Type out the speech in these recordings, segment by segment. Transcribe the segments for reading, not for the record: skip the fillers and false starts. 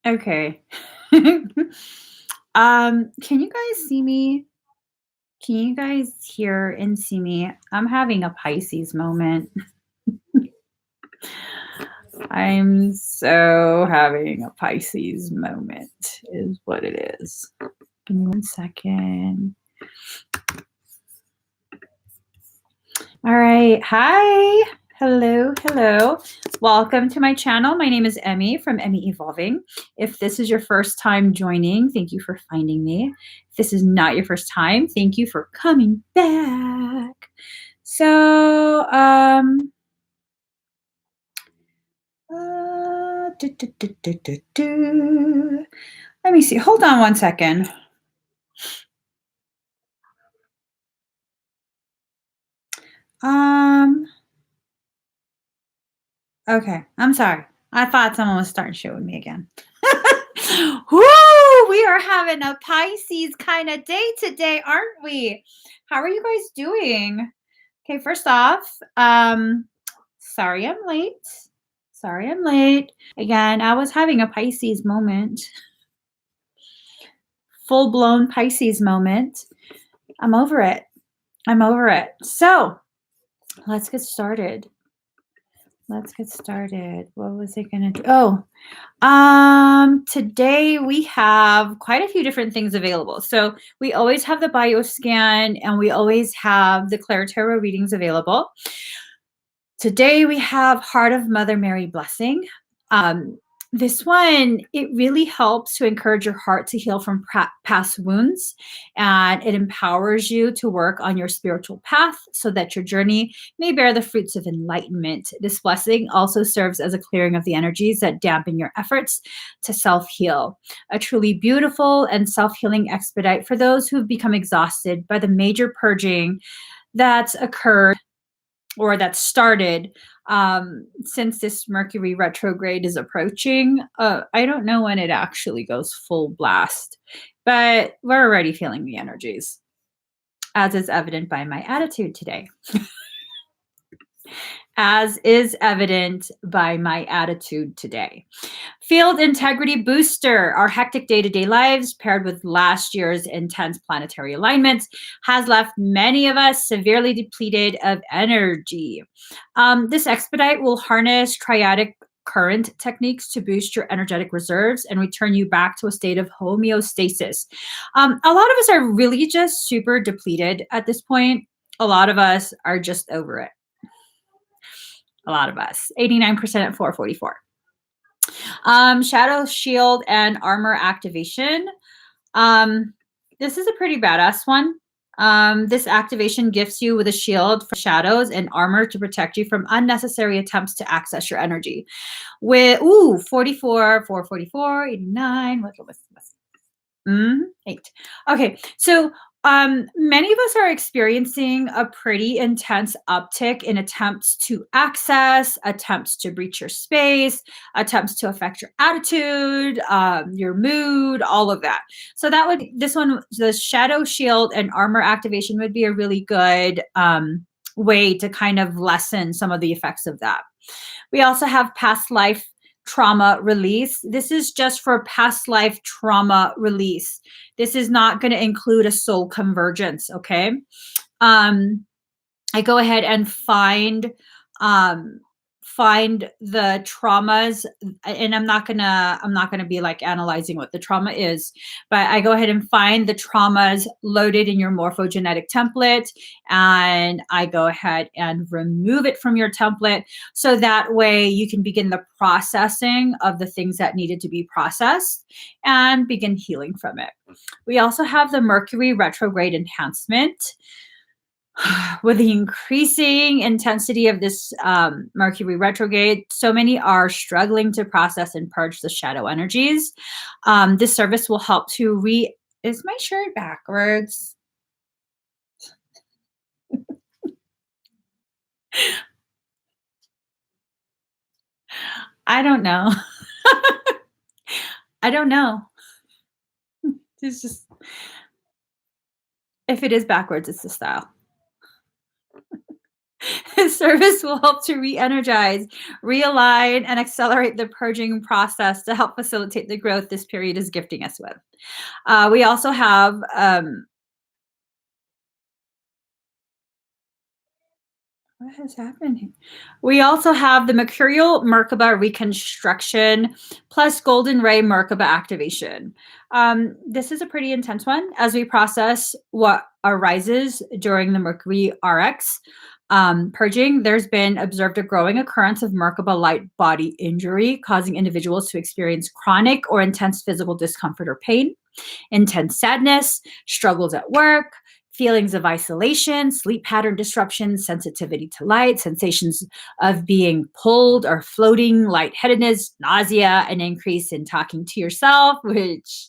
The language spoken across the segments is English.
Okay. Can you guys see me? Can you guys hear and see me? I'm having a Pisces moment. I'm so having a Pisces moment, is what it is. Give me 1 second. All right. Hi. Hello. Hello. Welcome to my channel. My name is Emmie from Emmie Evolving. If this is your first time joining, thank you for finding me. If this is not your first time, thank you for coming back. So, let me see. Hold on 1 second. Okay. I'm sorry. I thought someone was starting shit with me again. Woo! We are having a Pisces kind of day today, aren't we? How are you guys doing? Okay, first off, sorry I'm late. Sorry I'm late. Again, I was having a Pisces moment. Full-blown Pisces moment. I'm over it. I'm over it. So, let's get started. Let's get started. What was I going to do? Today we have quite a few different things available. So we always have the bio scan and we always have the Claire Tarot readings available. Today we have Heart of Mother Mary Blessing. This one, it really helps to encourage your heart to heal from past wounds, and it empowers you to work on your spiritual path so that your journey may bear the fruits of enlightenment. This blessing also serves as a clearing of the energies that dampen your efforts to self-heal. A truly beautiful and self-healing expedite for those who've become exhausted by the major purging that's occurred or that started since this Mercury retrograde is approaching. I don't know when it actually goes full blast, but we're already feeling the energies, as is evident by my attitude today. As is evident by my attitude today. Field integrity booster. Our hectic day-to-day lives paired with last year's intense planetary alignments has left many of us severely depleted of energy. This expedite will harness triadic current techniques to boost your energetic reserves and return you back to a state of homeostasis. A lot of us are really just super depleted at this point. A lot of us are just over it. A lot of us. 89% at 444. Shadow shield and armor activation. This is a pretty badass one. This activation gifts you with a shield for shadows and armor to protect you from unnecessary attempts to access your energy. With 44, 444, 89. What's 8. Okay, so many of us are experiencing a pretty intense uptick in attempts to access, attempts to breach your space, attempts to affect your attitude, your mood, all of that. So that would, this one, the shadow shield and armor activation would be a really good way to kind of lessen some of the effects of that. We also have past life trauma release. This is just for past life trauma release. This is not going to include a soul convergence, okay? I go ahead and find the traumas, and I'm not gonna be like analyzing what the trauma is, but I go ahead and find the traumas loaded in your morphogenetic template, and I go ahead and remove it from your template, so that way you can begin the processing of the things that needed to be processed and begin healing from it. We also have the Mercury retrograde enhancement. With the increasing intensity of this Mercury retrograde, so many are struggling to process and purge the shadow energies. This service will help to is my shirt backwards? I don't know. I don't know. It's just, if it is backwards, it's the style. His service will help to re-energize, realign, and accelerate the purging process to help facilitate the growth this period is gifting us with. We also have what has happened here? We also have the Mercurial Merkaba reconstruction plus Golden Ray Merkaba activation. This is a pretty intense one as we process what arises during the Mercury RX purging. There's been observed a growing occurrence of Merkaba light body injury, causing individuals to experience chronic or intense physical discomfort or pain, intense sadness, struggles at work, feelings of isolation, sleep pattern disruptions, sensitivity to light, sensations of being pulled or floating, lightheadedness, nausea, an increase in talking to yourself, which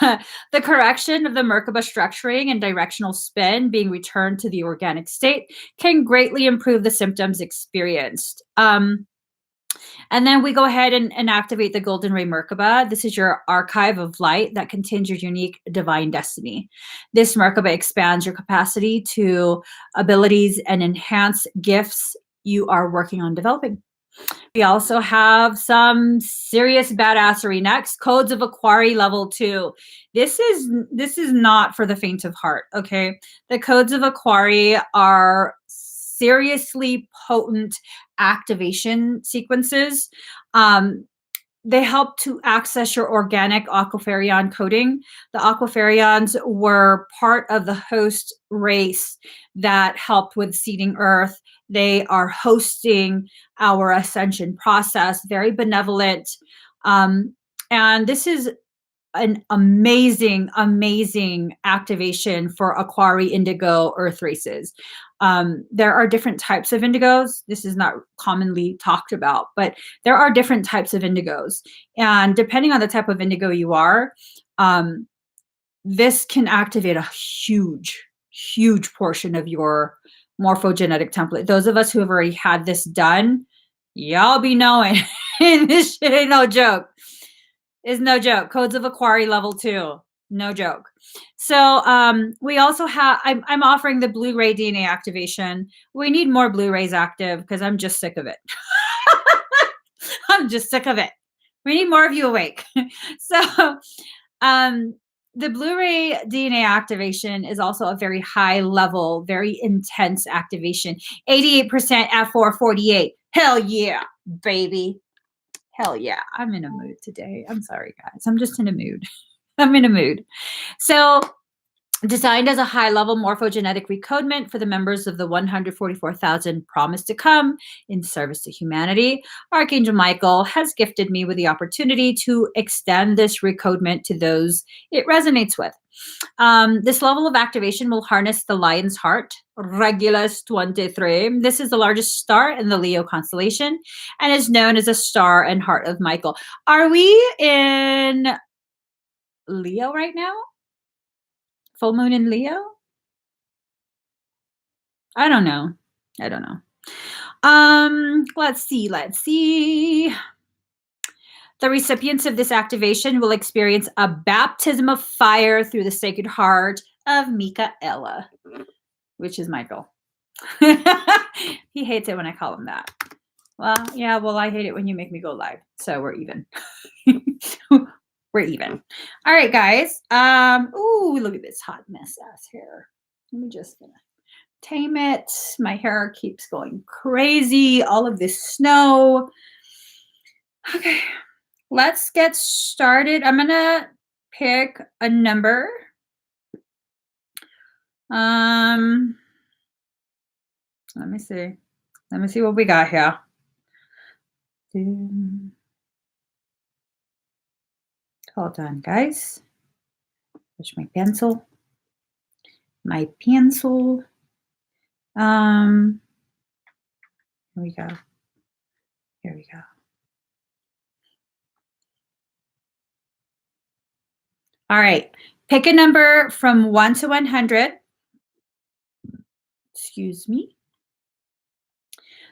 the correction of the Merkaba structuring and directional spin being returned to the organic state can greatly improve the symptoms experienced. And then we go ahead and activate the Golden Ray Merkaba. This is your archive of light that contains your unique divine destiny. This Merkaba expands your capacity to abilities and enhance gifts you are working on developing. We also have some serious badassery next. Codes of Aquari level 2. This is not for the faint of heart, okay? The codes of Aquari are seriously potent activation sequences. They help to access your organic aquafarion coding. The aquafarions were part of the host race that helped with seeding Earth. They are hosting our ascension process, very benevolent. And this is an amazing, amazing activation for Aquari, Indigo, Earth races. There are different types of indigos. This is not commonly talked about, but there are different types of indigos. And depending on the type of indigo you are, this can activate a huge, huge portion of your morphogenetic template. Those of us who have already had this done, y'all be knowing this shit ain't no joke. Is no joke. Codes of Aquari level 2. No joke. So we also have, I'm offering the Blu-ray DNA activation. We need more Blu-rays active because I'm just sick of it. I'm just sick of it. We need more of you awake. So the Blu-ray DNA activation is also a very high level, very intense activation. 88% F448. Hell yeah, baby. Hell yeah, I'm in a mood today. I'm sorry, guys. I'm just in a mood. I'm in a mood. So, designed as a high-level morphogenetic recodement for the members of the 144,000 promised to come in service to humanity, Archangel Michael has gifted me with the opportunity to extend this recodement to those it resonates with. This level of activation will harness the lion's heart, Regulus 23. This is the largest star in the Leo constellation and is known as a star and heart of Michael. Are we in Leo right now? Full moon in Leo? I don't know. Let's see. The recipients of this activation will experience a baptism of fire through the sacred heart of Michaela, which is Michael. He hates it when I call him that. Well, yeah, I hate it when you make me go live. So we're even. We're even. All right, guys. Ooh, look at this hot mess ass hair. Let me just tame it. My hair keeps going crazy. All of this snow. Okay. Let's get started. I'm going to pick a number. Let me see. Let me see what we got here. Hold on, guys. Where's my pencil? My pencil. Here we go. Here we go. All right. Pick a number from 1 to 100. Excuse me.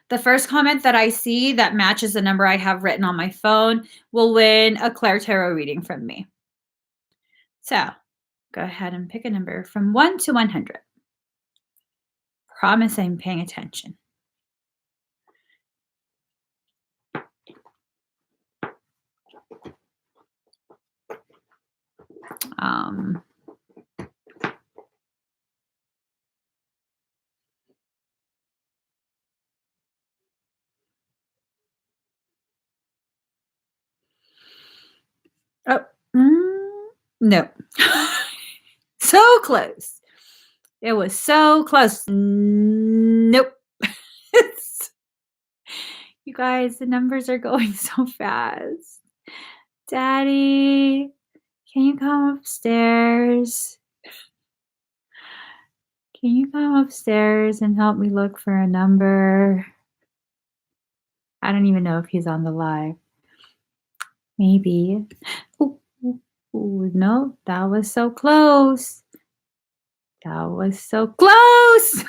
The first comment that I see that matches the number I have written on my phone will win a Claire Tarot reading from me. So go ahead and pick a number from 1 to 100. promise I'm paying attention. Oh, no. So close. It was so close. Nope. You guys, the numbers are going so fast. Daddy, can you come upstairs? Can you come upstairs and help me look for a number? I don't even know if he's on the live. Maybe. Ooh, no, that was so close. That was so close.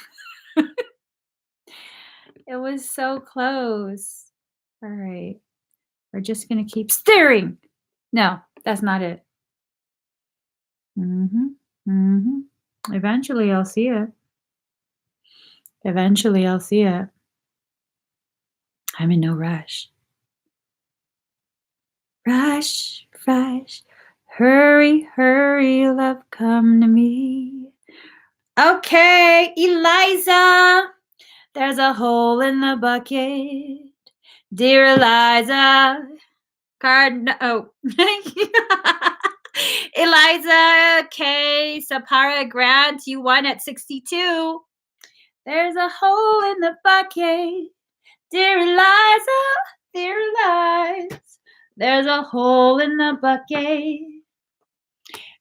It was so close. All right. We're just going to keep staring. No, that's not it. Eventually, I'll see it. Eventually, I'll see it. I'm in no rush. Rush, rush. Hurry, hurry, love, come to me. Okay, Eliza. There's a hole in the bucket. Dear Eliza. Eliza K. Sapara Grant, you won at 62. There's a hole in the bucket. Dear Eliza, dear Eliza. There's a hole in the bucket.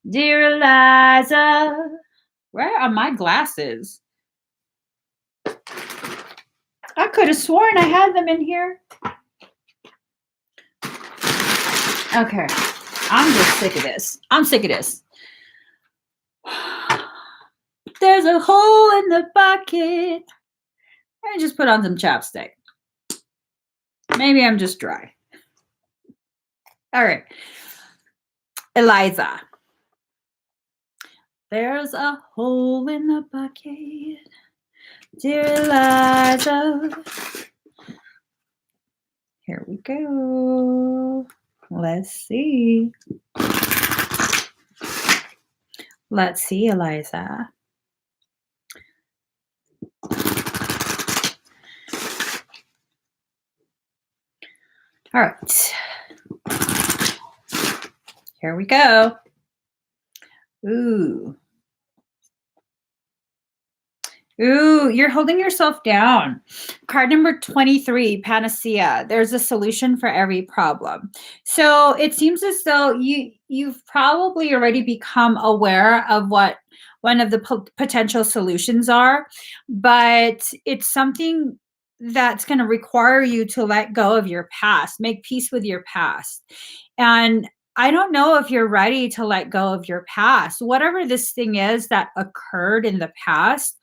Dear Eliza. Where are my glasses? I could have sworn I had them in here. Okay. I'm just sick of this. I'm sick of this. There's a hole in the bucket. I just put on some chapstick. Maybe I'm just dry. All right. Eliza. There's a hole in the bucket. Dear Eliza. Here we go. Let's see. Let's see, Eliza. All right. Here we go. Ooh. Ooh, you're holding yourself down. Card number 23, Panacea. There's a solution for every problem. So it seems as though you've probably already become aware of what one of the potential solutions are, but it's something that's going to require you to let go of your past, make peace with your past. And I don't know if you're ready to let go of your past. Whatever this thing is that occurred in the past,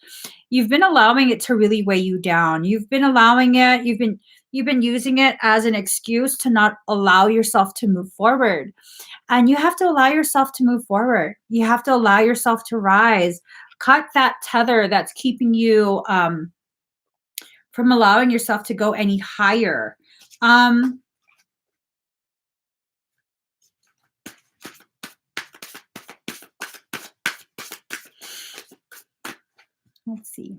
you've been allowing it to really weigh you down. You've been allowing it, you've been using it as an excuse to not allow yourself to move forward. And you have to allow yourself to move forward. You have to allow yourself to rise. Cut that tether that's keeping you from allowing yourself to go any higher. Let's see.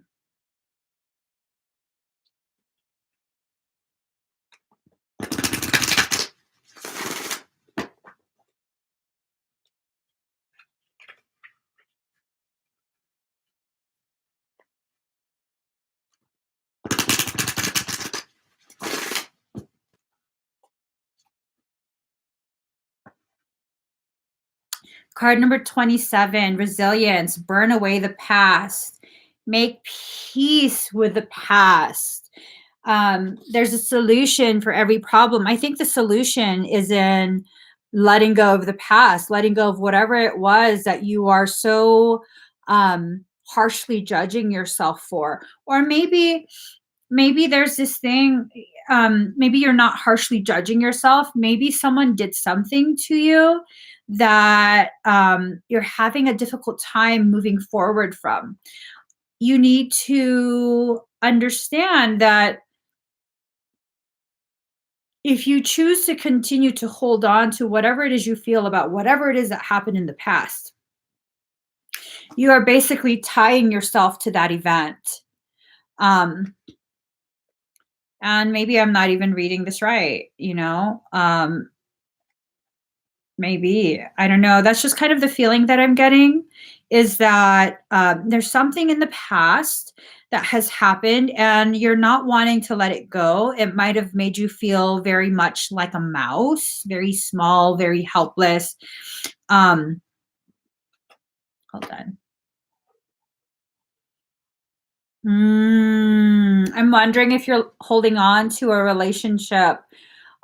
Card number 27, resilience, burn away the past, make peace with the past. There's a solution for every problem. I think the solution is in letting go of the past, letting go of whatever it was that you are so harshly judging yourself for. Or maybe there's this thing, maybe you're not harshly judging yourself. Maybe someone did something to you that you're having a difficult time moving forward from. you need to understand that if you choose to continue to hold on to whatever it is you feel about whatever it is that happened in the past, you are basically tying yourself to that event. Um, and maybe I'm not even reading this right, you know? Maybe. I don't know. That's just kind of the feeling that I'm getting is that there's something in the past that has happened and you're not wanting to let it go. It might have made you feel very much like a mouse, very small, very helpless. Um, hold on. I'm wondering if you're holding on to a relationship,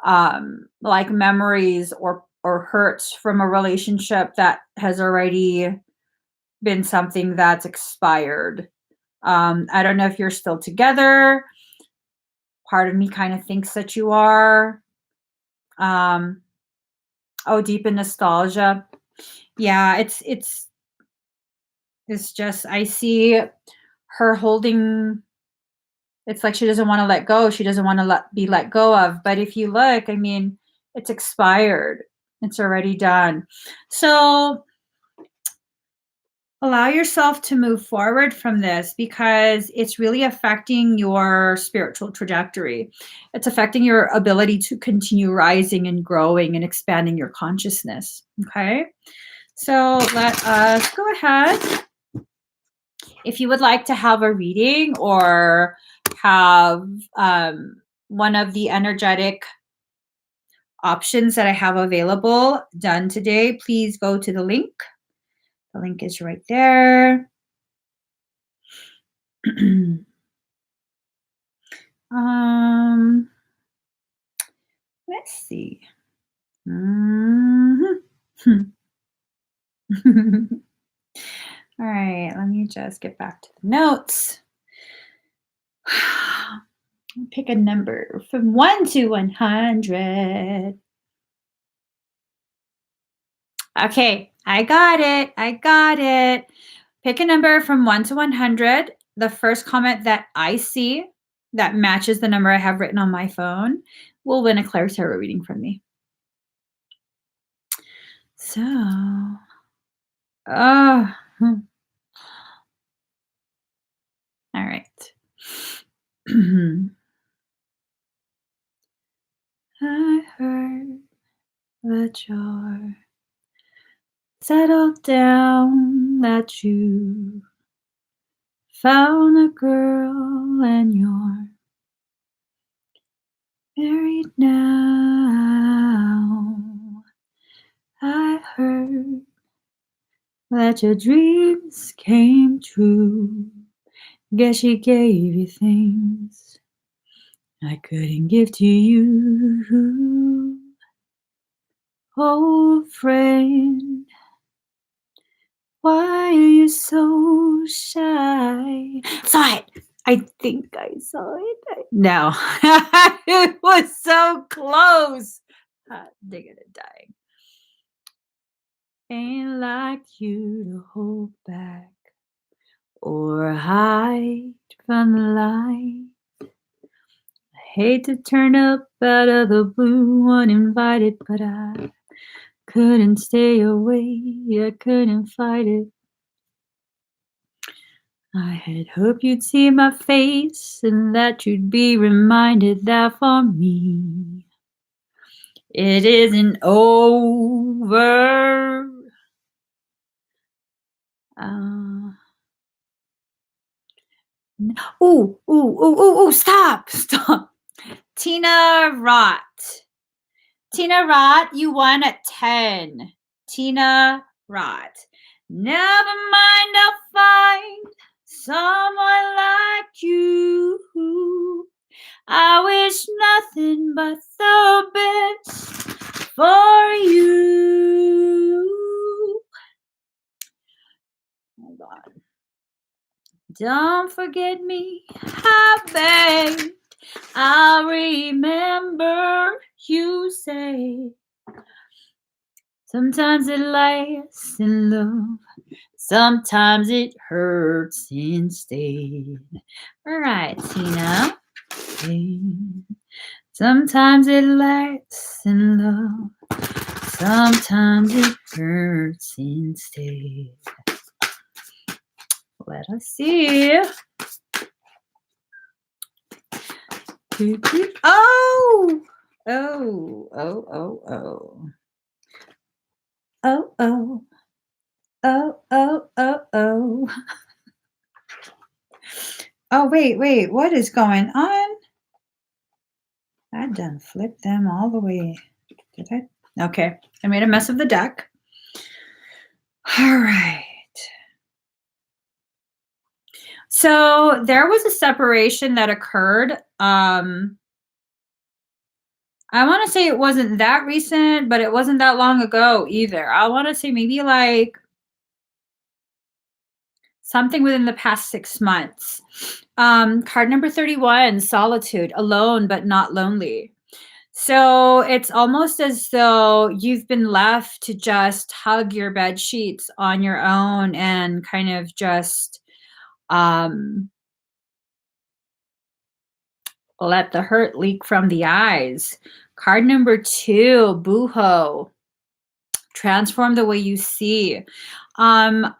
like memories or hurts from a relationship that has already been something that's expired. I don't know if you're still together. Part of me kind of thinks that you are. Um, oh, deep in nostalgia. Yeah, it's just I see her holding. It's like she doesn't want to let go. She doesn't want to be let go of. But if you look, I mean, it's expired. It's already done. So allow yourself to move forward from this because it's really affecting your spiritual trajectory. It's affecting your ability to continue rising and growing and expanding your consciousness. Okay. So let us go ahead. If you would like to have a reading or have one of the energetic options that I have available done today, please go to the link. The link is right there. Let's see. All right, let me just get back to the notes. Pick a number from 1 to 100. Okay, I got it. I got it. Pick a number from 1 to 100. The first comment that I see that matches the number I have written on my phone will win a Claire Tarot reading from me. So, all right. I heard that you're settled down, that you found a girl and you're married now. I heard that your dreams came true. Guess she gave you things I couldn't give to you. Old friend, why are you so shy? Saw it. I think I saw it. No, it was so close. Digging and dying. Ain't like you to hold back or hide from the light. I hate to turn up out of the blue uninvited, but I couldn't stay away. I couldn't fight it. I had hoped you'd see my face and that you'd be reminded that for me it isn't over. Stop. Tina Rott. Tina Rott, you won at 10. Tina Rott. Never mind, I'll find someone like you. I wish nothing but the best for you. Hold on. Don't forget me, I beg. I'll remember you say. Sometimes it lasts in love, Sometimes it hurts instead. All right, Tina. Sometimes it lights in love. Sometimes it hurts instead. Let us see. Oh! Oh, oh, oh, oh. Oh, oh. Oh, oh, oh, oh. Oh, wait. What is going on? I done flipped them all the way. Did I? Okay. I made a mess of the deck. All right. So there was a separation that occurred. I want to say it wasn't that recent, but it wasn't that long ago either. I want to say maybe like something within the past 6 months. Card number 31, solitude, alone but not lonely. So it's almost as though you've been left to just hug your bed sheets on your own and kind of just let the hurt leak from the eyes. Card number 2, booho, transform the way you see. I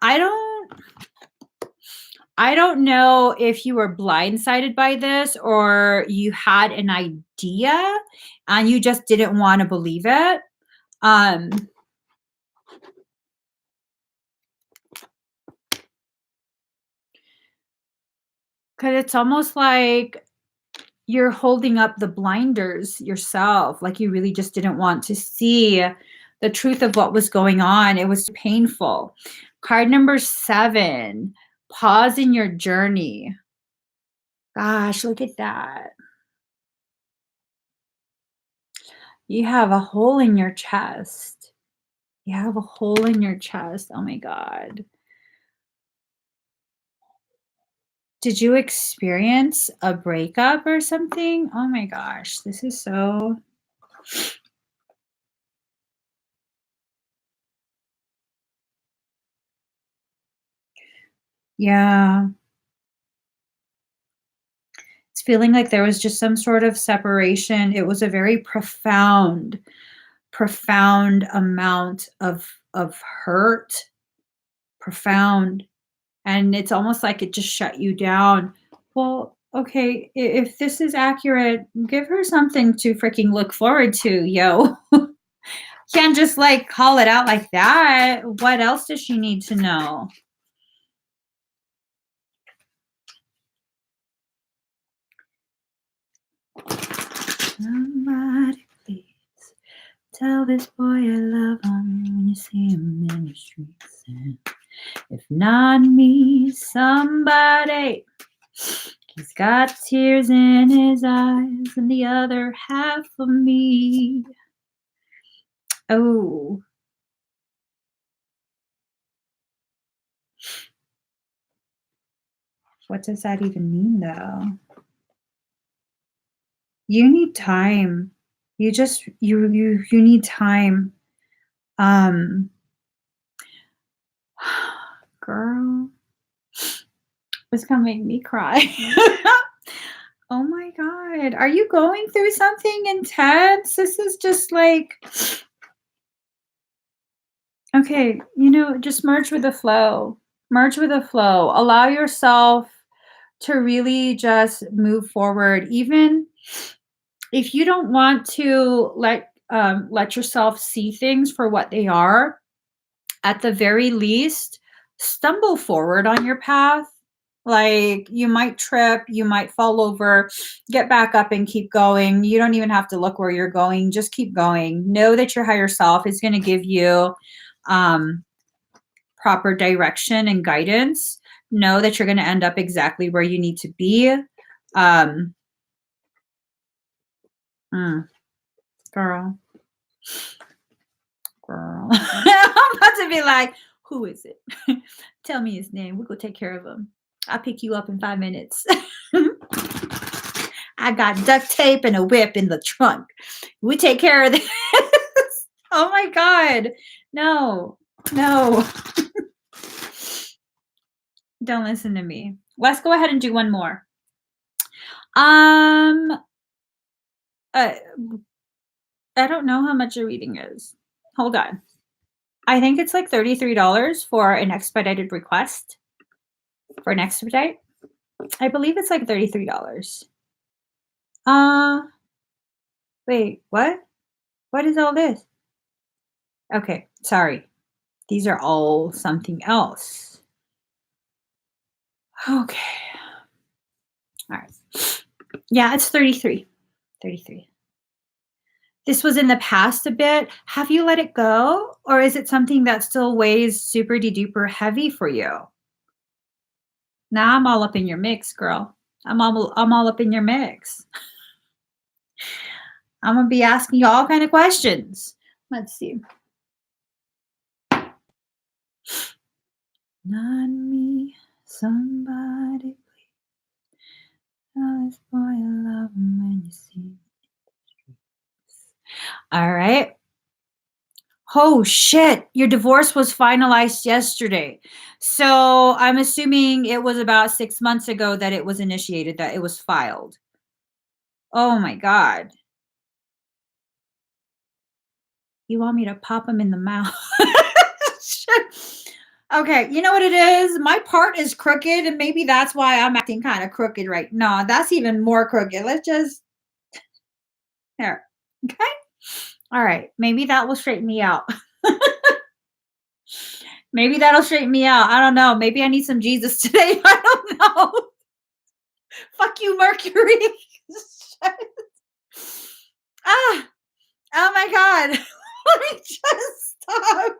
don't know if you were blindsided by this or you had an idea and you just didn't want to believe it. Because it's almost like you're holding up the blinders yourself, like you really just didn't want to see the truth of what was going on. It was painful. Card number 7, pause in your journey. Gosh, look at that. You have a hole in your chest. You have a hole in your chest. Oh my God. Did you experience a breakup or something? Oh my gosh, this is so... Yeah. It's feeling like there was just some sort of separation. It was a very profound amount of hurt, profound, and it's almost like it just shut you down. Well, okay, if this is accurate, give her something to freaking look forward to, yo. Can't just like call it out like that. What else does she need to know? Somebody please tell this boy I love him when you see him in the streets. And if not me, somebody. He's got tears in his eyes and the other half of me. Oh. What does that even mean, though? You need time. You need time. Girl, it's gonna make me cry. Oh my God. Are you going through something intense? This is just like, okay, just merge with the flow. Merge with the flow. Allow yourself to really just move forward. Even if you don't want to let yourself see things for what they are, at the very least, stumble forward on your path. Like you might trip, you might fall over, get back up and keep going. You don't even have to look where you're going. Just keep going. Know that your higher self is going to give you proper direction and guidance. Know that you're going to end up exactly where you need to be. Girl. I'm about to be like, who is it? Tell me his name. We'll go take care of him. I'll pick you up in 5 minutes. I got duct tape and a whip in the trunk. We take care of this. Oh my God. No. Don't listen to me. Let's go ahead and do one more. I don't know how much a reading is. Hold on. I think it's like $33 for an expedited request. For an expedite. I believe it's like $33. Wait, what? What is all this? Okay, sorry. These are all something else. Okay. All right. Yeah, it's 33. 33. This was in the past a bit. Have you let it go? Or is it something that still weighs super duper heavy for you? Now I'm all up in your mix, girl. I'm all up in your mix. I'm gonna be asking you all kind of questions. Let's see. Not me, somebody please. Tell this boy I love him when you see. All right. Oh shit, your divorce was finalized yesterday. So I'm assuming it was about 6 months ago that it was initiated, that it was filed. Oh my God. You want me to pop him in the mouth? Okay, you know what it is? My part is crooked, and maybe that's why I'm acting kind of crooked right now. That's even more crooked. Let's just there. Okay. All right. Maybe that will straighten me out. Maybe that'll straighten me out. I don't know. Maybe I need some Jesus today. I don't know. Fuck you, Mercury. Ah. Oh my God. Let me just stop.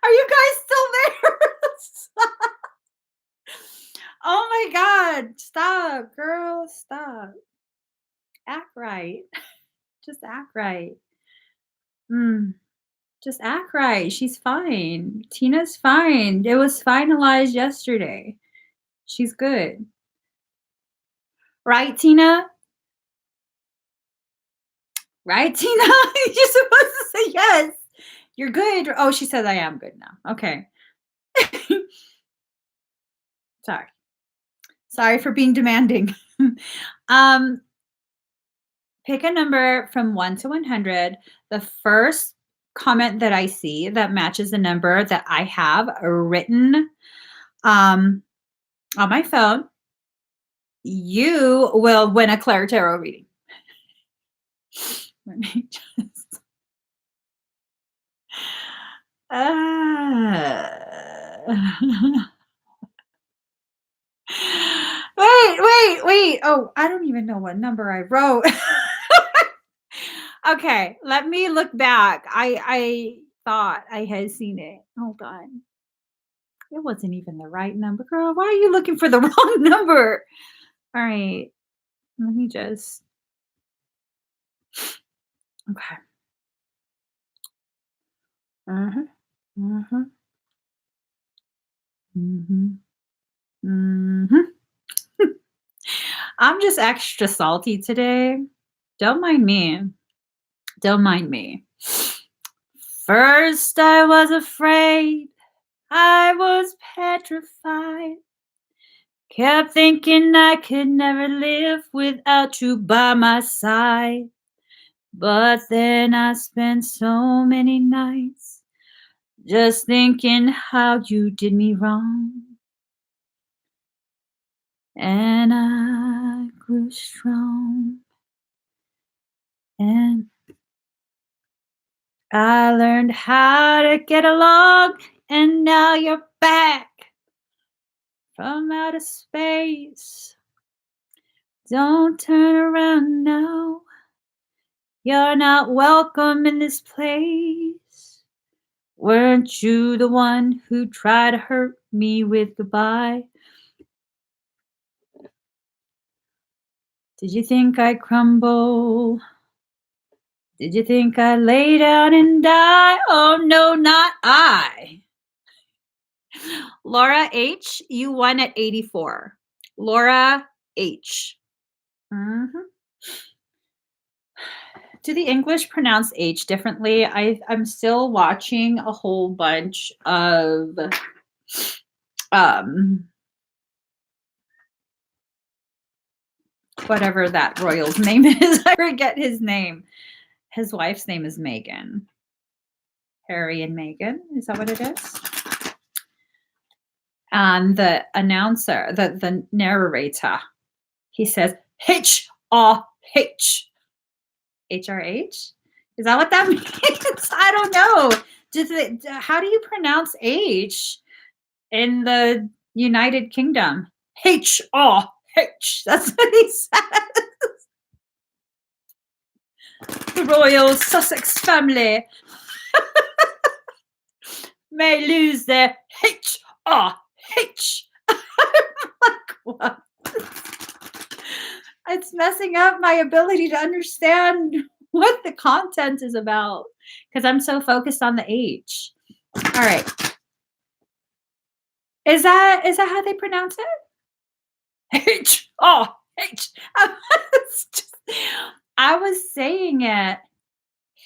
Are you guys still there? Stop. Oh my God. Stop, girl. Stop. Act right. Just act right. Just act right. She's fine. Tina's fine. It was finalized yesterday. She's good. Right, Tina? Right, Tina? You're supposed to say yes. You're good. Oh, she says I am good now. Okay. Sorry. Sorry for being demanding. Pick a number from 1 to 100. The first comment that I see that matches the number that I have written on my phone, you will win a Claire Tarot reading. Let me just. Wait. Oh, I don't even know what number I wrote. Okay, let me look back. I thought I had seen it. Hold on. It wasn't even the right number. Girl, why are you looking for the wrong number? All right. Let me just. Okay. Uh-huh. Uh-huh. Mhm. Mhm. I'm just extra salty today. Don't mind me. Don't mind me. First, I was afraid. I was petrified. Kept thinking I could never live without you by my side. But then I spent so many nights just thinking how you did me wrong. And I grew strong. And I learned how to get along. And now you're back from outer space. Don't turn around now. You're not welcome in this place. Weren't you the one who tried to hurt me with goodbye? Did you think I'd crumble? Did you think I'd lay down and die? Oh, no, not I. Laura H., you won at 84. Laura H. Mm-hmm. Do the English pronounce H differently? I'm still watching a whole bunch of um, whatever that royal's name is. I forget his name. His wife's name is Megan. Harry and Meghan. Is that what it is? And the announcer, the narrator, he says H-R-H. H-R-H? Is that what that means? I don't know. How do you pronounce H in the United Kingdom? H-R-H. That's what he says. The royal Sussex family may lose their H-R-H. I'm like, what? It's messing up my ability to understand what the content is about because I'm so focused on the H. All right. Is that how they pronounce it? H-R-H. I was saying it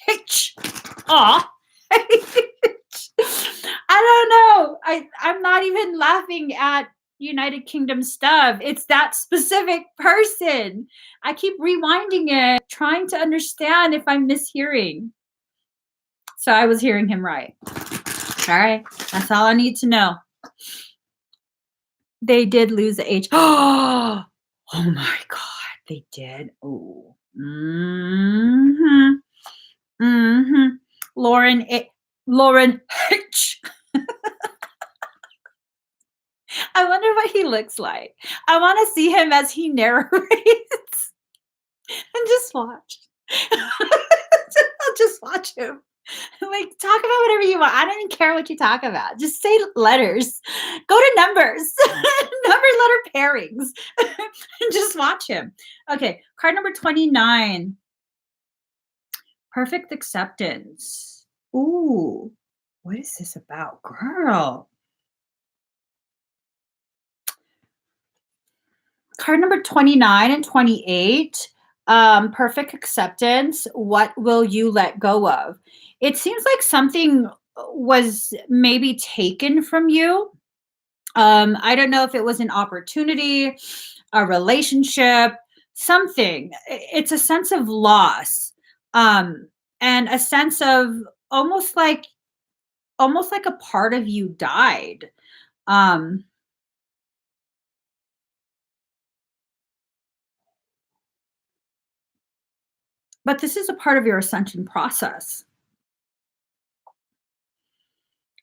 H-R-H. I don't know. I'm not even laughing at United Kingdom stuff. It's that specific person. I keep rewinding it, trying to understand if I'm mishearing. So I was hearing him right. All right. That's all I need to know. They did lose the H. Oh my God. They did. Oh. Mm-hmm. Mm-hmm. Lauren H. I wonder what he looks like. I want to see him as he narrates and just watch. I'll just watch him. Like, talk about whatever you want. I don't even care what you talk about. Just say letters. Go to numbers. Number letter pairings. And just watch him. Okay, card number 29. Perfect acceptance. Ooh, what is this about, girl? Card number 29 and 28. Perfect acceptance. What will you let go of? It seems like something was maybe taken from you. I don't know if it was an opportunity, a relationship, something. It's a sense of loss, and a sense of almost like a part of you died. Um, but this is a part of your ascension process.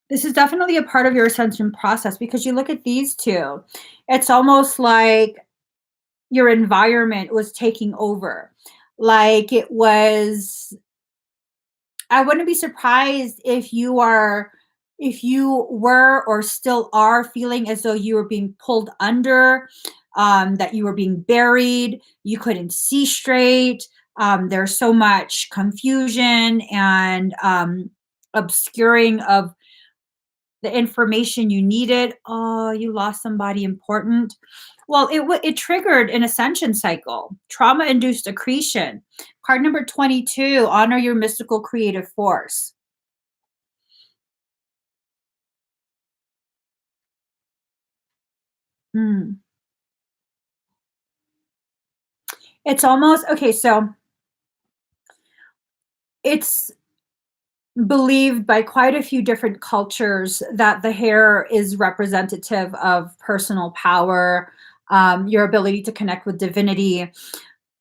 This is definitely a part of your ascension process because you look at these two, it's almost like your environment was taking over. Like it was, I wouldn't be surprised if you were or still are feeling as though you were being pulled under, that you were being buried, you couldn't see straight. There's so much confusion and obscuring of the information you needed. Oh, you lost somebody important. Well, it triggered an ascension cycle, trauma-induced accretion. Card number 22, honor your mystical creative force. Hmm. It's almost, okay, so it's believed by quite a few different cultures that the hair is representative of personal power, your ability to connect with divinity.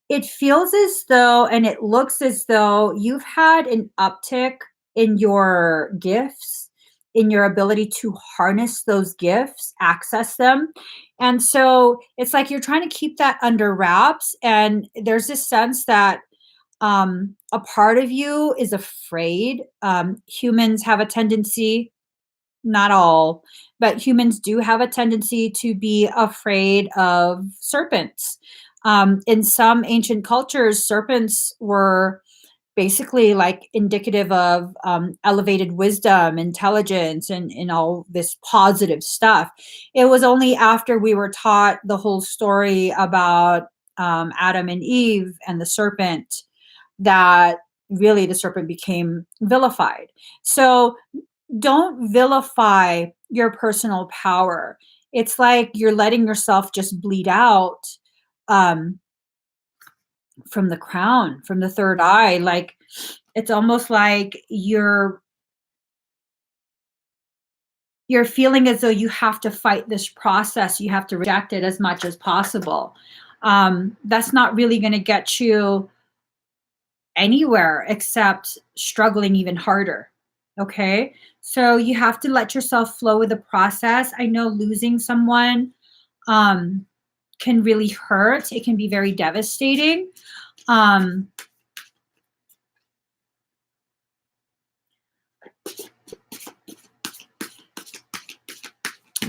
It feels as though, and it looks as though you've had an uptick in your gifts, in your ability to harness those gifts, access them. And so it's like you're trying to keep that under wraps. And there's this sense that a part of you is afraid. Humans have a tendency, not all, but humans do have a tendency to be afraid of serpents. In some ancient cultures, serpents were basically like indicative of elevated wisdom, intelligence, and all this positive stuff. It was only after we were taught the whole story about Adam and Eve and the serpent that really the serpent became vilified. So don't vilify your personal power. It's like you're letting yourself just bleed out um, from the crown, from the third eye. Like it's almost like you're feeling as though you have to fight this process. You have to reject it as much as possible. That's not really going to get you anywhere except struggling even harder. Okay. So you have to let yourself flow with the process. I know losing someone um, can really hurt, it can be very devastating. Um,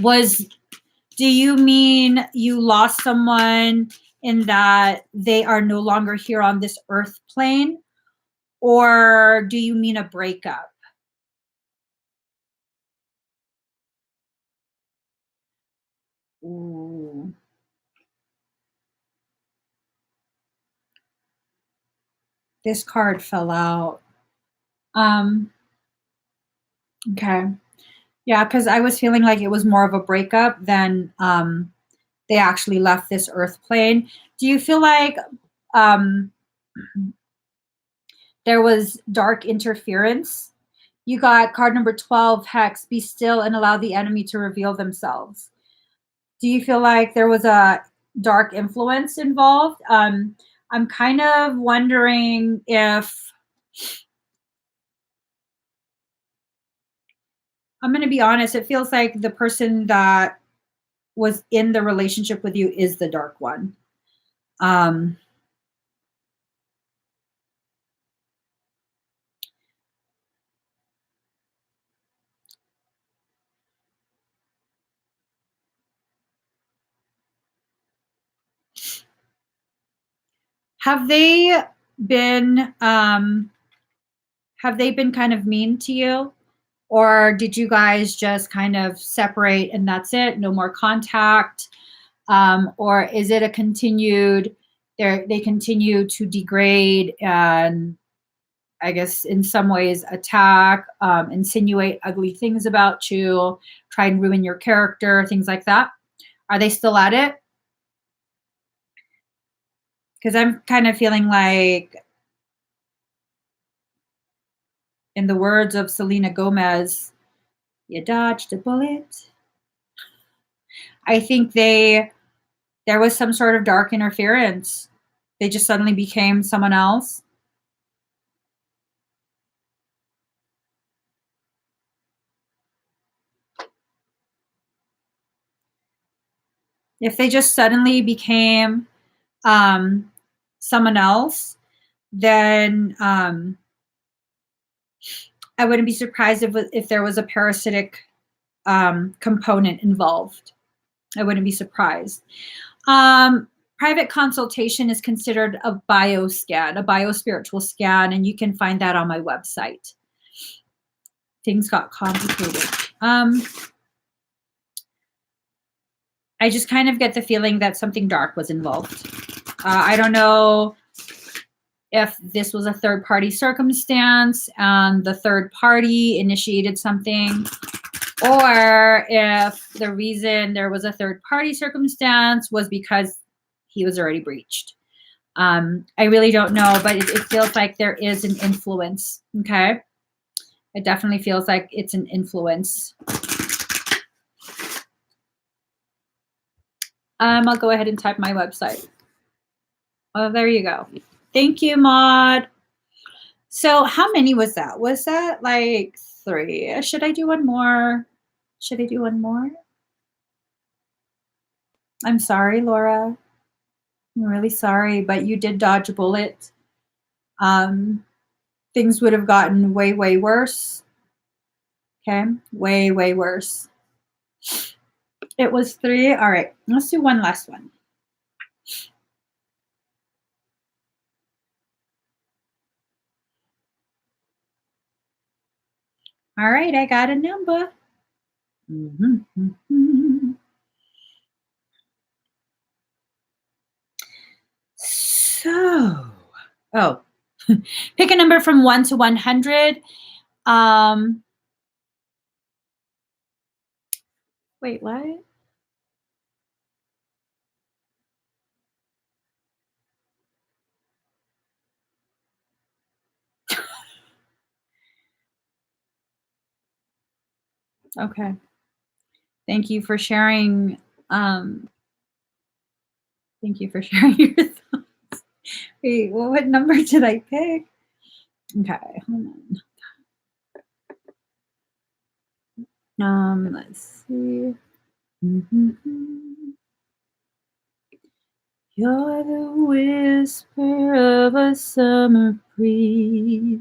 was Do you mean you lost someone in that they are no longer here on this earth plane? Or do you mean a breakup? Ooh. This card fell out. Um, okay. Yeah, because I was feeling like it was more of a breakup than they actually left this earth plane. Do you feel like um, there was dark interference? You got card number 12, Hex, be still and allow the enemy to reveal themselves. Do you feel like there was a dark influence involved? I'm kind of wondering if, I'm going to be honest, it feels like the person that was in the relationship with you is the dark one. Um, have they been um, have they been kind of mean to you? Or did you guys just kind of separate and that's it? No more contact? Or is it a continued, they continue to degrade and I guess in some ways attack, insinuate ugly things about you, try and ruin your character, things like that? Are they still at it? Because I'm kind of feeling like, in the words of Selena Gomez, you dodged a bullet. I think there was some sort of dark interference. They just suddenly became someone else. If they just suddenly became um, someone else, then I wouldn't be surprised if there was a parasitic component involved. I wouldn't be surprised. Private consultation is considered a bioscan, a biospiritual scan, and you can find that on my website. Things got complicated. I just kind of get the feeling that something dark was involved. I don't know if this was a third party circumstance and the third party initiated something, or if the reason there was a third party circumstance was because he was already breached. I really don't know, but it feels like there is an influence. Okay. It definitely feels like it's an influence. I'll go ahead and type my website. Oh, there you go. Thank you, Maud. So how many was that? Was that like 3? Should I do one more? Should I do one more? I'm sorry, Laura. I'm really sorry, but you did dodge a bullet. Things would have gotten way, way worse. Okay, way, way worse. It was 3. All right, let's do one last one. All right, I got a number. So, pick a number from 1 to 100. Wait, what? Okay. Thank you for sharing. Thank you for sharing your thoughts. Wait, well, what number did I pick? Okay, hold on. Let's see. You're the whisper of a summer breeze.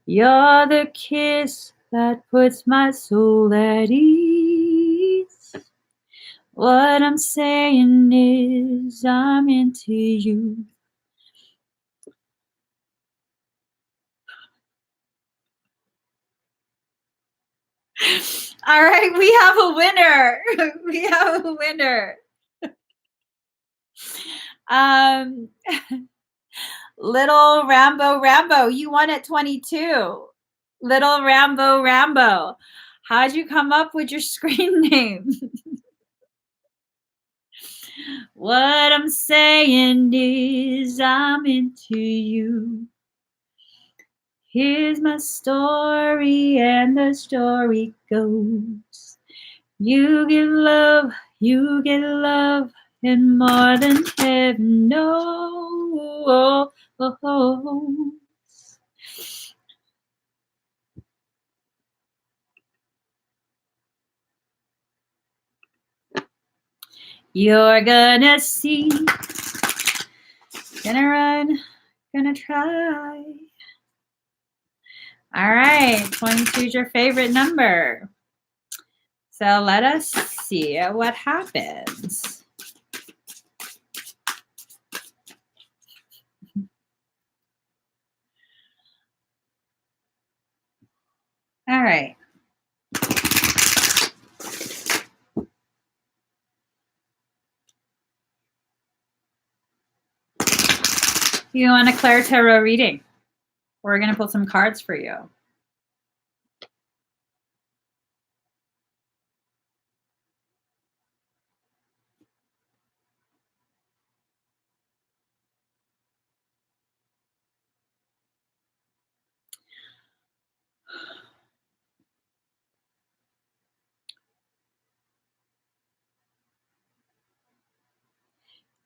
You're the kiss that puts my soul at ease. What I'm saying is I'm into you. All right, we have a winner. We have a winner. Little Rambo, you won at 22. Little Rambo. How'd you come up with your screen name? What I'm saying is I'm into you. Here's my story, and the story goes. You give love, and more than heaven knows. You're gonna see, gonna run, gonna try. All right, 22 is your favorite number. So let us see what happens. All right. You want a Claire Tarot reading? We're going to pull some cards for you.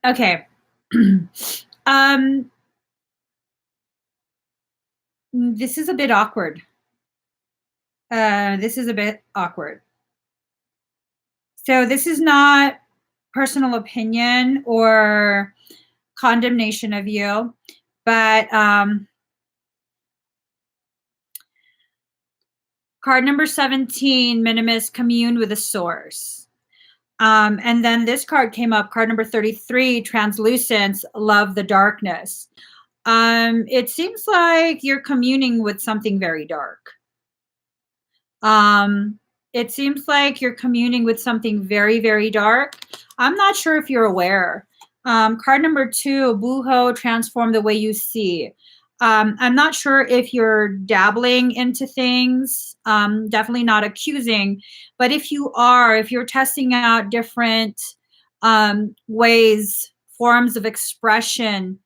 Okay. This is a bit awkward. So this is not personal opinion or condemnation of you, but card number 17, Minimus, commune with the source. And then this card came up, card number 33, Translucence, love the darkness. It seems like you're communing with something very dark. It seems like you're communing with something very, very dark. I'm not sure if you're aware. Card number 2, Buho, transform the way you see. I'm not sure if you're dabbling into things, definitely not accusing, but if you are, if you're testing out different ways, forms of expression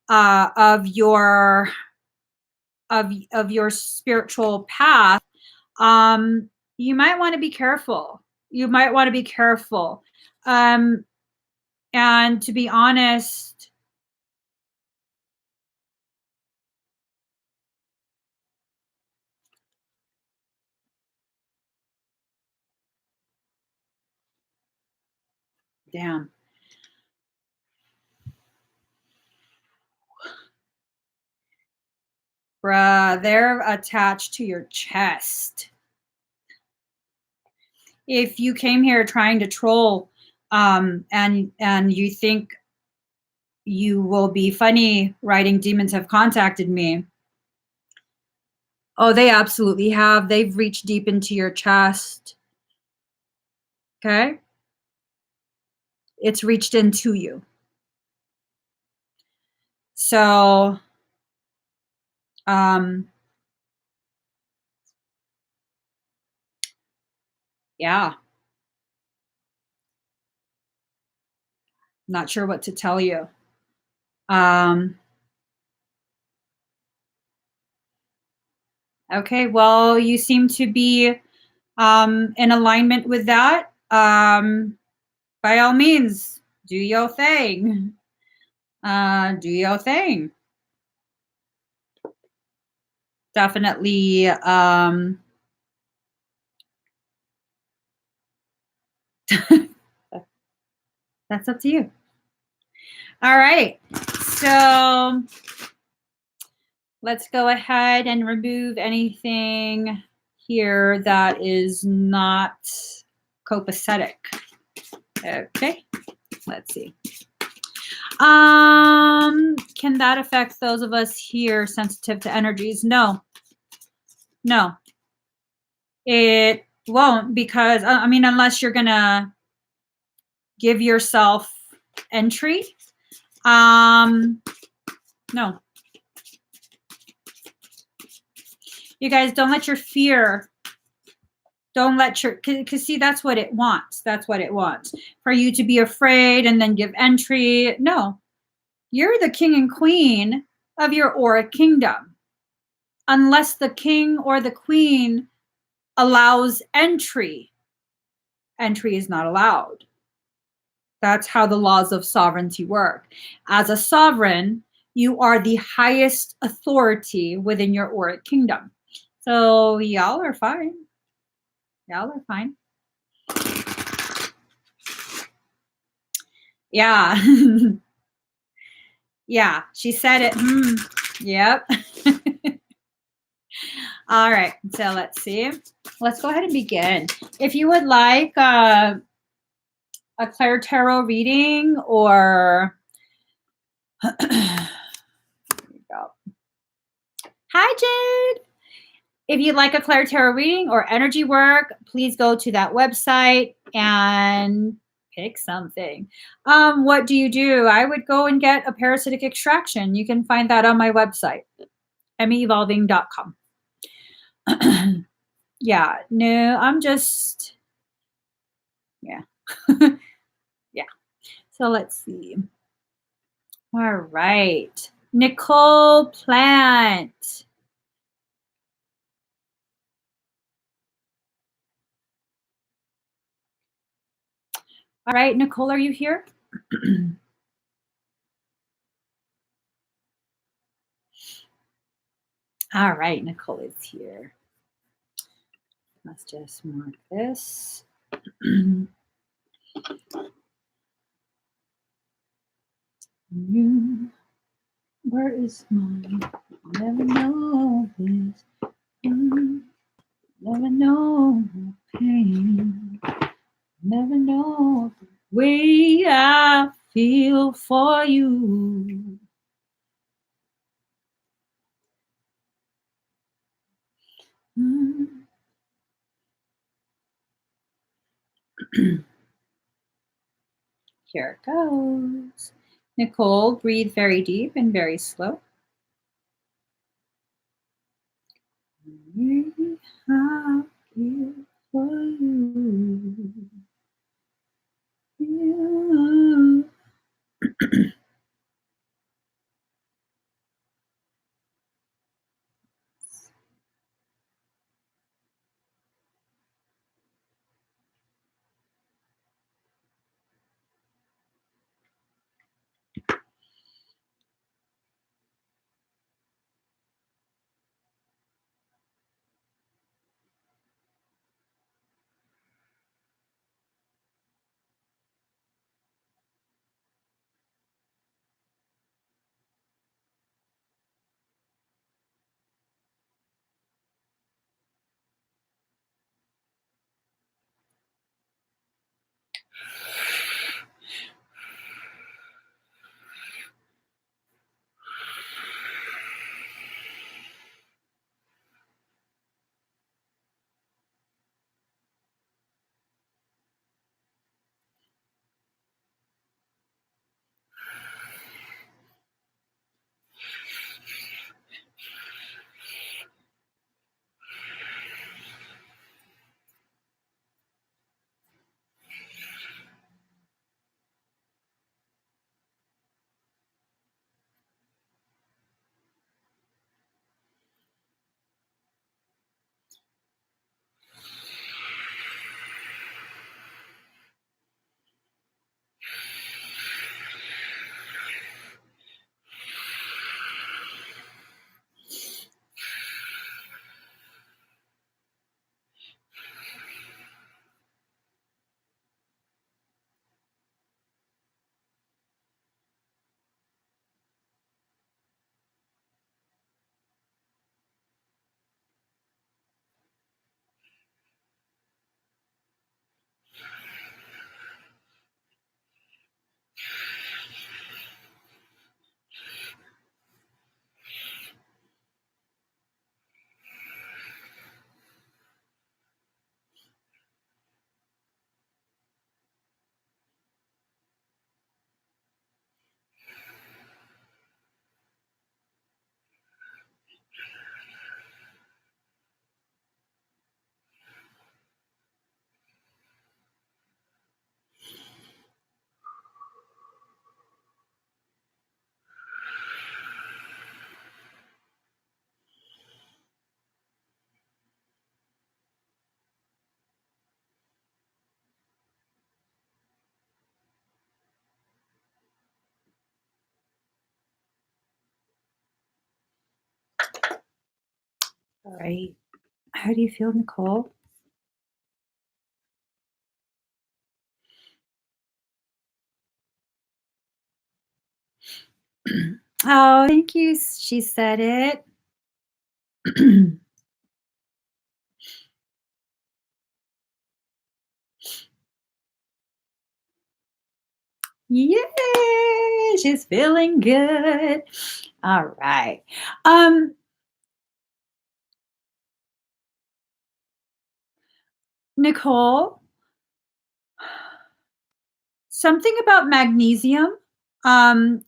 of your spiritual path, you might want to be careful. And to be honest, damn. Bruh, they're attached to your chest. If you came here trying to troll, and you think you will be funny writing demons have contacted me. Oh, they absolutely have. They've reached deep into your chest. Okay? It's reached into you. So, yeah. Not sure what to tell you. Okay, well, you seem to be in alignment with that. By all means, do your thing. Do your thing. Definitely. That's up to you. All right. So let's go ahead and remove anything here that is not copacetic. Okay. Let's see. Can that affect those of us here sensitive to energies? No. No. It won't, because I mean, unless you're gonna give yourself entry. No. You guys, don't let your fear, don't let your, because see, that's what it wants. That's what it wants. For you to be afraid and then give entry. No. You're the king and queen of your auric kingdom. Unless the king or the queen allows entry, entry is not allowed. That's how the laws of sovereignty work. As a sovereign, you are the highest authority within your auric kingdom. So y'all are fine. Y'all are fine. Yeah. Yeah, she said it. Yep. All right, so let's see. Let's go ahead and begin. If you would like a Claire Tarot reading, or here we go. Hi, Jade. If you'd like a Claire Tarot reading or energy work, please go to that website and pick something. What do? I would go and get a parasitic extraction. You can find that on my website, emmieevolving.com. Yeah, no, I'm just, yeah. Yeah. So let's see. All right. Nicole Plant. All right, Nicole, are you here? All right, Nicole is here. Let's just mark this. You, where is mine? Never know this. Never know pain. Never know the way I feel for you. Here it goes. Nicole, breathe very deep and very slow. Way I feel for you. Yeah. All right. How do you feel, Nicole? Oh, thank you. She said it. Yay! She's feeling good. All right. Um, Nicole, something about magnesium. Um,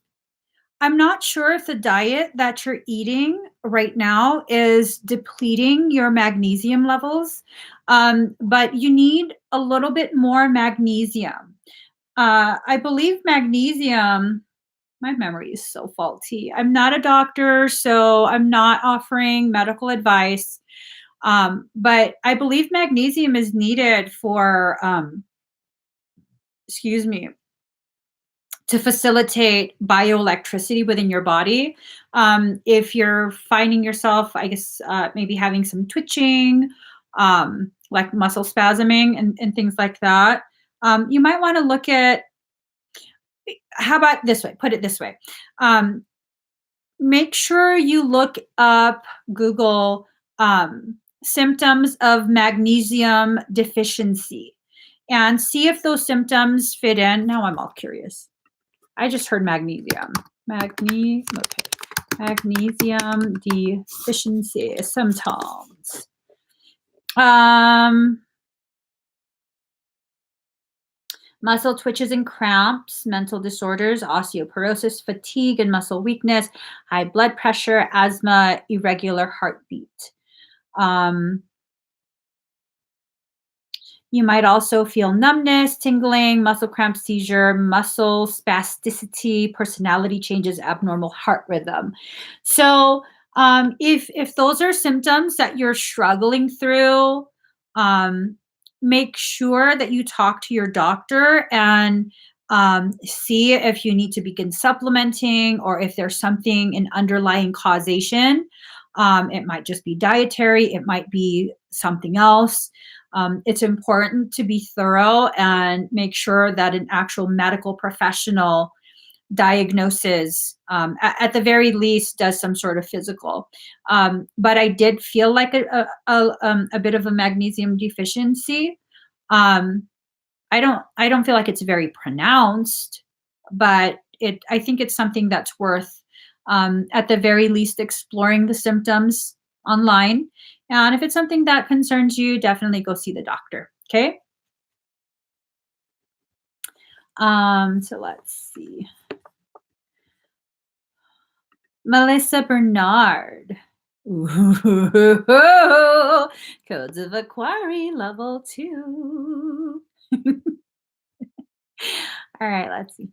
I'm not sure if the diet that you're eating right now is depleting your magnesium levels, but you need a little bit more magnesium. I believe magnesium, my memory is so faulty. I'm not a doctor, so I'm not offering medical advice. But I believe magnesium is needed for, excuse me, to facilitate bioelectricity within your body. If you're finding yourself, I guess, maybe having some twitching, like muscle spasming and things like that, you might want to look at, how about this way? Put it this way. Um, Make sure you look up, Google, symptoms of magnesium deficiency and see if those symptoms fit in. Now I'm all curious. I just heard magnesium. Okay. Magnesium deficiency symptoms. Muscle twitches and cramps, mental disorders, osteoporosis, fatigue and muscle weakness, high blood pressure, asthma, irregular heartbeat. Um, You might also feel numbness, tingling, muscle cramp, seizure, muscle spasticity, personality changes, abnormal heart rhythm. So, if those are symptoms that you're struggling through, um, make sure that you talk to your doctor and see if you need to begin supplementing or if there's something an underlying causation. It might just be dietary. It might be something else. It's important to be thorough and make sure that an actual medical professional diagnoses, at the very least, does some sort of physical. But I did feel like a bit of a magnesium deficiency. Um, I don't feel like it's very pronounced, but I think it's something that's worth, at the very least, exploring the symptoms online. And if it's something that concerns you, definitely go see the doctor. Okay. So let's see. Melissa Bernard. Ooh, Codes of Aquari level 2. All right, let's see.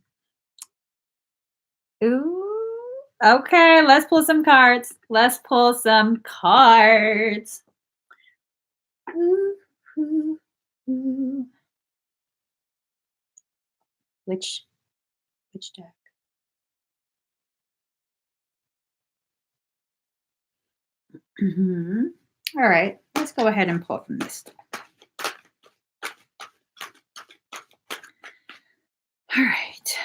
Ooh. Okay, let's pull some cards. Let's pull some cards. Ooh, ooh, ooh. Which deck? Mhm. All right, let's go ahead and pull from this deck. All right.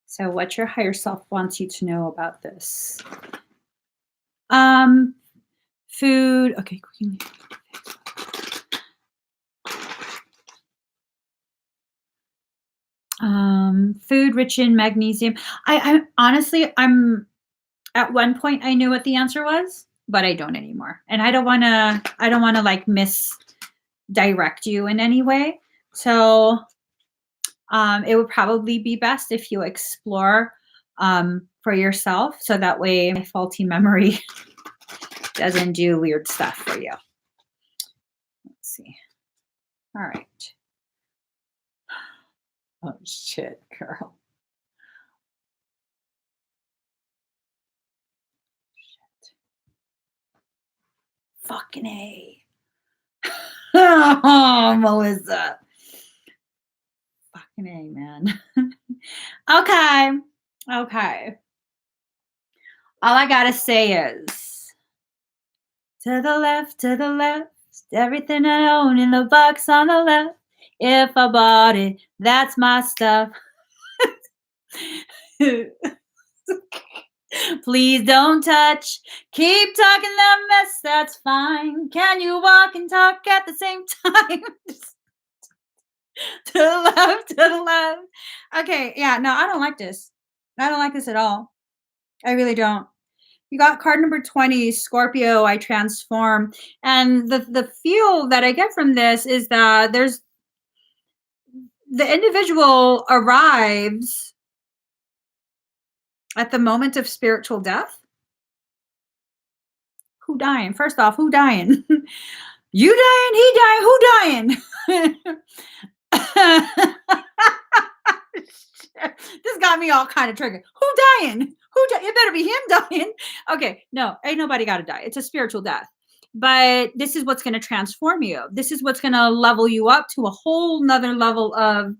So what your higher self wants you to know about this. Um, Food. Okay, Queen. Food rich in magnesium. I honestly, I'm at one point I knew what the answer was, but I don't anymore. And I don't wanna like misdirect you in any way. So it would probably be best if you explore, for yourself, so that way my faulty memory doesn't do weird stuff for you. Let's see. All right. Oh shit, girl. Shit. Fucking A. Oh, Melissa. Amen. Okay. Okay. All I gotta say is to the left, everything I own in the box on the left. If I bought it, that's my stuff. Please don't touch. Keep talking that mess, that's fine. Can you walk and talk at the same time? To the left, to the left. Okay, yeah, no, I don't like this. I don't like this at all. I really don't. You got card number 20, Scorpio, I transform. And the feel that I get from this is that there's the individual arrives at the moment of spiritual death. Who dying? First off, who dying? You dying? He dying? Who dying? This got me all kind of triggered. Who dying? It better be him dying. Okay, no, ain't nobody got to die. It's a spiritual death. But this is what's going to transform you. This is what's going to level you up to a whole nother level of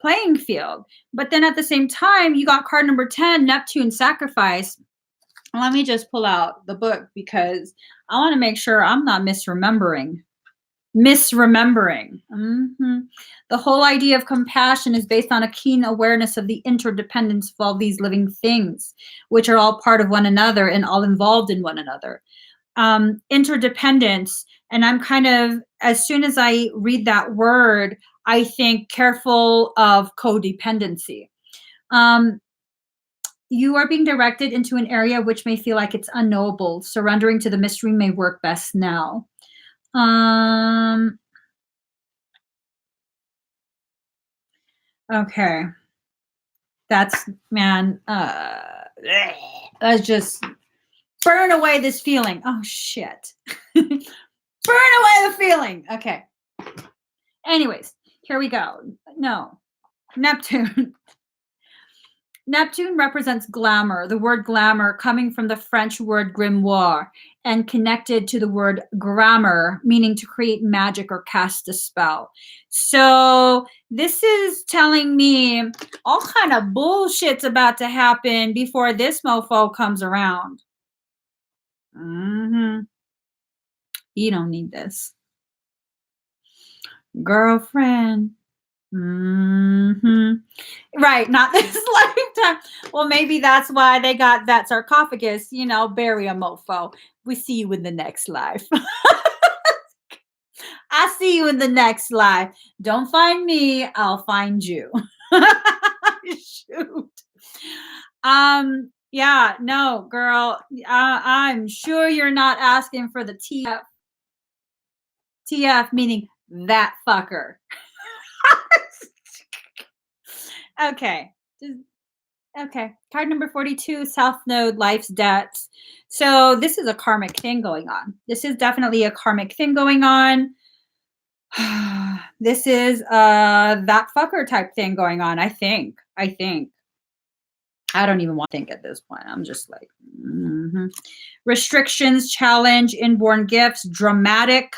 playing field. But then at the same time, you got card number 10, Neptune sacrifice. Let me just pull out the book because I want to make sure I'm not misremembering. The whole idea of compassion is based on a keen awareness of the interdependence of all these living things, which are all part of one another and all involved in one another. Interdependence, and I'm kind of, as soon as I read that word, I think careful of codependency. You are being directed into an area which may feel like it's unknowable. Surrendering to the mystery may work best now. Okay. That's, man, let's just burn away this feeling. Oh, shit. Burn away the feeling. Okay. Anyways, here we go. No. Neptune. Neptune represents glamour, the word glamour coming from the French word grimoire and connected to the word grammar, meaning to create magic or cast a spell. So this is telling me all kind of bullshit's about to happen before this mofo comes around. You don't need this. Girlfriend. Right, not this lifetime. Well, maybe that's why they got that sarcophagus, bury a mofo. We see you in the next life. I see you in the next life. Don't find me, I'll find you. Shoot. Yeah, no, girl. I'm sure you're not asking for the TF. TF meaning that fucker. Okay. Okay. Card number 42, South Node, Life's Debts. So this is a karmic thing going on. This is definitely a karmic thing going on. This is that fucker type thing going on, I think. I don't even want to think at this point. I'm just like, restrictions, challenge, inborn gifts, dramatic,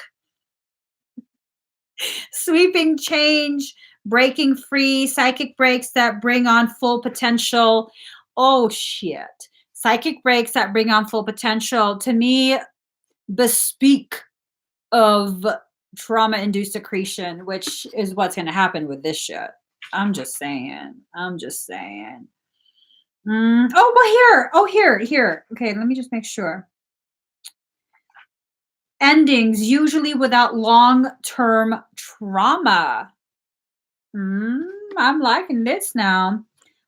sweeping change, breaking free, psychic breaks that bring on full potential. Oh, shit. Psychic breaks that bring on full potential, to me, bespeak of trauma-induced accretion, which is what's going to happen with this shit. I'm just saying. Here. Okay, let me just make sure. Endings, usually without long-term trauma. I'm liking this now.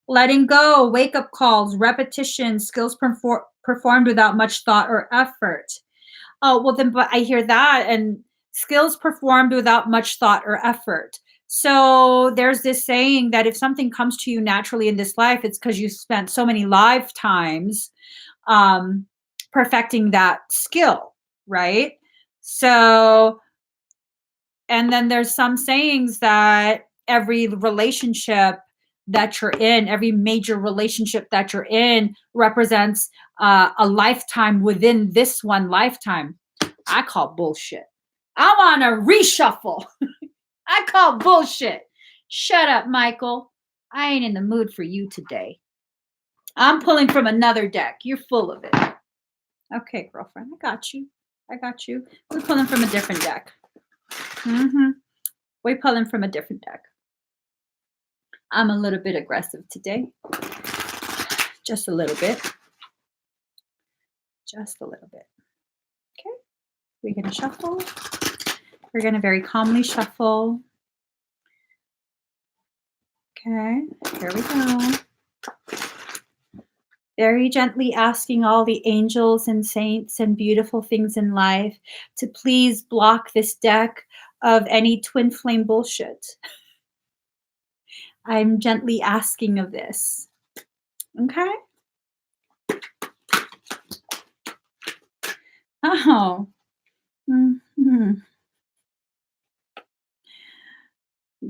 Letting go, wake-up calls, repetition, skills performed without much thought or effort. Oh, well then, but I hear that, and skills performed without much thought or effort. So there's this saying that if something comes to you naturally in this life, it's because you spent so many lifetimes perfecting that skill, right? So, and then there's some sayings that every relationship that you're in, every major relationship that you're in represents a lifetime within this one lifetime. I call bullshit. I want to reshuffle. I call bullshit. Shut up, Michael. I ain't in the mood for you today. I'm pulling from another deck. You're full of it. Okay, girlfriend. I got you. I got you. We're pulling from a different deck. We're pulling from a different deck. I'm a little bit aggressive today. Just a little bit. Just a little bit. Okay. We're going to shuffle. We're going to very calmly shuffle. Okay. Here we go. Very gently asking all the angels and saints and beautiful things in life to please block this deck of any twin flame bullshit. I'm gently asking of this. Okay? Oh. Mm-hmm.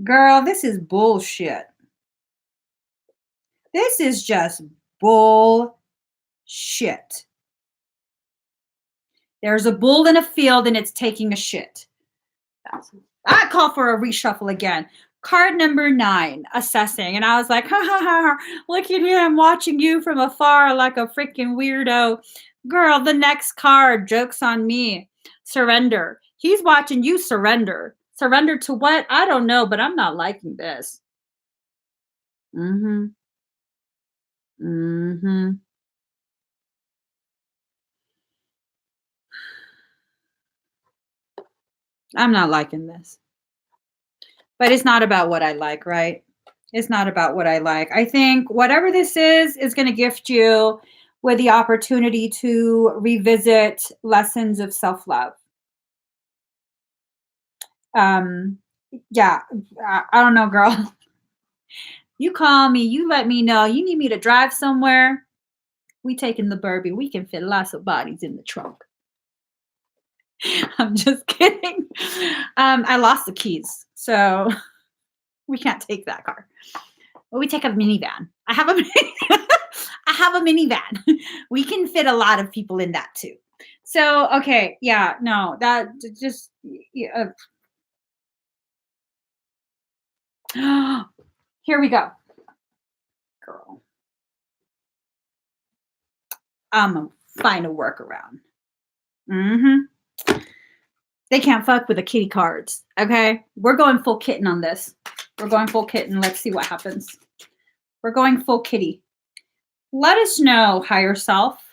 Girl, this is bullshit. This is just bullshit. There's a bull in a field and it's taking a shit. I call for a reshuffle again. Card number 9, assessing. And I was like, ha ha ha, look at him watching you from afar like a freaking weirdo. Girl, the next card, joke's on me. Surrender. He's watching you surrender. Surrender to what? I don't know, but I'm not liking this. I'm not liking this. But it's not about what I like, right? It's not about what I like. I think whatever this is going to gift you with the opportunity to revisit lessons of self-love. Yeah, I don't know, girl. You call me, you let me know. You need me to drive somewhere. We taking the Burby. We can fit lots of bodies in the trunk. I'm just kidding. I lost the keys, so we can't take that car. Well, we take a minivan. I have a minivan. We can fit a lot of people in that too. So, okay, yeah, no, that just here we go. Girl. I'm gonna find a workaround. They can't fuck with the kitty cards. Okay, we're going full kitten on this. We're going full kitten. Let's see what happens. We're going full kitty. Let us know, higher self,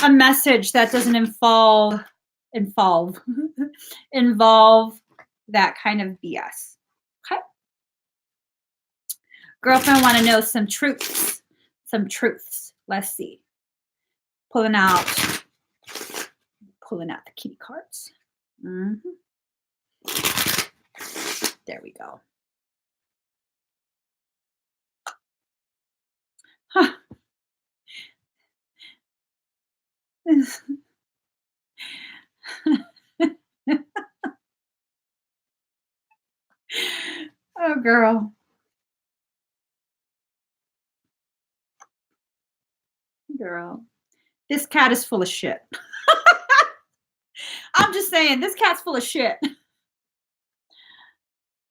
a message that doesn't involve that kind of BS. Okay. Girlfriend want to know some truths. Some truths. Let's see. Pulling out the kitty cards. There we go. Huh. Oh, girl. Girl. This cat is full of shit. I'm just saying, this cat's full of shit.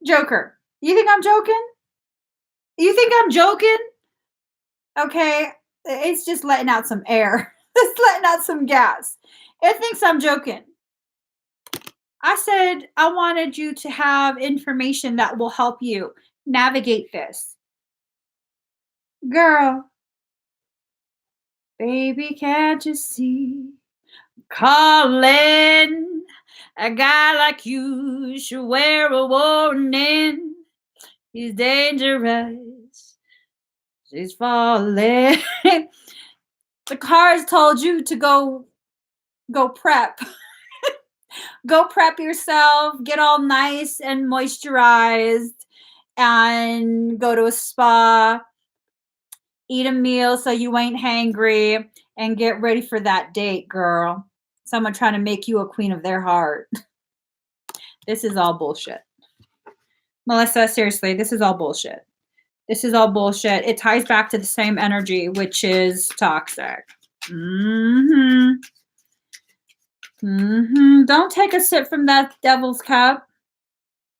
Joker. You think I'm joking? You think I'm joking? Okay. It's just letting out some air. It's letting out some gas. It thinks I'm joking. I said I wanted you to have information that will help you navigate this. Girl. Baby, can't you see? Calling. A guy like you should wear a warning. He's dangerous. She's falling. The cards told you to go prep. Go prep yourself, get all nice and moisturized, and go to a spa, eat a meal so you ain't hangry, and get ready for that date, girl. Someone trying to make you a queen of their heart. This is all bullshit. Melissa, seriously, this is all bullshit. This is all bullshit. It ties back to the same energy, which is toxic. Don't take a sip from that devil's cup.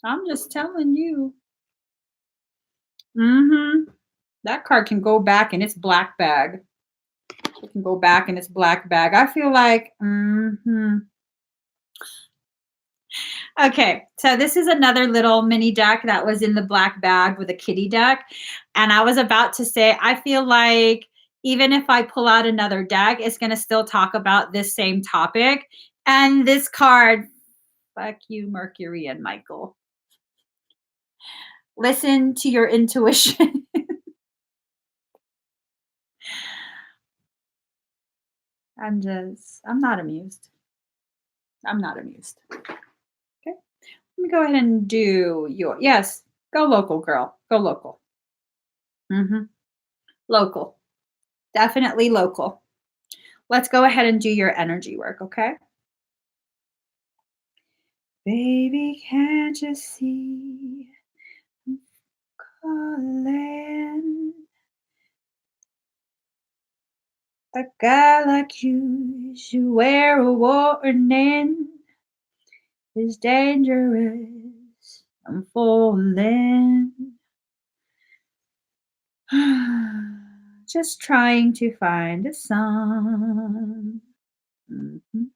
I'm just telling you. Mhm. That card can go back in its black bag. It can go back in its black bag. I feel like Okay, so this is another little mini deck that was in the black bag with a kitty deck, and I was about to say, I feel like even if I pull out another deck, it's gonna still talk about this same topic, and this card fuck you, Mercury and Michael. Listen to your intuition. I'm not amused. I'm not amused. Okay. Let me go ahead and do your yes. Go local, girl. Go local. Local. Definitely local. Let's go ahead and do your energy work, okay? Baby, can't you see I'm calling? A guy like you should wear a warning. It's dangerous. I'm falling. Just trying to find a song. Mhm.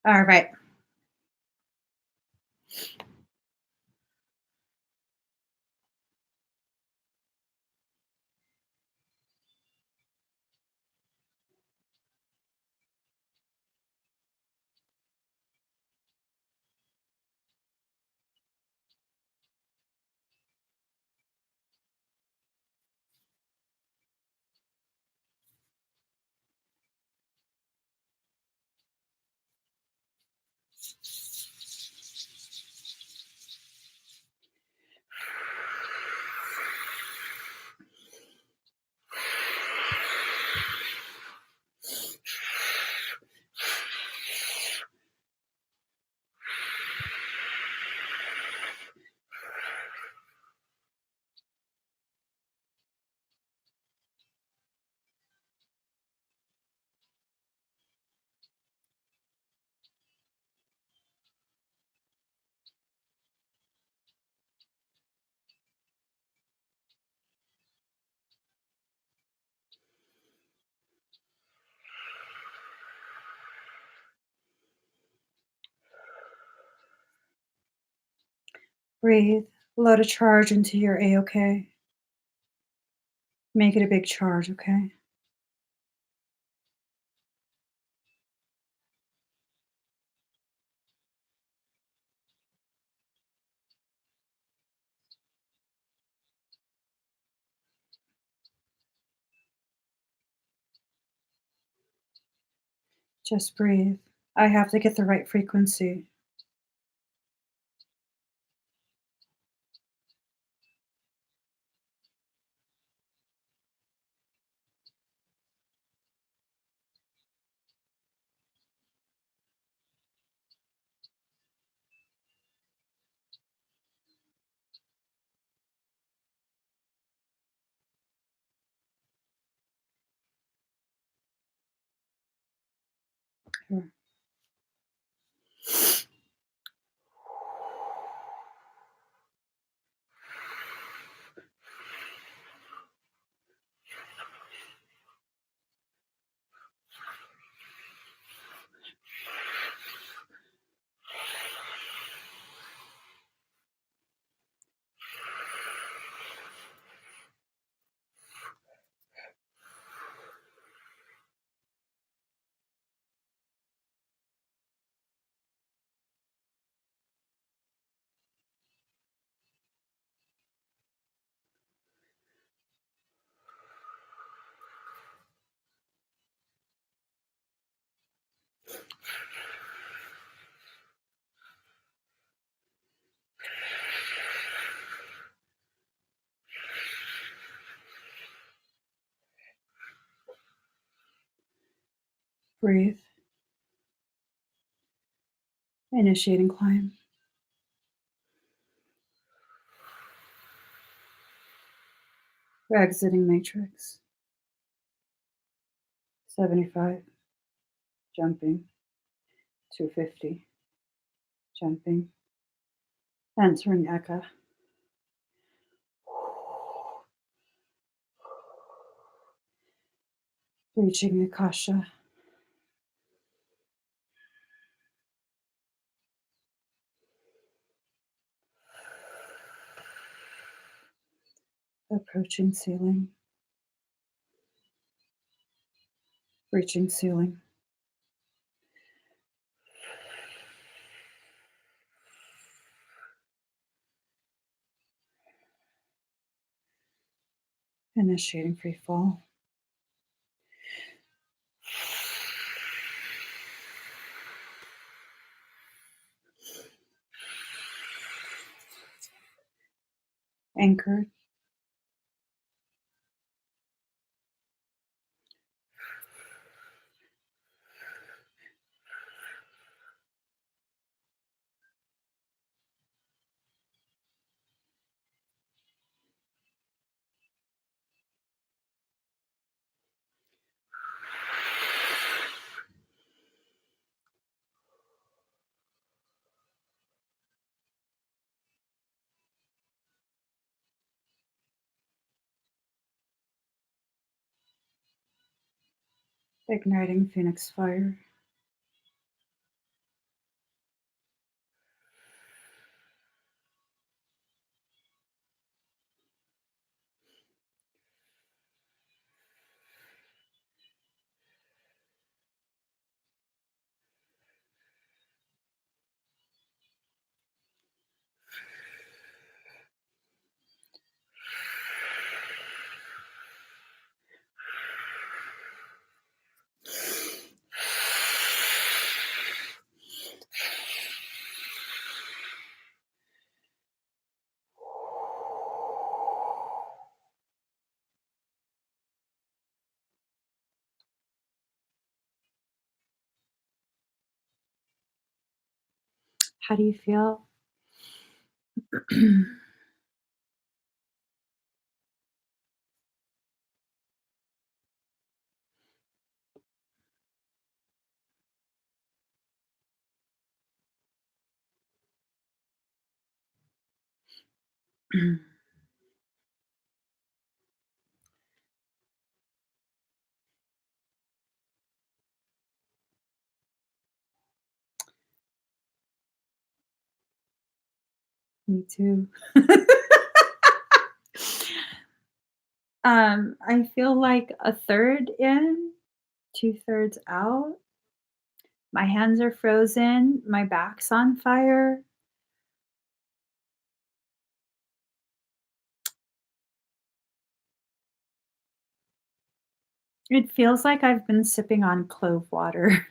All right. Breathe. Load a charge into your A-OK. Make it a big charge, okay? Just breathe. I have to get the right frequency. Here. Breathe. Initiating climb. Exiting matrix. 75. Jumping. 250. Jumping. Entering Eka. Reaching Akasha. Approaching ceiling. Reaching ceiling. Initiating free fall. Anchored. Igniting Phoenix fire. How do you feel? Me too. I feel like a third in, two-thirds out. My hands are frozen. My back's on fire. It feels like I've been sipping on clove water.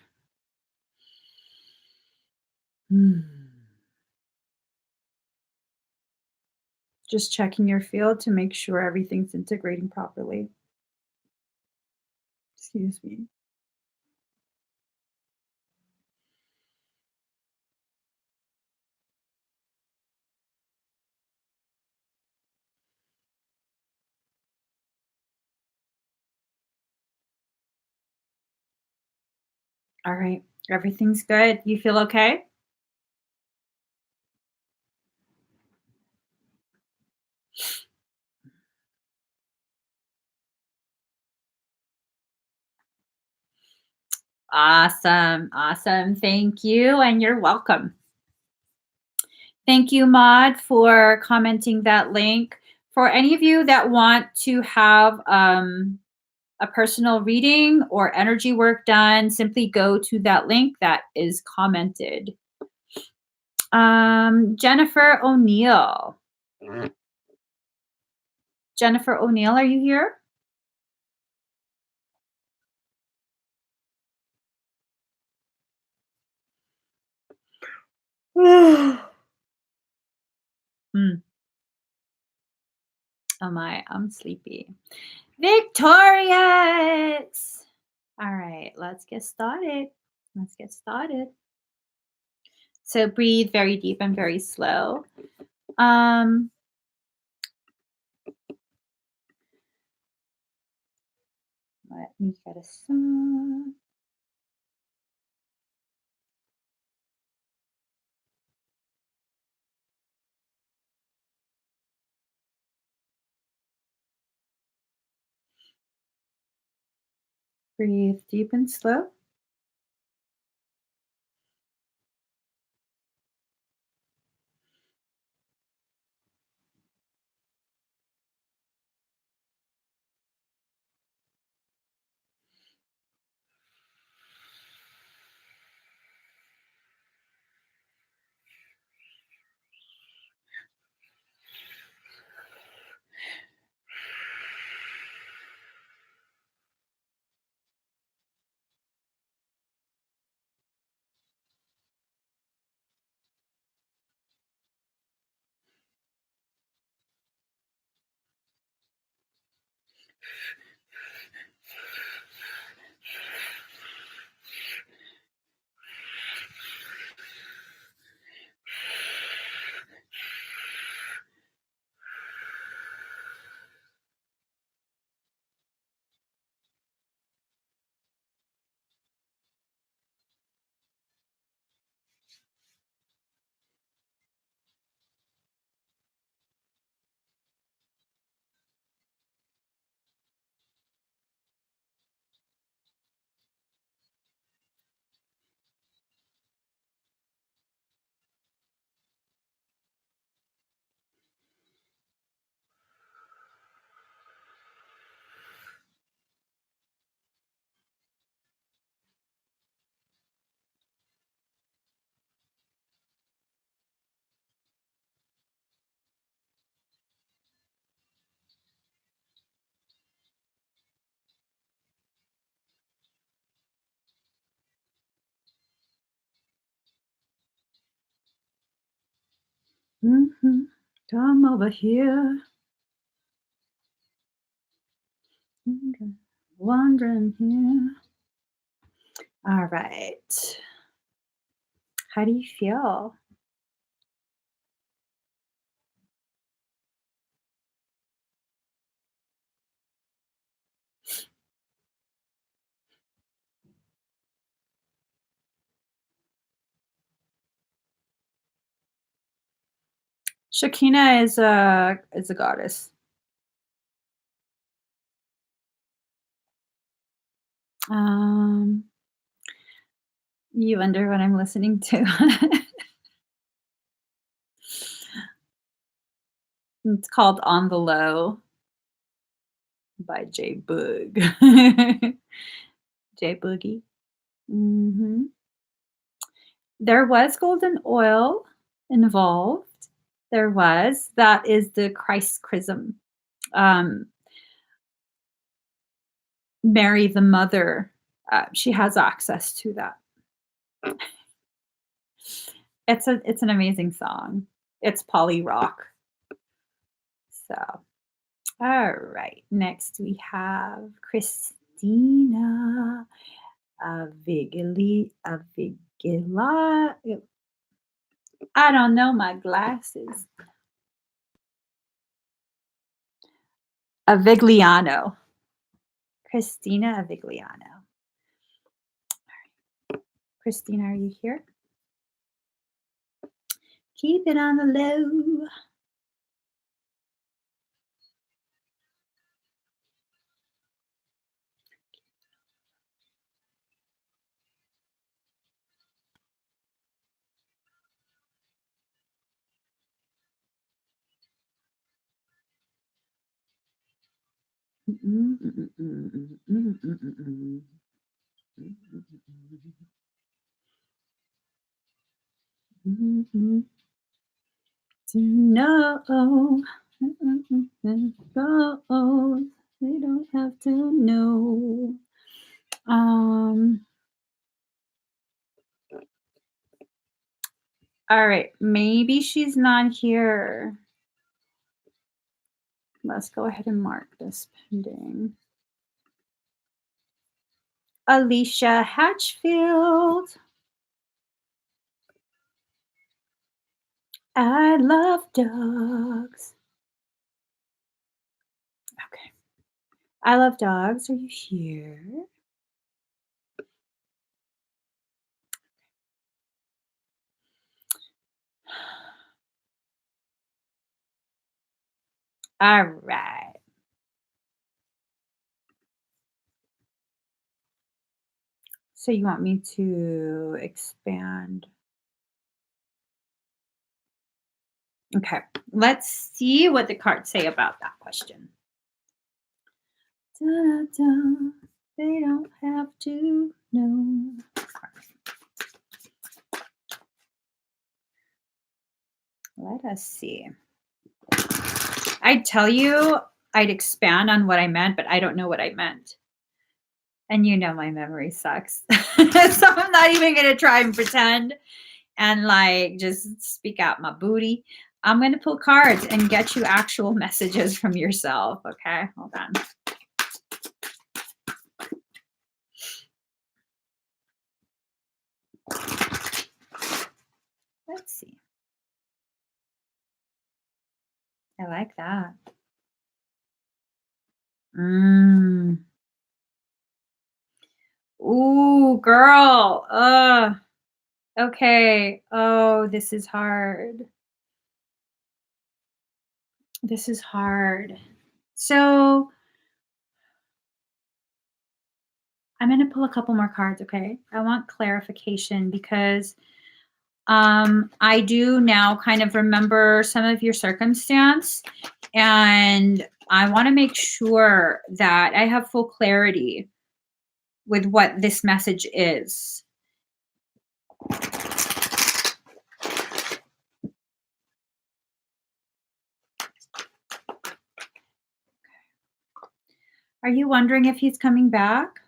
Mm. Just checking your field to make sure everything's integrating properly. Excuse me. All right. Everything's good. You feel okay? Awesome. Awesome. Thank you. And you're welcome. Thank you, Maud, for commenting that link. For any of you that want to have a personal reading or energy work done, simply go to that link that is commented. Jennifer O'Neill. Jennifer O'Neill, are you here? Hmm. Oh my, I'm sleepy. Victorious! All right, let's get started. Let's get started. So breathe very deep and very slow. Let me get a song. Breathe deep and slow. Come over here. Wandering here. All right. How do you feel? Shakina is a goddess. Um, you wonder what I'm listening to. It's called On the Low by J Boog. J Boogie. There was golden oil involved. There was. That is the Christ chrism. Um, Mary, the mother, she has access to that. It's an amazing song. It's poly rock. So, all right. Next we have Christina Avigila. I don't know my glasses. Avigliano. Christina Avigliano. Christina, are you here? Keep it on the low. To know, go. We don't have to know. All right, maybe she's not here. Let's go ahead and mark this pending. Alicia Hatchfield. I love dogs. Okay. I love dogs. Are you here? All right. So you want me to expand? Okay. Let's see what the cards say about that question. Da-da-da. They don't have to know. Let us see. I'd tell you I'd expand on what I meant, but I don't know what I meant. And you know my memory sucks. So I'm not even going to try and pretend and like just speak out my booty. I'm going to pull cards and get you actual messages from yourself. Okay, hold on. Let's see. I like that. Ooh, girl. Okay. Oh, this is hard. This is hard. So I'm going to pull a couple more cards, okay? I want clarification because I do now kind of remember some of your circumstance, and I want to make sure that I have full clarity with what this message is. Are you wondering if he's coming back?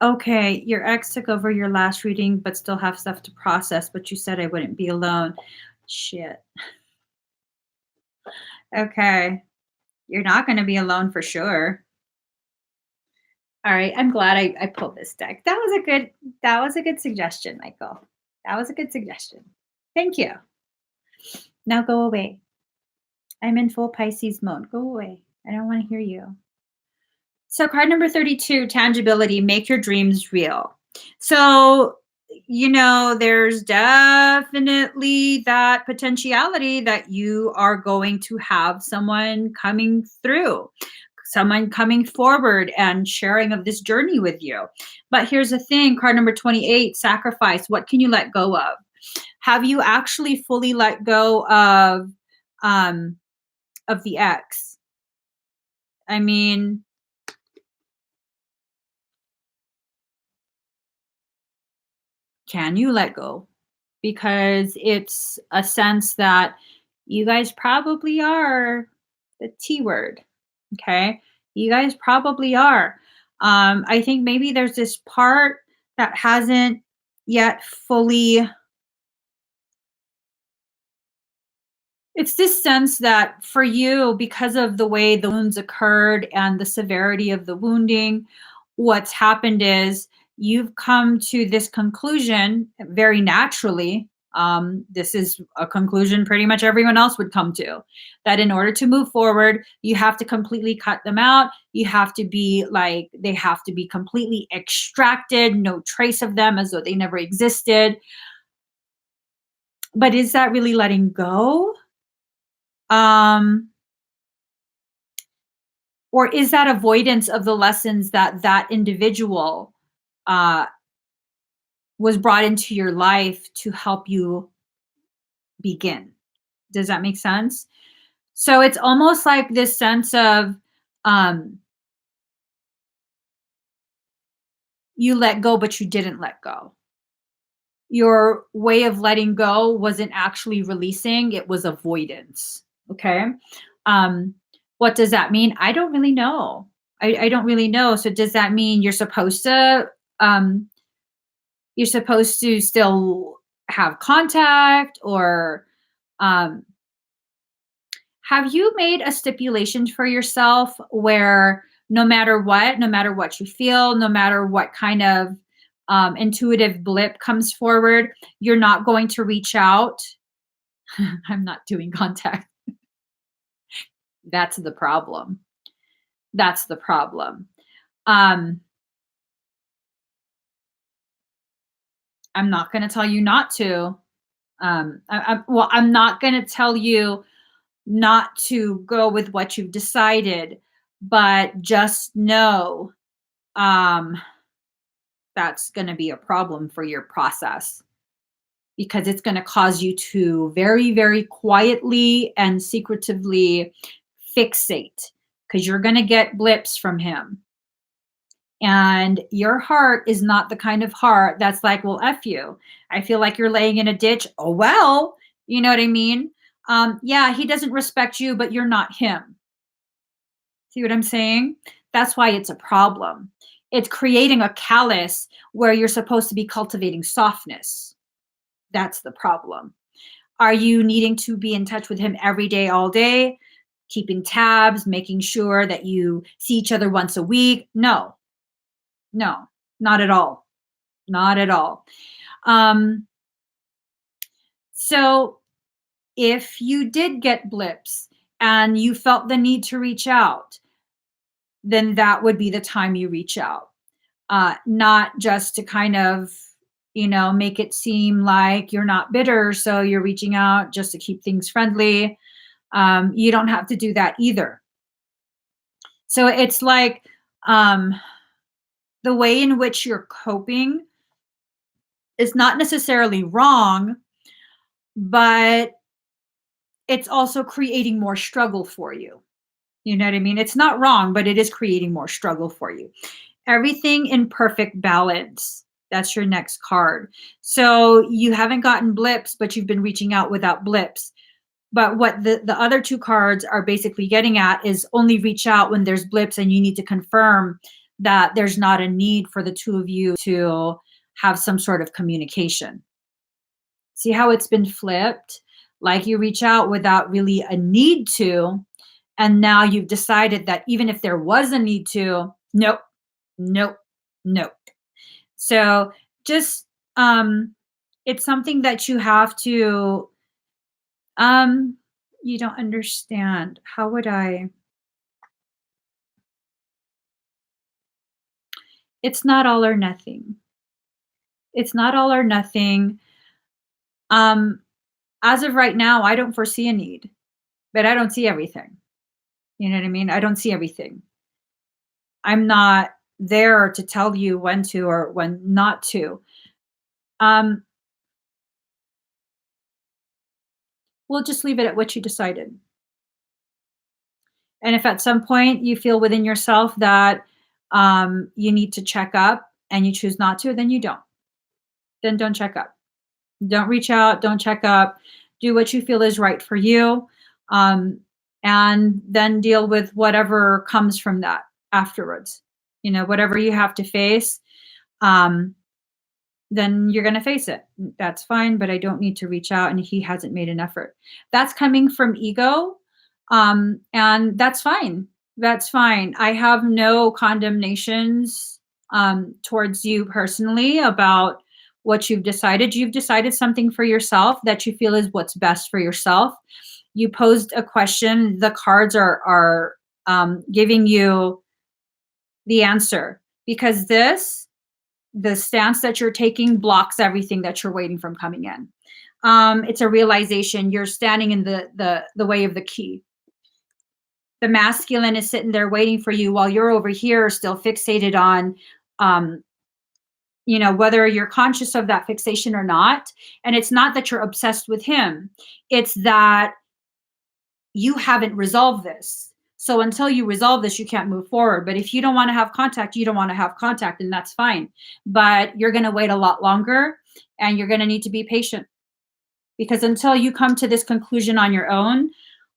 Okay, your ex took over your last reading, but still have stuff to process, but you said I wouldn't be alone. Shit. Okay. You're not going to be alone for sure. All right. I'm glad I pulled this deck. That was a good suggestion, Michael. That was a good suggestion. Thank you. Now go away. I'm in full Pisces mode. Go away. I don't want to hear you. So card number 32, tangibility, make your dreams real. So, there's definitely that potentiality that you are going to have someone coming through, someone coming forward and sharing of this journey with you. But here's the thing, card number 28, sacrifice. What can you let go of? Have you actually fully let go of the ex? I mean, can you let go? Because it's a sense that you guys probably are the T word. Okay. You guys probably are. I think maybe there's this part that hasn't yet fully. It's this sense that for you, because of the way the wounds occurred and the severity of the wounding, what's happened is you've come to this conclusion very naturally. This is a conclusion pretty much everyone else would come to, that in order to move forward, you have to completely cut them out. You have to be like, they have to be completely extracted, no trace of them as though they never existed. But is that really letting go? Or is that avoidance of the lessons that that individual uh, was brought into your life to help you begin? Does that make sense? So it's almost like this sense of um, you let go, but you didn't let go. Your way of letting go wasn't actually releasing, it was avoidance. Okay. Um, what does that mean? I don't really know. I don't really know. So does that mean um, you're supposed to still have contact, or um, have you made a stipulation for yourself where no matter what you feel, no matter what kind of intuitive blip comes forward, you're not going to reach out. I'm not doing contact. That's the problem. That's the problem. I'm not going to tell you not to. I'm not going to tell you not to go with what you've decided, but just know that's going to be a problem for your process, because it's going to cause you to very, very quietly and secretively fixate, because you're going to get blips from him. And your heart is not the kind of heart that's like, well, F you. I feel like you're laying in a ditch. Oh, well, you know what I mean? Yeah, he doesn't respect you, but you're not him. See what I'm saying? That's why it's a problem. It's creating a callus where you're supposed to be cultivating softness. That's the problem. Are you needing to be in touch with him every day, all day, keeping tabs, making sure that you see each other once a week? No, not at all. Not at all. So if you did get blips and you felt the need to reach out, then that would be the time you reach out. Not just to kind of, make it seem like you're not bitter, so you're reaching out just to keep things friendly. You don't have to do that either. So it's like the way in which you're coping is not necessarily wrong, but it's also creating more struggle for you. You know what I mean? It's not wrong, but it is creating more struggle for you. Everything in perfect balance. That's your next card. So you haven't gotten blips, but you've been reaching out without blips. But what the other two cards are basically getting at is only reach out when there's blips, and you need to confirm that there's not a need for the two of you to have some sort of communication. See how it's been flipped? Like you reach out without really a need to, and now you've decided that even if there was a need to, nope, nope, nope. So just it's something that you have to you don't understand. How would I? It's not all or nothing. It's not all or nothing. Um as of right now, I don't foresee a need, but I don't see everything. You know what I mean? I don't see everything. I'm not there to tell you when to or when not to. Um we'll just leave it at what you decided. And if at some point you feel within yourself that you need to check up and you choose not to, then you don't. Then don't check up. Don't reach out. Don't check up. Do what you feel is right for you. And then deal with whatever comes from that afterwards. Whatever you have to face, then you're going to face it. That's fine, but I don't need to reach out, and he hasn't made an effort. That's coming from ego. And that's fine. That's fine. I have no condemnations towards you personally about what you've decided. You've decided something for yourself that you feel is what's best for yourself. You posed a question. The cards are giving you the answer, because the stance that you're taking blocks everything that you're waiting from coming in. It's a realization. You're standing in the way of the key. The masculine is sitting there waiting for you while you're over here still fixated on whether you're conscious of that fixation or not. And it's not that you're obsessed with him, it's that you haven't resolved this. So until you resolve this, you can't move forward. But if you don't want to have contact, you don't want to have contact, and that's fine. But you're going to wait a lot longer, and you're going to need to be patient, because until you come to this conclusion on your own,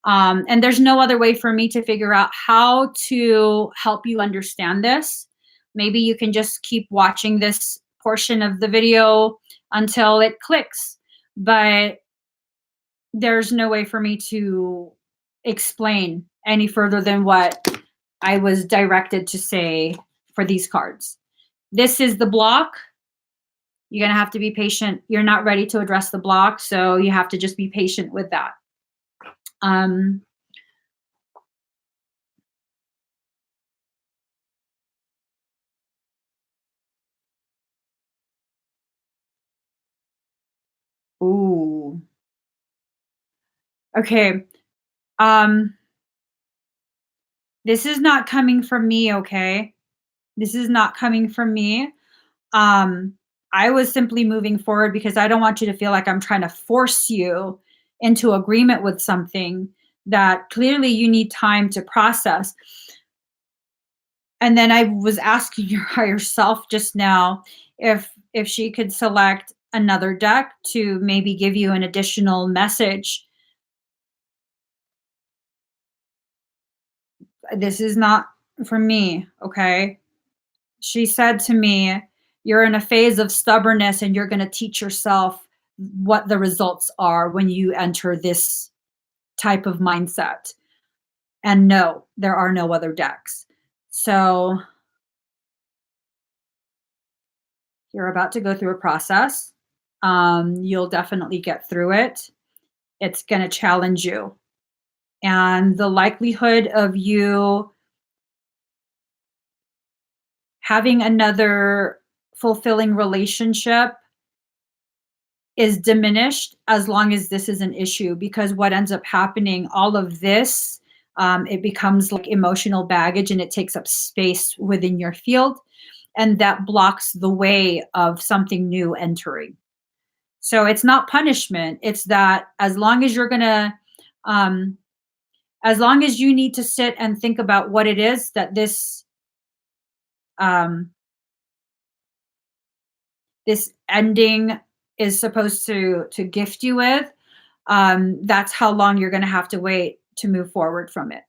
and there's no other way for me to figure out how to help you understand this. Maybe you can just keep watching this portion of the video until it clicks. But there's no way for me to explain any further than what I was directed to say for these cards. This is the block. You're going to have to be patient. You're not ready to address the block, so you have to just be patient with that. Um, ooh. Okay. Um, this is not coming from me, okay? This is not coming from me. Um, I was simply moving forward because I don't want you to feel like I'm trying to force you into agreement with something that clearly you need time to process. And then I was asking your higher self just now if she could select another deck to maybe give you an additional message. This is not for me, okay? She said to me, "You're in a phase of stubbornness and you're going to teach yourself what the results are when you enter this type of mindset." And no, there are no other decks. So you're about to go through a process. You'll definitely get through it. It's going to challenge you. And the likelihood of you having another fulfilling relationship is diminished as long as this is an issue, because what ends up happening, all of this, it becomes like emotional baggage and it takes up space within your field, and that blocks the way of something new entering. So it's not punishment, it's that as long as you're going to um, as long as you need to sit and think about what it is that um, this ending is supposed to gift you with, that's how long you're going to have to wait to move forward from it.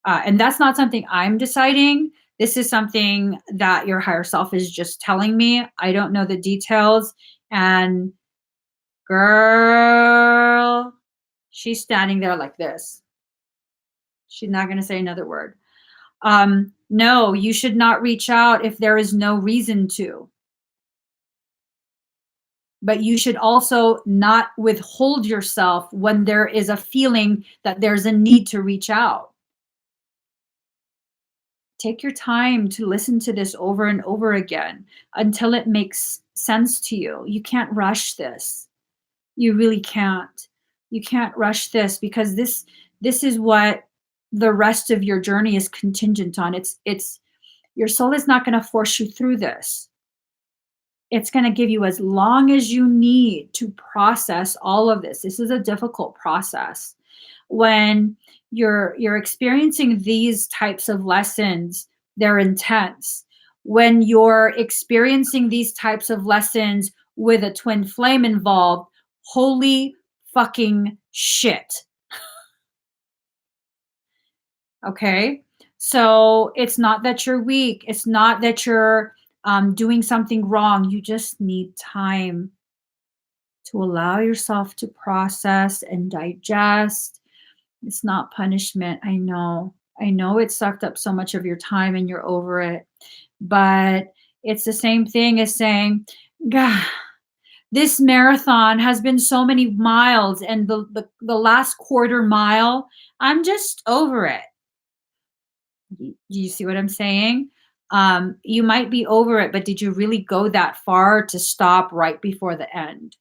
And that's not something I'm deciding. This is something that your higher self is just telling me. I don't know the details. And girl, she's standing there like this. She's not going to say another word. No, you should not reach out if there is no reason to. But you should also not withhold yourself when there is a feeling that there's a need to reach out. Take your time to listen to this over and over again until it makes sense to you. You can't rush this. You really can't. You can't rush this, because this is what the rest of your journey is contingent on. It's your soul is not going to force you through this. It's going to give you as long as you need to process all of this. This is a difficult process. When you're experiencing these types of lessons, they're intense. When you're experiencing these types of lessons with a twin flame involved, holy fucking shit. Okay? So it's not that you're weak. It's not that you're doing something wrong. You just need time to allow yourself to process and digest. It's not punishment. I know. I know it sucked up so much of your time and you're over it. But it's the same thing as saying, God, this marathon has been so many miles, and the last quarter mile, I'm just over it. Do you see what I'm saying? You might be over it, but did you really go that far to stop right before the end?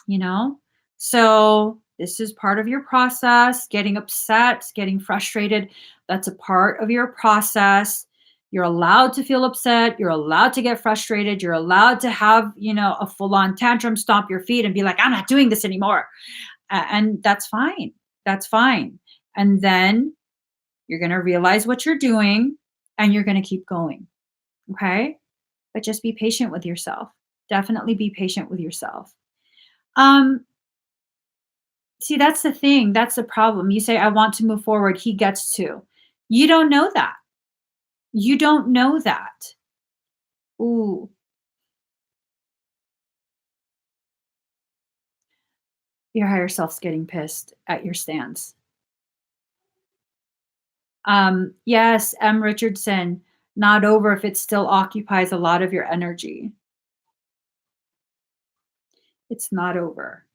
You know? So this is part of your process. Getting upset, getting frustrated, that's a part of your process. You're allowed to feel upset. You're allowed to get frustrated. You're allowed to have, a full on tantrum, stomp your feet, and be like, I'm not doing this anymore. And that's fine. That's fine. And then you're going to realize what you're doing and you're going to keep going. Okay. But just be patient with yourself. Definitely be patient with yourself. Um, See, that's the thing. That's the problem. You say, I want to move forward. He gets to. You don't know that. You don't know that. Ooh, your higher self's getting pissed at your stance. Yes, M. Richardson. not over if it still occupies a lot of your energy. It's not over.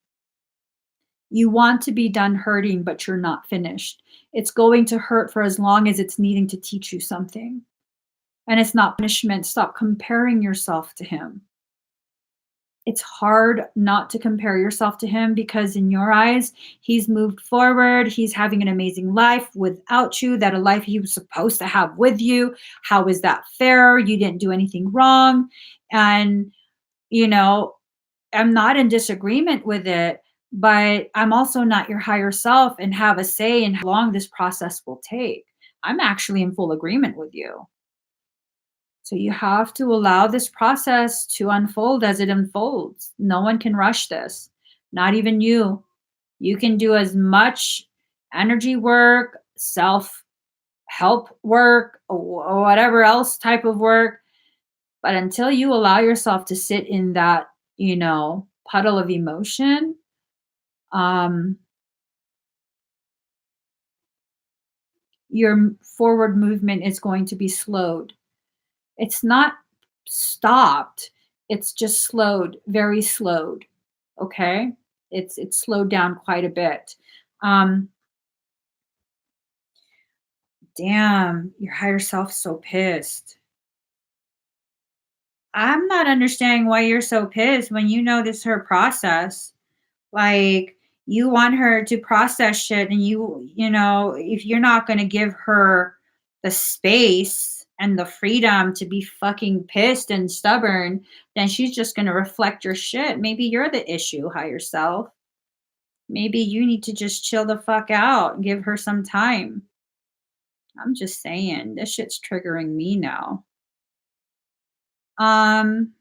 You want to be done hurting, but you're not finished. It's going to hurt for as long as it's needing to teach you something. And it's not punishment. Stop comparing yourself to him. It's hard not to compare yourself to him because in your eyes, he's moved forward. He's having an amazing life without you, that a life he was supposed to have with you. How is that fair? You didn't do anything wrong. And, you know, I'm not in disagreement with it, but I'm also not your higher self and have a say in how long this process will take. I'm actually in full agreement with you. So you have to allow this process to unfold as it unfolds. No one can rush this, not even you. You can do as much energy work, self help work, or whatever else type of work. But until you allow yourself to sit in that, puddle of emotion, um, your forward movement is going to be slowed. It's not stopped, it's just slowed, very slowed, okay? It's slowed down quite a bit. Um, Damn, your higher self's so pissed. I'm not understanding why you're so pissed when you know this is her process. Like, you want her to process shit, and if you're not gonna give her the space and the freedom to be fucking pissed and stubborn, then she's just gonna reflect your shit. Maybe you're the issue, higher self. Maybe you need to just chill the fuck out and give her some time. I'm just saying, this shit's triggering me now. Um,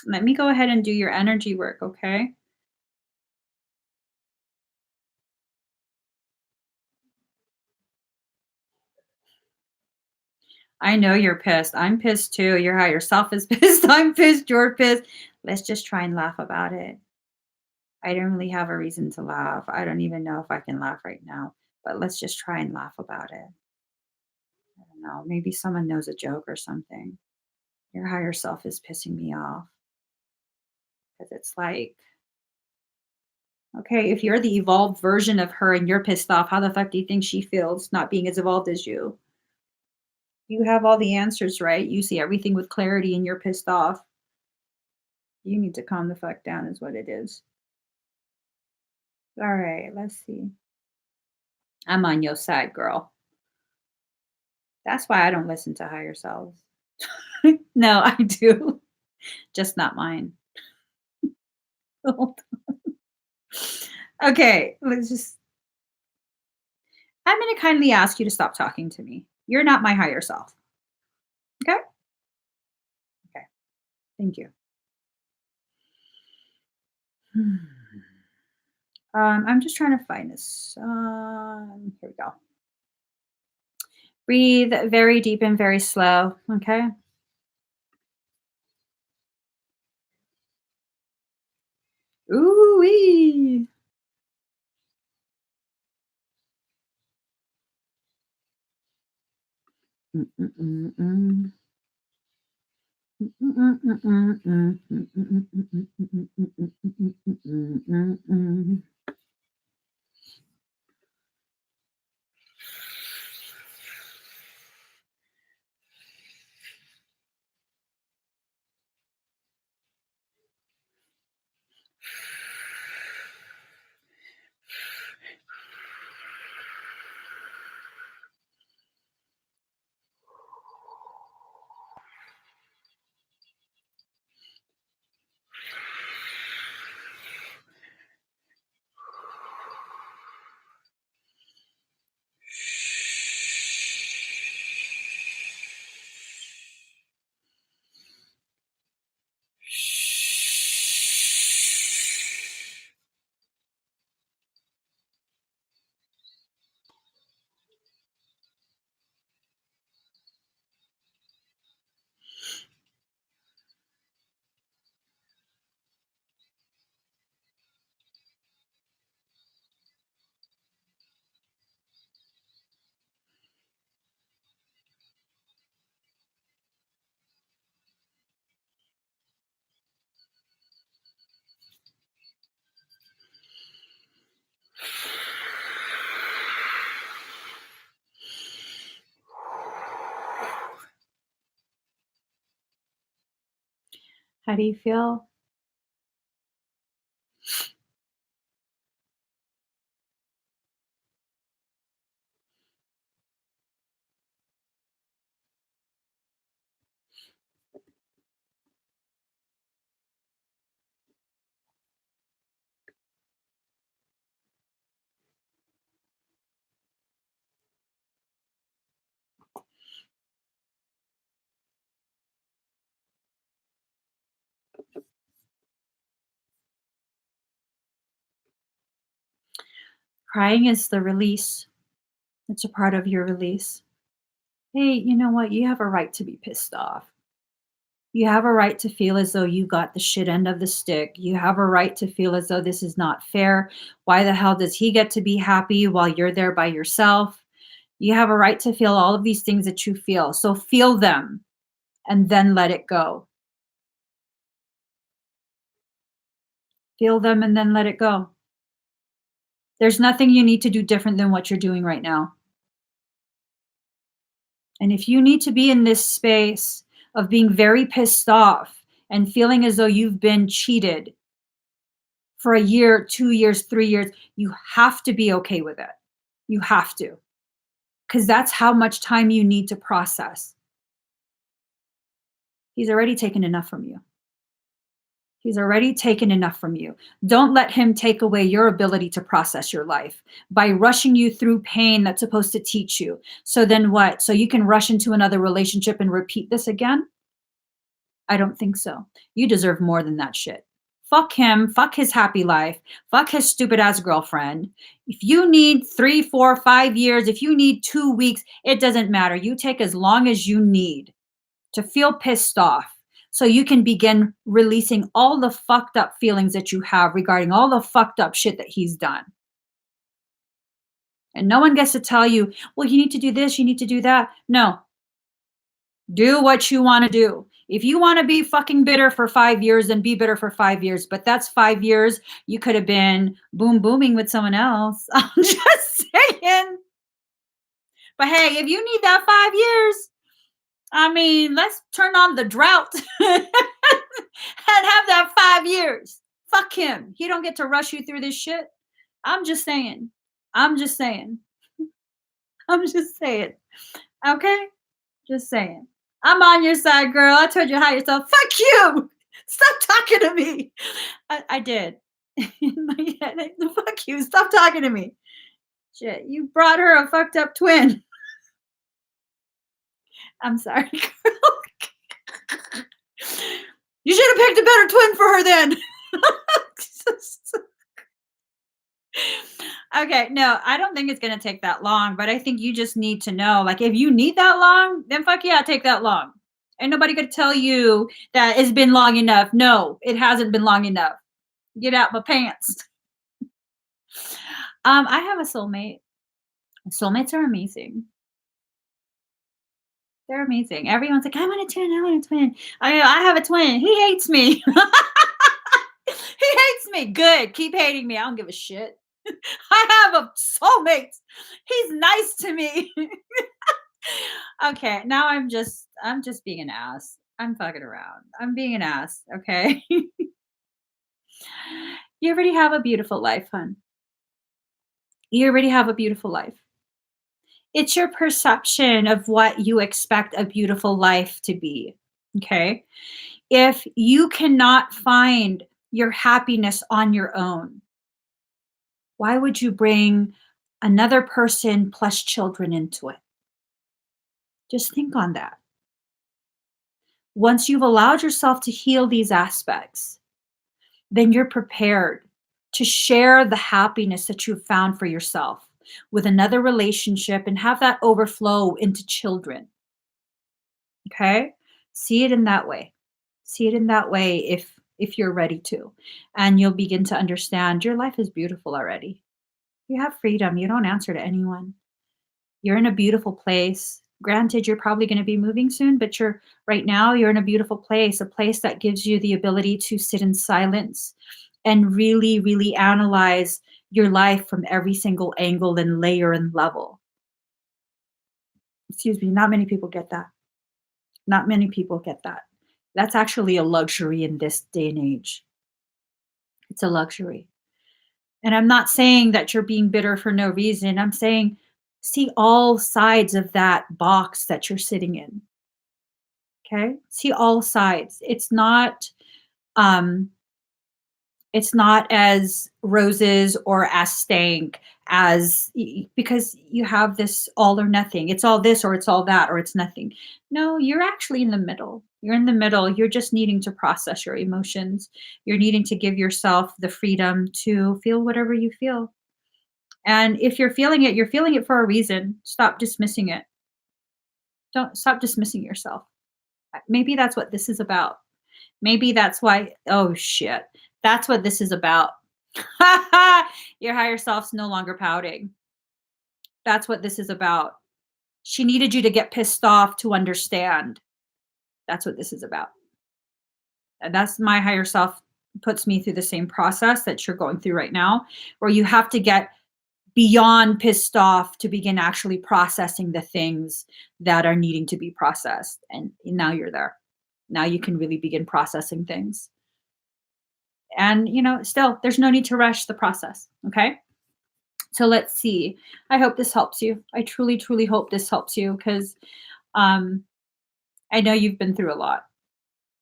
Let me go ahead and do your energy work, okay? I know you're pissed. I'm pissed too. Your higher self is pissed. I'm pissed. You're pissed. Let's just try and laugh about it. I don't really have a reason to laugh. I don't even know if I can laugh right now, but let's just try and laugh about it. I don't know. Maybe someone knows a joke or something. Your higher self is pissing me off because it's like, okay, if you're the evolved version of her and you're pissed off, how the fuck do you think she feels not being as evolved as you? You have all the answers, right? You see everything with clarity and you're pissed off. You need to calm the fuck down, is what it is. All right, let's see. I'm on your side, girl. That's why I don't listen to higher selves. No, I do. Just not mine. Okay, I'm going to kindly ask you to stop talking to me. You're not my higher self. Okay? Okay. Thank you. I'm just trying to find this. Here we go. Breathe very deep and very slow. Okay. Ooh wee. How do you feel? Crying is the release. It's a part of your release. Hey, you know what? You have a right to be pissed off. You have a right to feel as though you got the shit end of the stick. You have a right to feel as though this is not fair. Why the hell does he get to be happy while you're there by yourself? You have a right to feel all of these things that you feel. So feel them and then let it go. Feel them and then let it go. There's nothing you need to do different than what you're doing right now. And if you need to be in this space of being very pissed off and feeling as though you've been cheated for a year, 2 years, 3 years, you have to be okay with it. You have to, because that's how much time you need to process. He's already taken enough from you. He's already taken enough from you. Don't let him take away your ability to process your life by rushing you through pain that's supposed to teach you. So then what? So you can rush into another relationship and repeat this again? I don't think so. You deserve more than that shit. Fuck him. Fuck his happy life. Fuck his stupid ass girlfriend. If you need 3, 4, 5 years, if you need 2 weeks, it doesn't matter. You take as long as you need to feel pissed off so you can begin releasing all the fucked up feelings that you have regarding all the fucked up shit that he's done. And no one gets to tell you, well, you need to do this, you need to do that. No, do what you want to do. If you want to be fucking bitter for 5 years, then be bitter for 5 years. But that's 5 years. You could have been booming with someone else. I'm just saying. But hey, if you need that 5 years, I mean, let's turn on the drought and have that 5 years. Fuck him. He don't get to rush you through this shit. I'm just saying. I'm just saying. I'm just saying. Okay? Just saying. I'm on your side, girl. I told you how yourself. Fuck you. Stop talking to me. I did. In my head, fuck you. Stop talking to me. Shit, you brought her a fucked up twin. I'm sorry, girl. You should have picked a better twin for her then. Okay, no, I don't think it's gonna take that long, but I think you just need to know, like, if you need that long, then fuck yeah, take that long. Ain't nobody gonna tell you that it's been long enough. No, it hasn't been long enough. Get out my pants. I have a soulmate. Soulmates are amazing. They're amazing. Everyone's like, I want a twin. I want a twin. I have a twin. He hates me. He hates me. Good. Keep hating me. I don't give a shit. I have a soulmate. He's nice to me. Okay, now I'm just being an ass. I'm fucking around. I'm being an ass, okay? You already have a beautiful life, hon. You already have a beautiful life. It's your perception of what you expect a beautiful life to be, okay? If you cannot find your happiness on your own, why would you bring another person plus children into it? Just think on that. Once you've allowed yourself to heal these aspects, then you're prepared to share the happiness that you've found for yourself with another relationship and have that overflow into children. Okay? See it in that way. See it in that way if you're ready to. And you'll begin to understand your life is beautiful already. You have freedom. You don't answer to anyone. You're in a beautiful place. Granted, you're probably going to be moving soon, but you're right now, you're in a beautiful place, a place that gives you the ability to sit in silence and really, really analyze your life from every single angle and layer and level. Excuse me, not many people get that. Not many people get that. That's actually a luxury in this day and age. It's a luxury. And I'm not saying that you're being bitter for no reason. I'm saying see all sides of that box that you're sitting in. Okay? See all sides. Um it's not as roses or as stank as because you have this all or nothing. It's all this or it's all that or it's nothing. No, you're actually in the middle. You're in the middle. You're just needing to process your emotions. You're needing to give yourself the freedom to feel whatever you feel. And if you're feeling it for a reason. Stop dismissing it. Don't stop dismissing yourself. Maybe that's what this is about. Maybe that's why, oh shit, that's what this is about. Your higher self's no longer pouting. That's what this is about. She needed you to get pissed off to understand. That's what this is about. And that's my higher self puts me through the same process that you're going through right now, where you have to get beyond pissed off to begin actually processing the things that are needing to be processed. And now you're there. Now you can really begin processing things. And, still, there's no need to rush the process. Okay. So let's see. I hope this helps you. I truly, truly hope this helps you because um, I know you've been through a lot.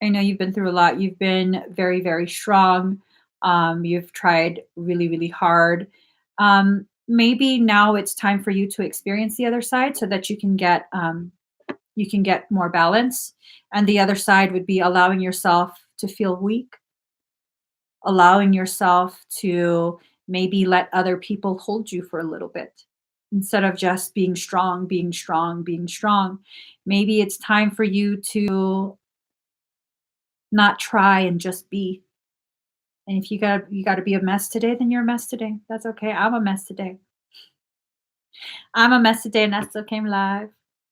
I know you've been through a lot. You've been very, very strong. You've tried really, really hard. Maybe now it's time for you to experience the other side so that you can get more balance. And the other side would be allowing yourself to feel weak, allowing yourself to maybe let other people hold you for a little bit instead of just being strong, being strong, being strong. Maybe it's time for you to not try and just be. And if you got to be a mess today, then you're a mess today. That's okay. I'm a mess today. I'm a mess today, and that's okay. I'm live.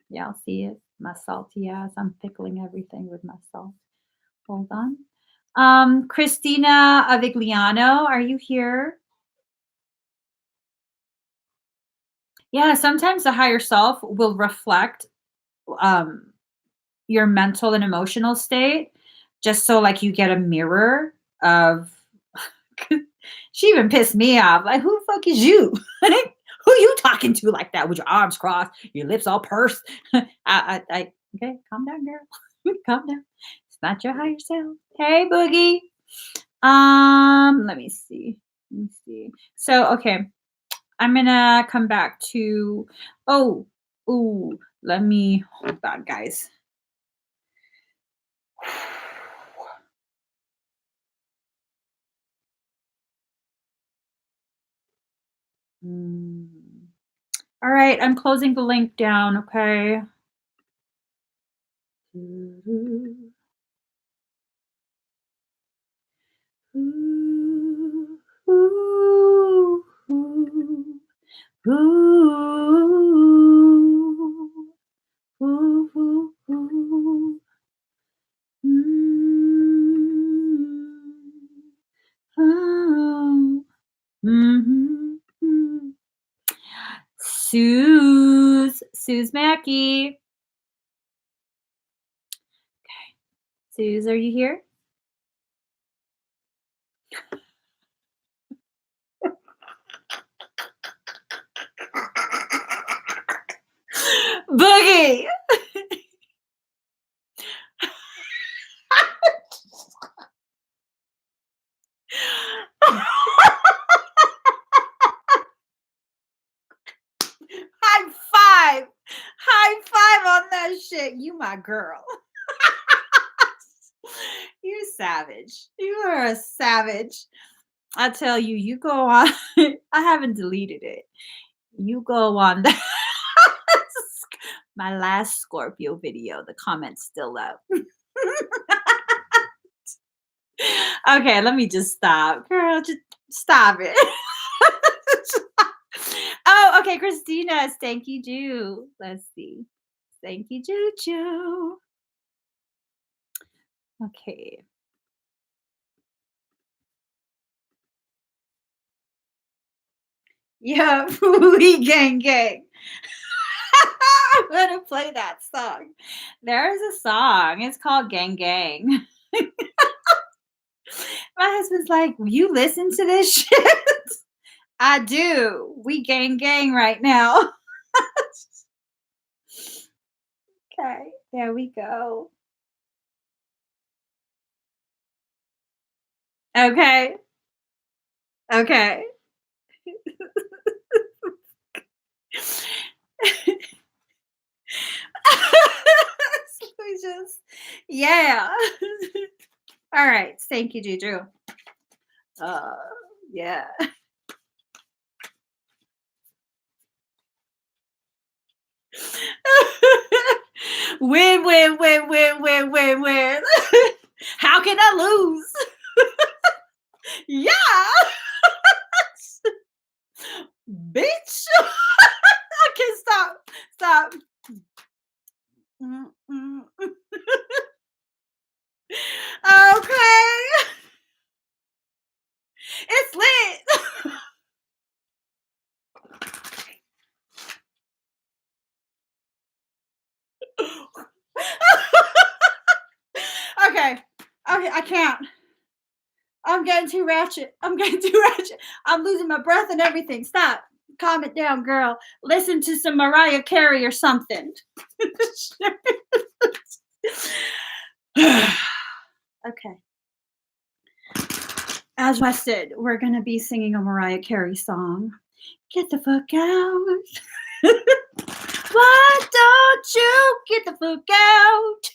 Y'all see it. My salty ass. I'm pickling everything with my salt. Hold on. Christina Avigliano, are you here? Yeah, sometimes the higher self will reflect um, your mental and emotional state, just so like you get a mirror of. She even pissed me off. Like, who the fuck is you? Who you talking to like that with your arms crossed, your lips all pursed? Okay, calm down, girl. Calm down. It's not your higher self. Hey, Boogie. Let me see. Let me see. So, okay, I'm gonna come back to. Oh, ooh. Let me hold on, guys. Mm. All right, I'm closing the link down. Okay. Ooh, ooh, ooh, ooh, ooh, ooh, ooh. Mm, oh, mhm. Suze Mackey. Suze, are you here? Boogie. High five. High five on that shit. You my girl. You savage. You are a savage. I tell you, you go on. I haven't deleted it. You go on that. My last Scorpio video, the comment's still up. Okay, let me just stop. Girl, just stop it. Oh, okay, Christina, stanky Jew. Let's see. Thank you, Juju. Okay. Yeah, we gang gang. I'm gonna play that song. There's a song. It's called Gang Gang. My husband's like, "You listen to this shit?" I do. We gang gang right now. Okay, there we go. Okay, okay. We just, yeah. All right. Thank you, Juju. Uh, yeah. Win, win, win, win, win, win, win. How can I lose? Yeah, bitch. I can't stop. Stop. Mm-mm. Okay. It's lit. Okay. Okay, I can't. I'm getting too ratchet. I'm getting too ratchet. I'm losing my breath and everything. Stop. Calm it down, girl. Listen to some Mariah Carey or something. Okay. As I said, we're going to be singing a Mariah Carey song. Get the fuck out. Why don't you get the fuck out?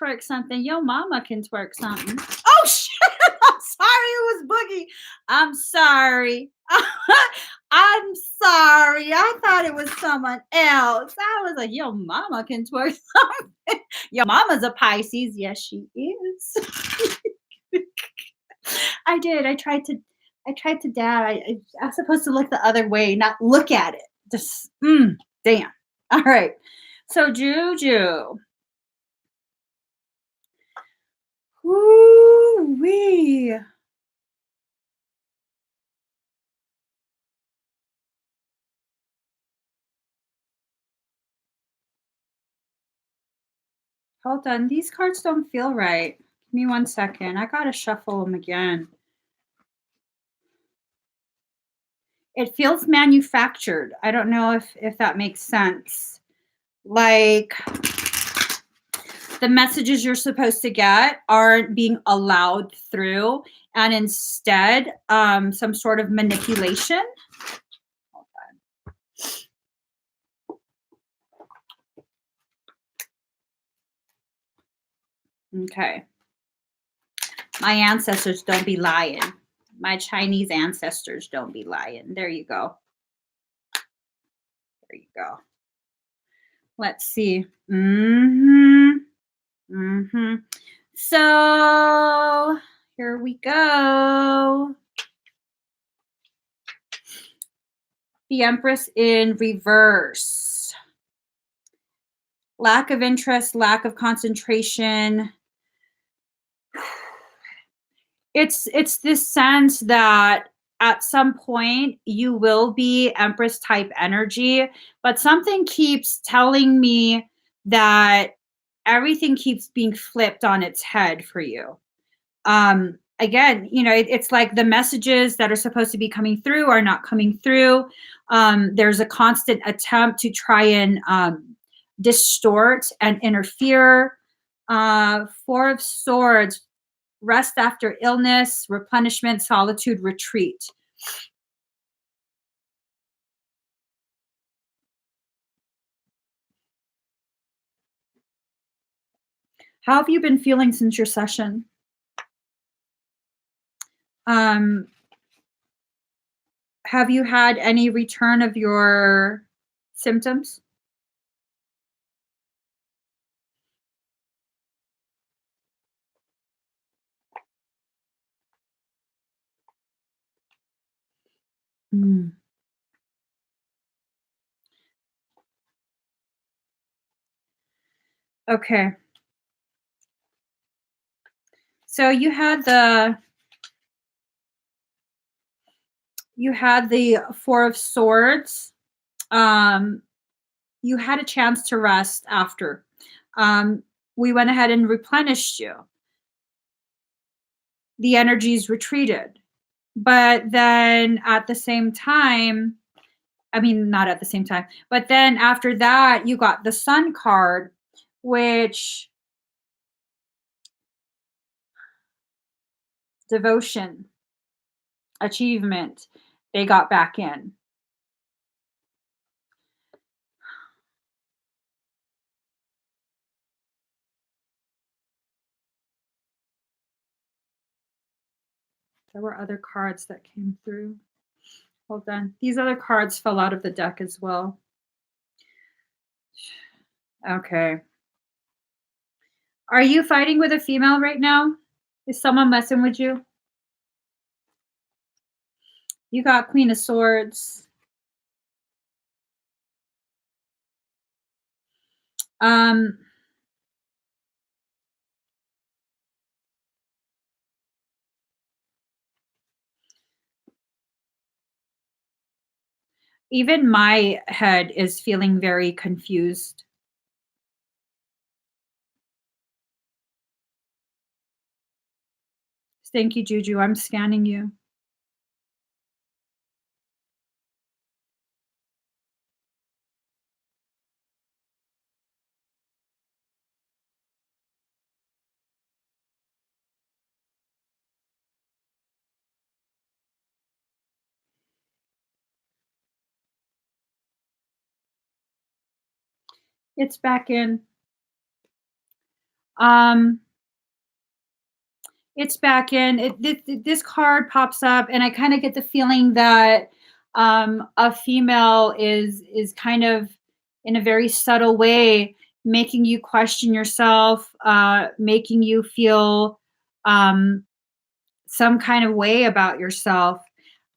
Twerk something. Yo, mama can twerk something. Oh, shit. I'm sorry. It was Boogie. I'm sorry. I'm sorry. I thought it was someone else. I was like, yo, mama can twerk something. Yo, mama's a Pisces. Yes, she is. I did. I tried to dab. I'm supposed to look the other way, not look at it. Just damn. All right. So Juju. Woo wee. Hold on. These cards don't feel right. Give me 1 second. I gotta shuffle them again. It feels manufactured. I don't know if that makes sense. Like the messages you're supposed to get aren't being allowed through, and instead, some sort of manipulation. Hold on. Okay. My ancestors don't be lying. My Chinese ancestors don't be lying. There you go. There you go. Let's see. So here we go. The Empress in reverse. Lack of interest, lack of concentration. It's this sense that at some point you will be Empress type energy, but something keeps telling me that everything keeps being flipped on its head for you. Again, it's like the messages that are supposed to be coming through are not coming through. There's a constant attempt to try and distort and interfere. Four of Swords, rest after illness, replenishment, solitude, retreat. How have you been feeling since your session? Have you had any return of your symptoms? Mm. Okay. So you had the Four of Swords. you had a chance to rest after. Um, we went ahead and replenished you. The energies retreated. But then at the same time, I mean, not at the same time, but then after that, you got the Sun card, which devotion, achievement, they got back in. There were other cards that came through. Hold on. These other cards fell out of the deck as well. Okay. Are you fighting with a female right now? Is someone messing with you? You got Queen of Swords. Um, Even my head is feeling very confused. Thank you, Juju. I'm scanning you. It's back in. Um, it's back in. This card pops up, and I kind of get the feeling that a female is kind of in a very subtle way making you question yourself, making you feel some kind of way about yourself.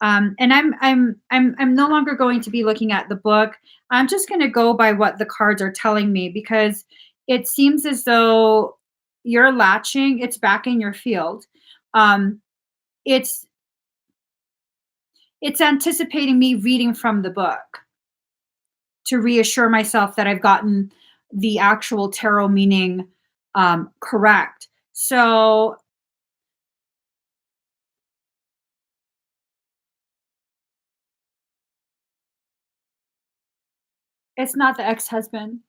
And I'm no longer going to be looking at the book. I'm just going to go by what the cards are telling me because it seems as though you're latching. It's back in your field. Um, it's it's anticipating me reading from the book to reassure myself that I've gotten the actual tarot meaning correct. So it's not the ex-husband.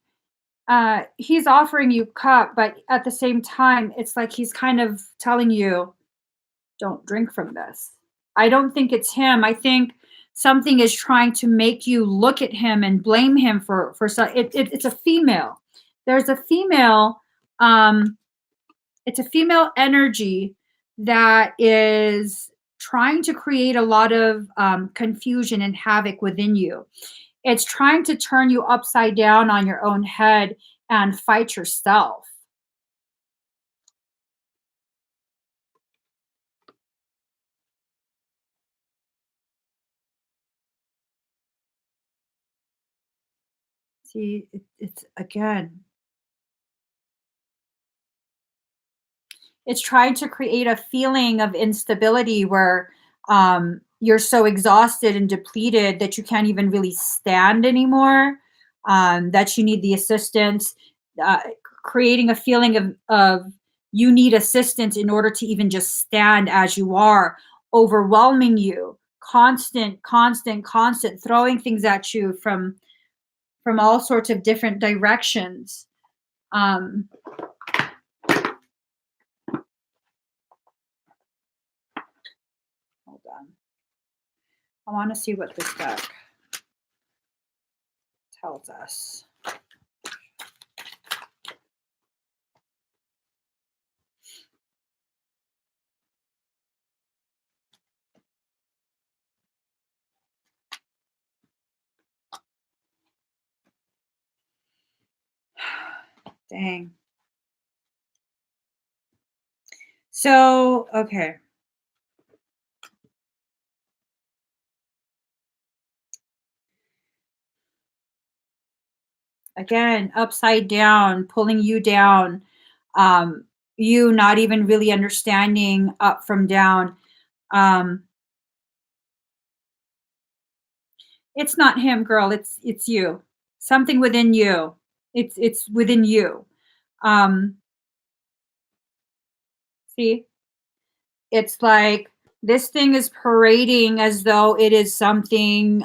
He's offering you cup, but at the same time, it's like he's kind of telling you, don't drink from this. I don't think it's him. I think something is trying to make you look at him and blame him for some. It's a female. There's a female. Um, it's a female energy that is trying to create a lot of confusion and havoc within you. It's trying to turn you upside down on your own head and fight yourself. See, it's again, it's trying to create a feeling of instability where you're so exhausted and depleted that you can't even really stand anymore, that you need the assistance, uh, creating a feeling of you need assistance in order to even just stand as you are, overwhelming you, constant, throwing things at you from all sorts of different directions. Um, Hold on. I want to see what this deck tells us. Dang. So, okay. Again, upside down, pulling you down. Um, you not even really understanding up from down. Um, it's not him, girl. It's you. Something within you. It's within you. Um, see, it's like this thing is parading as though it is something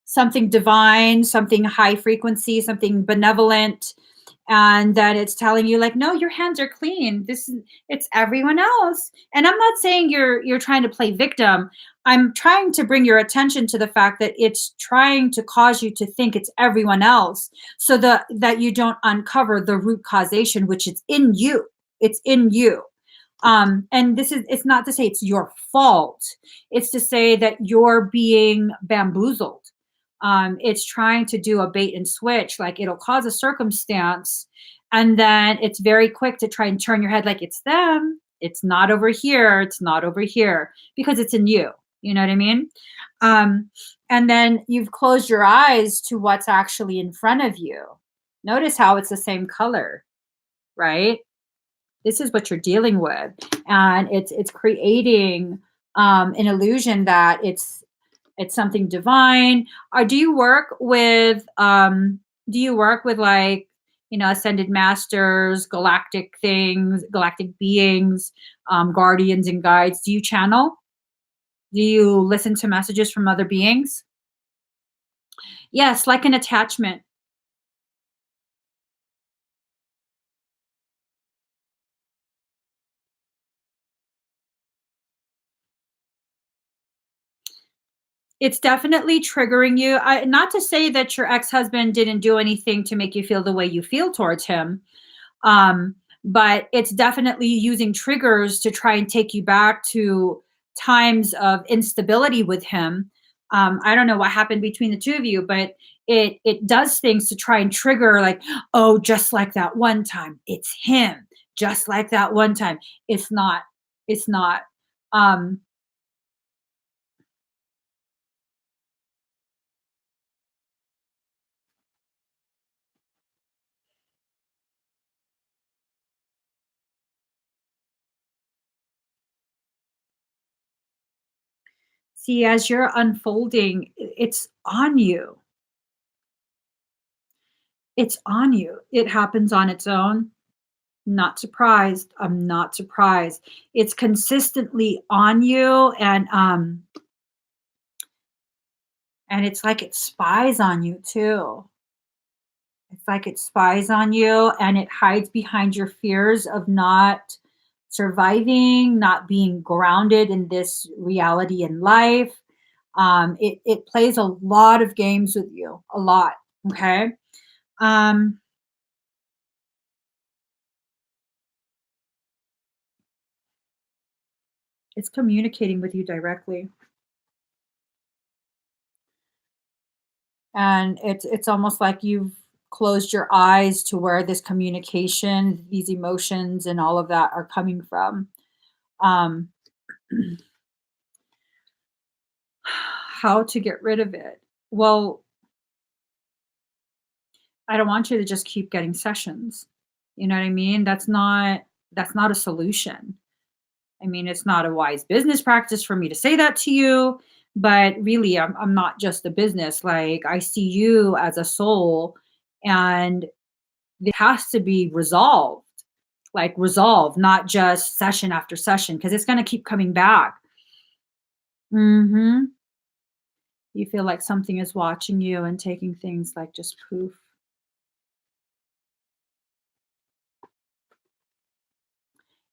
something divine, something high frequency, something benevolent, and that it's telling you like, no, your hands are clean. This is it's everyone else. And I'm not saying you're trying to play victim. I'm trying to bring your attention to the fact that it's trying to cause you to think it's everyone else, so that you don't uncover the root causation, which is in you. It's in you. And this is, it's not to say it's your fault. It's to say that you're being bamboozled. It's trying to do a bait and switch, like it'll cause a circumstance, and then it's very quick to try and turn your head like it's them. It's not over here. It's not over here, because it's in you. You know what I mean? Um, and then you've closed your eyes to what's actually in front of you. Notice how it's the same color, right? This is what you're dealing with, and it's creating an illusion that it's something divine. Do you work with like, ascended masters, galactic things, galactic beings, guardians and guides? Do you channel? Do you listen to messages from other beings? Yes, like an attachment. It's definitely triggering you. Not to say that your ex-husband didn't do anything to make you feel the way you feel towards him, but it's definitely using triggers to try and take you back to times of instability with him. I don't know what happened between the two of you, but it does things to try and trigger, like, oh, just like that one time, it's him. Just like that one time, it's not. It's not. Um, See, as you're unfolding, it's on you. It's on you. It happens on its own. Not surprised. I'm not surprised. It's consistently on you, and it's like it spies on you too. It's like it spies on you, and it hides behind your fears of not surviving, not being grounded in this reality in life. It plays a lot of games with you, a lot. Okay. Um, it's communicating with you directly, and it's almost like you've closed your eyes to where this communication, these emotions, and all of that are coming from. Um, how to get rid of it? Well, I don't want you to just keep getting sessions. You know what I mean? That's not a solution. I mean, it's not a wise business practice for me to say that to you, but really, I'm not just a business. Like, I see you as a soul, and it has to be resolved, like resolved, not just session after session, because it's going to keep coming back. Hmm. You feel like something is watching you and taking things like just poof.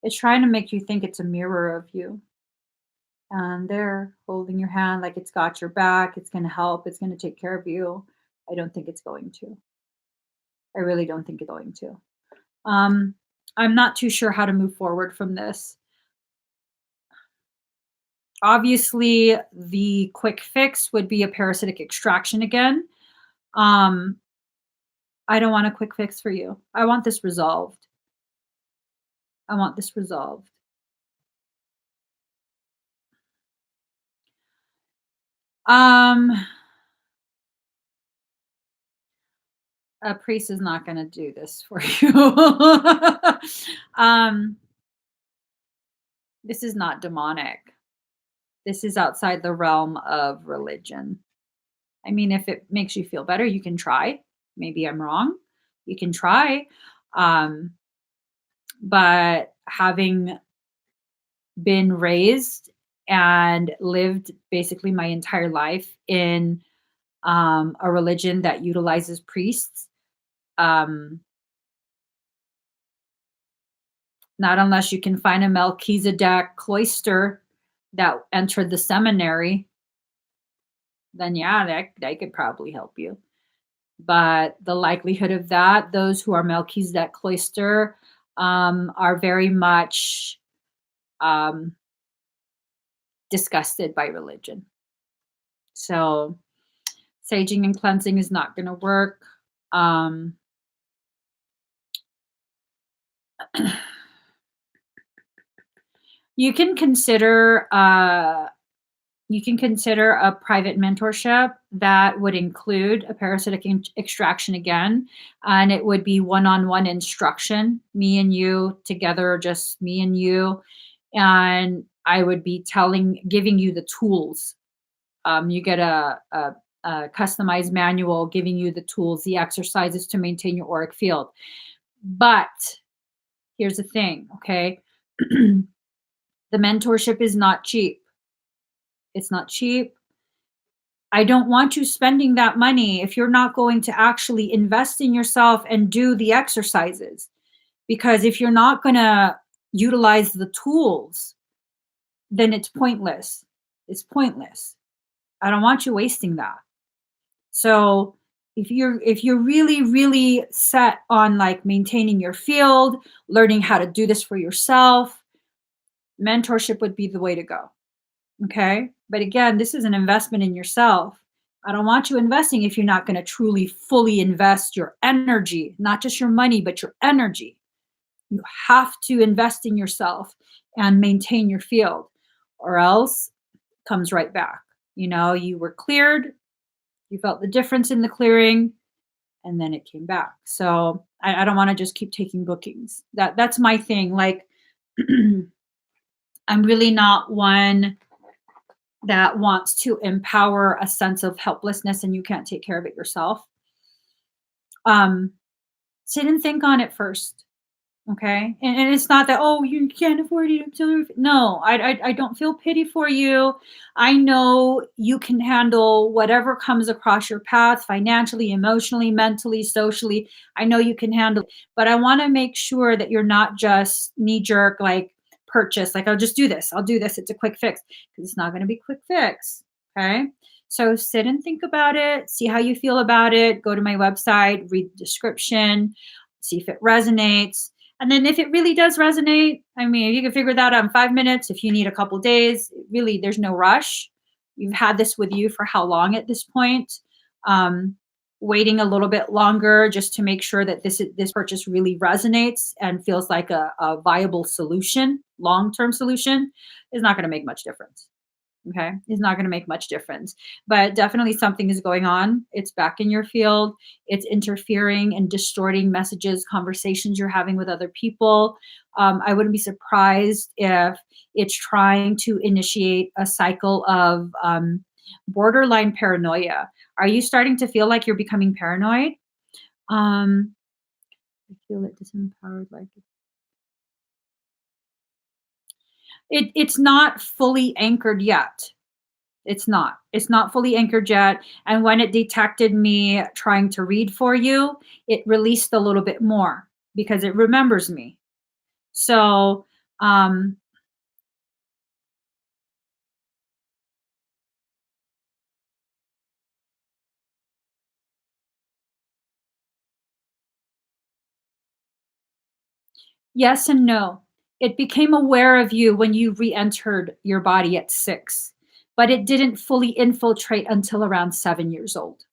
It's trying to make you think it's a mirror of you. And they're holding your hand like it's got your back. It's going to help. It's going to take care of you. I don't think it's going to. I really don't think it's going to. Um, I'm not too sure how to move forward from this. Obviously, the quick fix would be a parasitic extraction again. Um, I don't want a quick fix for you. I want this resolved. I want this resolved. Um, a priest is not going to do this for you. um, this is not demonic. This is outside the realm of religion. I mean, if it makes you feel better, you can try. Maybe I'm wrong. You can try. Um, but having been raised and lived basically my entire life in a religion that utilizes priests, um, not unless you can find a Melchizedek cloister that entered the seminary, then yeah, that could probably help you. But the likelihood of that, those who are Melchizedek cloister, are very much um, disgusted by religion. So saging and cleansing is not going to work. Um, you can consider a private mentorship that would include a parasitic extraction again, and it would be one-on-one instruction, me and you together, just me and you, and I would be giving you the tools. You get a customized manual giving you the tools, the exercises to maintain your auric field. But here's the thing, okay? The mentorship is not cheap. It's not cheap. I don't want you spending that money if you're not going to actually invest in yourself and do the exercises. Because if you're not going to utilize the tools, then it's pointless. It's pointless. I don't want you wasting that. So if you're really set on like maintaining your field, learning how to do this for yourself, mentorship would be the way to go. Okay? But again, this is an investment in yourself. I don't want you investing if you're not going to truly fully invest your energy, not just your money, but your energy. You have to invest in yourself and maintain your field, or else it comes right back. You were cleared, you felt the difference in the clearing, and then it came back. So I don't want to just keep taking bookings. That's my thing. Like I'm really not one that wants to empower a sense of helplessness and you can't take care of it yourself. Um, Sit and think on it first. Okay. And it's not that, oh, you can't afford it until no, I don't feel pity for you. I know you can handle whatever comes across your path financially, emotionally, mentally, socially. I know you can handle, but I want to make sure that you're not just knee jerk, like purchase, like I'll just do this. I'll do this. It's a quick fix because it's not going to be quick fix. Okay. So sit and think about it, see how you feel about it. Go to my website, read the description, see if it resonates. And then if it really does resonate, I mean, if you can figure that out in 5 minutes, if you need a couple days, really, there's no rush. You've had this with you for how long at this point? Um, Waiting a little bit longer just to make sure that this purchase really resonates and feels like a viable solution, long-term solution, is not going to make much difference. Okay. It's not going to make much difference, but definitely something is going on. It's back in your field. It's interfering and distorting messages, conversations you're having with other people. I wouldn't be surprised if it's trying to initiate a cycle of borderline paranoia. Are you starting to feel like you're becoming paranoid? I feel it disempowered, like it's not fully anchored yet. It's not. It's not fully anchored yet. And when it detected me trying to read for you, it released a little bit more because it remembers me. So, um, yes and no. It became aware of you when you re entered your body at 6, but it didn't fully infiltrate until around 7 years old.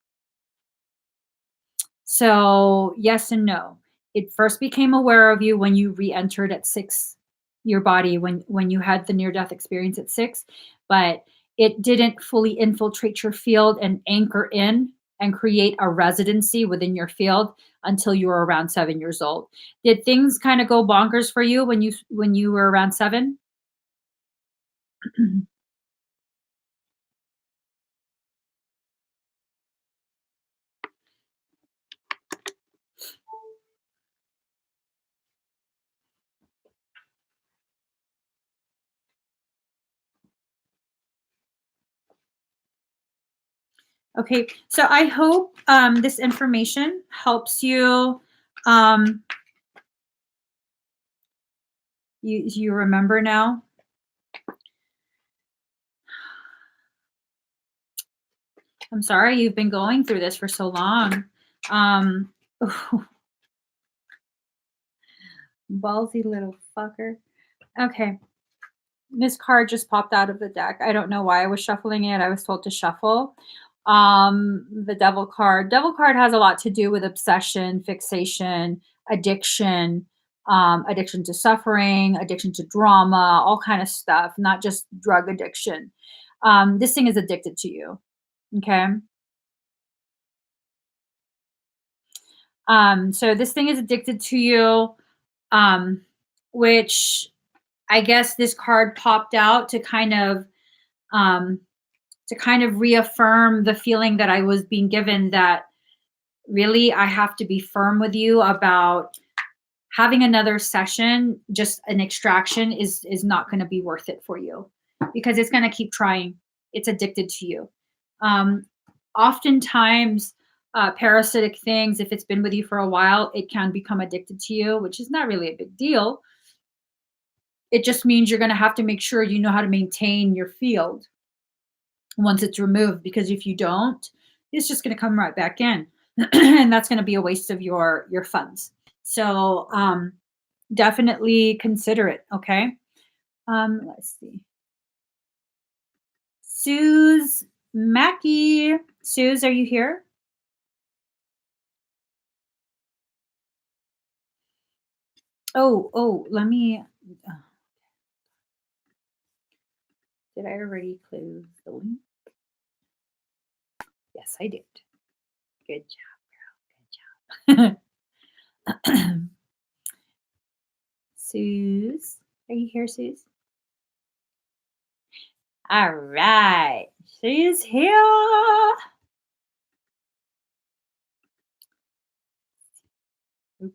So, yes and no. It first became aware of you when you re-entered at 6, your body when you had the near death experience at 6, but it didn't fully infiltrate your field and anchor in and create a residency within your field until you were around 7 years old. Did things kind of go bonkers for you when you were around 7? Okay, so I hope this information helps you. Um, you remember now. I'm sorry you've been going through this for so long. Um, ballsy little fucker. Okay, this card just popped out of the deck. I don't know why I was shuffling it. I was told to shuffle. The devil card. Devil card has a lot to do with obsession, fixation, addiction, addiction to suffering, addiction to drama, all kind of stuff, not just drug addiction. This thing is addicted to you. Okay. So this thing is addicted to you, um, which I guess this card popped out um, to kind of reaffirm the feeling that I was being given that really I have to be firm with you about having another session. Just an extraction is not going to be worth it for you because it's going to keep trying. It's addicted to you. Um, Oftentimes, parasitic things, if it's been with you for a while, it can become addicted to you, which is not really a big deal. It just means you're going to have to make sure you know how to maintain your field once it's removed, because if you don't, it's just going to come right back in. And that's going to be a waste of your funds. So definitely consider it. Okay. Let's see. Suze Mackey. Suze, are you here? Let me. uh, Did I already close the link? Yes, I did. Good job, girl. Good job. Suze, are you here, Suze? All right, she's here. Oops.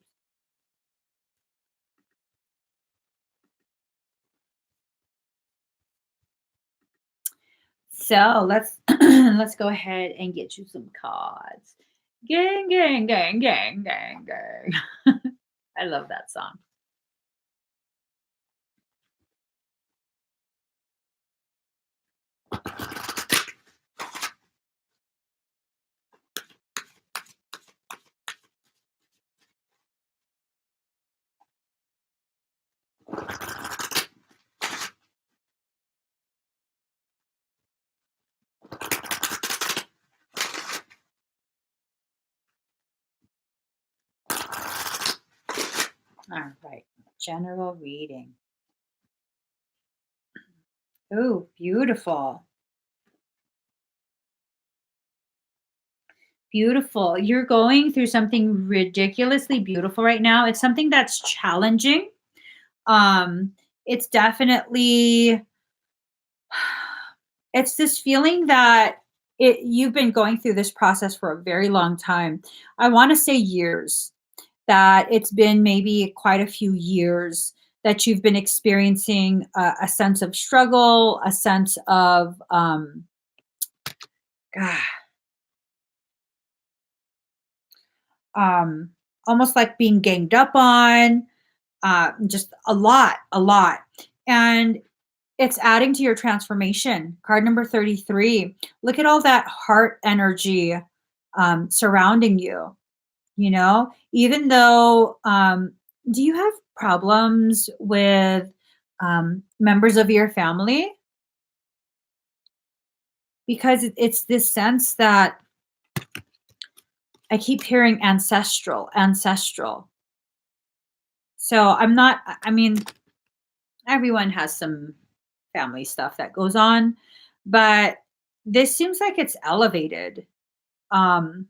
So let's go ahead and get you some cards. Gang, gang, gang, gang, gang, gang. I love that song. All right, general reading. Oh, beautiful. Beautiful. You're going through something ridiculously beautiful right now. It's something that's challenging. Um, it's definitely it's this feeling that you've been going through this process for a very long time. I want to say years. That it's been maybe quite a few years that you've been experiencing a sense of struggle, a sense of God, um, almost like being ganged up on, just a lot. And it's adding to your transformation. Card number 33. Look at all that heart energy surrounding you. You know, even though, do you have problems with members of your family? Because it's this sense that I keep hearing ancestral, ancestral. So I'm not, I mean, everyone has some family stuff that goes on, but this seems like it's elevated. Um,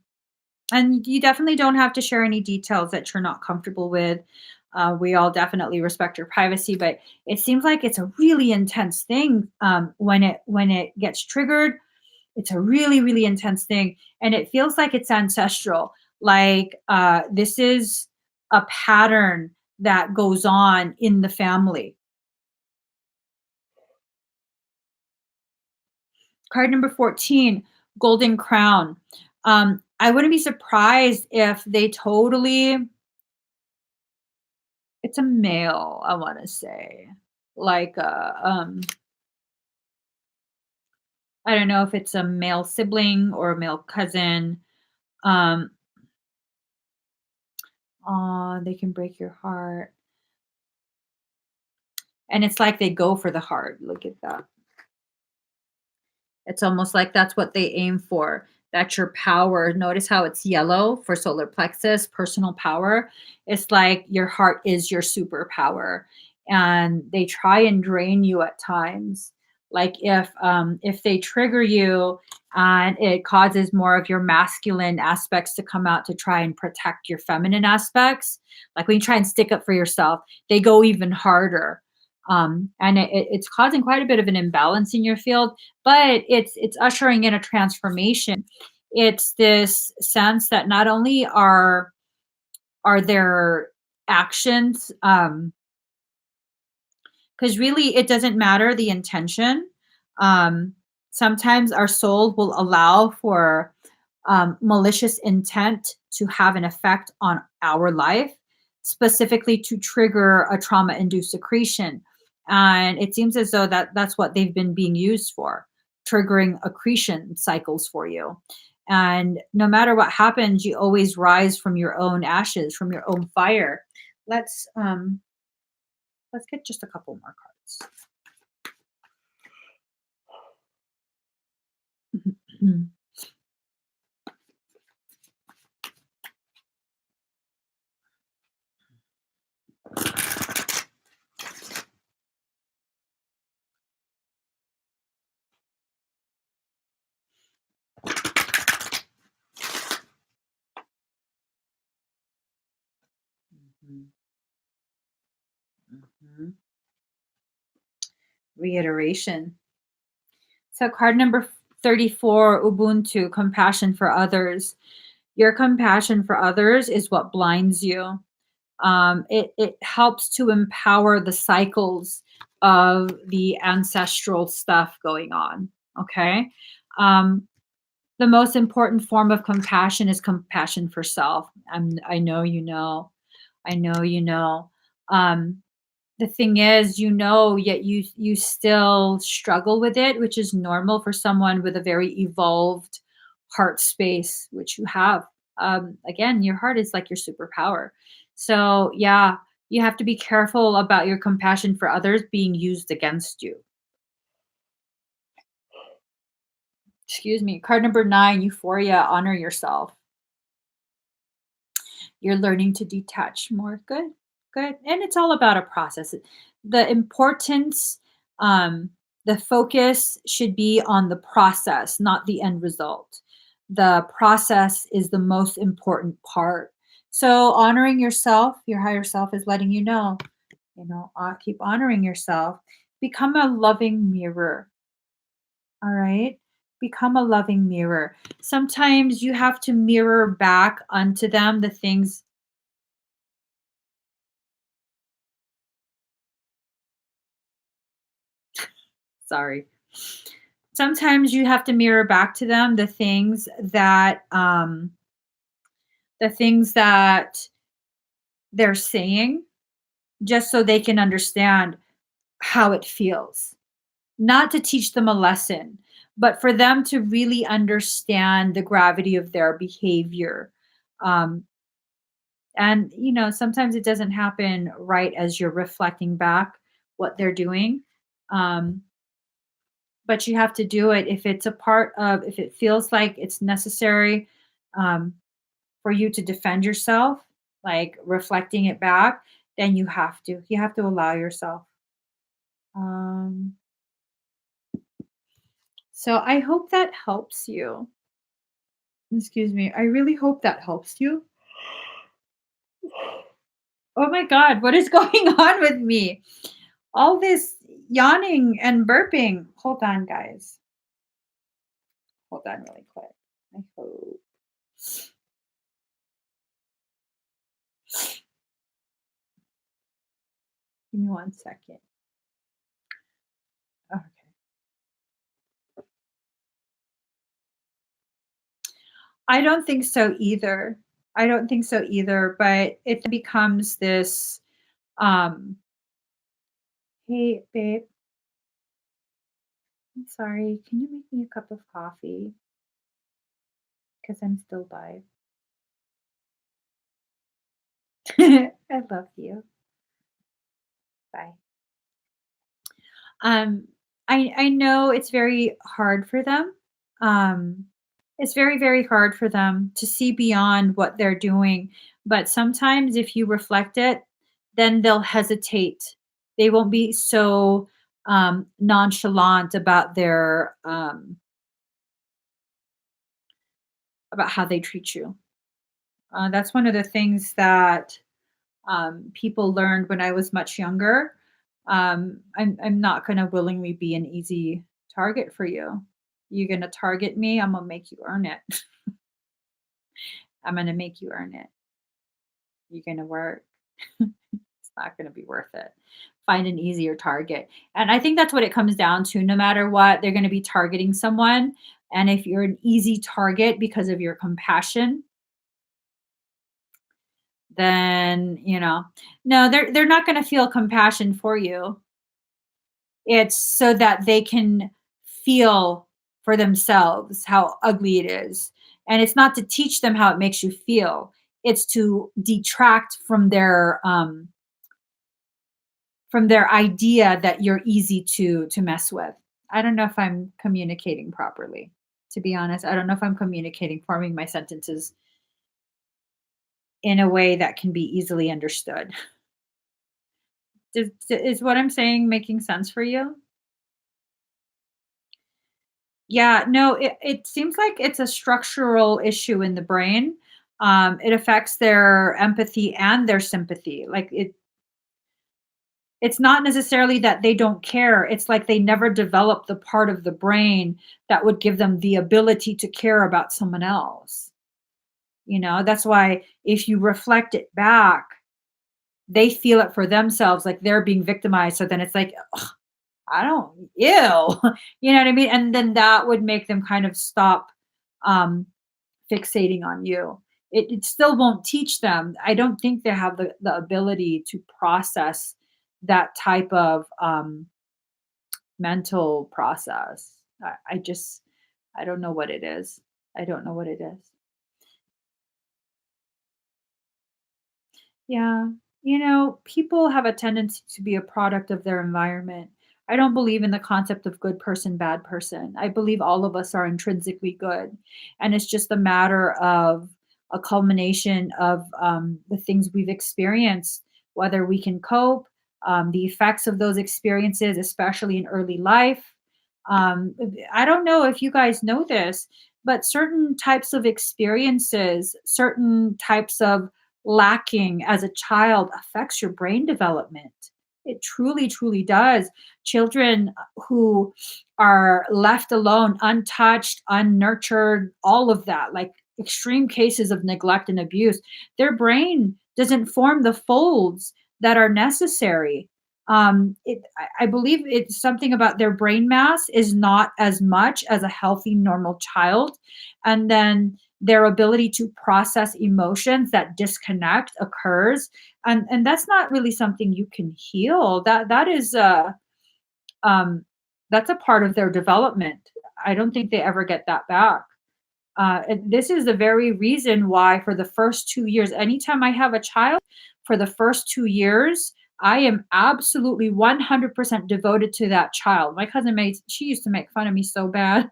and you definitely don't have to share any details that you're not comfortable with. We all definitely respect your privacy, but it seems like it's a really intense thing when it gets triggered. It's a really really intense thing, and it feels like it's ancestral. Like this is a pattern that goes on in the family. Card number 14. Golden Crown. I wouldn't be surprised if they totally it's a male, I wanna say. Like, I don't know if it's a male sibling or a male cousin. Um, aw, they can break your heart. And it's like they go for the heart. Look at that. It's almost like that's what they aim for. That's your power. Notice how it's yellow for solar plexus, personal power. It's like your heart is your superpower. And they try and drain you at times. Like if they trigger you and it causes more of your masculine aspects to come out to try and protect your feminine aspects, like when you try and stick up for yourself, they go even harder. And it's causing quite a bit of an imbalance in your field, but it's ushering in a transformation. It's this sense that not only are their actions, because really it doesn't matter the intention. Um, Sometimes our soul will allow for malicious intent to have an effect on our life, specifically to trigger a trauma induced secretion. And it seems as though that's what they've been being used for, triggering accretion cycles for you. And no matter what happens, you always rise from your own ashes, from your own fire. Let's um let's get just a couple more cards. Mhm, mhm. Reiteration. So card number 34, Ubuntu, compassion for others. Your compassion for others is what blinds you. It helps to empower the cycles of the ancestral stuff going on. Okay. Um, the most important form of compassion is compassion for self. I know you know. I know you know. Um, the thing is, you know, yet you still struggle with it, which is normal for someone with a very evolved heart space, which you have. Again, your heart is like your superpower. So yeah, you have to be careful about your compassion for others being used against you. Excuse me. Card number 9, Euphoria, honor yourself. You're learning to detach more. Good, good. And it's all about a process. The importance, um, the focus should be on the process, not the end result. The process is the most important part. So honoring yourself, your higher self is letting keep honoring yourself. Become a loving mirror. All right. Become a loving mirror. Sometimes you have to mirror back unto them the things. Sorry. Sometimes you have to mirror back to them the things that they're saying, just so they can understand how it feels. Not to teach them a lesson, but for them to really understand the gravity of their behavior. Um, and sometimes it doesn't happen right as you're reflecting back what they're doing. Um, but you have to do it if it feels like it's necessary, um, for you to defend yourself, like reflecting it back, then you have to allow yourself. um, so I hope that helps you. Excuse me, I really hope that helps you. Oh my god, what is going on with me? All this yawning and burping. Hold on, guys. Hold on really quick. I hope. Give me 1 second. Okay. I don't think so either. I don't think so either, but it becomes this, um, "Hey, babe, I'm sorry, can you make me a cup of coffee? Because 'Cause I'm still live." I love you. Bye. Um, I know it's very hard for them. Um, it's very, very hard for them to see beyond what they're doing, but sometimes if you reflect it, then they'll hesitate. They won't be so, nonchalant about how they treat you. That's one of the things that people learned when I was much younger. I'm not going to willingly be an easy target for you. You're going to target me. I'm gonna make you earn it. I'm going to make you earn it. You're going to work. It's not going to be worth it. Find an easier target. And I think that's what it comes down to. No matter what, they're going to be targeting someone. And if you're an easy target because of your compassion, then no, they're not going to feel compassion for you. It's so that they can feel for themselves how ugly it is. And it's not to teach them how it makes you feel. It's to detract from their idea that you're easy to mess with. I don't know if I'm communicating properly. To be honest, I don't know if I'm communicating, forming my sentences in a way that can be easily understood. Is what I'm saying making sense for you? Yeah, no, it seems like it's a structural issue in the brain. It affects their empathy and their sympathy. Like it's not necessarily that they don't care. It's like they never developed the part of the brain that would give them the ability to care about someone else. That's why if you reflect it back, they feel it for themselves, like they're being victimized. So then it's like, I don't, ew. You know what I mean? And then that would make them kind of stop um, fixating on you. It still won't teach them. I don't think they have the ability to process that type of mental process. I just, I don't know what it is. I don't know what it is. Yeah. People have a tendency to be a product of their environment. I don't believe in the concept of good person, bad person. I believe all of us are intrinsically good. And it's just a matter of a culmination of the things we've experienced, whether we can cope, the effects of those experiences, especially in early life. I don't know if you guys know this, but certain types of experiences, certain types of lacking as a child affects your brain development. It truly, truly does. Children who are left alone, untouched, unnurtured, all of that, like extreme cases of neglect and abuse, their brain doesn't form the folds that are necessary. I believe it's something about their brain mass is not as much as a healthy, normal child. And then their ability to process emotions, that disconnect occurs, and that's not really something you can heal. That is um that's a part of their development. I don't think they ever get that back. And this is the very reason why for the first 2 years, anytime I have a child, for the first 2 years I am absolutely 100% devoted to that child. My cousin made she used to make fun of me so bad.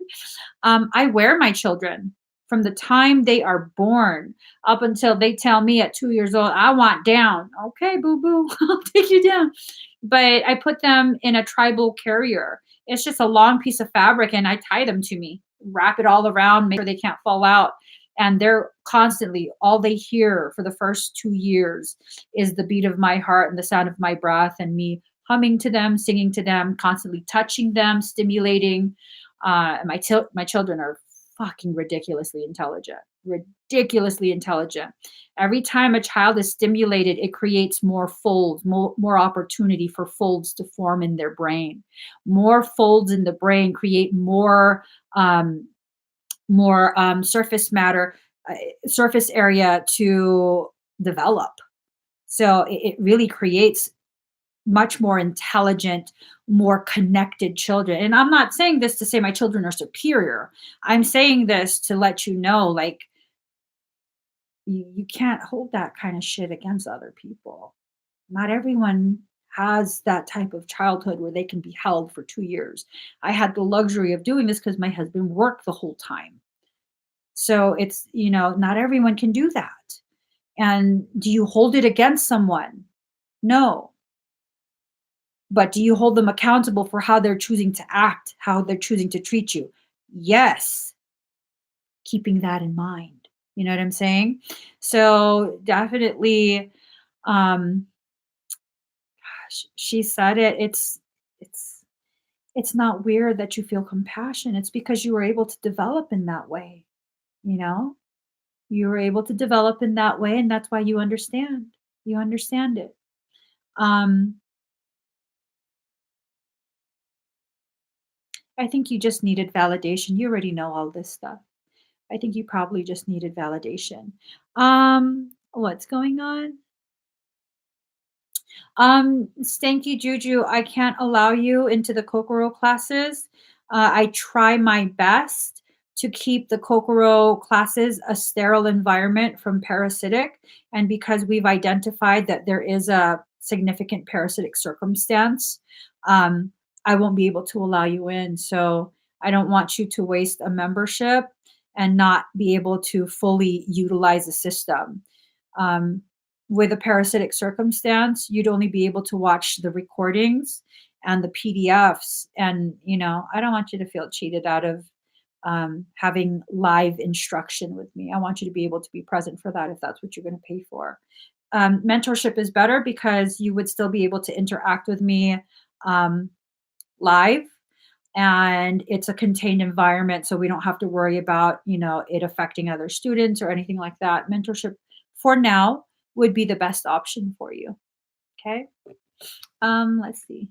I wear my children from the time they are born up until they tell me at 2 years old, I want down. Okay, boo boo, I'll take you down. But I put them in a tribal carrier. It's just a long piece of fabric and I tie them to me, wrap it all around, make sure they can't fall out. And they're constantly, all they hear for the first 2 years is the beat of my heart and the sound of my breath and me humming to them, singing to them, constantly touching them, stimulating. My children are fucking ridiculously intelligent. Ridiculously intelligent. Every time a child is stimulated, it creates more folds, more opportunity for folds to form in their brain. More folds in the brain create more more surface matter, surface area to develop. So it really creates much more intelligent, more connected children. And I'm not saying this to say my children are superior. I'm saying this to let you know, like, you can't hold that kind of shit against other people. Not everyone has that type of childhood where they can be held for 2 years. I had the luxury of doing this because my husband worked the whole time. So it's, not everyone can do that. And do you hold it against someone? No. But do you hold them accountable for how they're choosing to act, how they're choosing to treat you? Yes, keeping that in mind. You know what I'm saying? So definitely, um, she said it. It's it's not weird that you feel compassion. It's because you were able to develop in that way. You know, you were able to develop in that way, and that's why you understand. You understand it. Um, I think you just needed validation. You already know all this stuff. I think you probably just needed validation. What's going on? Stanky Juju, I can't allow you into the Kokoro classes. I try my best to keep the Kokoro classes a sterile environment from parasitic. And because we've identified that there is a significant parasitic circumstance, um, I won't be able to allow you in. So I don't want you to waste a membership and not be able to fully utilize the system. Um, with a parasitic circumstance, you'd only be able to watch the recordings and the PDFs. And, I don't want you to feel cheated out of having live instruction with me. I want you to be able to be present for that if that's what you're going to pay for. Mentorship is better because you would still be able to interact with me um, live, and it's a contained environment, so we don't have to worry about it affecting other students or anything like that. Mentorship for now would be the best option for you. Okay. Let's see.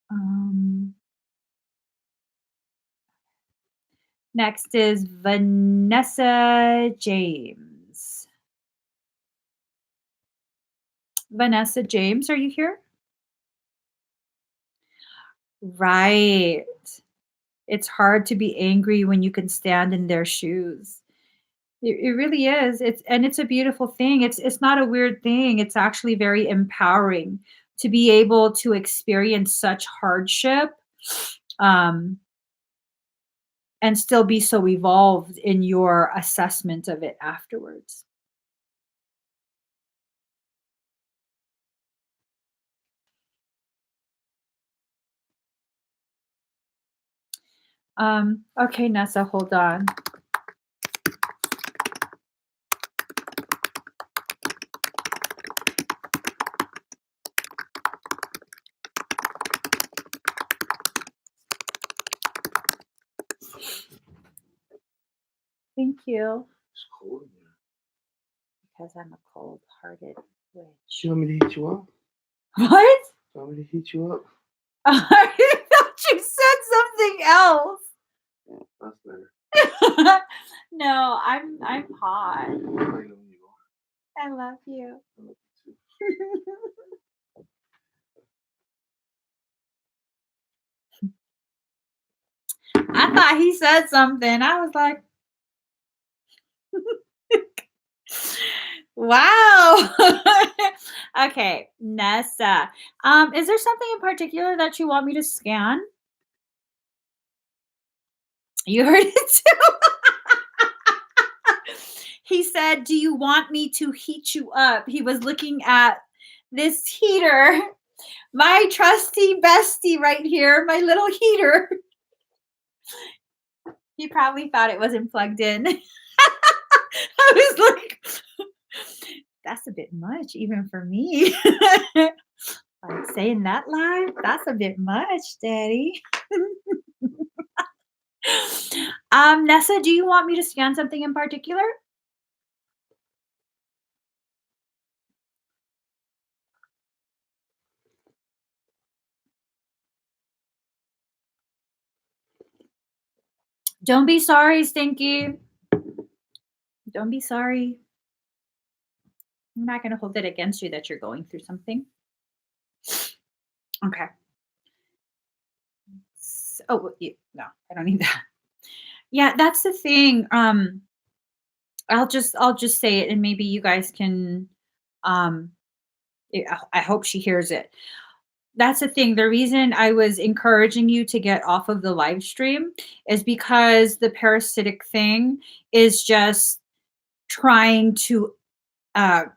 um Next is Vanessa James. Vanessa James, are you here? Right. It's hard to be angry when you can stand in their shoes. It really is. It's a beautiful thing. It's not a weird thing. It's actually very empowering to be able to experience such hardship, um, and still be so evolved in your assessment of it afterwards. Okay, Nessa, hold on. Thank you. It's cold in here. Because I'm a cold-hearted witch. You want me to heat you up? What? You want me to heat you up? I thought you said something else. Yeah, that's better. No, I'm hot. I know you are. I love you. I love you too. I thought he said something. I was like, wow. Okay, Nessa. Is there something in particular that you want me to scan? You heard it too. He said, "Do you want me to heat you up?" He was looking at this heater, my trusty bestie right here, my little heater. He probably thought it wasn't plugged in. I was like, that's a bit much, even for me. Like saying that live, that's a bit much, Daddy. Nessa, do you want me to scan something in particular? Don't be sorry, Stinky. Don't be sorry. I'm not going to hold it against you that you're going through something. Okay. Oh, no, I don't need that. Yeah, that's the thing. I'll just say it, and maybe you guys can. Um, I hope she hears it. That's the thing. The reason I was encouraging you to get off of the live stream is because the parasitic thing is just trying to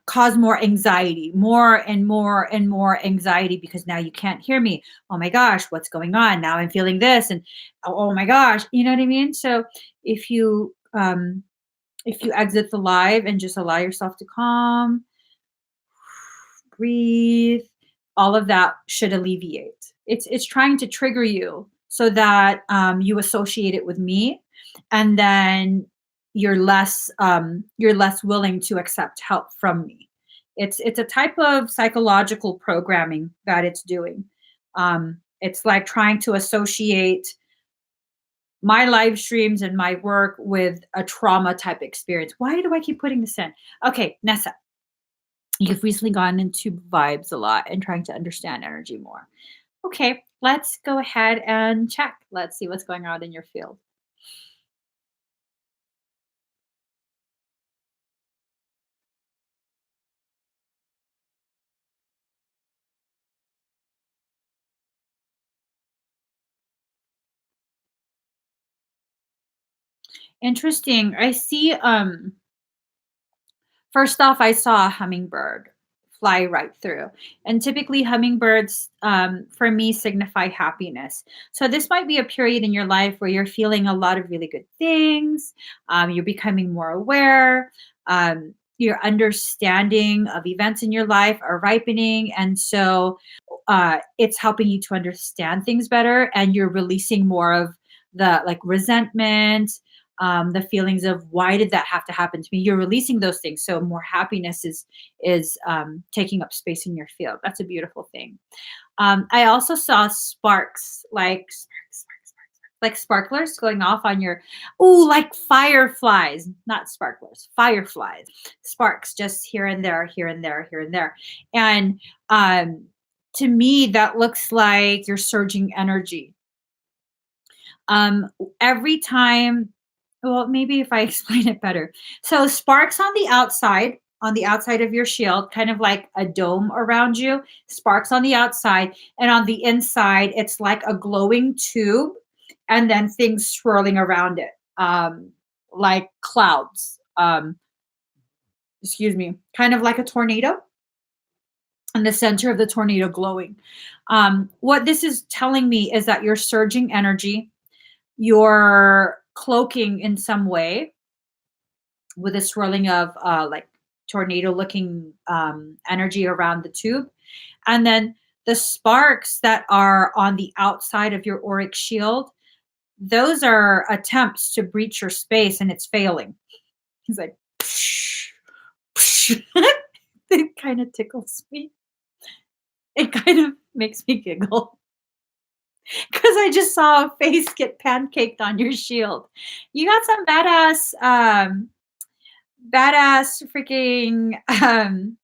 cause more anxiety, more and more and more anxiety because now you can't hear me. Oh my gosh, what's going on? Now I'm feeling this, and oh my gosh, you know what I mean? So if you um, if you exit the live and just allow yourself to calm, breathe, all of that should alleviate. It's trying to trigger you so that you associate it with me, and then you're less willing to accept help from me. It's a type of psychological programming that it's doing. It's like trying to associate my live streams and my work with a trauma type experience. Why do I keep putting this in? Okay, Nessa, you've recently gone into vibes a lot and trying to understand energy more. Okay, let's go ahead and check. Let's see what's going on in your field. Interesting. I see first off, I saw a hummingbird fly right through. And typically, hummingbirds, for me, signify happiness. So, this might be a period in your life where you're feeling a lot of really good things. You're becoming more aware. Your understanding of events in your life are ripening. And so, it's helping you to understand things better. And you're releasing more of the like resentment, the feelings of why did that have to happen to me. You're releasing those things, so more happiness is taking up space in your field. That's a beautiful thing. I also saw sparks, like like sparklers going off on your, ooh, like fireflies, not sparklers, fireflies, sparks just here and there, here and there, here and there. And um, to me, that looks like you're surging energy. Um, every time, well, maybe if I explain it better. So sparks on the outside of your shield, kind of like a dome around you, sparks on the outside, and on the inside, it's like a glowing tube, and then things swirling around it, like clouds. Excuse me, kind of like a tornado, in the center of the tornado glowing. What this is telling me is that you're surging energy, you're cloaking in some way with a swirling of like tornado looking energy around the tube. And then the sparks that are on the outside of your auric shield, those are attempts to breach your space and it's failing. He's like, it kind of tickles me. It kind of makes me giggle because I just saw a face get pancaked on your shield. You got some badass freaking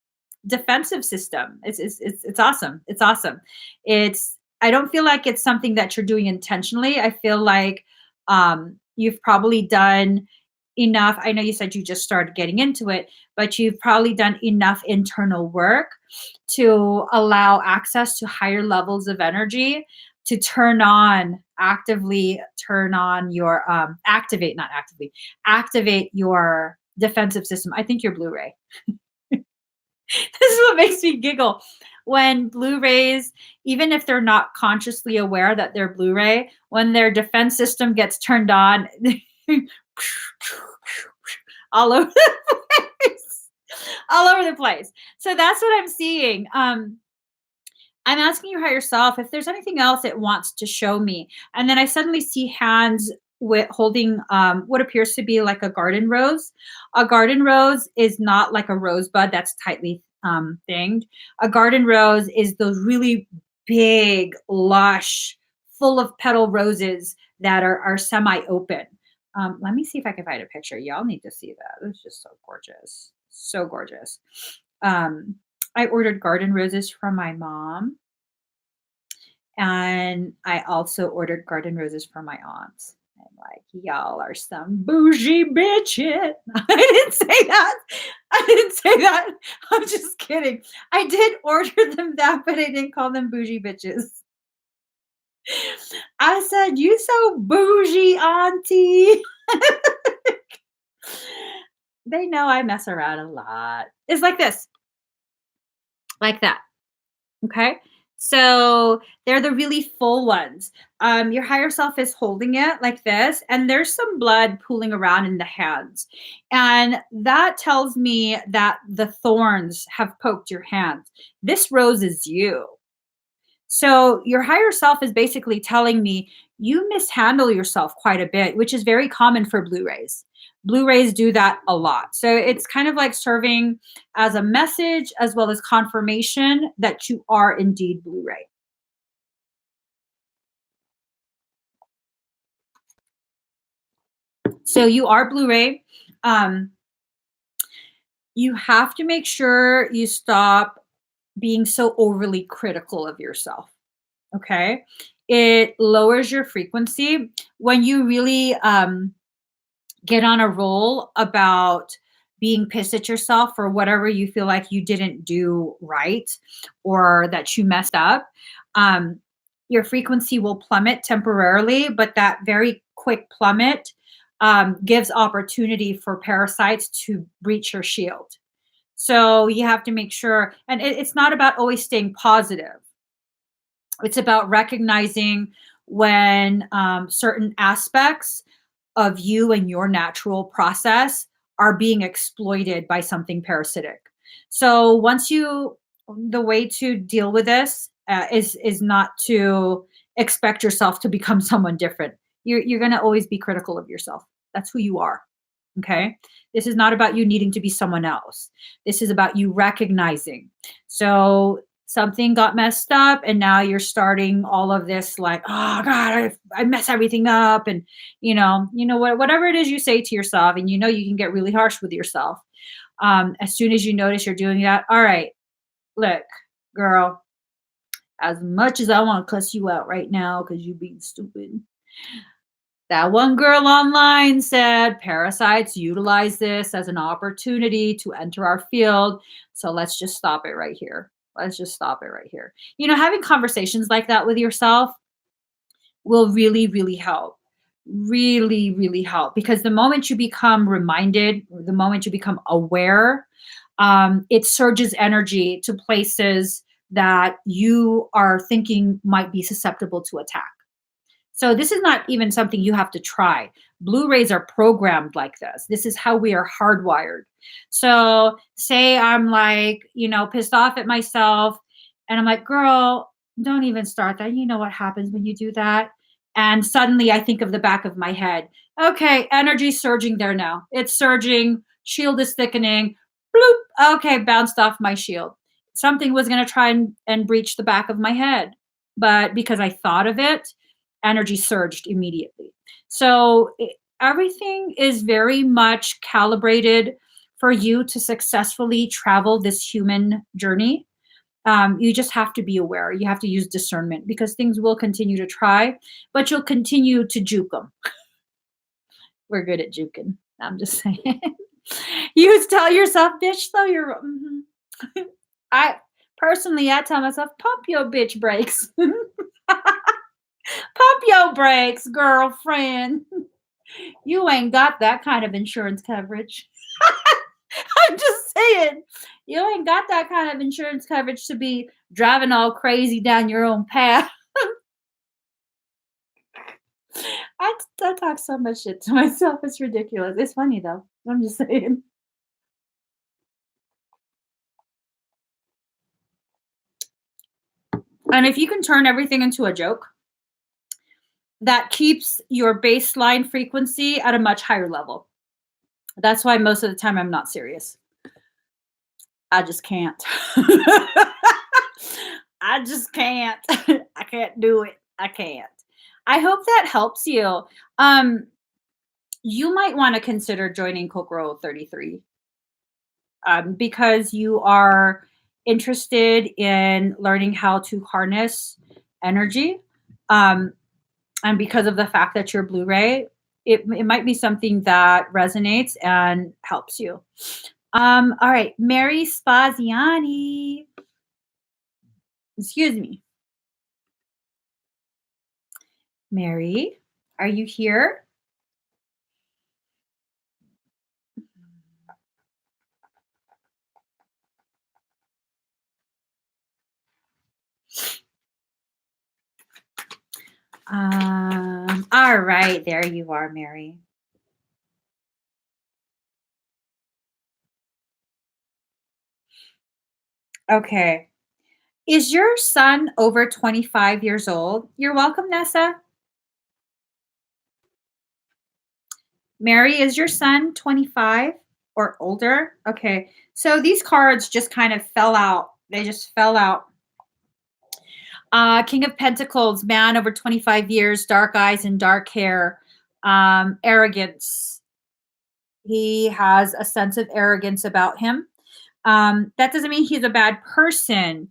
defensive system. It's awesome. It's awesome. It's I don't feel like it's something that you're doing intentionally. I feel like you've probably done enough. I know you said you just started getting into it, but you've probably done enough internal work to allow access to higher levels of energy to turn on your activate, not actively, activate your defensive system. I think you're Blu-ray. This is what makes me giggle. When Blu-rays, even if they're not consciously aware that they're Blu-ray, when their defense system gets turned on, all over the place. All over the place. So that's what I'm seeing. I'm asking your higher self if there's anything else it wants to show me. And then I suddenly see hands with holding what appears to be like a garden rose. A garden rose is not like a rosebud that's tightly thinged. A garden rose is those really big, lush, full of petal roses that are semi open. Let me see if I can find a picture. Y'all need to see that. It's just so gorgeous. So gorgeous. Um, I ordered garden roses from my mom, and I also ordered garden roses for my aunts. I'm like, y'all are some bougie bitches. I didn't say that. I didn't say that. I'm just kidding. I did order them that, but I didn't call them bougie bitches. I said, you so bougie, auntie. They know I mess around a lot. It's like this, like that. Okay. So they're the really full ones. Your higher self is holding it like this, and there's some blood pooling around in the hands. And that tells me that the thorns have poked your hands. This rose is you. So your higher self is basically telling me you mishandle yourself quite a bit, which is very common for Blu-rays. Blu-rays do that a lot. So it's kind of like serving as a message as well as confirmation that you are indeed Blu-ray. So you are Blu-ray. Um, you have to make sure you stop being so overly critical of yourself. Okay. It lowers your frequency when you really get on a roll about being pissed at yourself for whatever you feel like you didn't do right or that you messed up. Um, your frequency will plummet temporarily, but that very quick plummet gives opportunity for parasites to breach your shield. So you have to make sure, and it's not about always staying positive. It's about recognizing when certain aspects of you and your natural process are being exploited by something parasitic. So once you, the way to deal with this is not to expect yourself to become someone different. You're going to always be critical of yourself. That's who you are. Okay. This is not about you needing to be someone else. This is about you recognizing. So something got messed up and now you're starting all of this like, oh God, I mess everything up. And whatever it is you say to yourself, and you can get really harsh with yourself. As soon as you notice you're doing that, all right, look, girl, as much as I want to cuss you out right now because you being stupid, that one girl online said parasites utilize this as an opportunity to enter our field. So let's just stop it right here. Let's just stop it right here. Having conversations like that with yourself will really, really help. Really, really help. Because the moment you become reminded, the moment you become aware, it surges energy to places that you are thinking might be susceptible to attack. So this is not even something you have to try. Blu-rays are programmed like this. This is how we are hardwired. So say I'm like, pissed off at myself and I'm like, girl, don't even start that. You know what happens when you do that? And suddenly I think of the back of my head. Okay, energy surging there now. It's surging. Shield is thickening. Bloop. Okay, bounced off my shield. Something was going to try and breach the back of my head. But because I thought of it, energy surged immediately. So everything is very much calibrated for you to successfully travel this human journey. You just have to be aware. You have to use discernment because things will continue to try, but you'll continue to juke them. We're good at juking. I'm just saying. You tell yourself, bitch, though you're. I tell myself, pump your bitch brakes. Pump your brakes, girlfriend. You ain't got that kind of insurance coverage. I'm just saying, you ain't got that kind of insurance coverage to be driving all crazy down your own path. I talk so much shit to myself. It's ridiculous. It's funny though. I'm just saying. And if you can turn everything into a joke, that keeps your baseline frequency at a much higher level. That's why most of the time I'm not serious. I just can't. I just can't. I can't do it. I can't. I hope that helps you. Um, you might want to consider joining Kokoro 33, because you are interested in learning how to harness energy. Um, and because of the fact that you're Blu-ray, it might be something that resonates and helps you. All right, Mary Spaziani. Excuse me. Mary, are you here? All right, there you are, Mary. Okay. Is your son over 25 years old? You're welcome, Nessa. Mary, is your son 25 or older? Okay. So these cards just kind of fell out. They just fell out. King of Pentacles, man over 25 years, dark eyes and dark hair, arrogance. He has a sense of arrogance about him. That doesn't mean he's a bad person,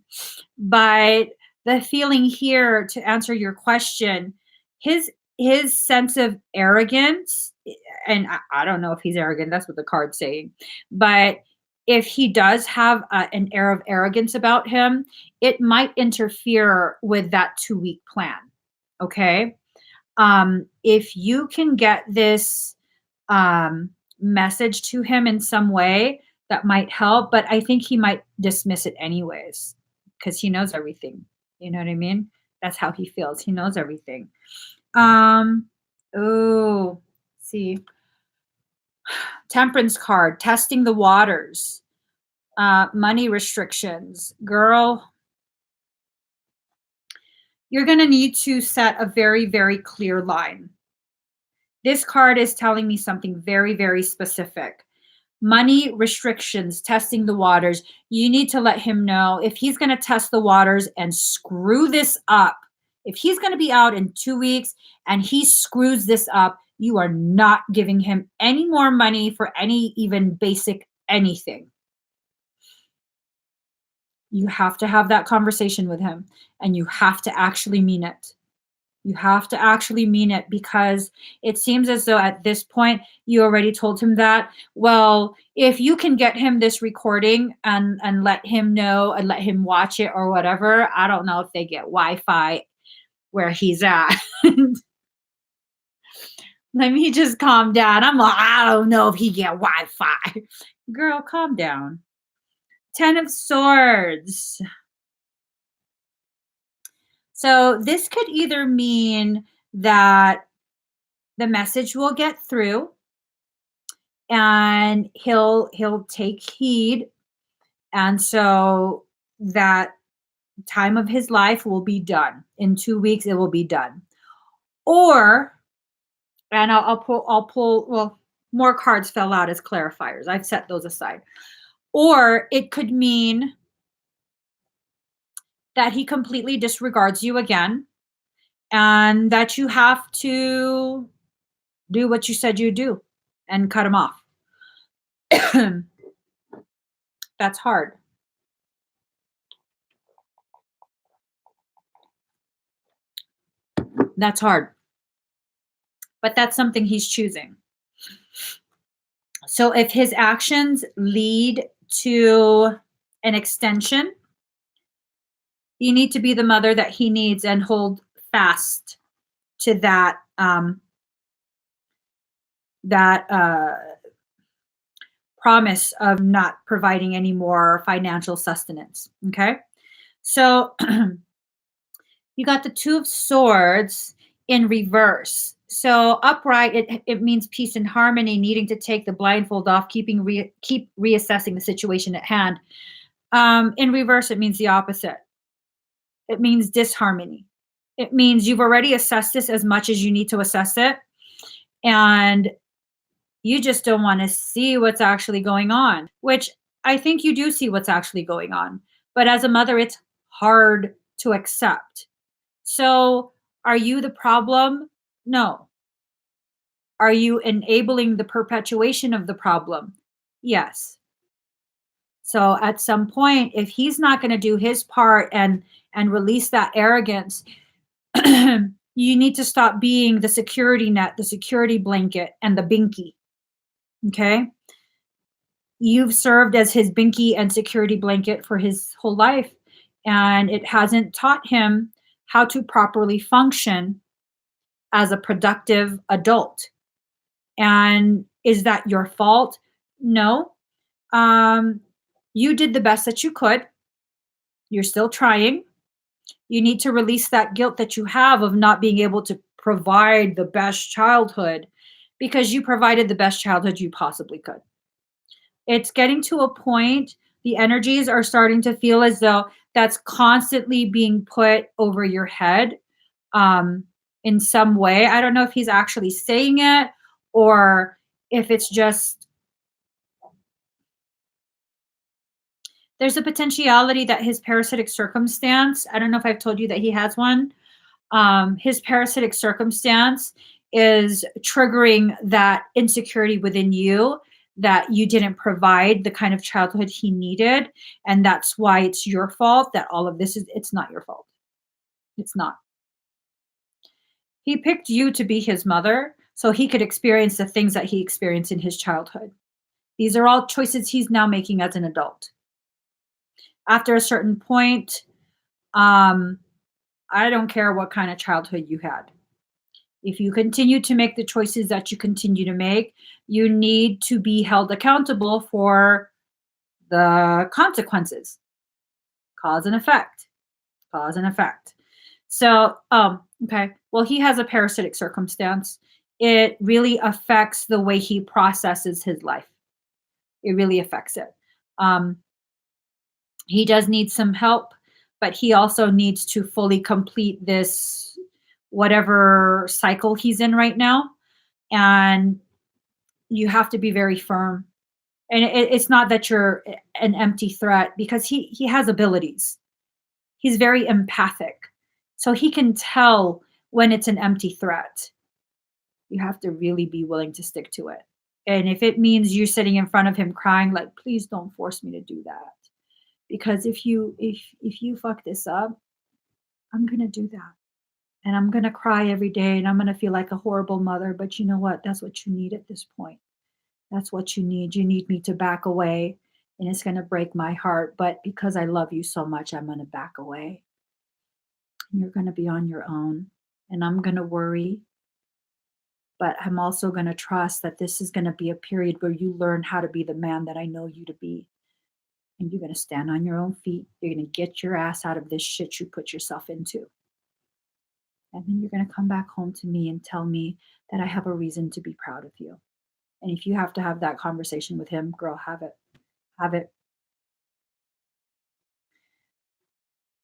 but the feeling here, to answer your question, his his sense of arrogance, and I don't know if he's arrogant. That's what the card's saying, but if he does have an air of arrogance about him, it might interfere with that 2-week plan. Okay, if you can get this message to him in some way, that might help, but I think he might dismiss it anyways because he knows everything. You know what I mean? That's how he feels. He knows everything. Oh, see. Temperance card, testing the waters, money restrictions. Girl, you're going to need to set a very, very clear line. This card is telling me something very, very specific. Money restrictions, testing the waters. You need to let him know if he's going to test the waters and screw this up. If he's going to be out in 2 weeks and he screws this up, you are not giving him any more money for any even basic anything. You have to have that conversation with him, and you have to actually mean it. You have to actually mean it, because it seems as though at this point you already told him that. Well, if you can get him this recording and let him know and let him watch it or whatever, I don't know if they get Wi-Fi where he's at. Let me just calm down. I'm like, I don't know if he get Wi-Fi. Girl, calm down. 10 of Swords. So this could either mean that the message will get through and he'll take heed, and so that time of his life will be done. In 2 weeks it will be done. Or, and I'll pull, well, more cards fell out as clarifiers. I've set those aside. Or it could mean that he completely disregards you again, and that you have to do what you said you'd do and cut him off. That's hard. That's hard. But that's something he's choosing. So if his actions lead to an extension, you need to be the mother that he needs and hold fast to that promise of not providing any more financial sustenance. Okay, so you got the Two of Swords in reverse. So upright, it means peace and harmony, needing to take the blindfold off, keep reassessing the situation at hand. In reverse, it means the opposite. It means disharmony. It means you've already assessed this as much as you need to assess it, and you just don't want to see what's actually going on, which I think you do see what's actually going on. But as a mother, it's hard to accept. So are you the problem? No. Are you enabling the perpetuation of the problem? Yes. So at some point, if he's not going to do his part and release that arrogance, you need to stop being the security net, the security blanket, and the binky. Okay? You've served as his binky and security blanket for his whole life, and it hasn't taught him how to properly function as a productive adult. And is that your fault? No. Um, you did the best that you could. You're still trying. You need to release that guilt that you have of not being able to provide the best childhood, because you provided the best childhood you possibly could. It's getting to a point, the energies are starting to feel as though that's constantly being put over your head, um, in some way. I don't know if he's actually saying it or if it's just, there's a potentiality that his parasitic circumstance, I don't know if I've told you that he has one. His parasitic circumstance is triggering that insecurity within you, that you didn't provide the kind of childhood he needed. And that's why it's your fault that all of this is, it's not your fault. It's not. He picked you to be his mother so he could experience the things that he experienced in his childhood. These are all choices he's now making as an adult. After a certain point, um, I don't care what kind of childhood you had. If you continue to make the choices that you continue to make, you need to be held accountable for the consequences. Cause and effect. Cause and effect. So, okay. Well, he has a parasitic circumstance. It really affects the way he processes his life. It really affects it. Um, he does need some help, but he also needs to fully complete this whatever cycle he's in right now. And you have to be very firm. And it's not that you're an empty threat, because he has abilities. He's very empathic. So he can tell when it's an empty threat. You have to really be willing to stick to it. And if it means you sitting in front of him crying, like, please don't force me to do that. Because if you fuck this up, I'm gonna do that. And I'm gonna cry every day and I'm gonna feel like a horrible mother. But you know what? That's what you need at this point. That's what you need. You need me to back away, and it's going to break my heart. But because I love you so much, I'm going to back away. And you're going to be on your own. And I'm going to worry. But I'm also going to trust that this is going to be a period where you learn how to be the man that I know you to be. And you're going to stand on your own feet. You're going to get your ass out of this shit you put yourself into. And then you're going to come back home to me and tell me that I have a reason to be proud of you. And if you have to have that conversation with him, girl, have it. Have it.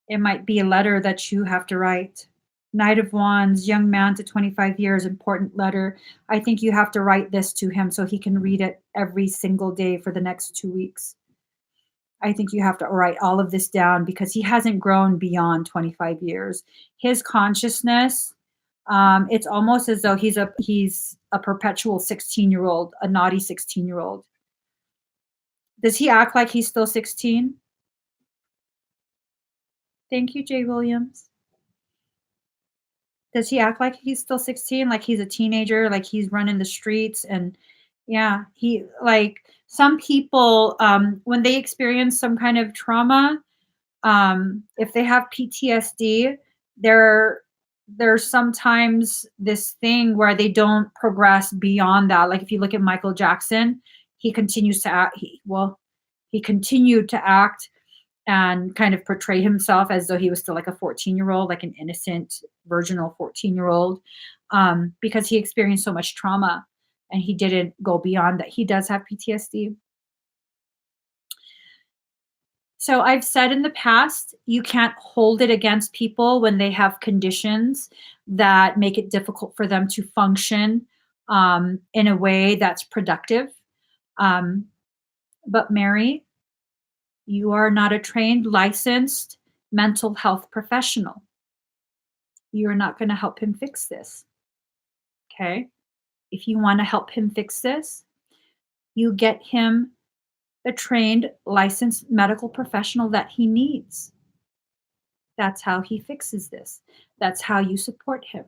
It might be a letter that you have to write. Knight of Wands, young man to 25 years, important letter. I think you have to write this to him so he can read it every single day for the next 2 weeks. I think you have to write all of this down because he hasn't grown beyond 25 years. His consciousness, it's almost as though he's a perpetual 16-year-old, a naughty 16-year-old. Does he act like he's still 16? Thank you, Jay Williams. Does he act like he's still 16, like he's a teenager, like he's running the streets? And yeah, he, like, some people, when they experience some kind of trauma, if they have PTSD, there's sometimes this thing where they don't progress beyond that. Like if you look at Michael Jackson, he continues to act, he continued to act and kind of portray himself as though he was still like a 14-year-old, like an innocent, virginal 14-year-old, because he experienced so much trauma and he didn't go beyond that. He does have PTSD. So I've said in the past, you can't hold it against people when they have conditions that make it difficult for them to function in a way that's productive. Um, but Mary, you are not a trained, licensed mental health professional. You are not going to help him fix this. Okay? If you want to help him fix this, you get him the trained, licensed medical professional that he needs. That's how he fixes this. That's how you support him.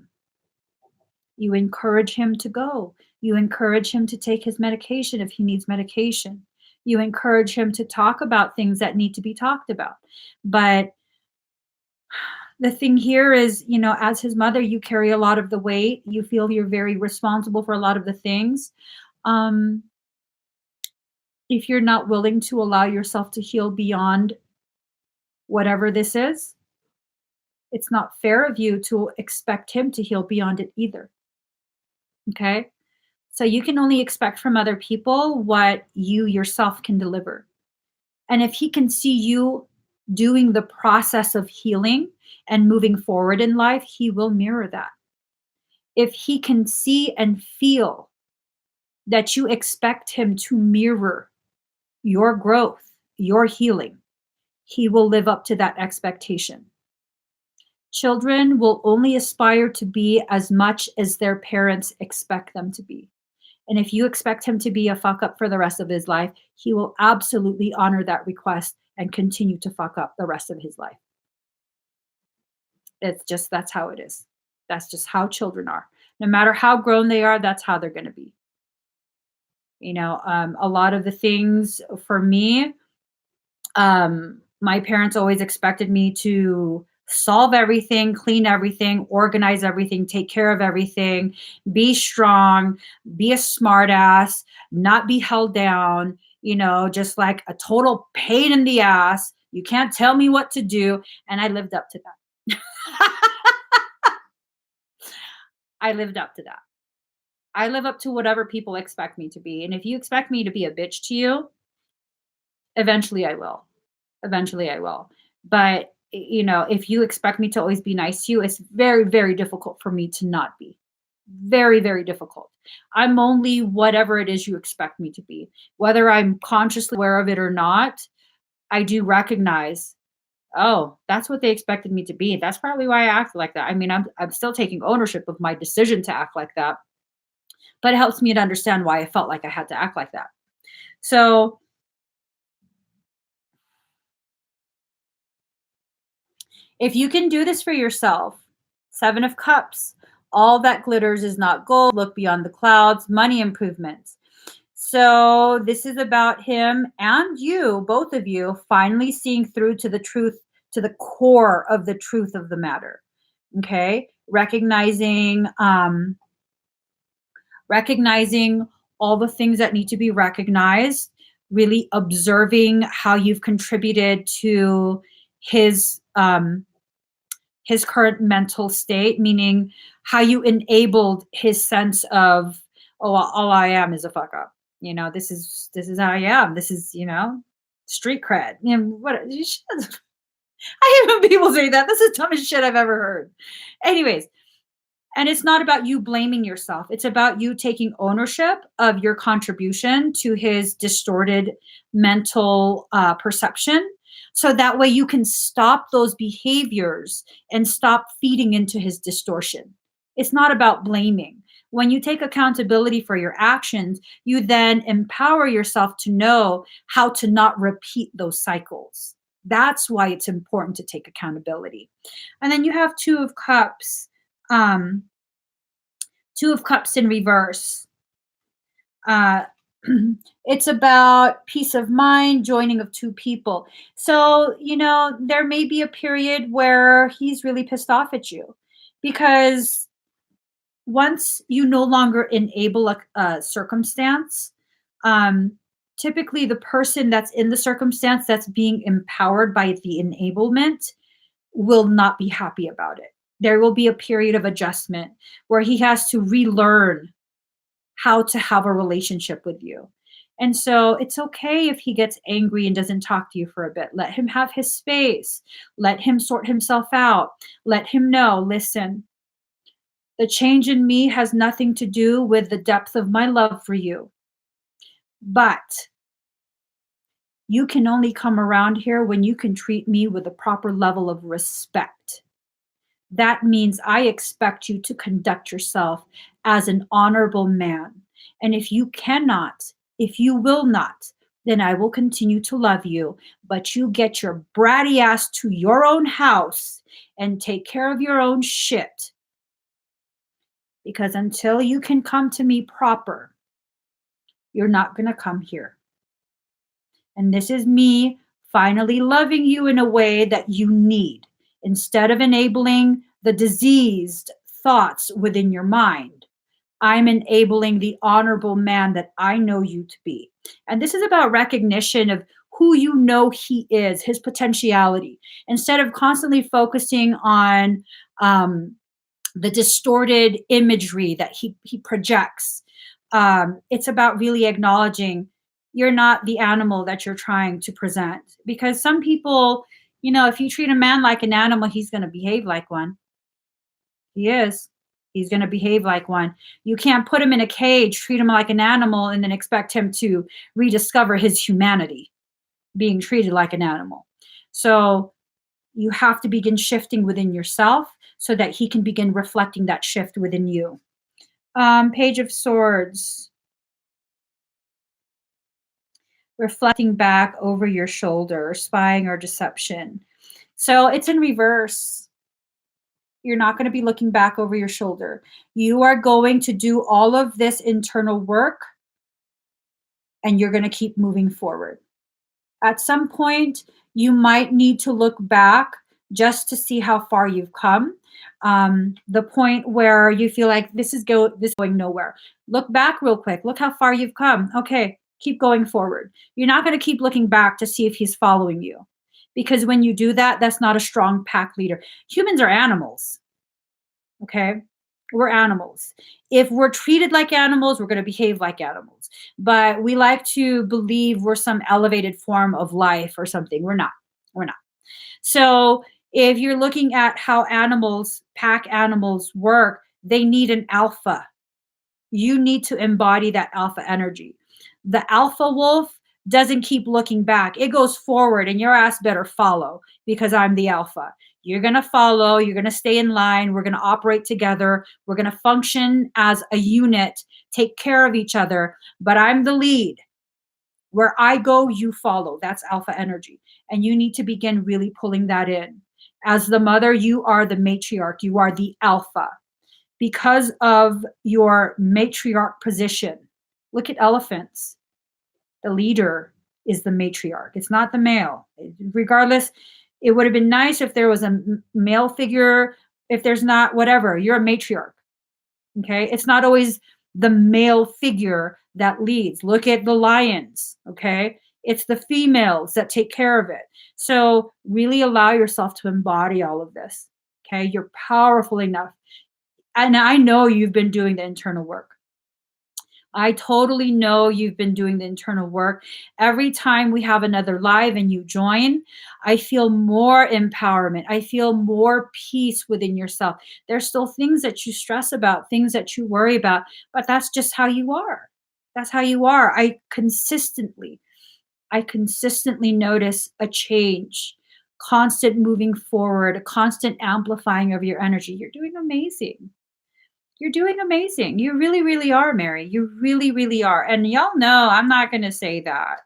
You encourage him to go. You encourage him to take his medication if he needs medication. You encourage him to talk about things that need to be talked about. But the thing here is, as his mother, you carry a lot of the weight. You feel you're very responsible for a lot of the things. Um, if you're not willing to allow yourself to heal beyond whatever this is, it's not fair of you to expect him to heal beyond it either. Okay? So you can only expect from other people what you yourself can deliver. And if he can see you doing the process of healing and moving forward in life, he will mirror that. If he can see and feel that you expect him to mirror your growth, your healing, he will live up to that expectation. Children will only aspire to be as much as their parents expect them to be. And if you expect him to be a fuck up for the rest of his life, he will absolutely honor that request and continue to fuck up the rest of his life. That's how it is. That's just how children are. No matter how grown they are, that's how they're going to be. A lot of the things for me, my parents always expected me to solve everything, clean everything, organize everything, take care of everything, be strong, be a smart ass, not be held down, just like a total pain in the ass. You can't tell me what to do. And I lived up to that. I lived up to that. I live up to whatever people expect me to be. And if you expect me to be a bitch to you, eventually I will. Eventually I will. But, if you expect me to always be nice to you, it's very, very difficult for me to not be. Very, very difficult. I'm only whatever it is you expect me to be. Whether I'm consciously aware of it or not, I do recognize, oh, that's what they expected me to be. That's probably why I act like that. I mean, I'm still taking ownership of my decision to act like that, but it helps me to understand why I felt like I had to act like that. So if you can do this for yourself, 7 of Cups, all that glitters is not gold, look beyond the clouds, money improvements. So this is about him and you, both of you, finally seeing through to the truth, to the core of the truth of the matter. Okay? Recognizing all the things that need to be recognized, really observing how you've contributed to his current mental state, meaning how you enabled his sense of, oh, all I am is a fuck up. This is how I am. This is, street cred. What? I hate when people say that. This is the dumbest shit I've ever heard. Anyways, and it's not about you blaming yourself. It's about you taking ownership of your contribution to his distorted mental perception. So that way you can stop those behaviors and stop feeding into his distortion. It's not about blaming. When you take accountability for your actions, you then empower yourself to know how to not repeat those cycles. That's why it's important to take accountability. And then you have 2 of Cups. 2 of Cups in reverse. It's about peace of mind, joining of 2 people. So, there may be a period where he's really pissed off at you because once you no longer enable a circumstance, typically the person that's in the circumstance that's being empowered by the enablement will not be happy about it. There will be a period of adjustment where he has to relearn how to have a relationship with you. And so it's okay if he gets angry and doesn't talk to you for a bit. Let him have his space. Let him sort himself out. Let him know, listen, the change in me has nothing to do with the depth of my love for you. But you can only come around here when you can treat me with a proper level of respect. That means I expect you to conduct yourself as an honorable man. And if you cannot, if you will not, then I will continue to love you. But you get your bratty ass to your own house and take care of your own shit. Because until you can come to me proper, you're not going to come here. And this is me finally loving you in a way that you need, instead of enabling the diseased thoughts within your mind. I'm enabling the honorable man that I know you to be. And this is about recognition of who you know he is, his potentiality, instead of constantly focusing on the distorted imagery that he projects. It's about really acknowledging you're not the animal that you're trying to present. Because some people, if you treat a man like an animal, he's going to behave like one. He is. He's going to behave like one. You can't put him in a cage, treat him like an animal, and then expect him to rediscover his humanity, being treated like an animal. So you have to begin shifting within yourself so that he can begin reflecting that shift within you. Page of Swords. Reflecting back over your shoulder, spying or deception. So it's in reverse. You're not going to be looking back over your shoulder. You are going to do all of this internal work and you're going to keep moving forward. At some point, you might need to look back just to see how far you've come. The point where you feel like this is going nowhere. Look back real quick. Look how far you've come. Okay, keep going forward. You're not going to keep looking back to see if he's following you. Because when you do that, that's not a strong pack leader. Humans are animals. Okay? We're animals. If we're treated like animals, we're going to behave like animals. But we like to believe we're some elevated form of life or something. We're not. We're not. So if you're looking at how animals, pack animals work, they need an alpha. You need to embody that alpha energy. The alpha wolf doesn't keep looking back. It goes forward and your ass better follow because I'm the alpha. You're going to follow. You're going to stay in line. We're going to operate together. We're going to function as a unit, take care of each other. But I'm the lead. Where I go, you follow. That's alpha energy. And you need to begin really pulling that in. As the mother, you are the matriarch. You are the alpha. Because of your matriarch position. Look at elephants. The leader is the matriarch. It's not the male. Regardless, it would have been nice if there was a male figure. If there's not, whatever, you're a matriarch. Okay? It's not always the male figure that leads. Look at the lions. Okay? It's the females that take care of it. So really allow yourself to embody all of this. Okay? You're powerful enough. And I know you've been doing the internal work. I totally know you've been doing the internal work. Every time we have another live and you join, I feel more empowerment. I feel more peace within yourself. There's still things that you stress about, things that you worry about, but that's just how you are. That's how you are. I consistently notice a change, constant moving forward, a constant amplifying of your energy. You're doing amazing. You're doing amazing. You really, really are, Mary. You really, really are. And y'all know I'm not going to say that.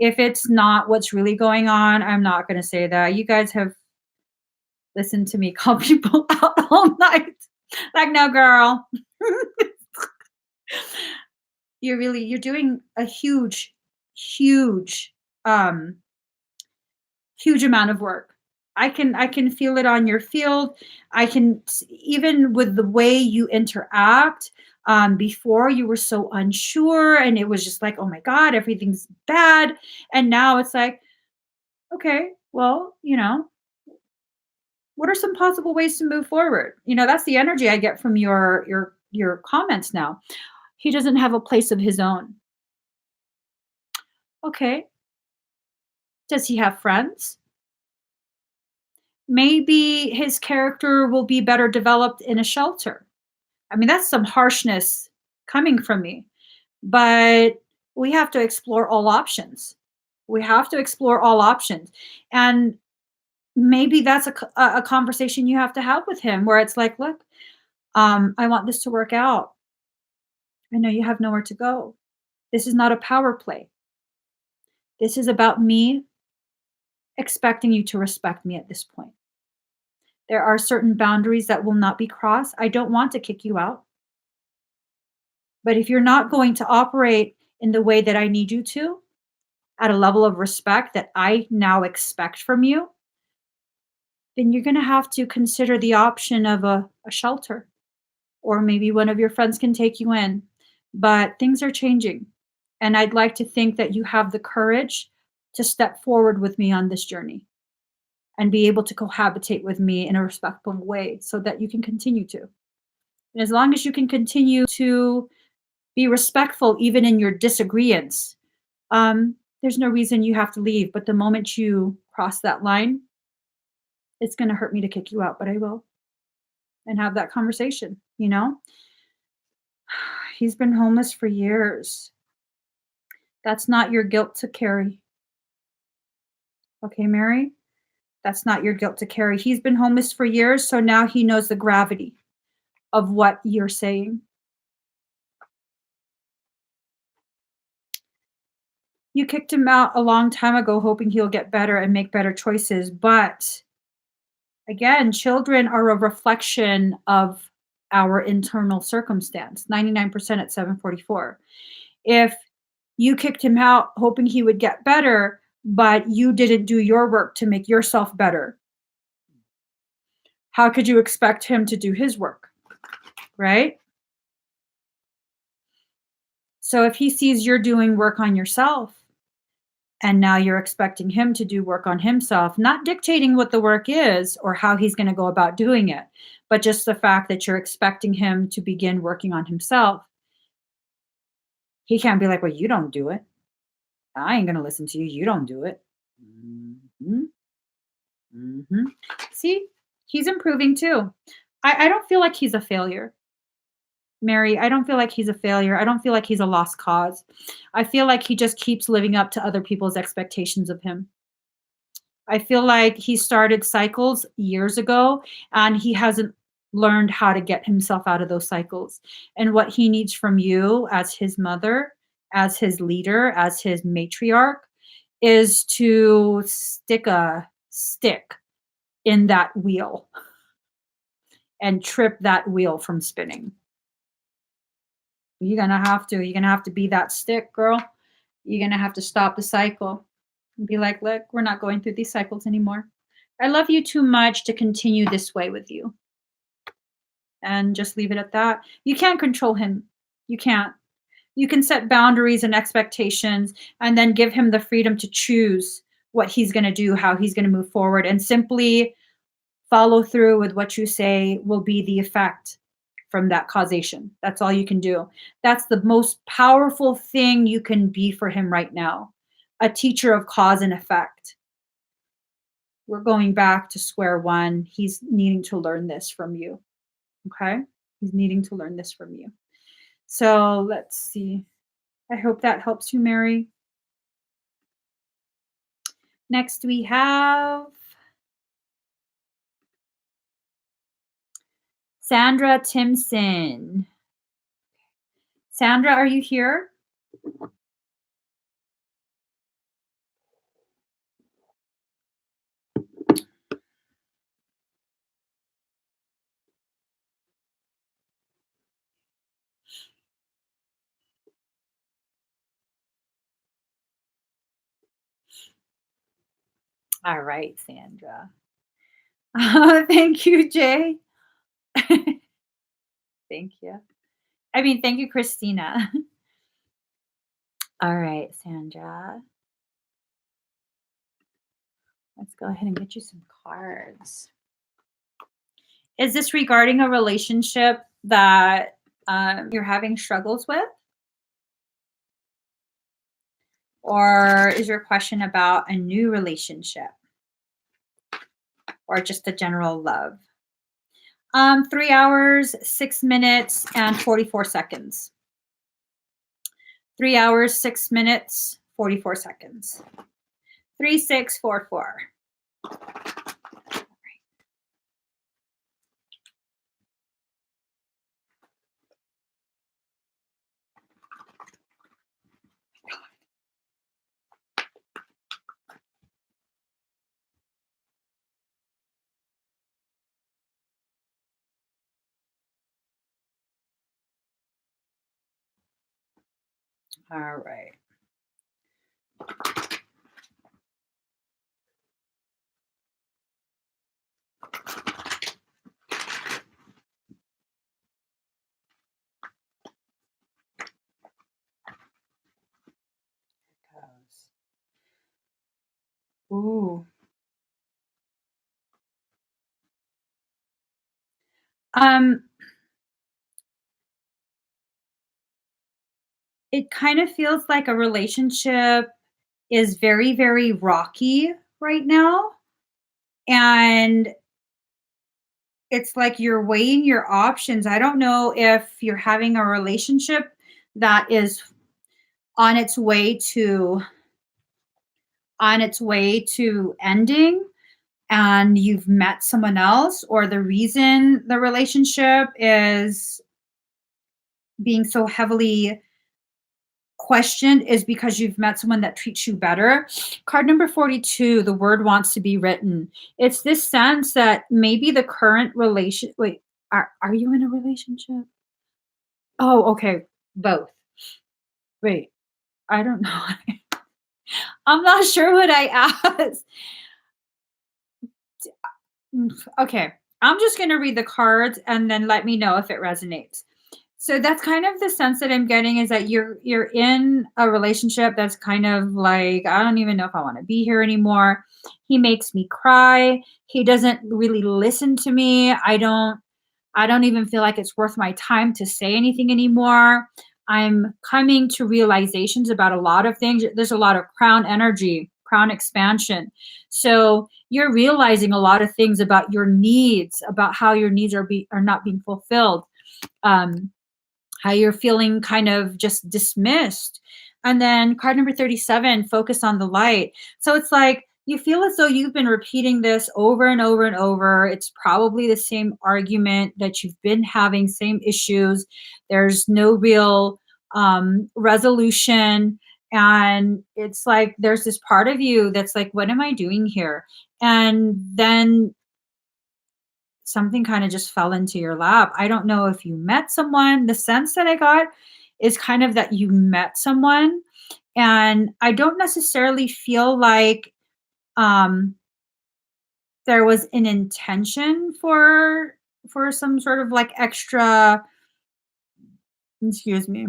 If it's not what's really going on, I'm not going to say that. You guys have listened to me call people out all night. Like, no, girl. You're doing a huge, huge, huge amount of work. I can feel it on your field. I can even with the way you interact. Before you were so unsure, and it was just like, oh my God, everything's bad. And now it's like, okay, well, what are some possible ways to move forward? That's the energy I get from your comments now. He doesn't have a place of his own. Okay. Does he have friends? Maybe his character will be better developed in a shelter. I mean, that's some harshness coming from me, but we have to explore all options. We have to explore all options. And maybe that's a conversation you have to have with him where it's like, look, I want this to work out. I know you have nowhere to go. This is not a power play. This is about me expecting you to respect me at this point. There are certain boundaries that will not be crossed. I don't want to kick you out. But if you're not going to operate in the way that I need you to, at a level of respect that I now expect from you, then you're going to have to consider the option of a shelter, or maybe one of your friends can take you in. But things are changing. And I'd like to think that you have the courage to step forward with me on this journey and be able to cohabitate with me in a respectful way so that you can continue to. And as long as you can continue to be respectful, even in your disagreements, there's no reason you have to leave. But the moment you cross that line, it's going to hurt me to kick you out, but I will and have that conversation, you know? He's been homeless for years. That's not your guilt to carry. Okay, Mary? That's not your guilt to carry. He's been homeless for years, so now he knows the gravity of what you're saying. You kicked him out a long time ago, hoping he'll get better and make better choices. But again, children are a reflection of our internal circumstance, 99% at 744. If you kicked him out hoping he would get better, but you didn't do your work to make yourself better, how could you expect him to do his work? Right? So if he sees you're doing work on yourself, and now you're expecting him to do work on himself, not dictating what the work is or how he's going to go about doing it, but just the fact that you're expecting him to begin working on himself. He can't be like, well, you don't do it. I ain't going to listen to you. You don't do it. Mm-hmm. Mm-hmm. See, he's improving too. I don't feel like he's a failure. Mary, I don't feel like he's a failure. I don't feel like he's a lost cause. I feel like he just keeps living up to other people's expectations of him. I feel like he started cycles years ago and he hasn't learned how to get himself out of those cycles. And what he needs from you as his mother, as his leader, as his matriarch is to stick a stick in that wheel and trip that wheel from spinning. You're going to have to. You're going to have to be that stick, girl. You're going to have to stop the cycle and be like, look, we're not going through these cycles anymore. I love you too much to continue this way with you. And just leave it at that. You can't control him. You can't. You can set boundaries and expectations and then give him the freedom to choose what he's going to do, how he's going to move forward, and simply follow through with what you say will be the effect from that causation. That's all you can do. That's the most powerful thing you can be for him right now. A teacher of cause and effect. We're going back to square one. He's needing to learn this from you. Okay? He's needing to learn this from you. So let's see. I hope that helps you, Mary. Next we have Sandra Timson. Sandra, are you here? All right, Sandra. Thank you, Jay. Thank you. I mean, thank you, Christina. All right, Sandra. Let's go ahead and get you some cards. Is this regarding a relationship that you're having struggles with? Or is your question about a new relationship? Or just a general love? 3 hours, 6 minutes, and 44 seconds. 3 hours, 6 minutes, 44 seconds. 3644. All right. Ooh. Um, it kind of feels like a relationship is very, very rocky right now. And it's like you're weighing your options. I don't know if you're having a relationship that is on its way to ending and you've met someone else, or the reason the relationship is being so heavily questioned is because you've met someone that treats you better. Card number 42, the word wants to be written. It's this sense that maybe the current relation wait, are you in a relationship? Oh, okay. Both. Wait, I don't know. I'm not sure what I asked. Okay. I'm just going to read the cards and then let me know if it resonates. So that's kind of the sense that I'm getting, is that you're in a relationship that's kind of like, I don't even know if I want to be here anymore. He makes me cry. He doesn't really listen to me. I don't even feel like it's worth my time to say anything anymore. I'm coming to realizations about a lot of things. There's a lot of crown energy, crown expansion. So you're realizing a lot of things about your needs, about how your needs are not being fulfilled. Um, how you're feeling kind of just dismissed. And then card number 37, focus on the light. So it's like you feel as though you've been repeating this over and over and over. It's probably the same argument that you've been having, same issues. There's no real resolution. And it's like there's this part of you that's like, what am I doing here? And then something kind of just fell into your lap. I don't know if you met someone. The sense that I got is kind of that you met someone, and I don't necessarily feel like um there was an intention for some sort of like extra, excuse me,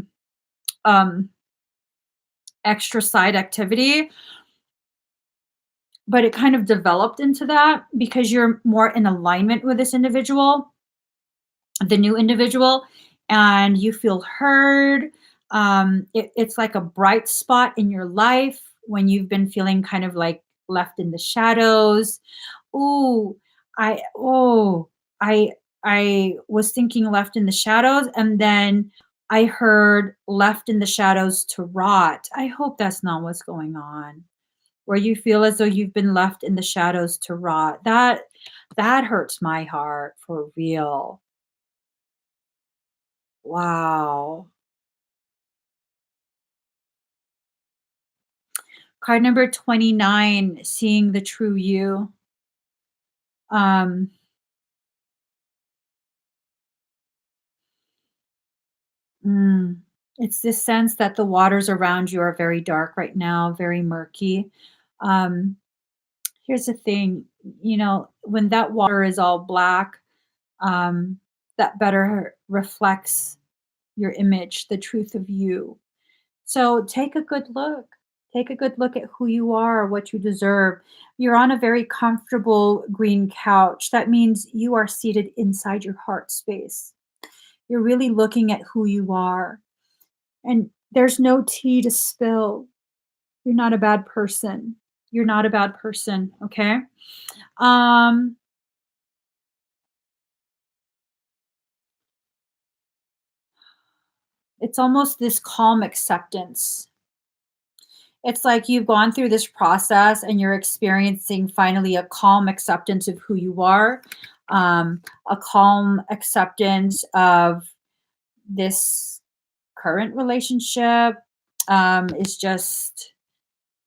um extra side activity, but it kind of developed into that because you're more in alignment with this individual, the new individual, and you feel heard. It's like a bright spot in your life when you've been feeling kind of like left in the shadows. Ooh, oh, I I was thinking left in the shadows, and then I heard left in the shadows to rot. I hope that's not what's going on. Where you feel as though you've been left in the shadows to rot. That hurts my heart for real. Wow. Card number 29, seeing the true you. Um, mm, it's this sense that the waters around you are very dark right now, very murky. Um, here's the thing, when that water is all black, um, that better reflects your image, the truth of you. So take a good look. Take a good look at who you are, what you deserve. You're on a very comfortable green couch. That means you are seated inside your heart space. You're really looking at who you are. And there's no tea to spill. You're not a bad person. You're not a bad person, okay? Um it's almost this calm acceptance. It's like you've gone through this process and you're experiencing finally a calm acceptance of who you are, a calm acceptance of this current relationship. Is just,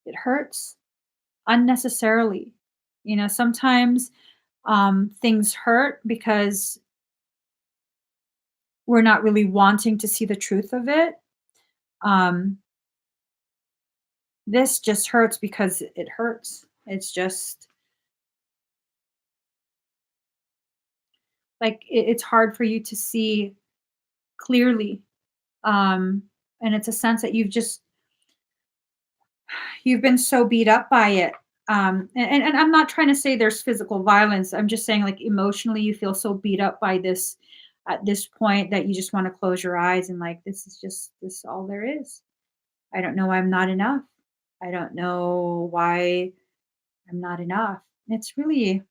it hurts unnecessarily. Sometimes things hurt because we're not really wanting to see the truth of it. Um, This just hurts because it hurts. It's just like it's hard for you to see clearly. Um, and it's a sense that you've been so beat up by it. And I'm not trying to say there's physical violence. I'm just saying like emotionally you feel so beat up by this at this point that you just want to close your eyes and like this is all there is. I don't know why I'm not enough. I don't know why I'm not enough. It's really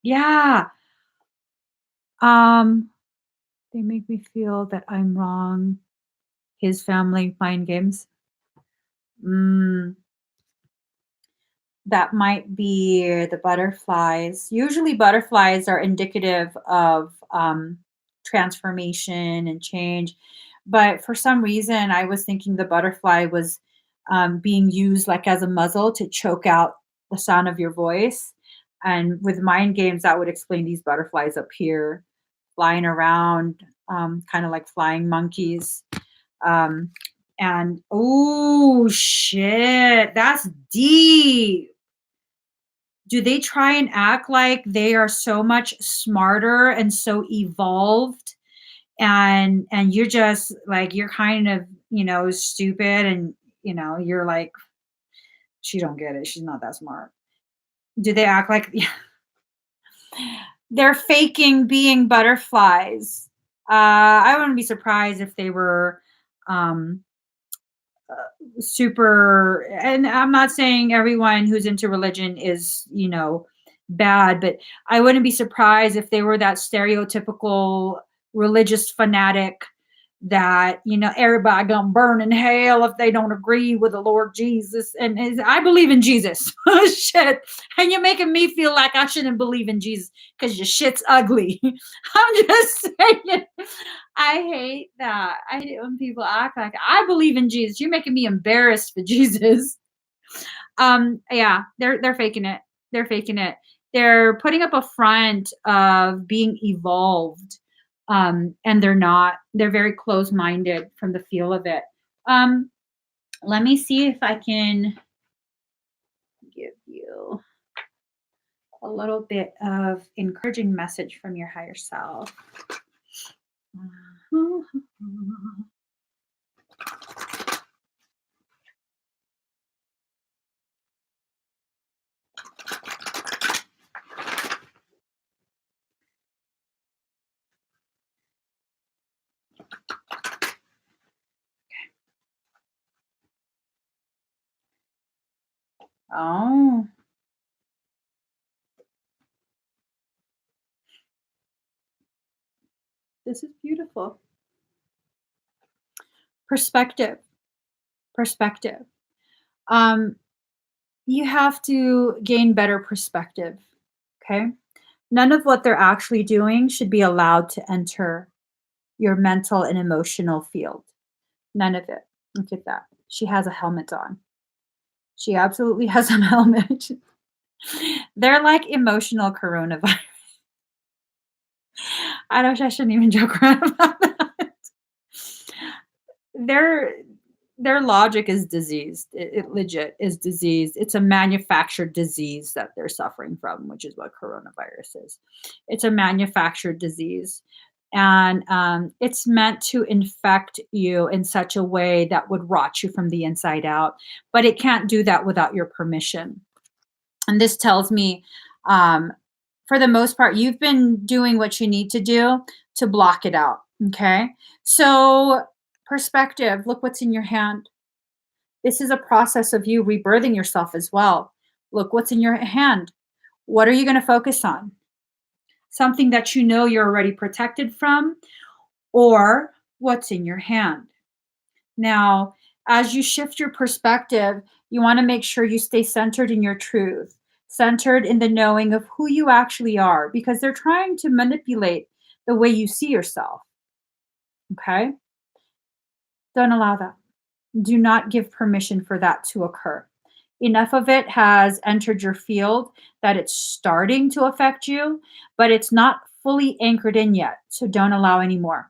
yeah. Um they make me feel that I'm wrong. His family mind games. Mm, that might be the butterflies. Usually, butterflies are indicative of transformation and change. But for some reason, I was thinking the butterfly was being used like as a muzzle to choke out the sound of your voice. And with mind games, that would explain these butterflies up here flying around, kind of like flying monkeys. Um, and oh shit, that's deep. Do they try and act like they are so much smarter and so evolved and you're just like you're kind of, stupid and you're like she don't get it. She's not that smart. Do they act like they're faking being butterflies? I wouldn't be surprised if they were um super, and I'm not saying everyone who's into religion is, bad, but I wouldn't be surprised if they were that stereotypical religious fanatic that, everybody gonna burn in hell if they don't agree with the Lord Jesus. And I believe in Jesus. Shit. And you're making me feel like I shouldn't believe in Jesus because your shit's ugly. I'm just saying. I hate that. I hate when people act like I believe in Jesus. You're making me embarrassed for Jesus. Yeah, they're faking it. They're faking it. They're putting up a front of being evolved. And they're not. They're very close-minded from the feel of it. Um, Let me see if I can give you a little bit of encouraging message from your higher self. Oh, this is beautiful. Perspective. Perspective. Um, you have to gain better perspective. Okay. None of what they're actually doing should be allowed to enter your mental and emotional field. None of it. Look at that. She has a helmet on. She absolutely has a helmet. They're like emotional coronavirus. I don't. I shouldn't even joke around about that. Their their logic is diseased. It legit is diseased. It's a manufactured disease that they're suffering from, which is what coronavirus is. It's a manufactured disease. And it's meant to infect you in such a way that would rot you from the inside out. But it can't do that without your permission. And this tells me, um, for the most part, you've been doing what you need to do to block it out. Okay. So, perspective, look what's in your hand. This is a process of you rebirthing yourself as well. Look what's in your hand. What are you going to focus on? Something that you know you're already protected from, or what's in your hand. Now, as you shift your perspective, you want to make sure you stay centered in your truth, centered in the knowing of who you actually are, because they're trying to manipulate the way you see yourself. Okay? Don't allow that. Do not give permission for that to occur. Enough of it has entered your field that it's starting to affect you, but it's not fully anchored in yet. So don't allow any more.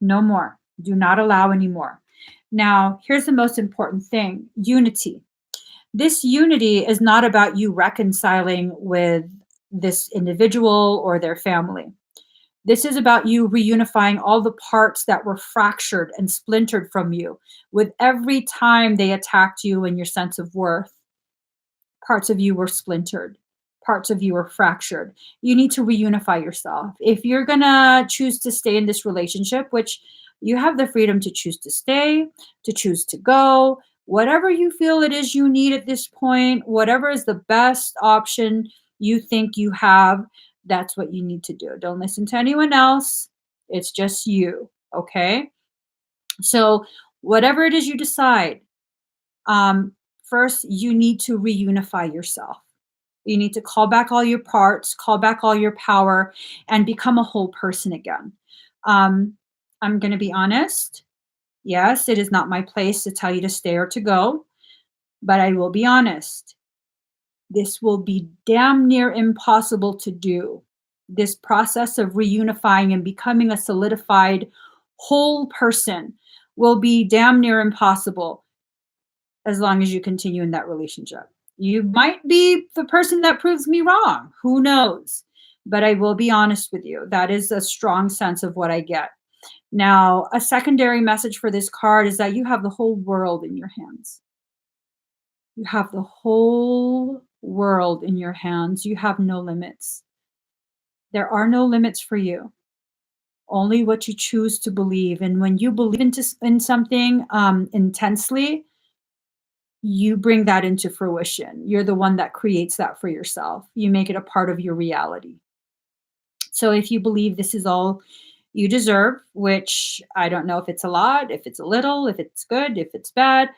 No more. Do not allow any more. Now, here's the most important thing: unity. This unity is not about you reconciling with this individual or their family. This is about you reunifying all the parts that were fractured and splintered from you. With every time they attacked you and your sense of worth, parts of you were splintered, parts of you were fractured. You need to reunify yourself. If you're going to choose to stay in this relationship, which you have the freedom to choose to stay, to choose to go, whatever you feel it is you need at this point, whatever is the best option you think you have, that's what you need to do. Don't listen to anyone else. It's just you. Okay. So, whatever it is you decide, um, first, you need to reunify yourself. You need to call back all your parts, call back all your power, and become a whole person again. Um, I'm going to be honest. Yes, it is not my place to tell you to stay or to go, but I will be honest. This will be damn near impossible to do. This process of reunifying and becoming a solidified whole person will be damn near impossible as long as you continue in that relationship. You might be the person that proves me wrong. Who knows? But I will be honest with you. That is a strong sense of what I get. Now, a secondary message for this card is that you have the whole world in your hands. You have the whole world in your hands. You have no limits. There are no limits for you. Only what you choose to believe. And when you believe in something intensely, you bring that into fruition. You're the one that creates that for yourself. You make it a part of your reality. So if you believe this is all you deserve, which I don't know if it's a lot, if it's a little, if it's good, if it's bad,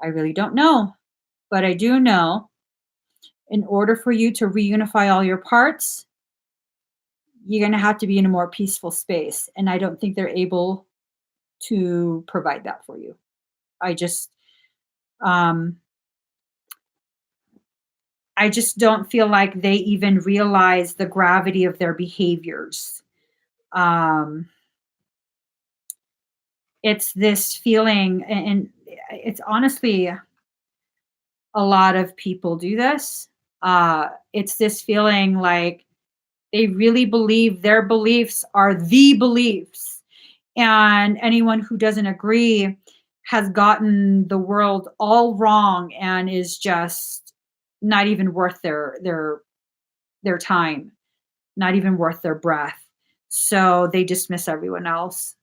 I really don't know. But I do know in order for you to reunify all your parts, you're going to have to be in a more peaceful space. And I don't think they're able to provide that for you. I just, um, I just don't feel like they even realize the gravity of their behaviors. Um, it's this feeling, and it's honestly a lot of people do this. It's this feeling like they really believe their beliefs are the beliefs, and anyone who doesn't agree has gotten the world all wrong and is just not even worth their time, not even worth their breath. So they dismiss everyone else.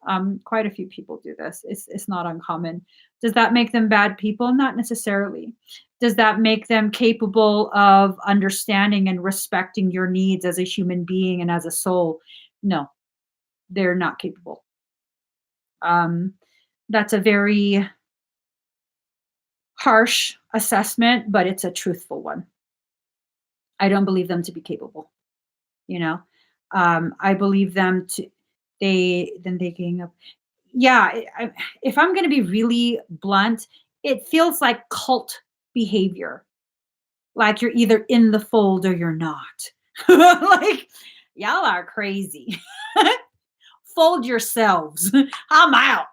Quite a few people do this. It's not uncommon. Does that make them bad people? Not necessarily. Does that make them capable of understanding and respecting your needs as a human being and as a soul? No, they're not capable. Um, that's a very harsh assessment, but it's a truthful one. I don't believe them to be capable. You know, I believe them to. They gang up. Yeah, if I'm going to be really blunt, it feels like cult behavior. Like you're either in the fold or you're not. Like y'all are crazy. Fold yourselves. I'm out.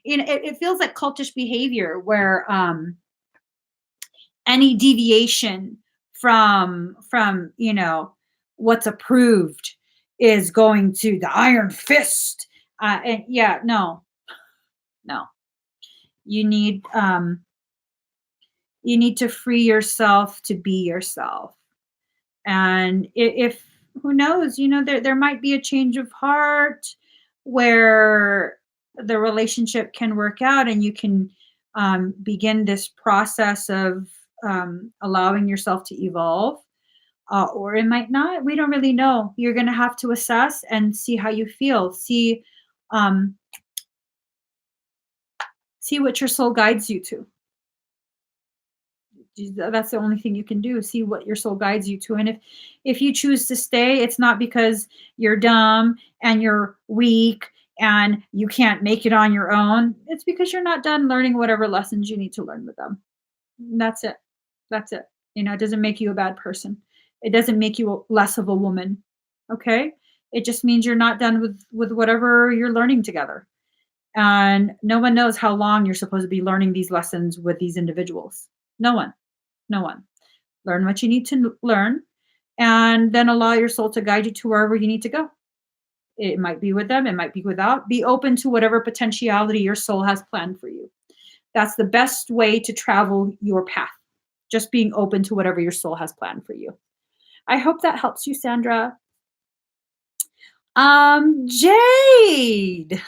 It feels like cultish behavior where any deviation from what's approved is going to the iron fist. And yeah, no, you need you need to free yourself to be yourself. And if who knows, there might be a change of heart where the relationship can work out and you can begin this process of allowing yourself to evolve, or it might not. We don't really know. You're going to have to assess and see how you feel. Um, see what your soul guides you to. That's the only thing you can do. See what your soul guides you to. And if you choose to stay, it's not because you're dumb and you're weak and you can't make it on your own. It's because you're not done learning whatever lessons you need to learn with them. That's it. That's it. It doesn't make you a bad person. It doesn't make you less of a woman. Okay? It just means you're not done with whatever you're learning together. And no one knows how long you're supposed to be learning these lessons with these individuals. No one. No one. Learn what you need to learn, and then allow your soul to guide you to wherever you need to go. It might be with them, it might be without. Be open to whatever potentiality your soul has planned for you. That's the best way to travel your path. Just being open to whatever your soul has planned for you. I hope that helps you, Sandra. Jade.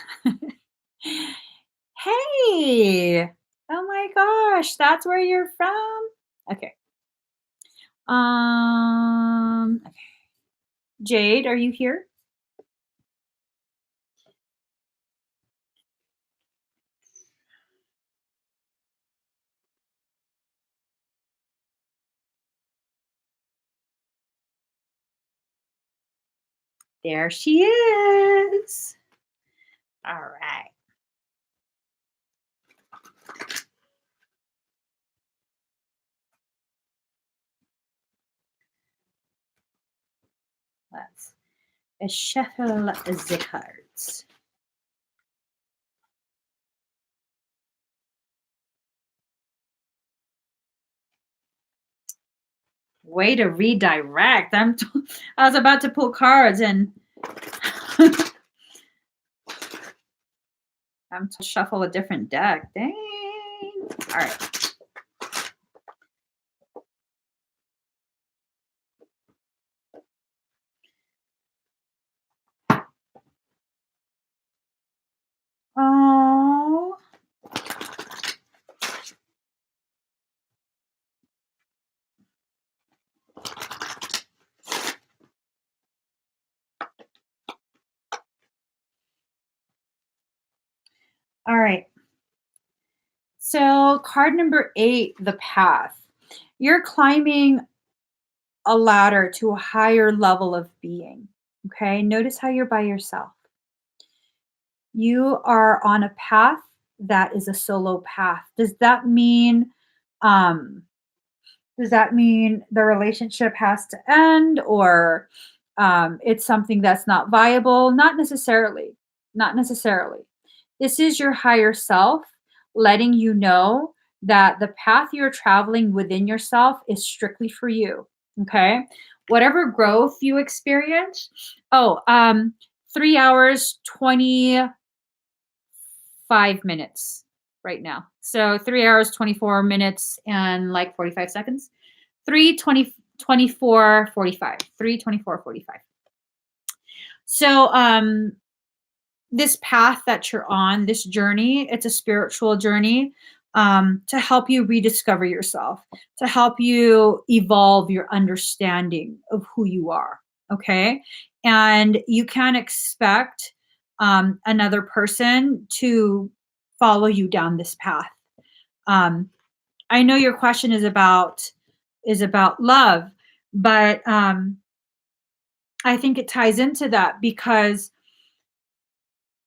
Hey. Oh my gosh, that's where you're from? Okay. Okay. Jade, are you here? There she is. All right. Let's shuffle the cards. Way to redirect. I was about to pull cards and I'm to shuffle a different deck. Dang. All right. Oh. All right. So, card number 8, the path. You're climbing a ladder to a higher level of being. Okay. Notice how you're by yourself. You are on a path that is a solo path. Um, does that mean the relationship has to end, or it's something that's not viable? Not necessarily. Not necessarily. This is your higher self letting you know that the path you're traveling within yourself is strictly for you. Okay. Whatever growth you experience. 3 hours, 25 minutes right now. So 3 hours, 24 minutes, and like 45 seconds. 3:20, 24, 45. 3:24, 45. So this path that you're on, this journey, it's a spiritual journey, to help you rediscover yourself, to help you evolve your understanding of who you are. Okay. And you can expect another person to follow you down this path. Um, I know your question is about love, but I think it ties into that because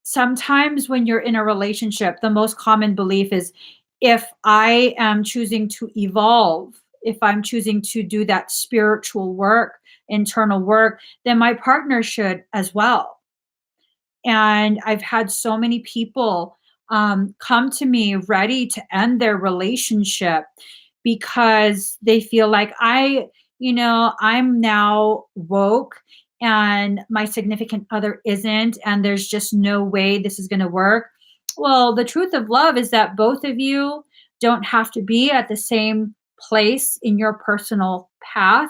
sometimes when you're in a relationship, the most common belief is if I am choosing to evolve, if I'm choosing to do that spiritual work, internal work, then my partner should as well. And I've had so many people come to me ready to end their relationship because they feel like I'm now woke and my significant other isn't, and there's just no way this is going to work. Well, the truth of love is that both of you don't have to be at the same place in your personal path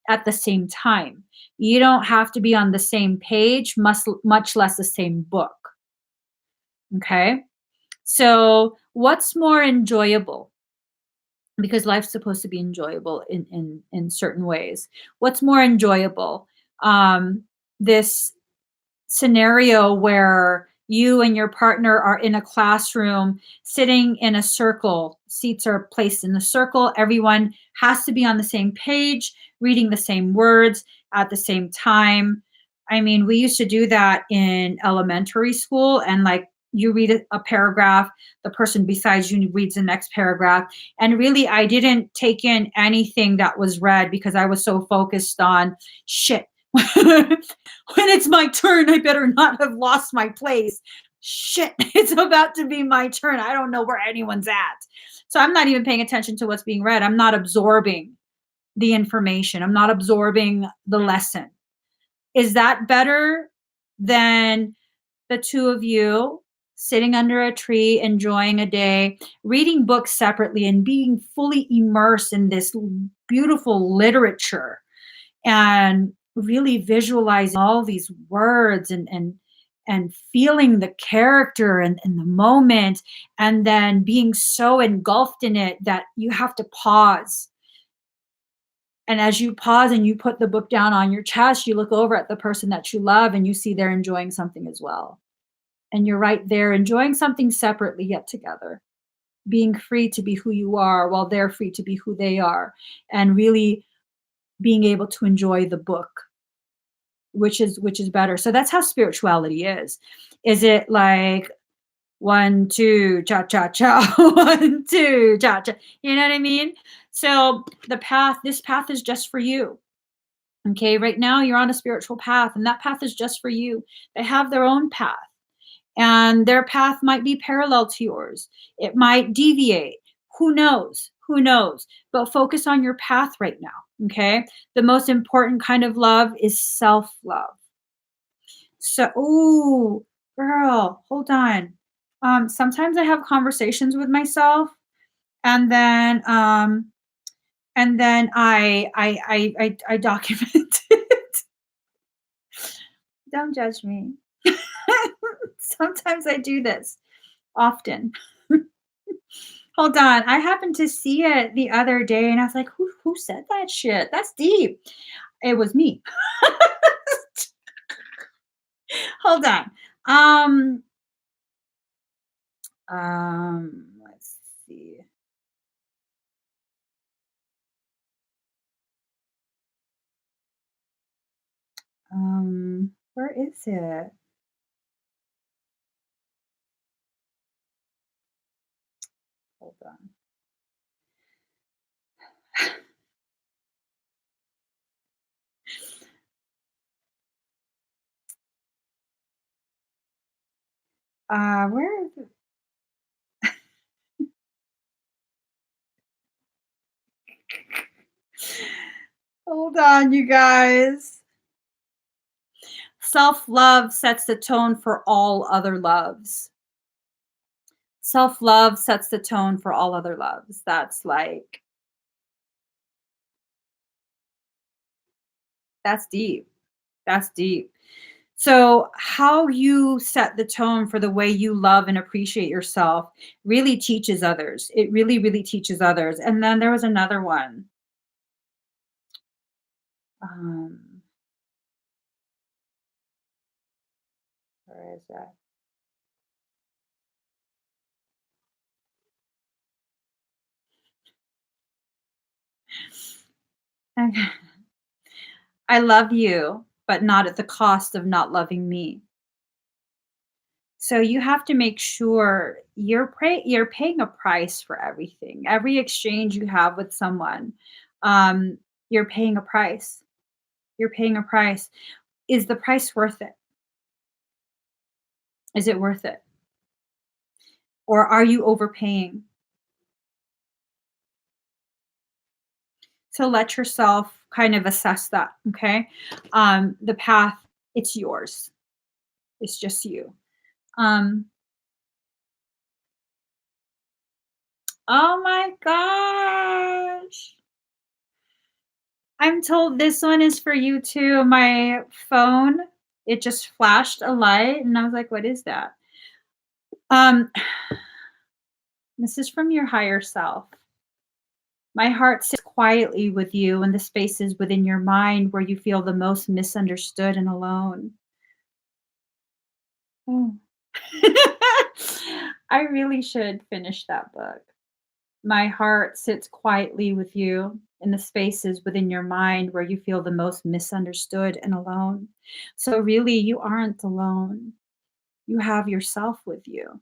at the same time. You don't have to be on the same page, much less the same book. Okay. So, what's more enjoyable? Because life's supposed to be enjoyable in certain ways. What's more enjoyable? This scenario where you and your partner are in a classroom sitting in a circle, seats are placed in a circle, everyone has to be on the same page, reading the same words at the same time. I mean, we used to do that in elementary school, and like you read a paragraph, the person besides you reads the next paragraph, and really I didn't take in anything that was read because I was so focused on shit. When it's my turn, I better not have lost my place. Shit, it's about to be my turn. I don't know where anyone's at. So I'm not even paying attention to what's being read. I'm not absorbing the information. I'm not absorbing the lesson. Is that better than the two of you sitting under a tree, enjoying a day, reading books separately, and being fully immersed in this beautiful literature and really visualizing all these words and feeling the character and the moment, and then being so engulfed in it that you have to pause. And as you pause and you put the book down on your chest, you look over at the person that you love and you see they're enjoying something as well. And you're right there enjoying something separately yet together, being free to be who you are while they're free to be who they are, and really being able to enjoy the book, which is better. So that's how spirituality is. Is it like one, two, cha cha cha, one, two, cha cha? You know what I mean? So this path is just for you. Okay, right now you're on a spiritual path, and that path is just for you. They have their own path, and their path might be parallel to yours. It might deviate. Who knows? Who knows? But focus on your path right now. Okay. The most important kind of love is self love. So, ooh, girl, hold on. Sometimes I have conversations with myself, and then I document it. Don't judge me. Sometimes I do this often. Hold on. I happened to see it the other day and I was like, who said that shit? That's deep. It was me. Hold on. Um let's see. Where is it? Hold on. Where is it? Hold on, you guys. Self-love sets the tone for all other loves. Self-love sets the tone for all other loves. That's deep. That's deep. So, how you set the tone for the way you love and appreciate yourself really teaches others. It really, really teaches others. And then there was another one. Um, where is that? I love you, but not at the cost of not loving me. So you have to make sure you're paying a price for everything. Every exchange you have with someone, um, you're paying a price. You're paying a price. Is the price worth it? Is it worth it? Or are you overpaying? So let yourself kind of assess that, okay? The path, it's yours. It's just you. Um, oh my gosh. I'm told this one is for you too. My phone, it just flashed a light and I was like, what is that? Um, this is from your higher self. My heart sits quietly with you in the spaces within your mind where you feel the most misunderstood and alone. Oh. I really should finish that book. My heart sits quietly with you in the spaces within your mind where you feel the most misunderstood and alone. So, really, you aren't alone. You have yourself with you.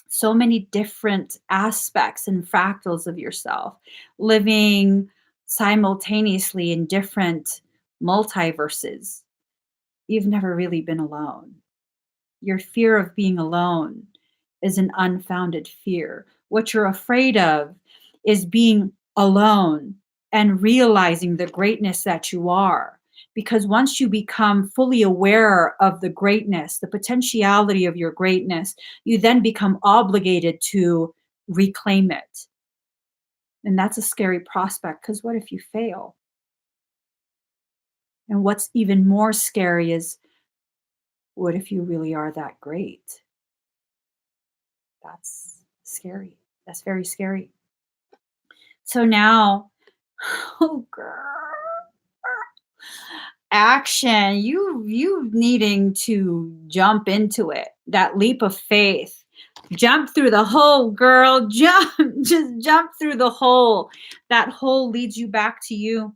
So many different aspects and fractals of yourself living simultaneously in different multiverses. You've never really been alone. Your fear of being alone is an unfounded fear. What you're afraid of is being alone and realizing the greatness that you are. Because once you become fully aware of the greatness, the potentiality of your greatness, you then become obligated to reclaim it. And that's a scary prospect because what if you fail? And what's even more scary is what if you really are that great? That's scary. That's very scary. So now, oh girl, action. You needing to jump into it. That leap of faith. Jump through the hole, girl. Jump. Just jump through the hole. That hole leads you back to you.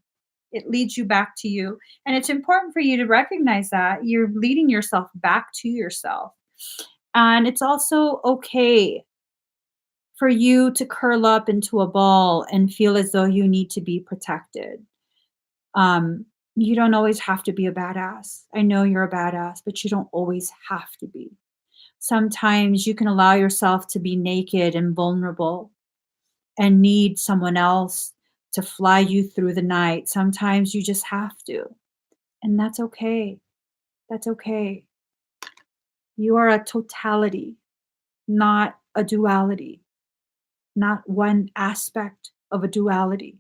It leads you back to you. And it's important for you to recognize that you're leading yourself back to yourself. And it's also okay for you to curl up into a ball and feel as though you need to be protected. Um, you don't always have to be a badass. I know you're a badass, but you don't always have to be. Sometimes you can allow yourself to be naked and vulnerable and need someone else to fly you through the night. Sometimes you just have to. And that's okay. That's okay. You are a totality, not a duality, not one aspect of a duality.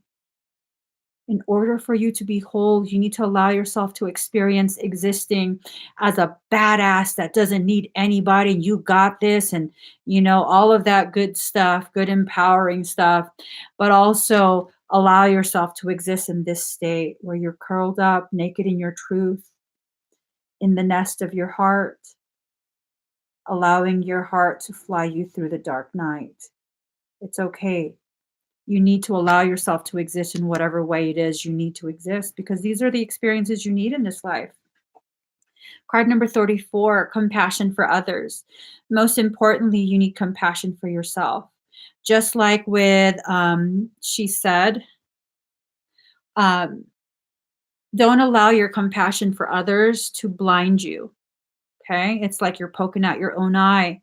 In order for you to be whole, you need to allow yourself to experience existing as a badass that doesn't need anybody. You got this, and all of that good stuff, good empowering stuff, but also allow yourself to exist in this state where you're curled up, naked in your truth, in the nest of your heart, allowing your heart to fly you through the dark night. It's okay. You need to allow yourself to exist in whatever way it is you need to exist because these are the experiences you need in this life. Card number 34, compassion for others. Most importantly, you need compassion for yourself. Just like with, she said, um, don't allow your compassion for others to blind you. Okay. It's like you're poking out your own eye,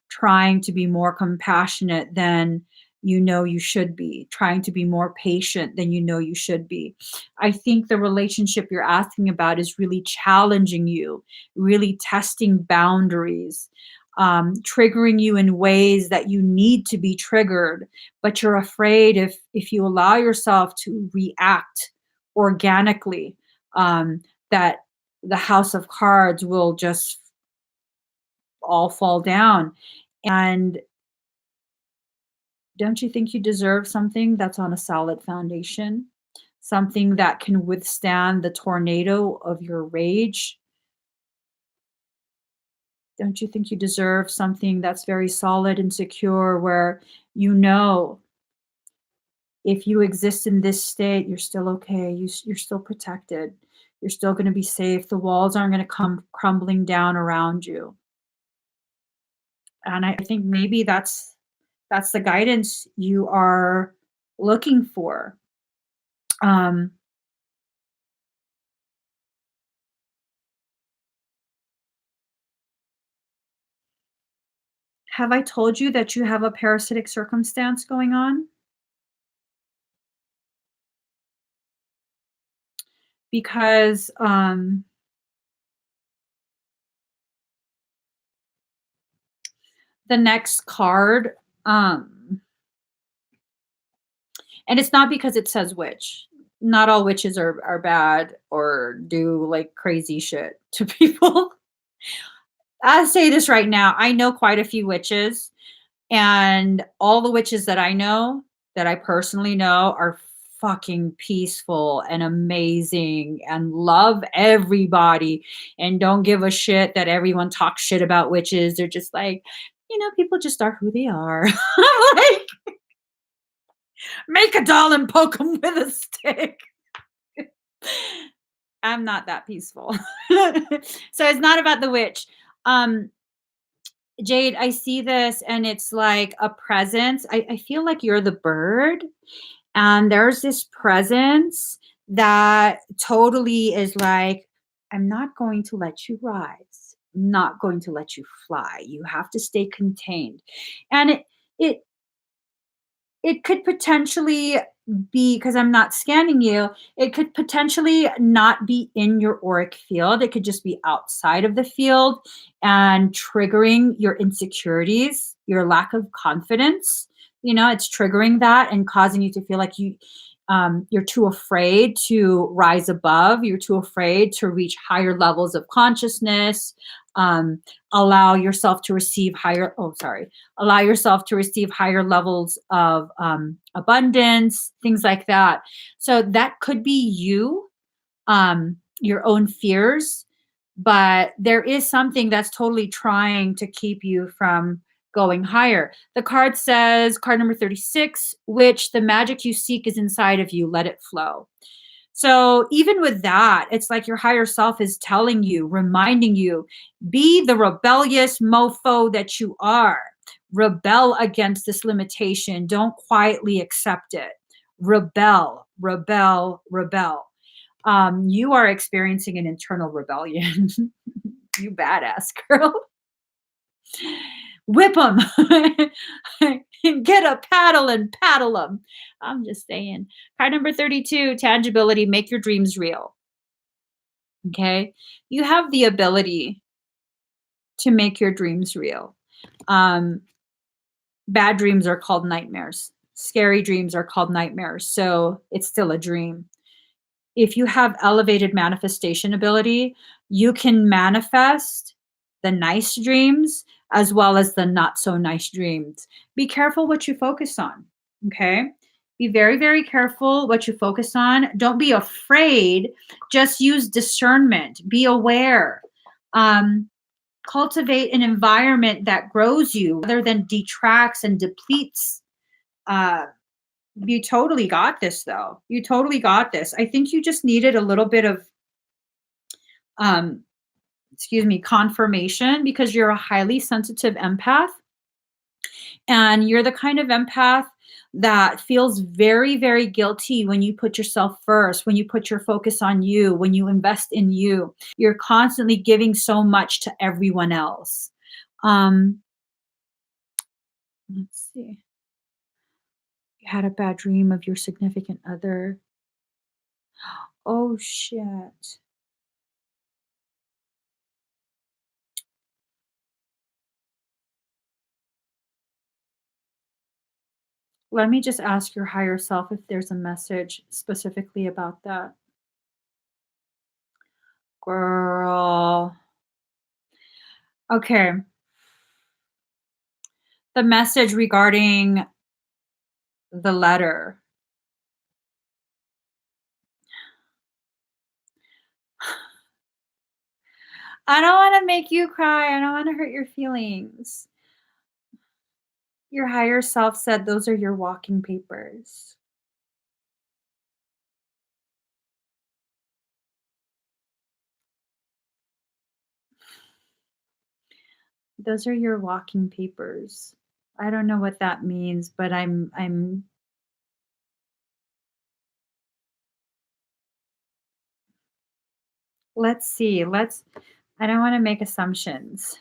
trying to be more compassionate than you should be, trying to be more patient than you should be. I think the relationship you're asking about is really challenging you, really testing boundaries, triggering you in ways that you need to be triggered, but you're afraid if you allow yourself to react organically, that the house of cards will just all fall down. And don't you think you deserve something that's on a solid foundation? Something that can withstand the tornado of your rage? Don't you think you deserve something that's very solid and secure where you know if you exist in this state, you're still okay, you're still protected, you're still going to be safe, the walls aren't going to come crumbling down around you. And I think maybe that's the guidance you are looking for. Um, have I told you that you have a parasitic circumstance going on? Because the next card, um, and it's not because it says witch. Not all witches are bad or do like crazy shit to people. I say this right now. I know quite a few witches, and all the witches that I know, that I personally know, are fucking peaceful and amazing and love everybody and don't give a shit that everyone talks shit about witches. They're just like, people just are who they are. Like, make a doll and poke them with a stick. I'm not that peaceful. So it's not about the witch. Um, Jade, I see this and it's like a presence. I feel like you're the bird, and there's this presence that totally is like, I'm not going to let you rise. I'm not going to let you fly. You have to stay contained. And it it could potentially be, because I'm not scanning you, it could potentially not be in your auric field. It could just be outside of the field and triggering your insecurities, your lack of confidence. You know, it's triggering that and causing you to feel like you're too afraid to rise above. You're too afraid to reach higher levels of consciousness. Um, allow yourself to receive higher. Oh, sorry, allow yourself to receive higher levels of abundance, things like that. So that could be you, your own fears, but there is something that's totally trying to keep you from going higher. The card says, card number 36, which the magic you seek is inside of you, let it flow. So even with that, it's like your higher self is telling you, reminding you, be the rebellious mofo that you are. Rebel against this limitation. Don't quietly accept it. Rebel, rebel, rebel. You are experiencing an internal rebellion. You badass girl. Whip them. Get a paddle and paddle them. I'm just saying. Card number 32, tangibility, make your dreams real. Okay. You have the ability to make your dreams real. Um, bad dreams are called nightmares. Scary dreams are called nightmares. So it's still a dream. If you have elevated manifestation ability, you can manifest the nice dreams as well as the not so nice dreams. Be careful what you focus on. Okay. Be very, very careful what you focus on. Don't be afraid. Just use discernment. Be aware. Cultivate an environment that grows you rather than detracts and depletes. You totally got this, though. You totally got this. I think you just needed a little bit of, um, confirmation, because you're a highly sensitive empath, and you're the kind of empath that feels very, very guilty when you put yourself first, when you put your focus on you, when you invest in you. You're constantly giving so much to everyone else. Let's see. You had a bad dream of your significant other. Oh, shit. Let me just ask your higher self if there's a message specifically about that. Girl. Okay. The message regarding the letter. I don't want to make you cry. I don't want to hurt your feelings. Your higher self said those are your walking papers. Those are your walking papers. I don't know what that means, but I'm let's see. I don't want to make assumptions.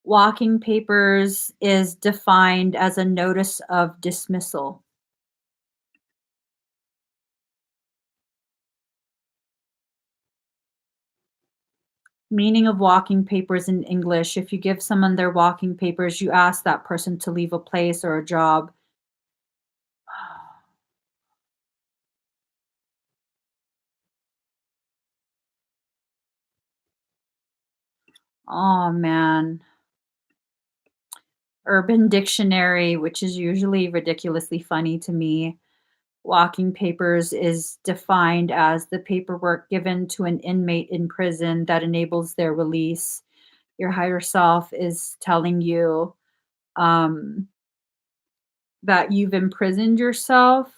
Walking papers is defined as a notice of dismissal. Meaning of walking papers in English: if you give someone their walking papers, you ask that person to leave a place or a job. Oh man. Urban Dictionary, which is usually ridiculously funny to me. Walking papers is defined as the paperwork given to an inmate in prison that enables their release. Your higher self is telling you, um, that you've imprisoned yourself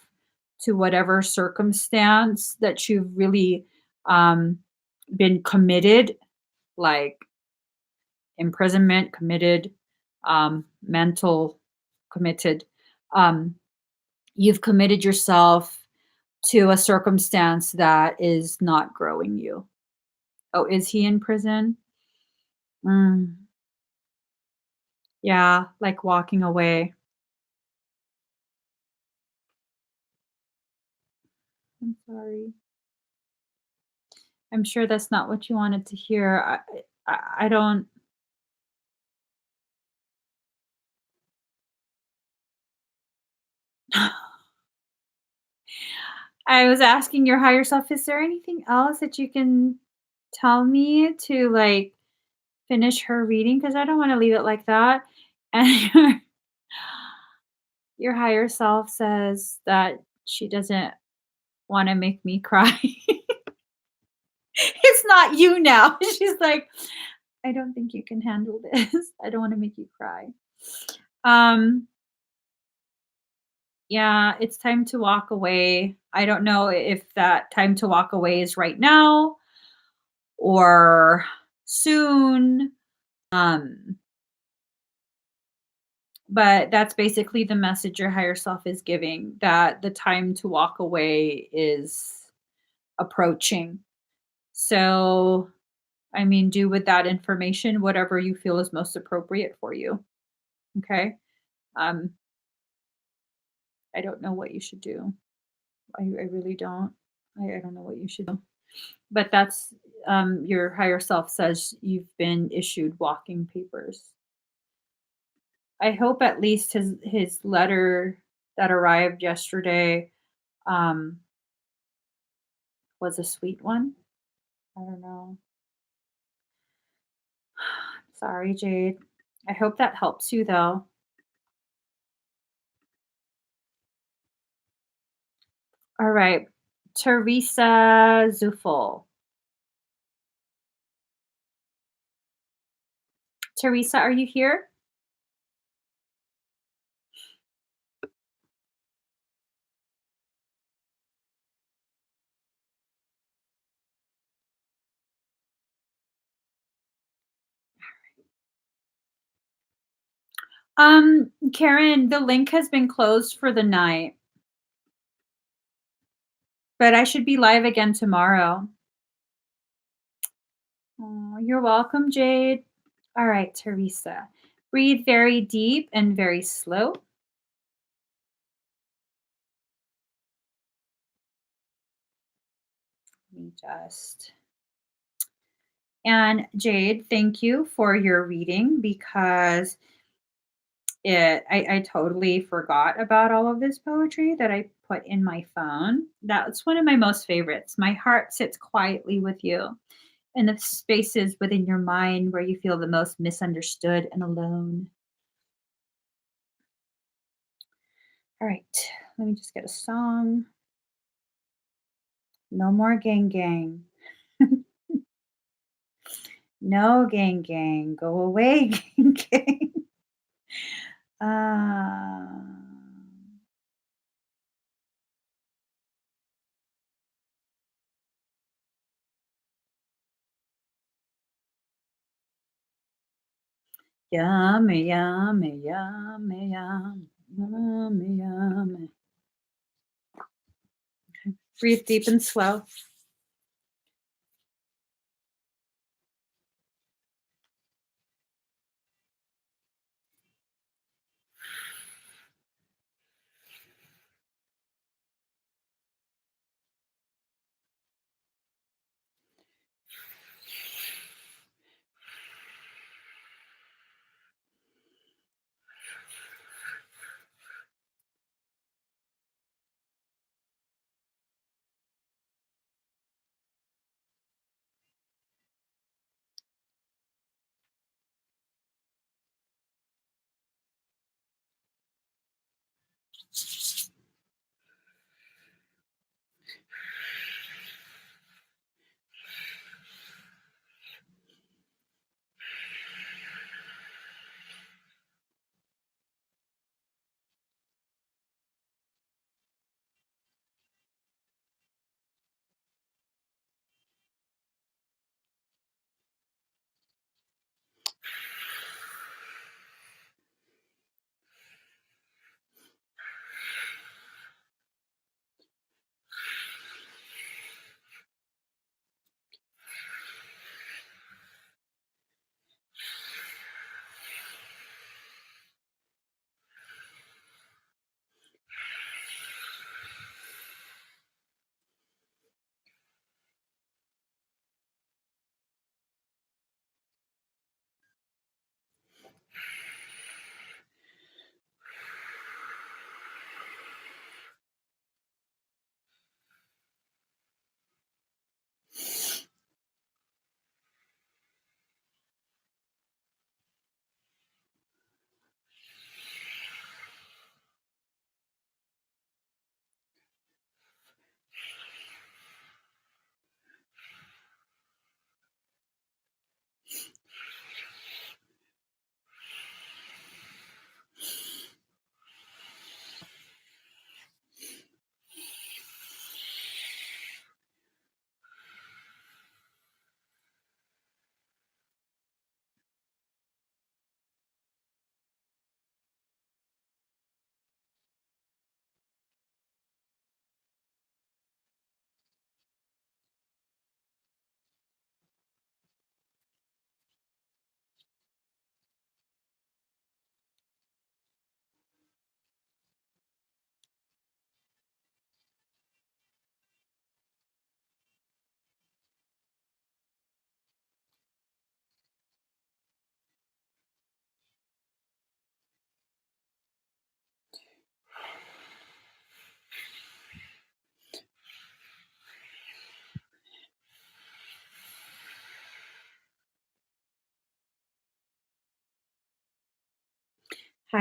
to whatever circumstance that you've really, um, been committed, like imprisonment, committed, mental, committed. Um, you've committed yourself to a circumstance that is not growing you. Oh, is he in prison? Mm. Yeah, like walking away. I'm sorry. I'm sure that's not what you wanted to hear. I don't. I was asking your higher self, is there anything else that you can tell me to, like, finish her reading? Because I don't wanna leave it like that. And your higher self says that she doesn't wanna make me cry. It's not you now. She's like, "I don't think you can handle this. I don't wanna make you cry." Um, yeah, it's time to walk away. I don't know if that time to walk away is right now or soon. Um, but that's basically the message your higher self is giving, that the time to walk away is approaching. So, I mean, do with that information whatever you feel is most appropriate for you. Okay. Um, I don't know what you should do. I really don't. I don't know what you should do. But that's your higher self says you've been issued walking papers. I hope at least his letter that arrived yesterday um, was a sweet one. I don't know. Sorry, Jade. I hope that helps you though. All right. Teresa Zufel. Teresa, are you here? Karen, the link has been closed for the night, but I should be live again tomorrow. Oh, you're welcome, Jade. All right, Teresa. Breathe very deep and very slow. Let me just. And Jade, thank you for your reading because I totally forgot about all of this poetry that I put in my phone. That's one of my most favorites. My heart sits quietly with you in the spaces within your mind where you feel the most misunderstood and alone. All right, let me just get a song. No more gang gang. No gang gang. Go away, gang gang. Um, Yummy, yummy, yummy, yum, yummy, yummy. Breathe deep and slow.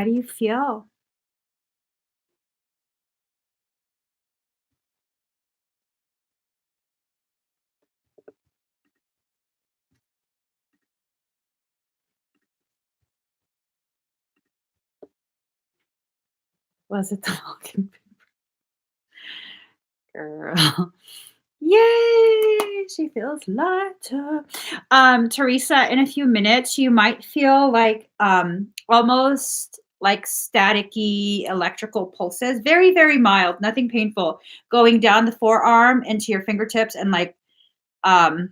How do you feel? Was it the walking girl? Yay! She feels lighter. Teresa, in a few minutes, you might feel like almost like staticky electrical pulses, very, very mild, nothing painful, going down the forearm into your fingertips and like um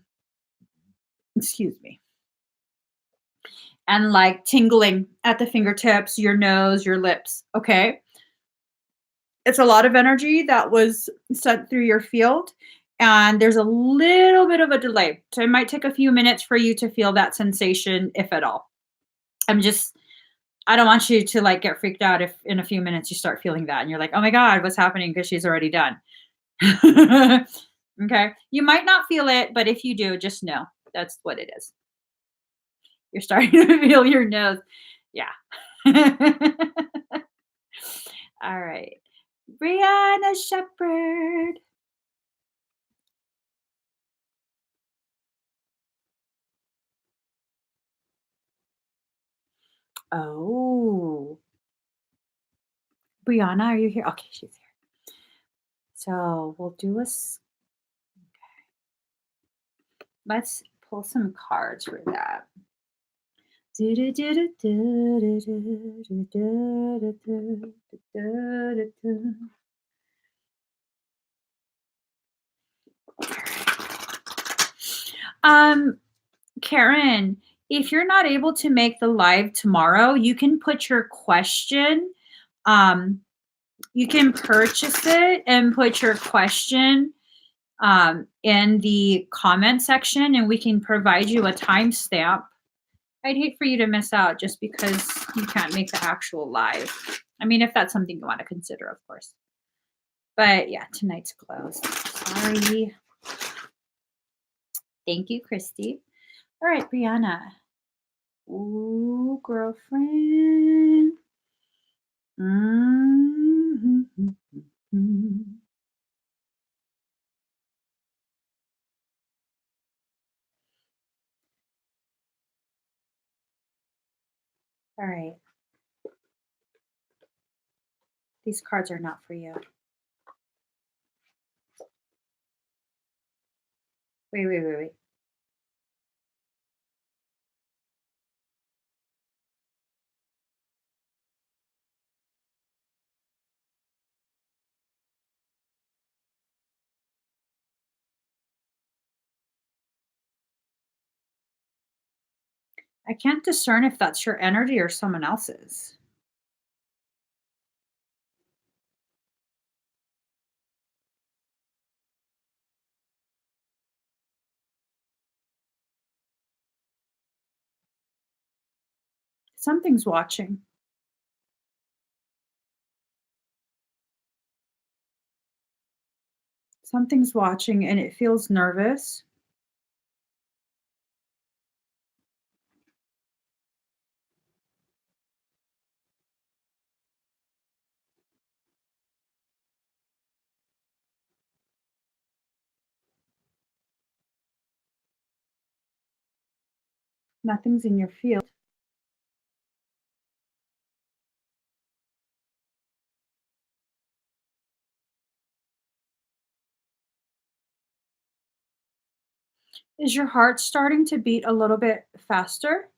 excuse me, and like tingling at the fingertips, your nose, your lips. Okay. It's a lot of energy that was sent through your field, and there's a little bit of a delay. So it might take a few minutes for you to feel that sensation, if at all. I'm just, I don't want you to like get freaked out if in a few minutes you start feeling that and you're like, oh my God, what's happening? Because she's already done. Okay. You might not feel it, but if you do, just know that's what it is. You're starting to feel your nose. Yeah. All right. Brianna Shepherd. Oh, Brianna, are you here? Okay, she's here. So we'll do let's pull some cards for that. Um, Karen, if you're not able to make the live tomorrow, you can put your question. Um, you can purchase it and put your question in the comment section, and we can provide you a timestamp. I'd hate for you to miss out just because you can't make the actual live. I mean, if that's something you want to consider, of course. But yeah, tonight's closed. Sorry. Thank you, Christy. All right, Brianna. Ooh, girlfriend. Mm-hmm. All right. These cards are not for you. Wait. I can't discern if that's your energy or someone else's. Something's watching. Something's watching and it feels nervous. Nothing's in your field. Is your heart starting to beat a little bit faster?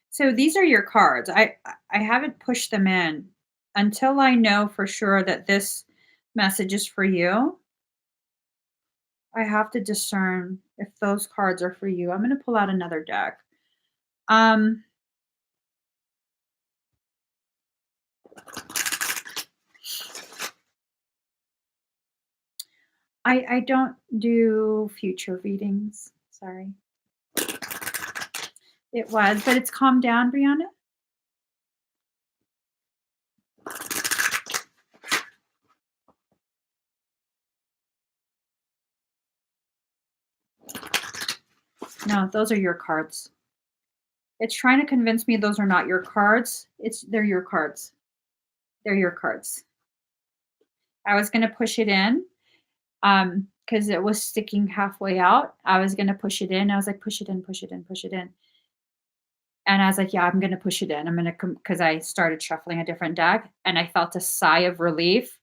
So these are your cards. I haven't pushed them in until I know for sure that this message is for you. I have to discern if those cards are for you. I'm going to pull out another deck. Um I don't do future readings. Sorry. It was, but it's calmed down, Brianna. No, those are your cards. It's trying to convince me those are not your cards. They're your cards. They're your cards. I was gonna push it in, because it was sticking halfway out. I was gonna push it in. I was like, push it in, push it in, push it in. And I was like, yeah, I'm gonna push it in. I'm gonna come because I started shuffling a different deck and I felt a sigh of relief.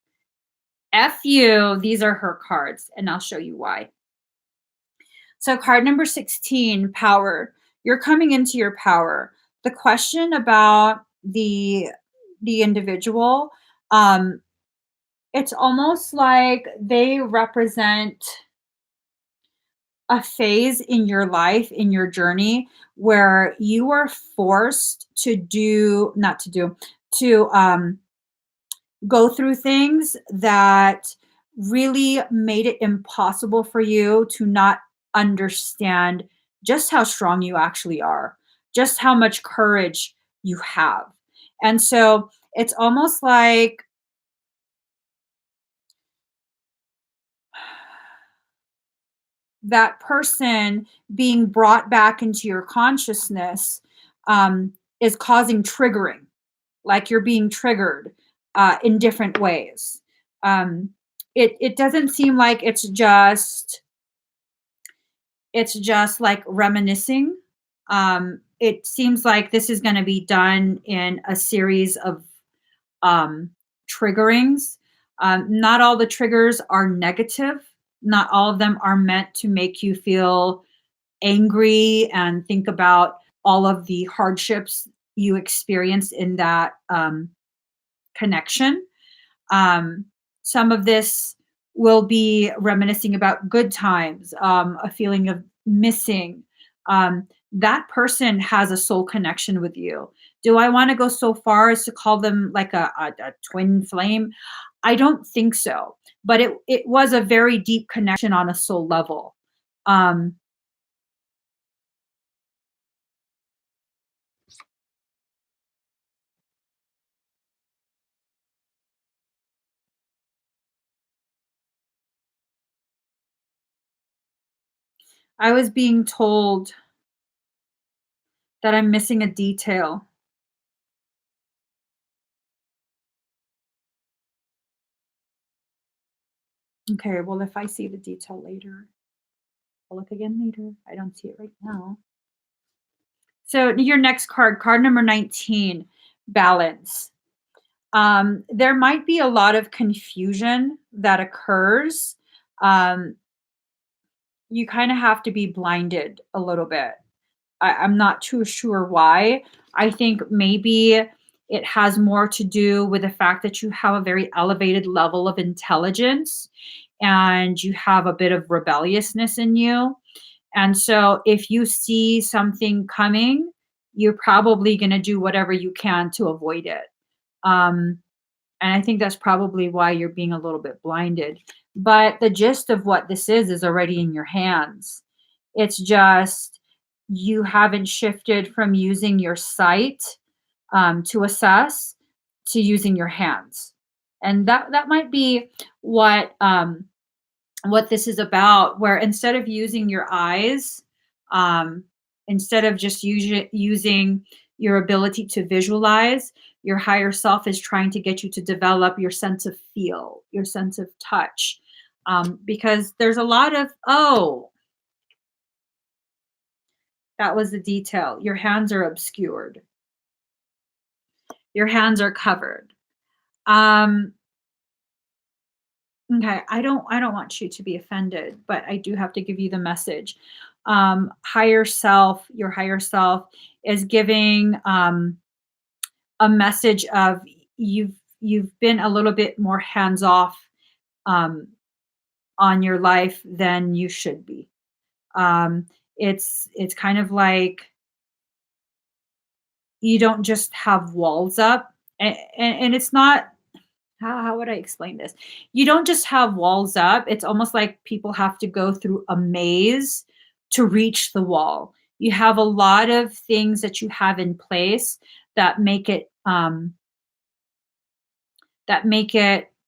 F you, these are her cards, and I'll show you why. So, card number 16, power. You're coming into your power. The question about the individual, um, it's almost like they represent a phase in your life, in your journey, where you are forced to do, not to do, to go through things that really made it impossible for you to not understand just how strong you actually are, just how much courage you have. And so it's almost like that person being brought back into your consciousness is causing triggering, like you're being triggered in different ways. Um, it doesn't seem like it's just like reminiscing. It seems like this is going to be done in a series of um, triggerings. Not all the triggers are negative. Not all of them are meant to make you feel angry and think about all of the hardships you experienced in that connection. Um, some of this will be reminiscing about good times, a feeling of missing. That person has a soul connection with you. Do I want to go so far as to call them like a twin flame? I don't think so. But it was a very deep connection on a soul level. Um, I was being told that I'm missing a detail. Okay, well, if I see the detail later, I'll look again later. I don't see it right now. So your next card, card number 19, balance. There might be a lot of confusion that occurs. Um, you kind of have to be blinded a little bit. I'm not too sure why. I think maybe it has more to do with the fact that you have a very elevated level of intelligence and you have a bit of rebelliousness in you. And so if you see something coming, you're probably going to do whatever you can to avoid it. Um, and I think that's probably why you're being a little bit blinded. But the gist of what this is already in your hands. It's just you haven't shifted from using your sight to assess to using your hands. And that might be what what this is about, where instead of using your eyes, um, instead of just using your ability to visualize, your higher self is trying to get you to develop your sense of feel, your sense of touch. Because there's a lot of, oh, that was the detail. Your hands are obscured, your hands are covered. Um, Okay, I don't want you to be offended, but I do have to give you the message. Higher self, your higher self is giving a message of you've been a little bit more hands off um, on your life than you should be. Um, it's kind of like you don't just have walls up, and it's not. How would I explain this? You don't just have walls up. It's almost like people have to go through a maze to reach the wall. You have a lot of things that you have in place that make it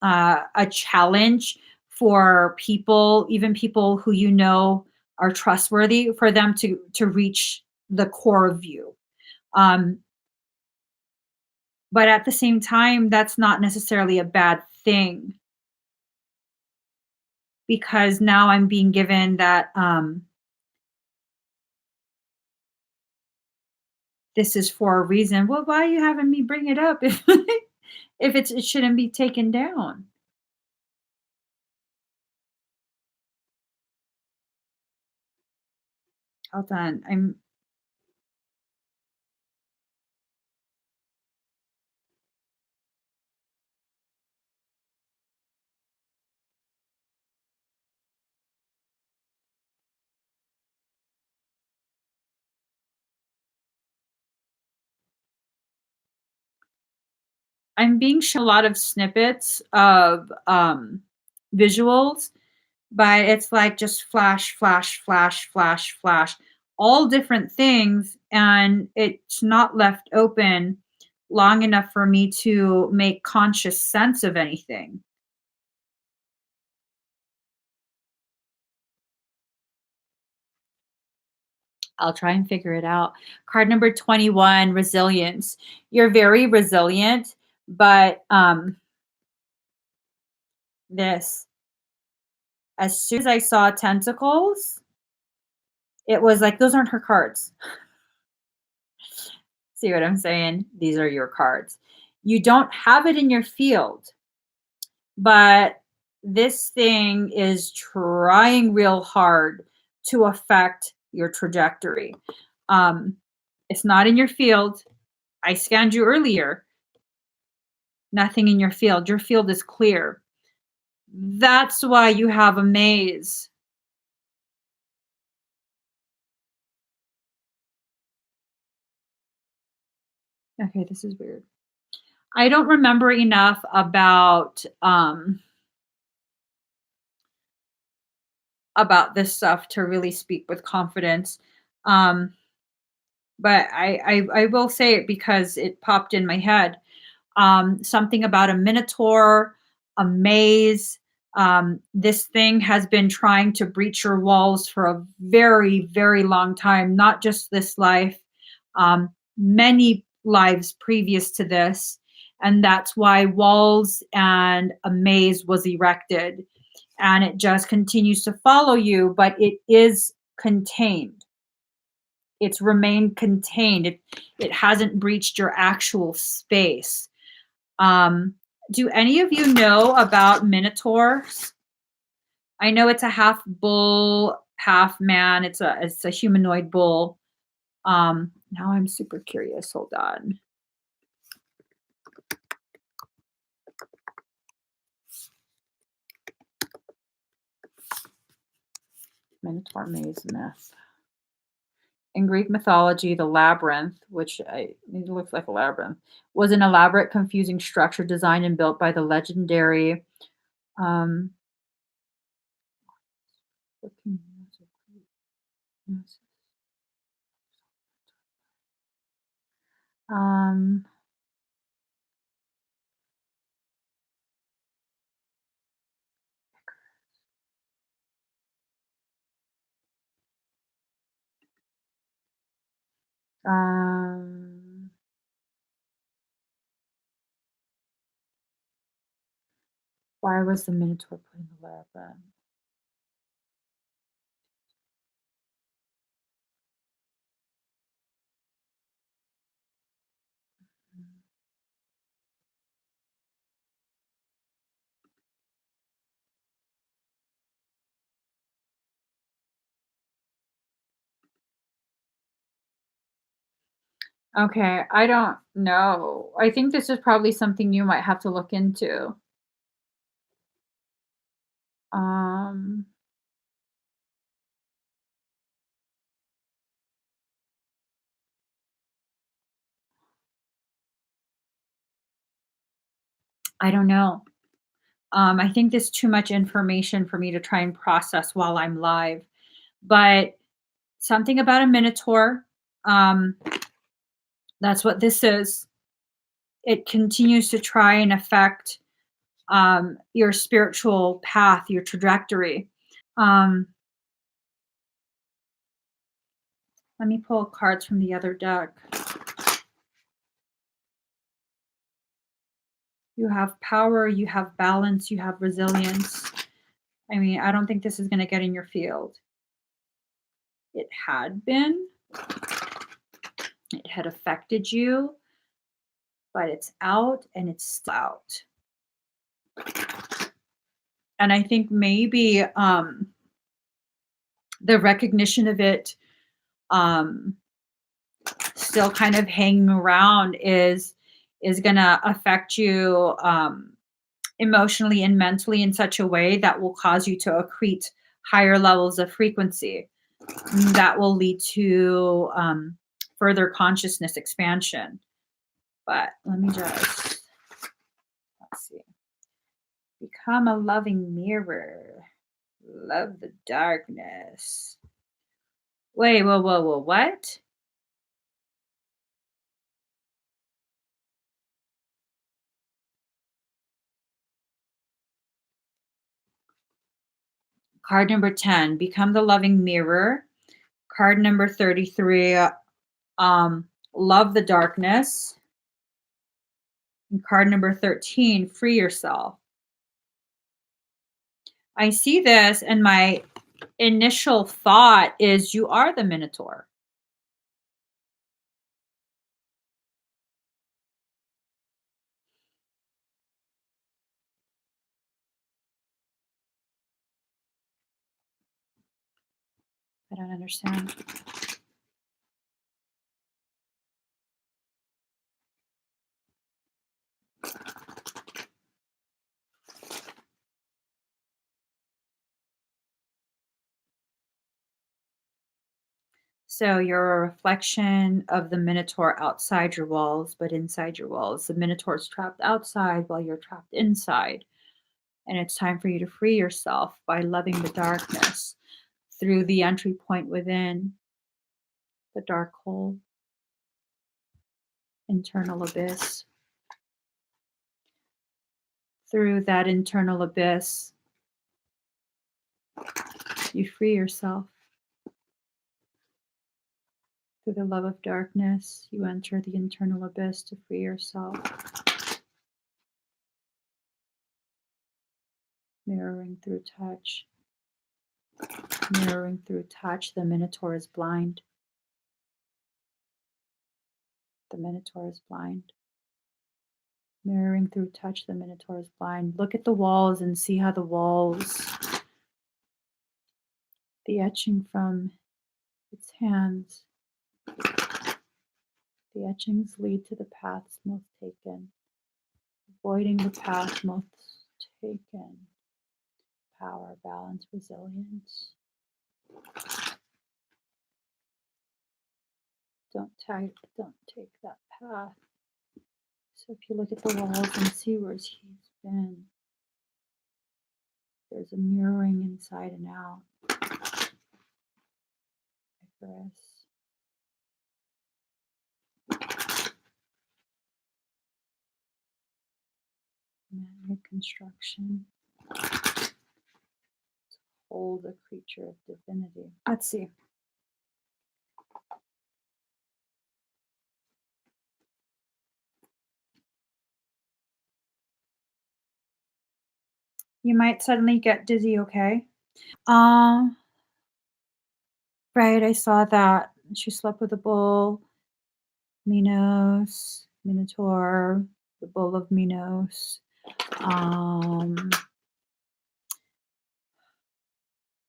a challenge for people, even people who you know are trustworthy for them to reach the core of you. Um, but at the same time, that's not necessarily a bad thing because now I'm being given that this is for a reason. Well, why are you having me bring it up if it shouldn't be taken down? Hold on. I'm being shown a lot of snippets of visuals, but it's like just flash, flash, flash, flash, flash, all different things, and it's not left open long enough for me to make conscious sense of anything. I'll try and figure it out. Card number 21, resilience. You're very resilient, but this, as soon as I saw tentacles, it was like, those aren't her cards. See what I'm saying? These are your cards. You don't have it in your field, but this thing is trying real hard to affect your trajectory. Um, it's not in your field. I scanned you earlier. Nothing in your field. Your field is clear. That's why you have a maze. Okay, this is weird. I don't remember enough about this stuff to really speak with confidence. Um, but I will say it because it popped in my head. Something about a minotaur, a maze. This thing has been trying to breach your walls for a very, very long time, not just this life, many lives previous to this. And that's why walls and a maze was erected. And it just continues to follow you, but it is contained. It's remained contained. It hasn't breached your actual space. Um, do any of you know about minotaurs? I know it's a half bull, half man. It's a humanoid bull. Now I'm super curious. Hold on. Minotaur maze myth. In Greek mythology, the labyrinth, it looks like a labyrinth, was an elaborate, confusing structure designed and built by the legendary um, um, um, why was the Minotaur put in the labyrinth? Okay, I don't know. I think this is probably something you might have to look into. Um, I don't know. I think there's too much information for me to try and process while I'm live. But something about a minotaur. Um, that's what this is. It continues to try and affect your spiritual path, your trajectory. Um, Let me pull cards from the other deck. You have power, you have balance, you have resilience. I mean, I don't think this is going to get in your field. It had been. It had affected you, but it's out and it's still out. And I think maybe the recognition of it still kind of hanging around is going to affect you emotionally and mentally in such a way that will cause you to accrete higher levels of frequency that will lead to further consciousness expansion. But let me just, let's see. Become a loving mirror. Love the darkness. Wait, whoa, what? Card number 10, become the loving mirror. Card number 33, love the darkness. And card number 13, free yourself. I see this and my initial thought is you are the Minotaur. I don't understand. So you're a reflection of the Minotaur outside your walls, but inside your walls. The Minotaur's trapped outside while you're trapped inside. And it's time for you to free yourself by loving the darkness through the entry point within, the dark hole, internal abyss. Through that internal abyss, you free yourself. Through the love of darkness, you enter the internal abyss to free yourself. Mirroring through touch. Mirroring through touch, the Minotaur is blind. The Minotaur is blind. Mirroring through touch, the Minotaur is blind. Look at the walls and see how the walls, the etching from its hands, the etchings lead to the paths most taken. Avoiding the path most taken. Power, balance, resilience. Don't take that path. So if you look at the walls and see where he's been, there's a mirroring inside and out. Icarus. Man-made construction. Hold a creature of divinity. Let's see. You might suddenly get dizzy, okay? Right, I saw that. She slept with a bull. Minos, Minotaur, the bull of Minos.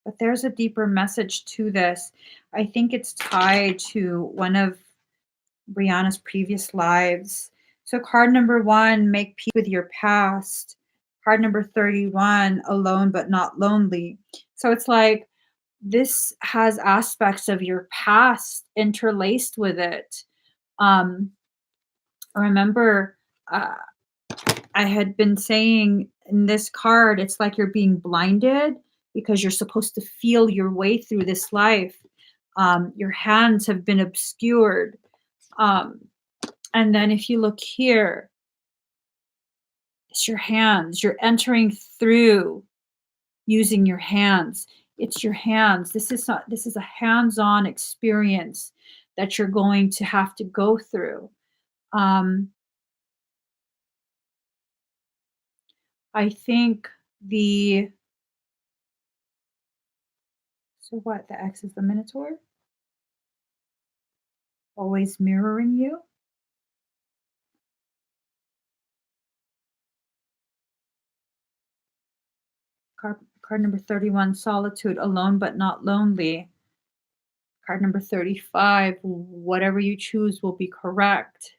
But there's a deeper message to this. I think it's tied to one of Brianna's previous lives. So card number 1, make peace with your past. Card number 31, alone but not lonely. So it's like this has aspects of your past interlaced with it. Remember, I had been saying in this card, it's like you're being blinded because you're supposed to feel your way through this life. Your hands have been obscured. And then if you look here, it's your hands. You're entering through using your hands. It's your hands. This is a hands-on experience that you're going to have to go through. Um, I think the so what? The X is the Minotaur, always mirroring you. Card number 31, solitude, alone but not lonely. Card number 35, whatever you choose will be correct.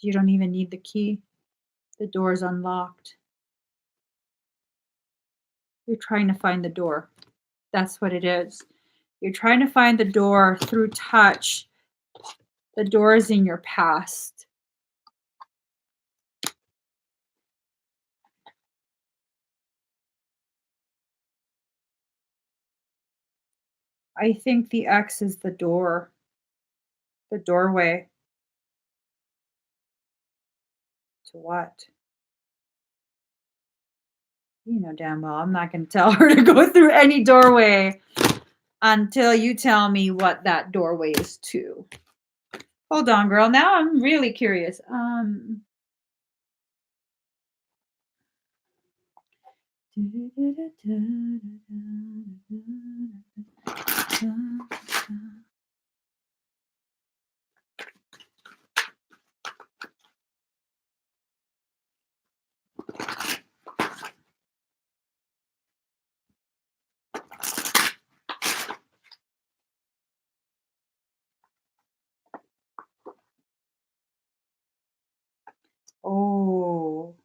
You don't even need the key. The door is unlocked. You're trying to find the door. That's what it is. You're trying to find the door through touch. The door is in your past. I think the X is the door, the doorway. To what? You know damn well I'm not going to tell her to go through any doorway until you tell me what that doorway is to. Hold on, girl. Now I'm really curious. Oh.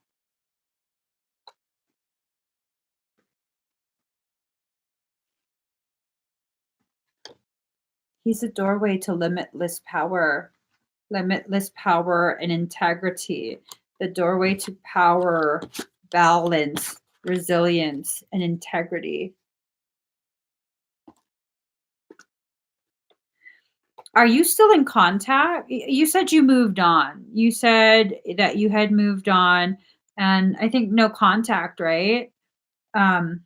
He's a doorway to limitless power and integrity. The doorway to power, balance, resilience, and integrity. Are you still in contact? You said you moved on. You said that you had moved on, and I think no contact, right? Um,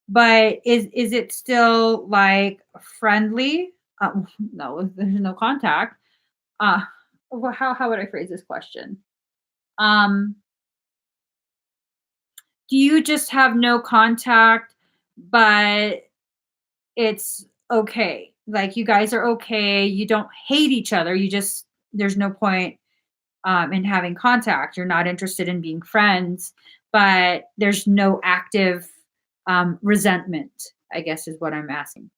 but is it still like friendly? No, there's no contact. Uh, how would I phrase this question? Um, do you just have no contact, but it's okay? Like you guys are okay. You don't hate each other. You just there's no point in having contact. You're not interested in being friends, but there's no active resentment, I guess is what I'm asking.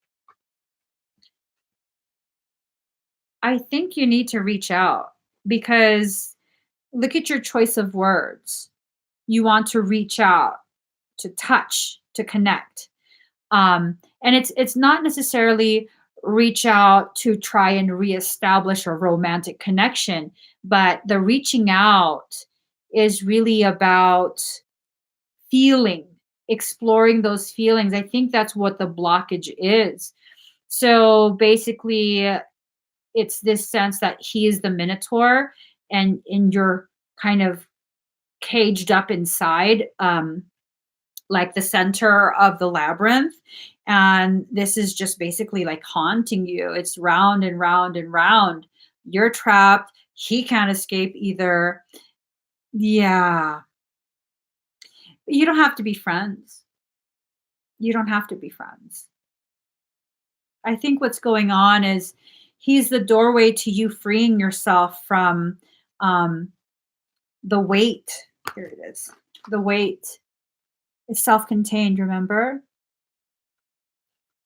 I think you need to reach out because look at your choice of words. You want to reach out, to touch, to connect. And it's not necessarily reach out to try and reestablish a romantic connection, but the reaching out is really about feeling, exploring those feelings. I think that's what the blockage is. So basically, it's this sense that he is the Minotaur, and you're kind of caged up inside. Like the center of the labyrinth. And this is just basically like haunting you. It's round and round and round. You're trapped. He can't escape either. Yeah. You don't have to be friends. You don't have to be friends. I think what's going on is he's the doorway to you freeing yourself from um, the weight. Here it is. The weight is self contained, remember?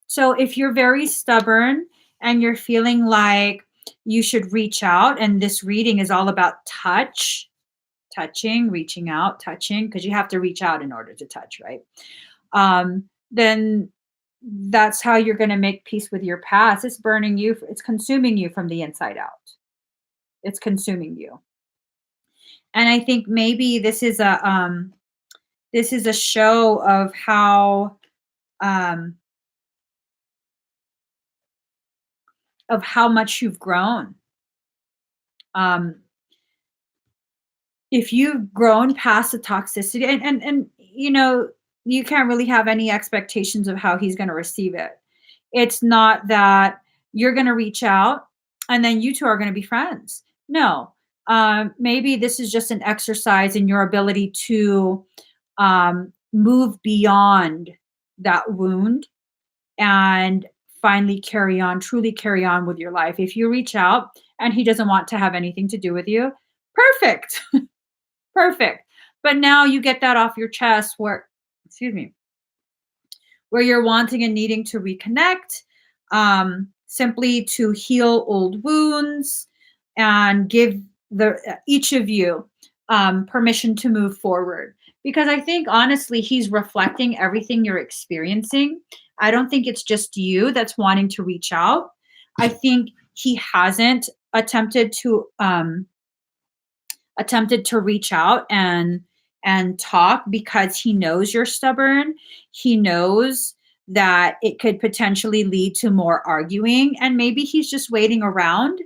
So if you're very stubborn and you're feeling like you should reach out, and this reading is all about touch, touching, reaching out, touching, because you have to reach out in order to touch, right? Then that's how you're going to make peace with your past. It's burning you, it's consuming you from the inside out. It's consuming you. And I think maybe this is a show um, of how much you've grown. Um, if you've grown past the toxicity, and you can't really have any expectations of how he's going to receive it. It's not that you're going to reach out and then you two are going to be friends. No. Maybe this is just an exercise in your ability to move beyond that wound and finally truly carry on with your life. If you reach out and he doesn't want to have anything to do with you, perfect. Perfect. But now you get that off your chest excuse me, where you're wanting and needing to reconnect, simply to heal old wounds and give each of you permission to move forward. Because I think honestly, he's reflecting everything you're experiencing. I don't think it's just you that's wanting to reach out. I think he hasn't attempted to reach out and talk because he knows you're stubborn. He knows that it could potentially lead to more arguing, and maybe he's just waiting around,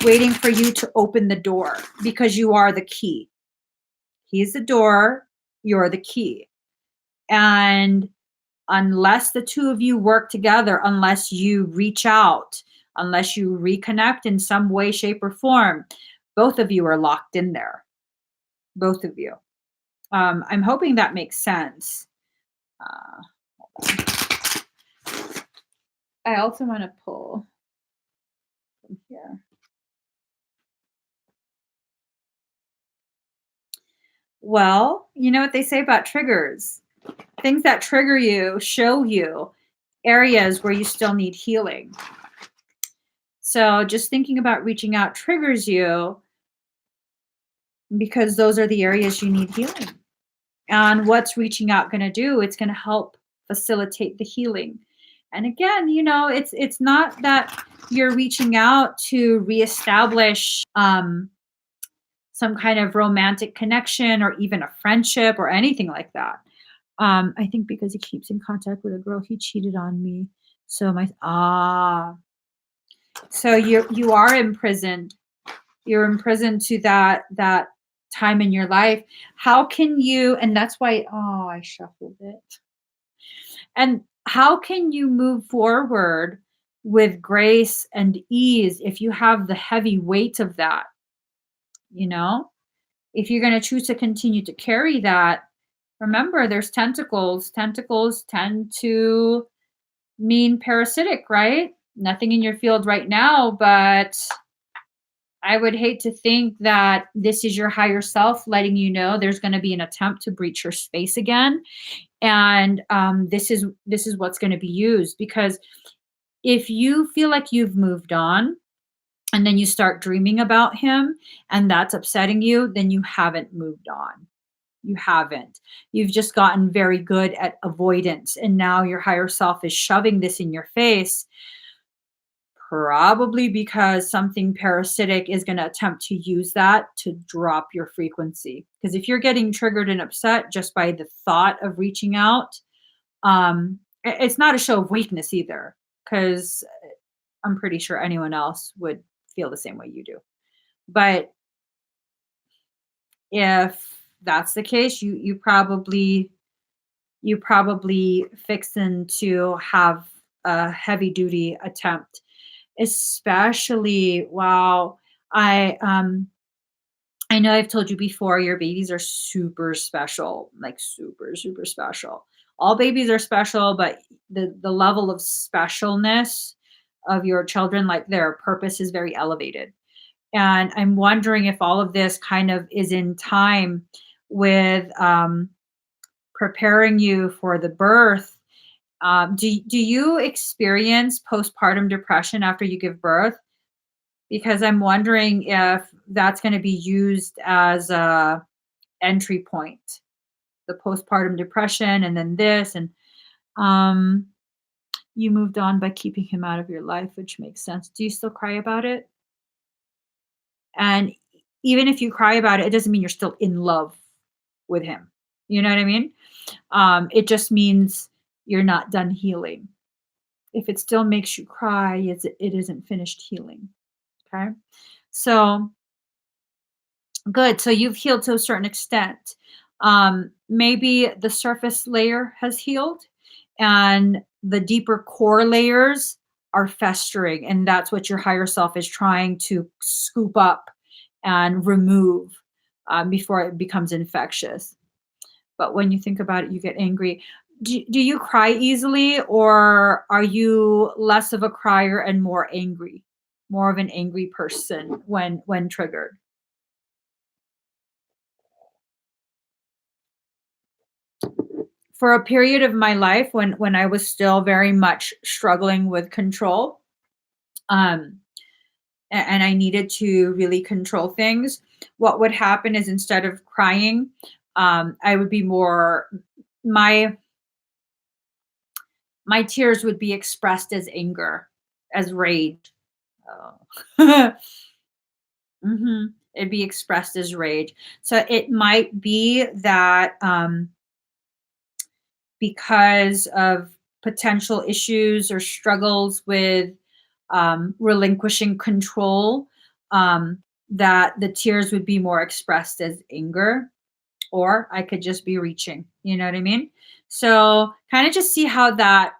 waiting for you to open the door because you are the key. He's the door, you're the key. And unless the two of you work together, unless you reach out, unless you reconnect in some way, shape, or form, both of you are locked in there. Both of you. I'm hoping that makes sense. I also want to pull from here. Well, you know what they say about triggers. Things that trigger you show you areas where you still need healing. So just thinking about reaching out triggers you because those are the areas you need healing. And what's reaching out going to do? It's going to help facilitate the healing. And again, it's not that you're reaching out to reestablish some kind of romantic connection or even a friendship or anything like that. I think because he keeps in contact with a girl, he cheated on me. So so you are imprisoned. You're imprisoned to that time in your life. How can you? And that's why. Oh, I shuffled it. And how can you move forward with grace and ease if you have the heavy weight of that? If you're going to choose to continue to carry that, remember there's tentacles. Tentacles tend to mean parasitic, right? Nothing in your field right now, but I would hate to think that this is your higher self letting you know there's going to be an attempt to breach your space again. And this is what's going to be used, because if you feel like you've moved on and then you start dreaming about him and that's upsetting you, then you haven't moved on. You haven't. You've just gotten very good at avoidance. And now your higher self is shoving this in your face, probably because something parasitic is going to attempt to use that to drop your frequency. Because if you're getting triggered and upset just by the thought of reaching out, it's not a show of weakness either, because I'm pretty sure anyone else would feel the same way you do. But if that's the case, you probably fixing to have a heavy duty attempt, especially wow. I know I've told you before, your babies are super special, like super, super special. All babies are special, but the level of specialness of your children, like their purpose is very elevated. And I'm wondering if all of this kind of is in time with preparing you for the birth. Do you experience postpartum depression after you give birth? Because I'm wondering if that's going to be used as a entry point, the postpartum depression, and then this, and you moved on by keeping him out of your life, which makes sense. Do you still cry about it? And even if you cry about it, it doesn't mean you're still in love with him. You know what I mean? It just means you're not done healing. If it still makes you cry, it isn't finished healing. Okay. So good. So you've healed to a certain extent. maybe the surface layer has healed and the deeper core layers are festering. And that's what your higher self is trying to scoop up and remove before it becomes infectious. But when you think about it, you get angry. Do you cry easily, or are you less of a crier and more angry? More of an angry person when triggered? For a period of my life when I was still very much struggling with control, um, and I needed to really control things, what would happen is instead of crying, I would be more my my tears would be expressed as anger, as rage. Oh. It'd be expressed as rage. So it might be that because of potential issues or struggles with relinquishing control, um, that the tears would be more expressed as anger, or I could just be reaching. You know what I mean? So kind of just see how that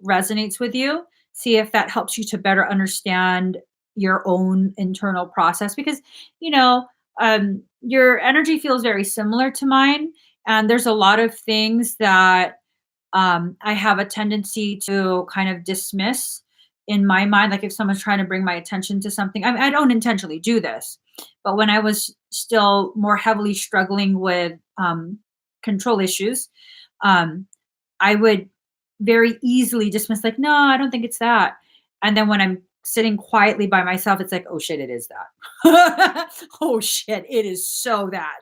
resonates with you. See if that helps you to better understand your own internal process, because you know your energy feels very similar to mine, and there's a lot of things that I have a tendency to kind of dismiss in my mind. Like if someone's trying to bring my attention to something, I don't intentionally do this, but when I was still more heavily struggling with control issues, um, I would very easily dismiss, like, no, I don't think it's that. And then when I'm sitting quietly by myself, it's like, oh shit, it is that. Oh shit, it is so that.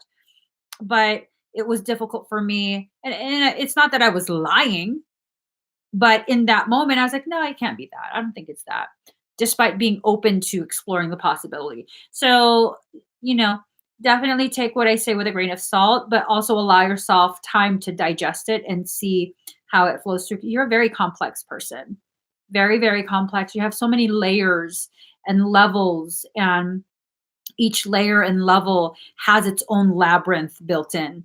But it was difficult for me. And it's not that I was lying, but in that moment, I was like, no, it can't be that. I don't think it's that, despite being open to exploring the possibility. So, you know, definitely take what I say with a grain of salt, but also allow yourself time to digest it and see how it flows through. You're a very complex person, very, very complex. You have so many layers and levels, and each layer and level has its own labyrinth built in.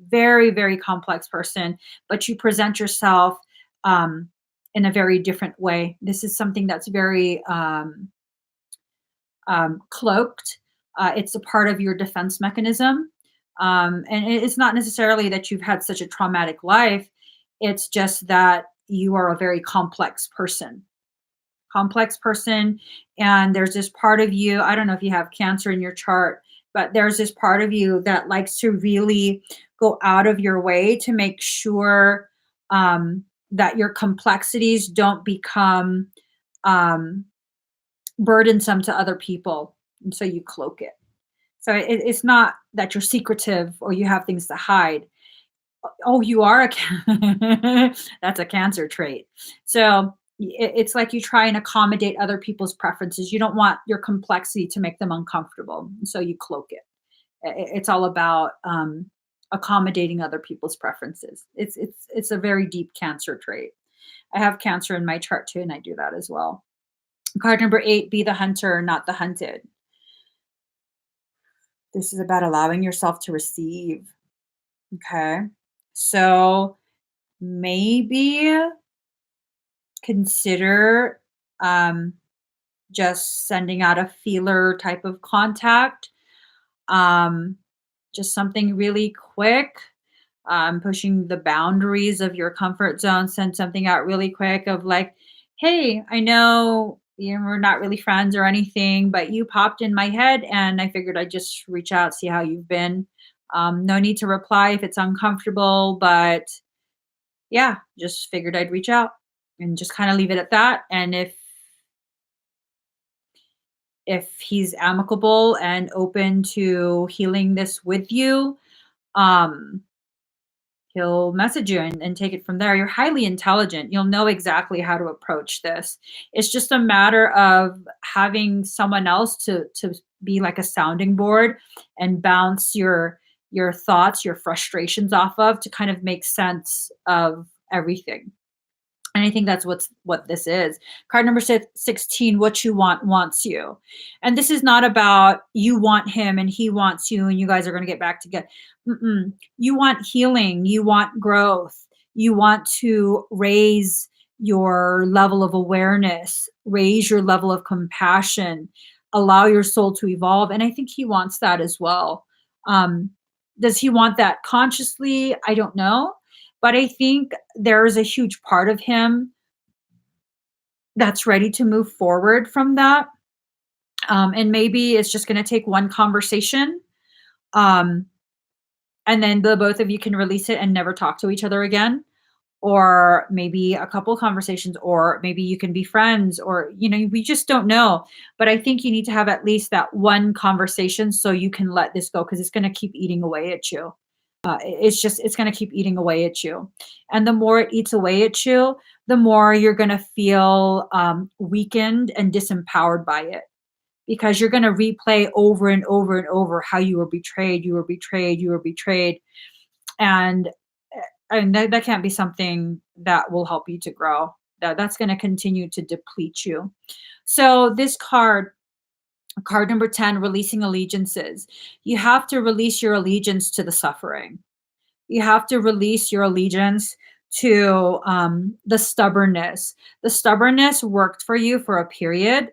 Very, very complex person, but you present yourself um, in a very different way. This is something that's very cloaked. It's a part of your defense mechanism. And it's not necessarily that you've had such a traumatic life, it's just that you are a very complex person. And there's this part of you, I don't know if you have cancer in your chart, but there's this part of you that likes to really go out of your way to make sure that your complexities don't become um, burdensome to other people. And so you cloak it. So it's not that you're secretive or you have things to hide. Oh, you are that's a cancer trait. So it's like you try and accommodate other people's preferences. You don't want your complexity to make them uncomfortable, so you cloak it. It's all about accommodating other people's preferences. It's a very deep cancer trait. I have cancer in my chart too, and I do that as well. Card number 8: be the hunter, not the hunted. This is about allowing yourself to receive. Okay, so maybe consider um, just sending out a feeler type of contact, um, just something really quick, pushing the boundaries of your comfort zone. Send something out really quick of like, hey, I know we're not really friends or anything, but you popped in my head and I figured I'd just reach out, see how you've been. No need to reply if it's uncomfortable, but yeah, just figured I'd reach out and just kind of leave it at that. And if he's amicable and open to healing this with you, um, he'll message you and take it from there. You're highly intelligent. You'll know exactly how to approach this. It's just a matter of having someone else to be like a sounding board and bounce your thoughts, your frustrations off of, to kind of make sense of everything. And I think that's what this is. Card number 16, what you want wants you. And this is not about you want him and he wants you and you guys are going to get back together. You want healing, you want growth, you want to raise your level of awareness, raise your level of compassion, allow your soul to evolve. And I think he wants that as well. Um, does he want that consciously? I don't know. But I think there is a huge part of him that's ready to move forward from that. And maybe it's just going to take one conversation. Um, and then the both of you can release it and never talk to each other again. Or maybe a couple conversations, or maybe you can be friends, or, we just don't know. But I think you need to have at least that one conversation so you can let this go because it's going to keep eating away at you. It's going to keep eating away at you. And the more it eats away at you, the more you're going to feel weakened and disempowered by it because you're going to replay over and over and over how you were betrayed, you were betrayed, you were betrayed. And that can't be something that will help you to grow. That's going to continue to deplete you. So this card number 10, releasing allegiances. You have to release your allegiance to the suffering. You have to release your allegiance to the stubbornness. The stubbornness worked for you for a period.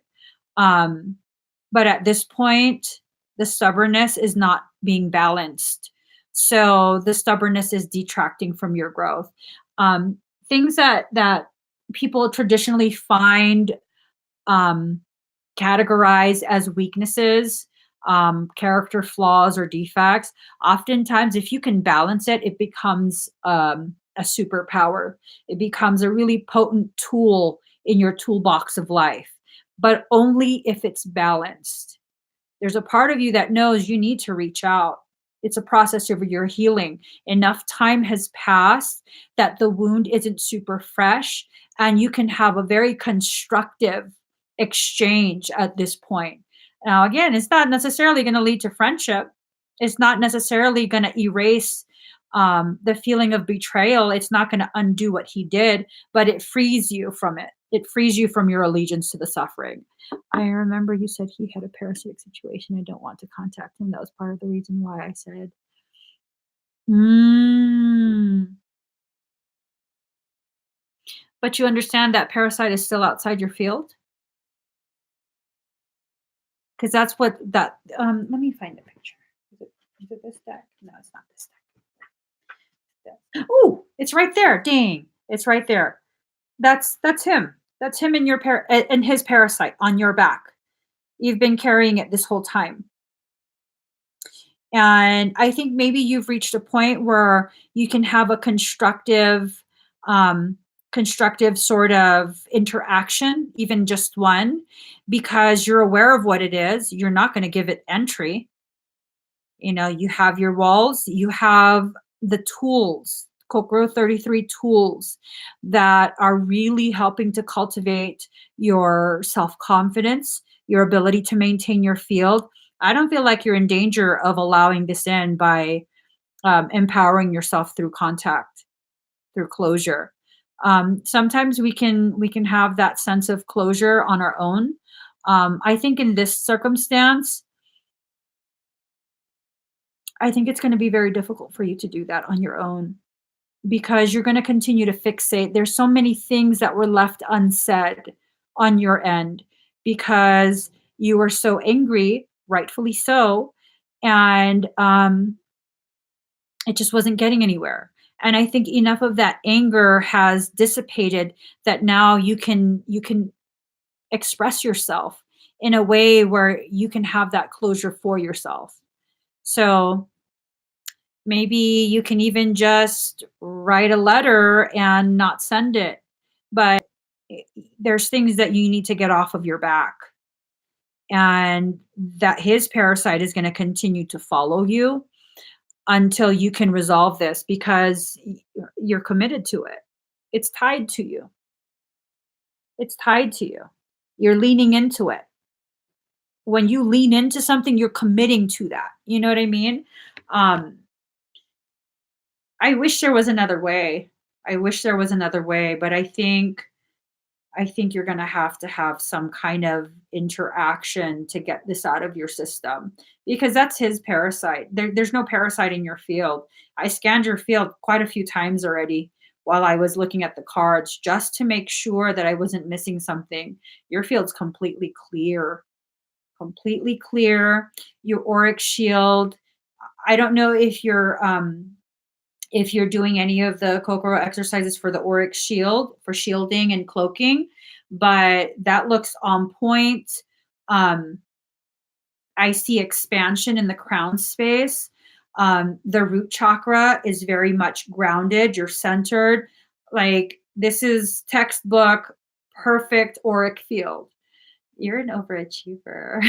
But at this point, the stubbornness is not being balanced. So the stubbornness is detracting from your growth. Things that people traditionally find categorized as weaknesses, character flaws or defects. Oftentimes, if you can balance it, it becomes a superpower. It becomes a really potent tool in your toolbox of life, but only if it's balanced. There's a part of you that knows you need to reach out. It's a process of your healing. Enough time has passed that the wound isn't super fresh, and you can have a very constructive exchange at this point. Now, again, it's not necessarily going to lead to friendship. It's not necessarily going to erase the feeling of betrayal. It's not going to undo what he did, but it frees you from it. It frees you from your allegiance to the suffering. I remember you said he had a parasitic situation. I don't want to contact him. That was part of the reason why I said, But you understand that parasite is still outside your field? Because that's what that, let me find a picture. Is it this deck? No, it's not this deck. Oh, it's right there. Dang. It's right there. That's him. That's him and and his parasite on your back. You've been carrying it this whole time. And I think maybe you've reached a point where you can have a constructive sort of interaction, even just one, because you're aware of what it is. You're not going to give it entry. You have your walls, you have the tools, Kokoro 33 tools that are really helping to cultivate your self-confidence, your ability to maintain your field. I don't feel like you're in danger of allowing this in by empowering yourself through contact, through closure. Sometimes we can have that sense of closure on our own. I think in this circumstance, I think it's going to be very difficult for you to do that on your own because you're going to continue to fixate. There's so many things that were left unsaid on your end because you were so angry, rightfully so, and it just wasn't getting anywhere. And I think enough of that anger has dissipated that now you can express yourself in a way where you can have that closure for yourself. So maybe you can even just write a letter and not send it. But there's things that you need to get off of your back. And that his parasite is going to continue to follow you until you can resolve this because you're committed to it. It's tied to you. It's tied to you. You're leaning into it. When you lean into something, you're committing to that. You know what I mean? I wish there was another way. I wish there was another way, but I think you're gonna have to have some kind of interaction to get this out of your system because that's his parasite. There's no parasite in your field. I scanned your field quite a few times already while I was looking at the cards just to make sure that I wasn't missing something. Your field's completely clear, completely clear. Your auric shield. I don't know if you're doing any of the Kokoro exercises for the auric shield, for shielding and cloaking, but that looks on point. Um, I see expansion in the crown space. The root chakra is very much grounded. You're centered. Like this is textbook perfect auric field. You're an overachiever.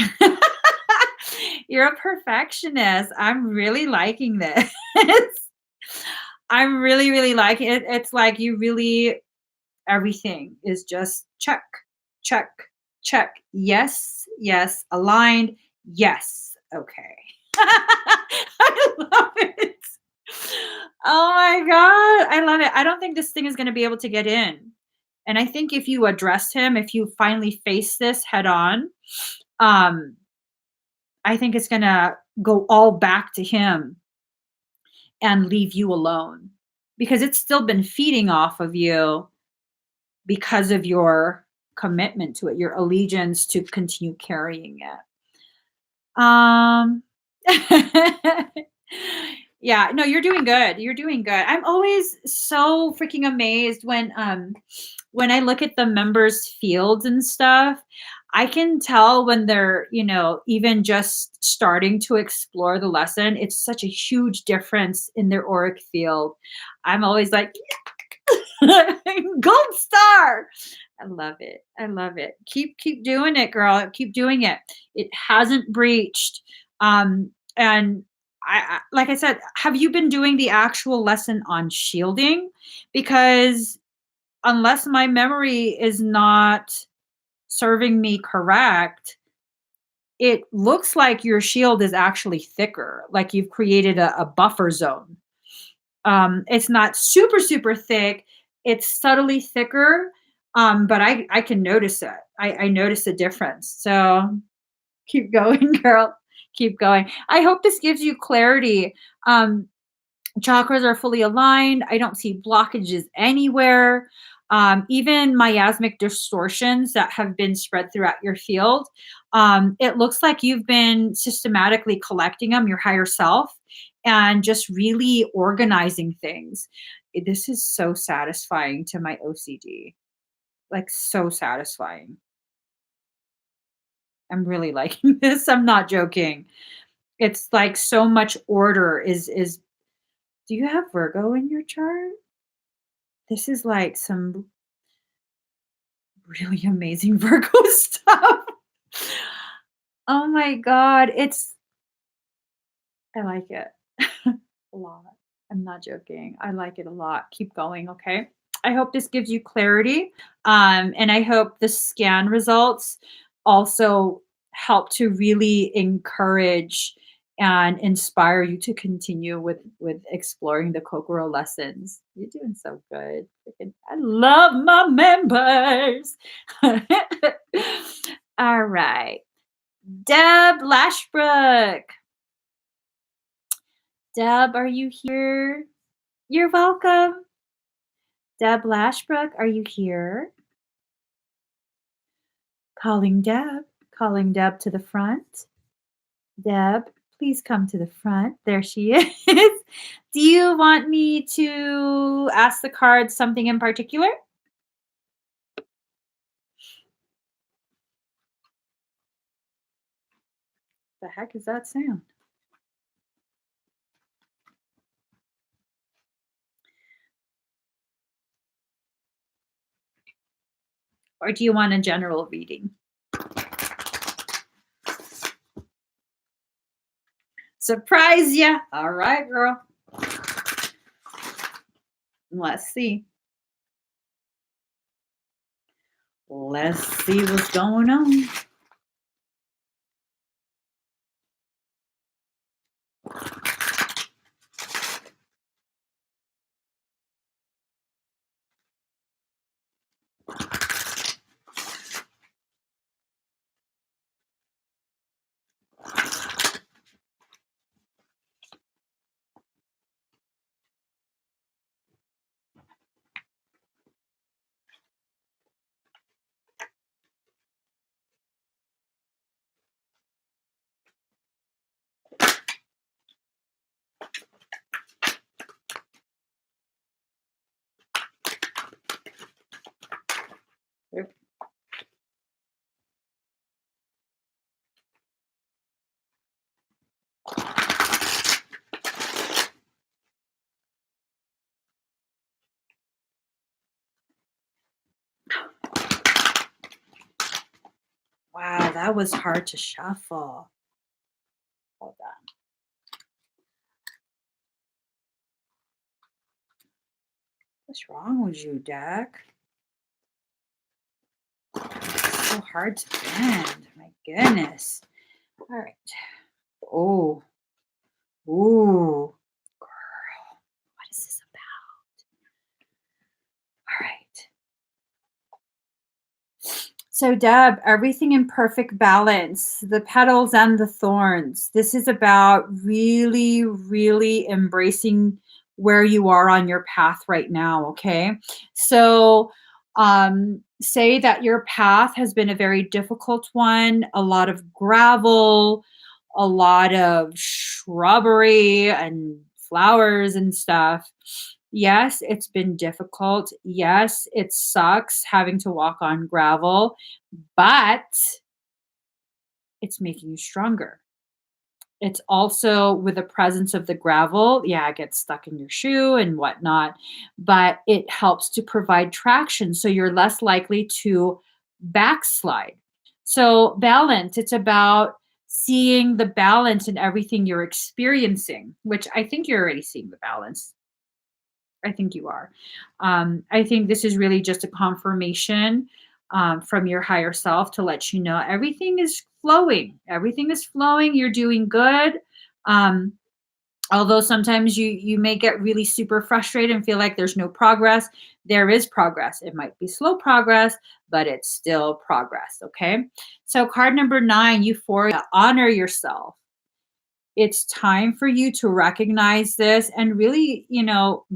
You're a perfectionist. I'm really liking this. I'm really, really liking it. It's like you really everything is just check, check, check. Yes, yes, aligned. Yes. Okay. I love it. Oh my God. I love it. I don't think this thing is going to be able to get in. And I think if you address him, if you finally face this head on, um, I think it's going to go all back to him and leave you alone because it's still been feeding off of you because of your commitment to it, your allegiance to continue carrying it. Yeah, no, you're doing good. You're doing good. I'm always so freaking amazed when I look at the members' fields and stuff. I can tell when they're, even just starting to explore the lesson. It's such a huge difference in their auric field. I'm always like, gold star. I love it. I love it. Keep doing it, girl. Keep doing it. It hasn't breached. And like I said, have you been doing the actual lesson on shielding? Because unless my memory is not serving me correct, it looks like your shield is actually thicker, like you've created a buffer zone. It's not super, super thick. It's subtly thicker, but I can notice it. I notice a difference. So keep going, girl. Keep going. I hope this gives you clarity. Chakras are fully aligned. I don't see blockages anywhere. Even miasmic distortions that have been spread throughout your field. It looks like you've been systematically collecting them, your higher self, and just really organizing things. This is so satisfying to my OCD. Like, so satisfying. I'm really liking this. I'm not joking. It's like so much order is do you have Virgo in your chart? This is like some really amazing Virgo stuff. Oh my God. I like it a lot. I'm not joking. I like it a lot. Keep going. Okay. I hope this gives you clarity. And I hope the scan results also help to really encourage and inspire you to continue with exploring the Kokoro lessons. You're doing so good. I love my members. All right. Deb Lashbrook. Deb, are you here? You're welcome. Deb Lashbrook, are you here? Calling Deb. Calling Deb to the front. Deb, please come to the front. There she is. Do you want me to ask the cards something in particular? The heck is that sound? Or do you want a general reading? Surprise ya. All right, girl. Let's see. Let's see what's going on. Wow, that was hard to shuffle. Hold on. What's wrong with you, deck? It's so hard to bend. My goodness. All right. Oh. Ooh. Girl. What is this about? All right. So, Deb, everything in perfect balance, the petals and the thorns. This is about really, really embracing where you are on your path right now. Okay. So, say that your path has been a very difficult one, a lot of gravel, a lot of shrubbery and flowers and stuff. Yes, it's been difficult. Yes, it sucks having to walk on gravel, but it's making you stronger. It's also with the presence of the gravel, yeah, it gets stuck in your shoe and whatnot, but it helps to provide traction. So you're less likely to backslide. So, balance, it's about seeing the balance in everything you're experiencing, which I think you're already seeing the balance. I think you are. I think this is really just a confirmation from your higher self to let you know everything is flowing. Everything is flowing. You're doing good. Um, Although sometimes you may get really super frustrated and feel like there's no progress, there is progress. It might be slow progress, but it's still progress. Okay. So card number 9, euphoria. Honor yourself. It's time for you to recognize this and really,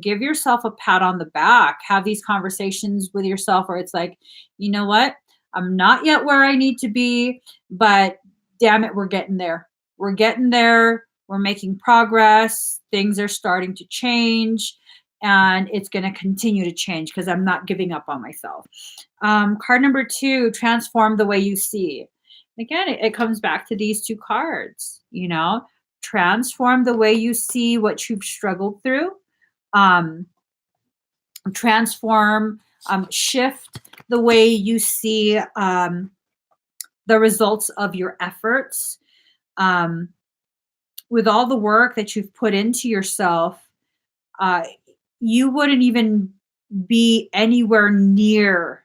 give yourself a pat on the back. Have these conversations with yourself where it's like, you know what? I'm not yet where I need to be, but damn it, we're getting there. We're getting there. We're making progress. Things are starting to change, and it's going to continue to change because I'm not giving up on myself. Card number 2, transform the way you see. Again, it comes back to these two cards, transform the way you see what you've struggled through, um, transform, shift the way you see the results of your efforts. Um, with all the work that you've put into yourself, uh, you wouldn't even be anywhere near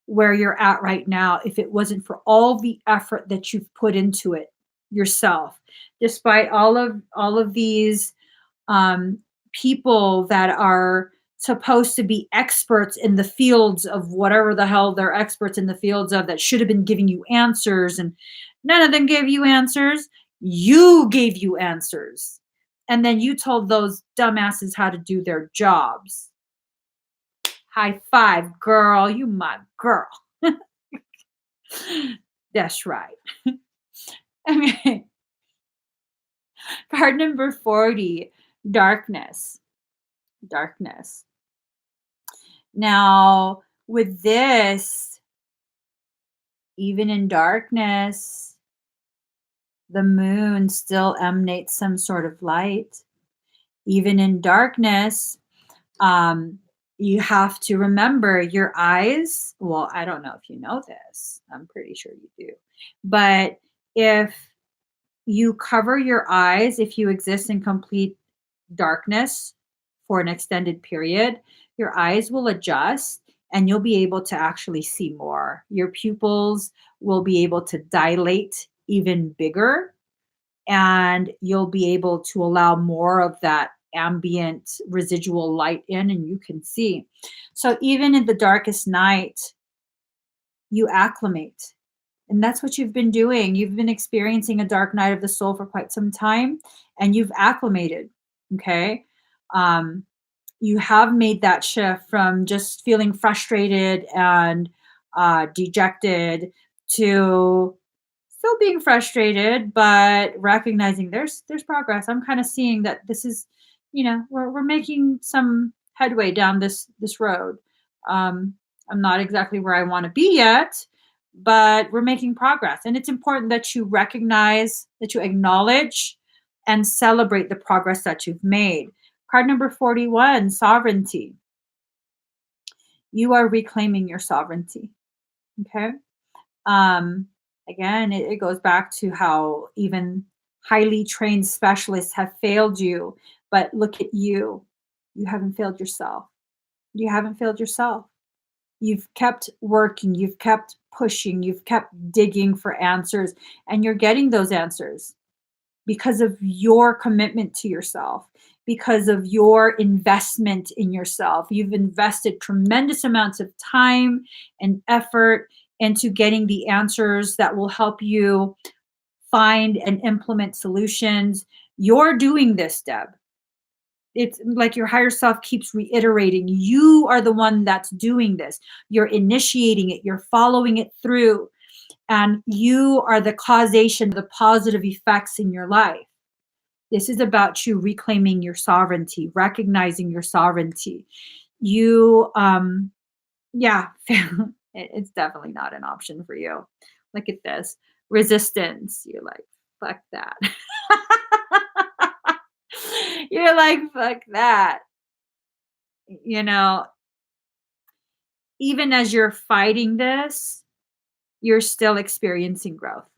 where you're at right now if it wasn't for all the effort that you've put into it yourself, despite all of these um, people that are supposed to be experts in the fields of whatever the hell they're experts in the fields of, that should have been giving you answers, and none of them gave you answers. You gave you answers, and then you told those dumbasses how to do their jobs. High five, girl. You my girl. That's right. Okay. Card number 40, darkness. Darkness. Now, with this, even in darkness, the moon still emanates some sort of light. Even in darkness, um, you have to remember your eyes. Well, I don't know if you know this. I'm pretty sure you do. But if you cover your eyes, if you exist in complete darkness for an extended period, your eyes will adjust and you'll be able to actually see more. Your pupils will be able to dilate even bigger, and you'll be able to allow more of that ambient residual light in, and you can see. So even in the darkest night, you acclimate. And that's what you've been doing. You've been experiencing a dark night of the soul for quite some time, and you've acclimated. Okay. Um, you have made that shift from just feeling frustrated and dejected to still being frustrated, but recognizing there's progress. I'm kind of seeing that this is, we're making some headway down this road. Um, I'm not exactly where I want to be yet, but we're making progress. And it's important that you recognize, that you acknowledge, and celebrate the progress that you've made. Card number 41, sovereignty. You are reclaiming your sovereignty. Okay. Um, Again, it goes back to how even highly trained specialists have failed you. But look at you. You haven't failed yourself. You haven't failed yourself. You've kept working, you've kept pushing, you've kept digging for answers, and you're getting those answers because of your commitment to yourself, because of your investment in yourself. You've invested tremendous amounts of time and effort into getting the answers that will help you find and implement solutions. You're doing this, Deb. It's like your higher self keeps reiterating, you are the one that's doing this. You're initiating it, you're following it through, and you are the causation, the positive effects in your life. This is about you reclaiming your sovereignty, recognizing your sovereignty. You, yeah, it's definitely not an option for you. Look at this resistance. You're like, fuck that. You're like, fuck that. You know, even as you're fighting this, you're still experiencing growth.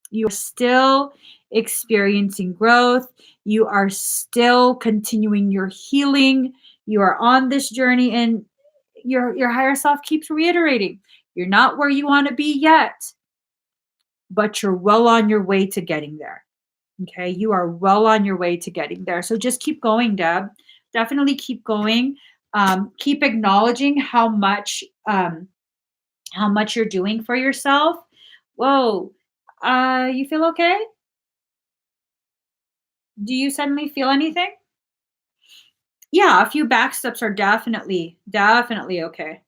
You are still experiencing growth. You are still continuing your healing. You are on this journey, and your higher self keeps reiterating, you're not where you want to be yet, but you're well on your way to getting there. Okay, you are well on your way to getting there. So just keep going, Deb. Definitely keep going. Keep acknowledging how much you're doing for yourself. Whoa, you feel okay? Do you suddenly feel anything? Yeah, a few back steps are definitely okay.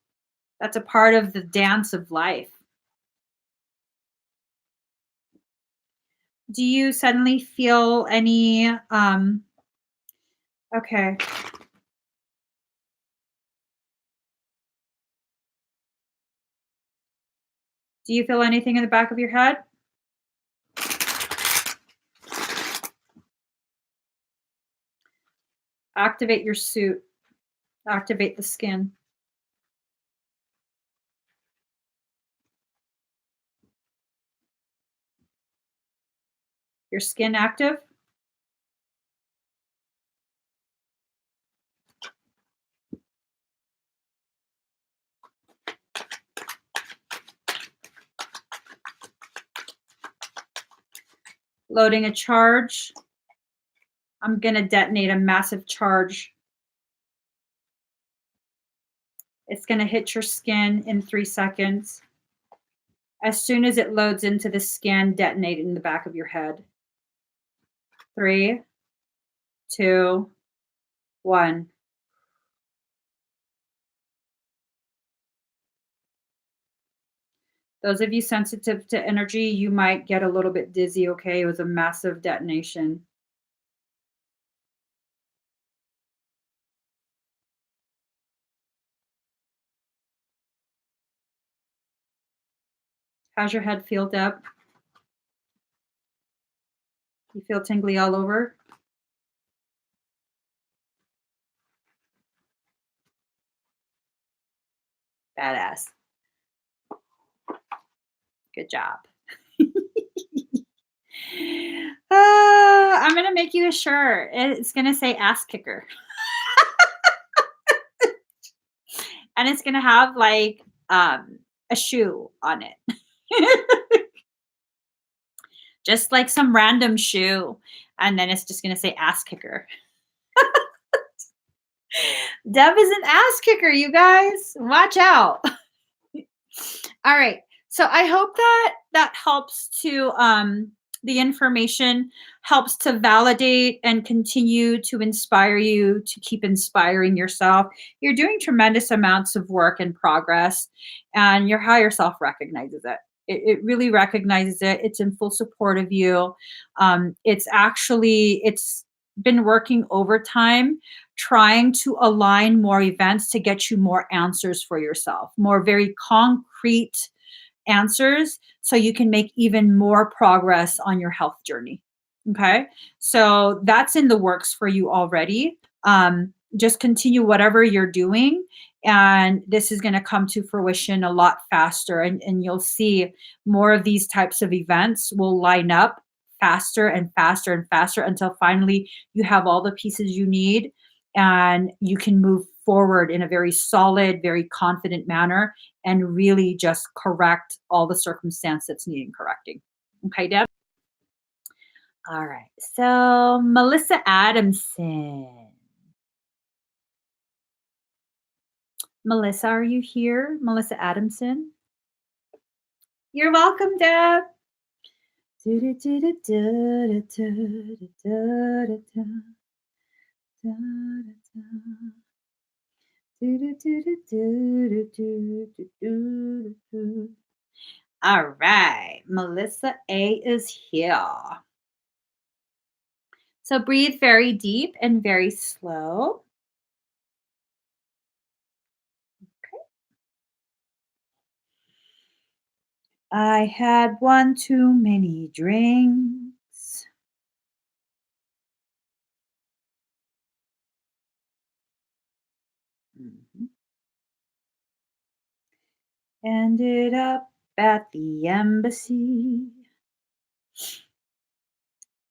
That's a part of the dance of life. Do you suddenly feel any okay. Do you feel anything in the back of your head? Activate your suit. Activate the skin. Your skin active? Loading a charge. I'm going to detonate a massive charge. It's going to hit your skin in 3 seconds. As soon as it loads into the skin, detonate in the back of your head. 3, 2, 1. Those of you sensitive to energy, you might get a little bit dizzy, okay? It was a massive detonation. How's your head feel, Deb? You feel tingly all over? Badass. Good job. I'm going to make you a shirt. It's going to say ass kicker. And it's going to have like a shoe on it. Just like some random shoe. And then it's just going to say ass kicker. Deb is an ass kicker, you guys. Watch out. All right. So I hope that that helps to the information helps to validate and continue to inspire you to keep inspiring yourself. You're doing tremendous amounts of work and progress, and your higher self recognizes it. It really recognizes it. It's in full support of you. It's been working overtime trying to align more events to get you more answers for yourself, more very concrete answers so you can make even more progress on your health journey. Okay. So that's in the works for you already. Just continue whatever you're doing. And this is going to come to fruition a lot faster. And you'll see more of these types of events will line up faster and faster and faster until finally you have all the pieces you need and you can move forward in a very solid, very confident manner and really just correct all the circumstance that's needing correcting. Okay, Deb? All right. So, Melissa Adamson. Melissa, are you here? Melissa Adamson? You're welcome, Deb. All right. Melissa A is here. So breathe very deep and very slow. I had one too many drinks. Mhm. Ended up at the embassy.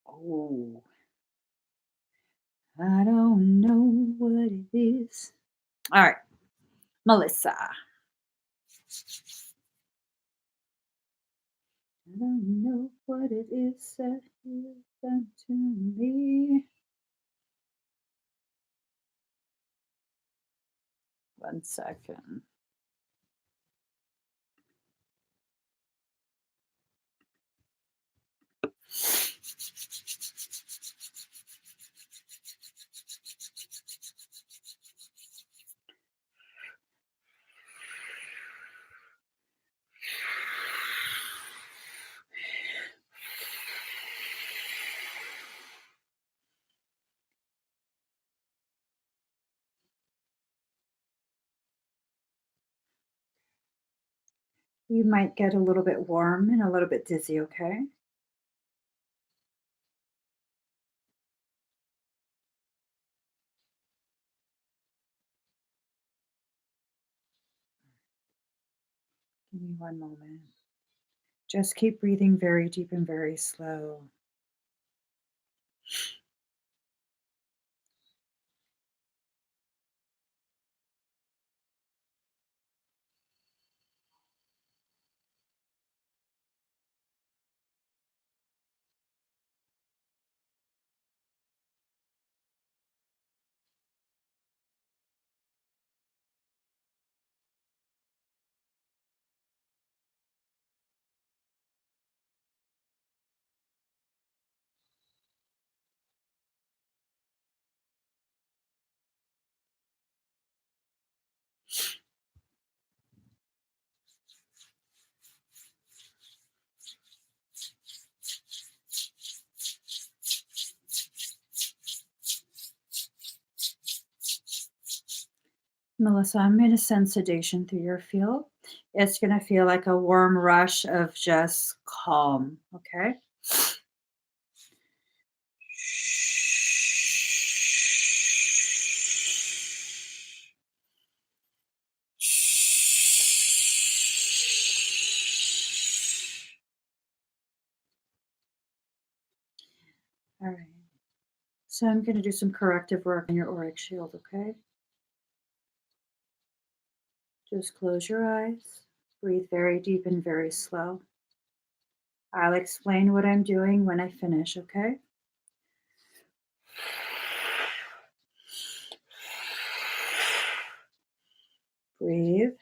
Oh, I don't know what it is. All right, Melissa. I don't know what it is that you've done to me. One second. You might get a little bit warm and a little bit dizzy, okay? Give me one moment. Just keep breathing very deep and very slow. Melissa, I'm going to send sedation through your field. It's going to feel like a warm rush of just calm, okay? All right. So I'm going to do some corrective work on your auric shield, okay? Just close your eyes. Breathe very deep and very slow. I'll explain what I'm doing when I finish, okay? Breathe.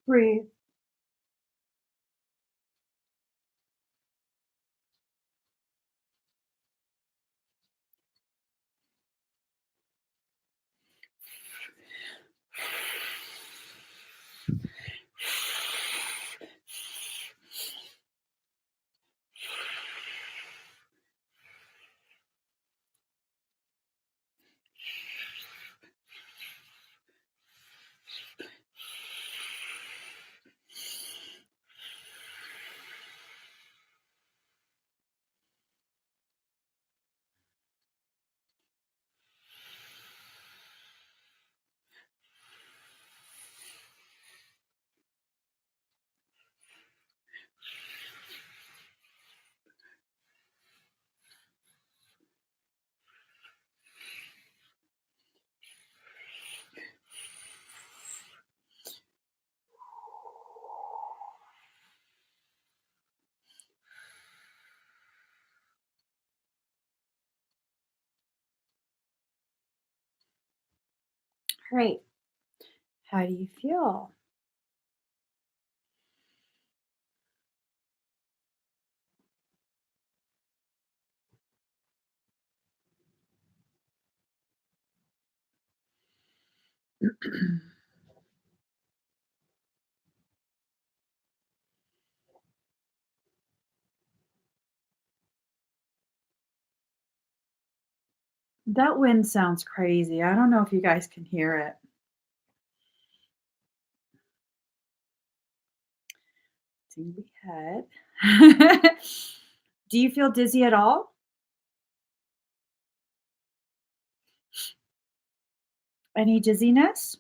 Breathe. Great. How do you feel? That wind sounds crazy. I don't know if you guys can hear it. Tingly head. Do you feel dizzy at all? Any dizziness?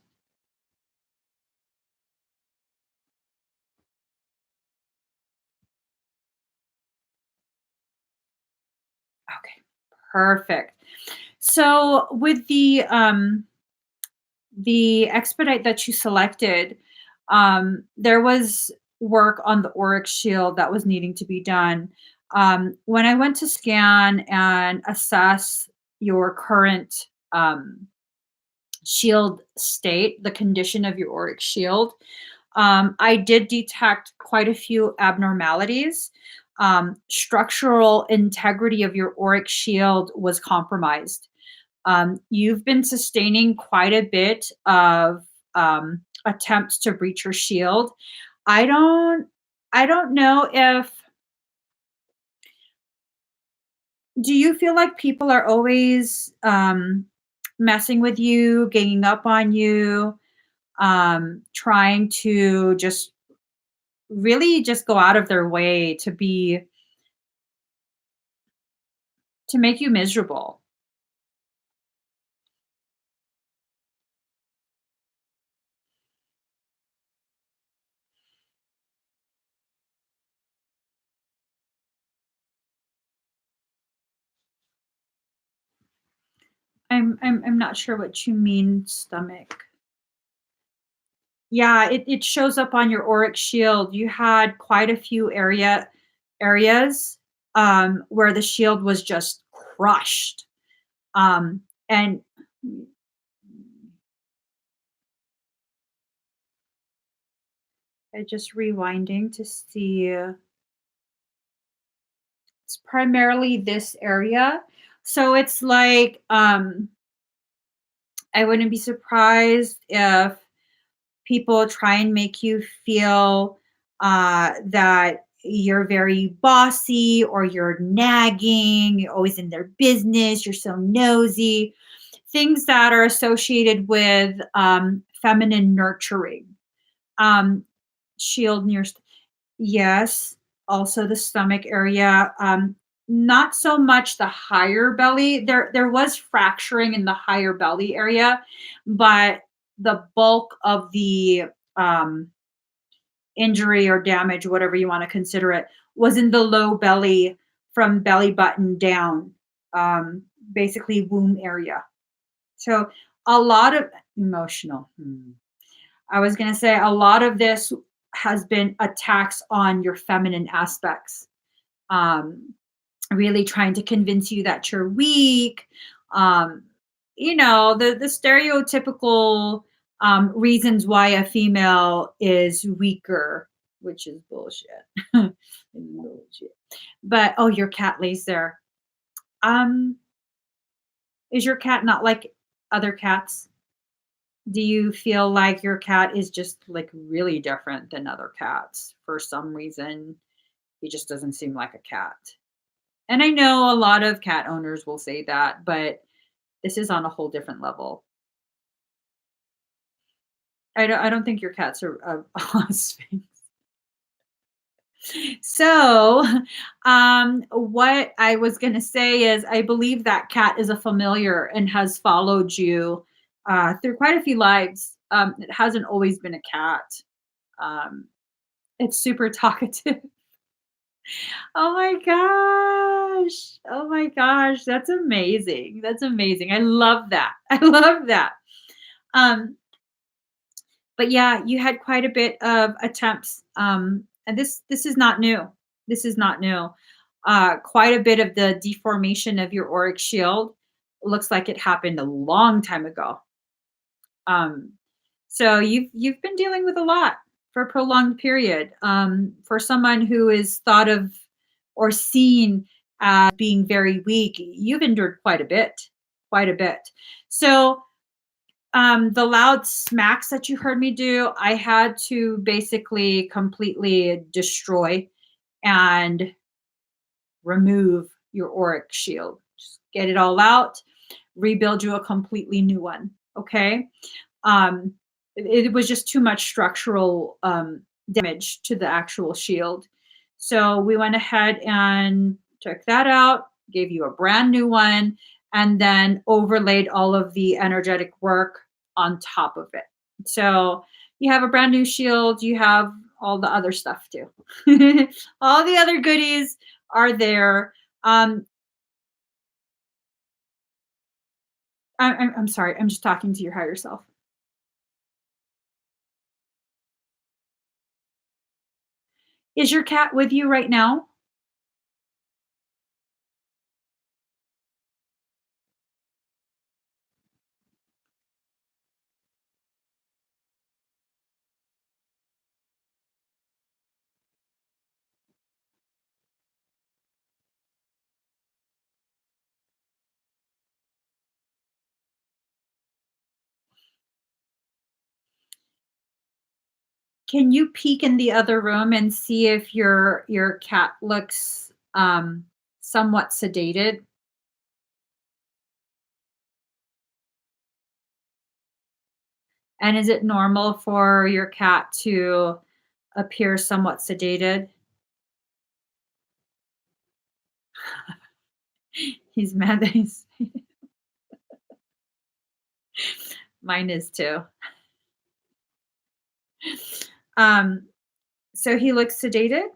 Okay, perfect. So with the expedite that you selected, there was work on the auric shield that was needing to be done. When I went to scan and assess your current shield state, the condition of your auric shield, I did detect quite a few abnormalities. Structural integrity of your auric shield was compromised. You've been sustaining quite a bit of attempts to breach your shield. I don't I don't know if do you feel like people are always messing with you, ganging up on you, trying to just really just go out of their way to make you miserable? I'm not sure what you mean, stomach. Yeah, it shows up on your auric shield. You had quite a few areas where the shield was just crushed. And I just rewinding to see. It's primarily this area. So it's like I wouldn't be surprised if people try and make you feel that you're very bossy or you're nagging, you're always in their business, you're so nosy, things that are associated with feminine nurturing. Um, shield near, yes, also the stomach area. Not so much the higher belly. There was fracturing in the higher belly area, but the bulk of the um, injury or damage, whatever you want to consider it, was in the low belly from belly button down, basically womb area. So a lot of emotional. I was going to say a lot of this has been attacks on your feminine aspects. Um, really trying to convince you that you're weak. Um, the stereotypical reasons why a female is weaker, which is bullshit. Bullshit. But oh, your cat lays there. Um, is your cat not like other cats? Do you feel like your cat is just like really different than other cats for some reason? He just doesn't seem like a cat. And I know a lot of cat owners will say that, but this is on a whole different level. I don't think your cat's a sphinx. So, what I was gonna say is I believe that cat is a familiar and has followed you, through quite a few lives. It hasn't always been a cat. Um, it's super talkative. Oh my gosh. Oh my gosh, that's amazing. That's amazing. I love that. I love that. Um, but yeah, you had quite a bit of attempts, and this is not new. This is not new. Quite a bit of the deformation of your auric shield looks like it happened a long time ago. Um, so you've been dealing with a lot for a prolonged period. For someone who is thought of or seen as being very weak, you've endured quite a bit, quite a bit. So the loud smacks that you heard me do, I had to basically completely destroy and remove your auric shield. Just get it all out, rebuild you a completely new one. Okay. Um, it was just too much structural damage to the actual shield. So we went ahead and took that out, gave you a brand new one, and then overlaid all of the energetic work on top of it. So you have a brand new shield, you have all the other stuff too. All the other goodies are there. Um, I'm sorry, I'm just talking to your higher self. Is your cat with you right now? Can you peek in the other room and see if your cat looks, somewhat sedated? And is it normal for your cat to appear somewhat sedated? He's mad that he's mine is too. Um, so he looks sedated?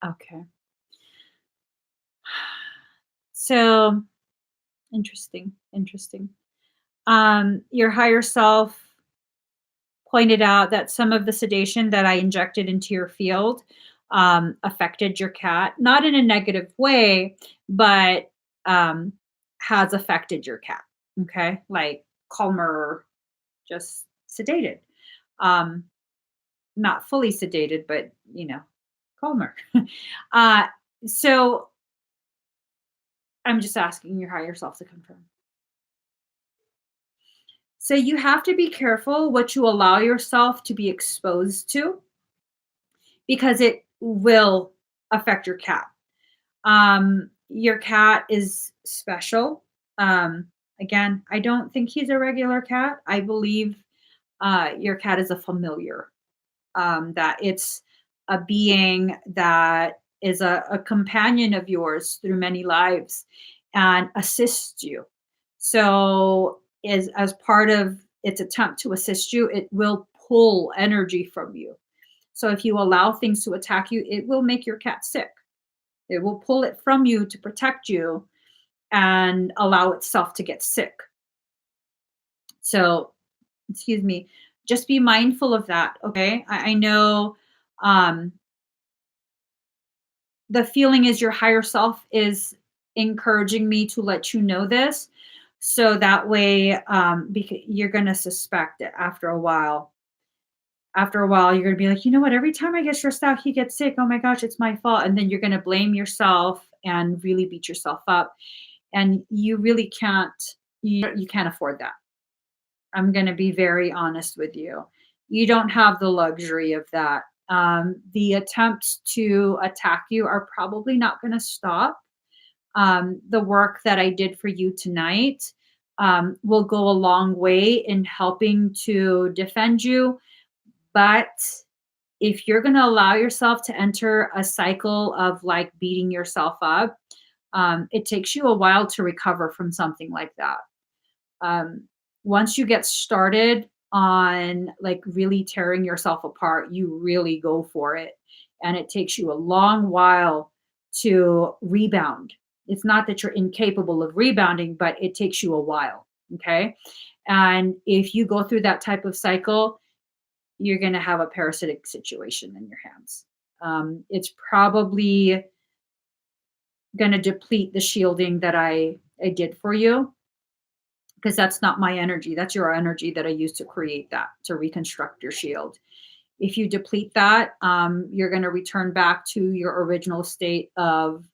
Okay. So, interesting, interesting. Your higher self pointed out that some of the sedation that I injected into your field affected your cat, not in a negative way, but has affected your cat. Okay. Like calmer, just sedated. Um, not fully sedated, but, calmer. uh, so I'm just asking your higher self to confirm. So you have to be careful what you allow yourself to be exposed to because it will affect your cat. Your cat is special. Again, I don't think he's a regular cat. I believe your cat is a familiar, that it's a being that is a companion of yours through many lives and assists you. So, as part of its attempt to assist you, it will pull energy from you. So, if you allow things to attack you, it will make your cat sick. It will pull it from you to protect you and allow itself to get sick. So, excuse me, just be mindful of that. Okay. I know um, the feeling is your higher self is encouraging me to let you know this. So that way, because you're going to suspect it after a while. After a while, you're going to be like, you know what? Every time I get stressed out, he gets sick. Oh my gosh, it's my fault. And then you're going to blame yourself and really beat yourself up. And you really can't, you can't afford that. I'm going to be very honest with you. You don't have the luxury of that. The attempts to attack you are probably not going to stop. The work that I did for you tonight will go a long way in helping to defend you. But if you're going to allow yourself to enter a cycle of like beating yourself up, it takes you a while to recover from something like that. um, Once you get started on like really tearing yourself apart, you really go for it. And it takes you a long while to rebound. It's not that you're incapable of rebounding, but it takes you a while. Okay. And if you go through that type of cycle, you're going to have a parasitic situation in your hands. It's probably going to deplete the shielding that I did for you, because that's not my energy. That's your energy that I used to create that, to reconstruct your shield. If you deplete that, you're going to return back to your original state of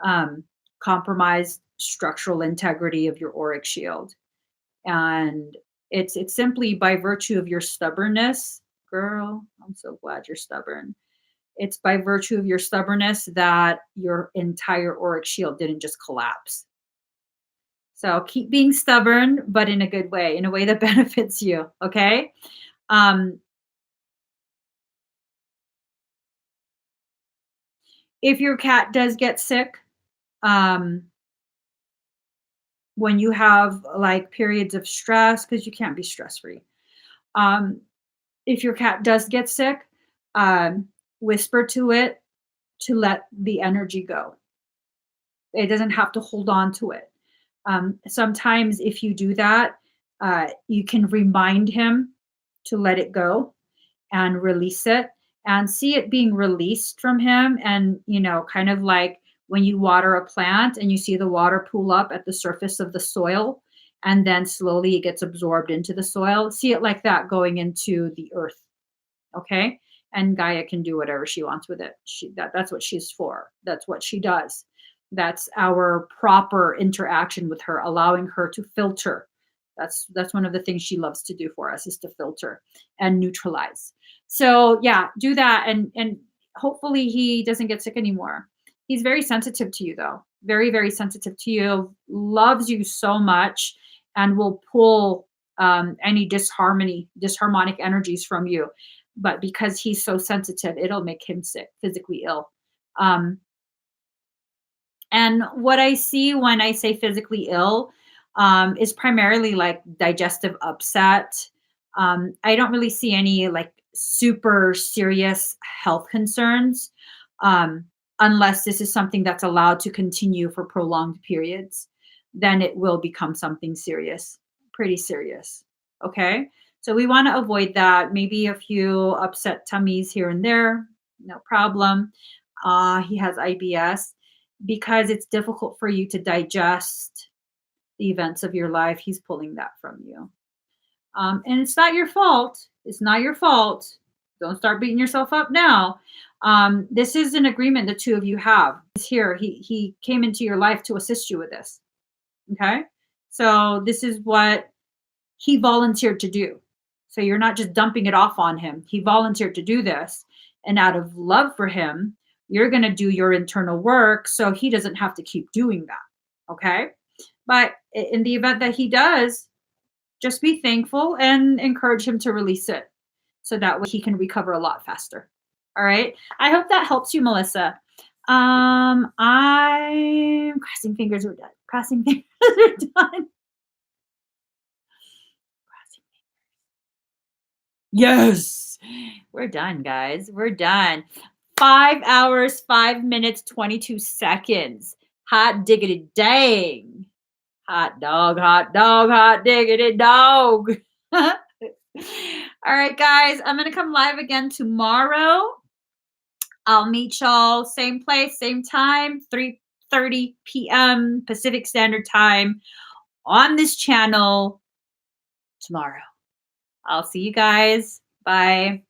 um, compromised structural integrity of your auric shield. And it's simply by virtue of your stubbornness, girl. I'm so glad you're stubborn. It's by virtue of your stubbornness that your entire auric shield didn't just collapse. So keep being stubborn, but in a good way, in a way that benefits you. Okay. Um, if your cat does get sick, um, when you have like periods of stress, because you can't be stress free. Um, if your cat does get sick, whisper to it to let the energy go. It doesn't have to hold on to it. Sometimes, if you do that, you can remind him to let it go and release it and see it being released from him. And, kind of like when you water a plant and you see the water pool up at the surface of the soil and then slowly it gets absorbed into the soil. See it like that going into the earth. Okay. And Gaia can do whatever she wants with it. That's what she's for. That's what she does. That's our proper interaction with her, allowing her to filter. That's one of the things she loves to do for us, is to filter and neutralize. So yeah, do that, and hopefully he doesn't get sick anymore. He's very sensitive to you, though. Very, very sensitive to you. Loves you so much, and will pull any disharmonic energies from you. But because he's so sensitive, it'll make him sick, physically ill. Um, and what I see when I say physically ill is primarily like digestive upset. I don't really see any like super serious health concerns, um, unless this is something that's allowed to continue for prolonged periods. Then it will become something serious, pretty serious. Okay. So we want to avoid that. Maybe a few upset tummies here and there, no problem. He has IBS because it's difficult for you to digest the events of your life. He's pulling that from you. And it's not your fault. It's not your fault. Don't start beating yourself up now. This is an agreement the two of you have. He's here. He came into your life to assist you with this. Okay. So this is what he volunteered to do. So you're not just dumping it off on him. He volunteered to do this. And out of love for him, you're going to do your internal work so he doesn't have to keep doing that. Okay. But in the event that he does, just be thankful and encourage him to release it so that way he can recover a lot faster. All right. I hope that helps you, Melissa. I'm crossing fingers we're done. Crossing fingers we're done. Crossing Yes. We're done, guys. We're done. 5 hours, 5 minutes, 22 seconds. Hot diggity dang. Hot dog, hot diggity dog. All right, guys. I'm going to come live again tomorrow. I'll meet y'all same place, same time, 3:30 p.m. Pacific Standard Time on this channel tomorrow. I'll see you guys. Bye.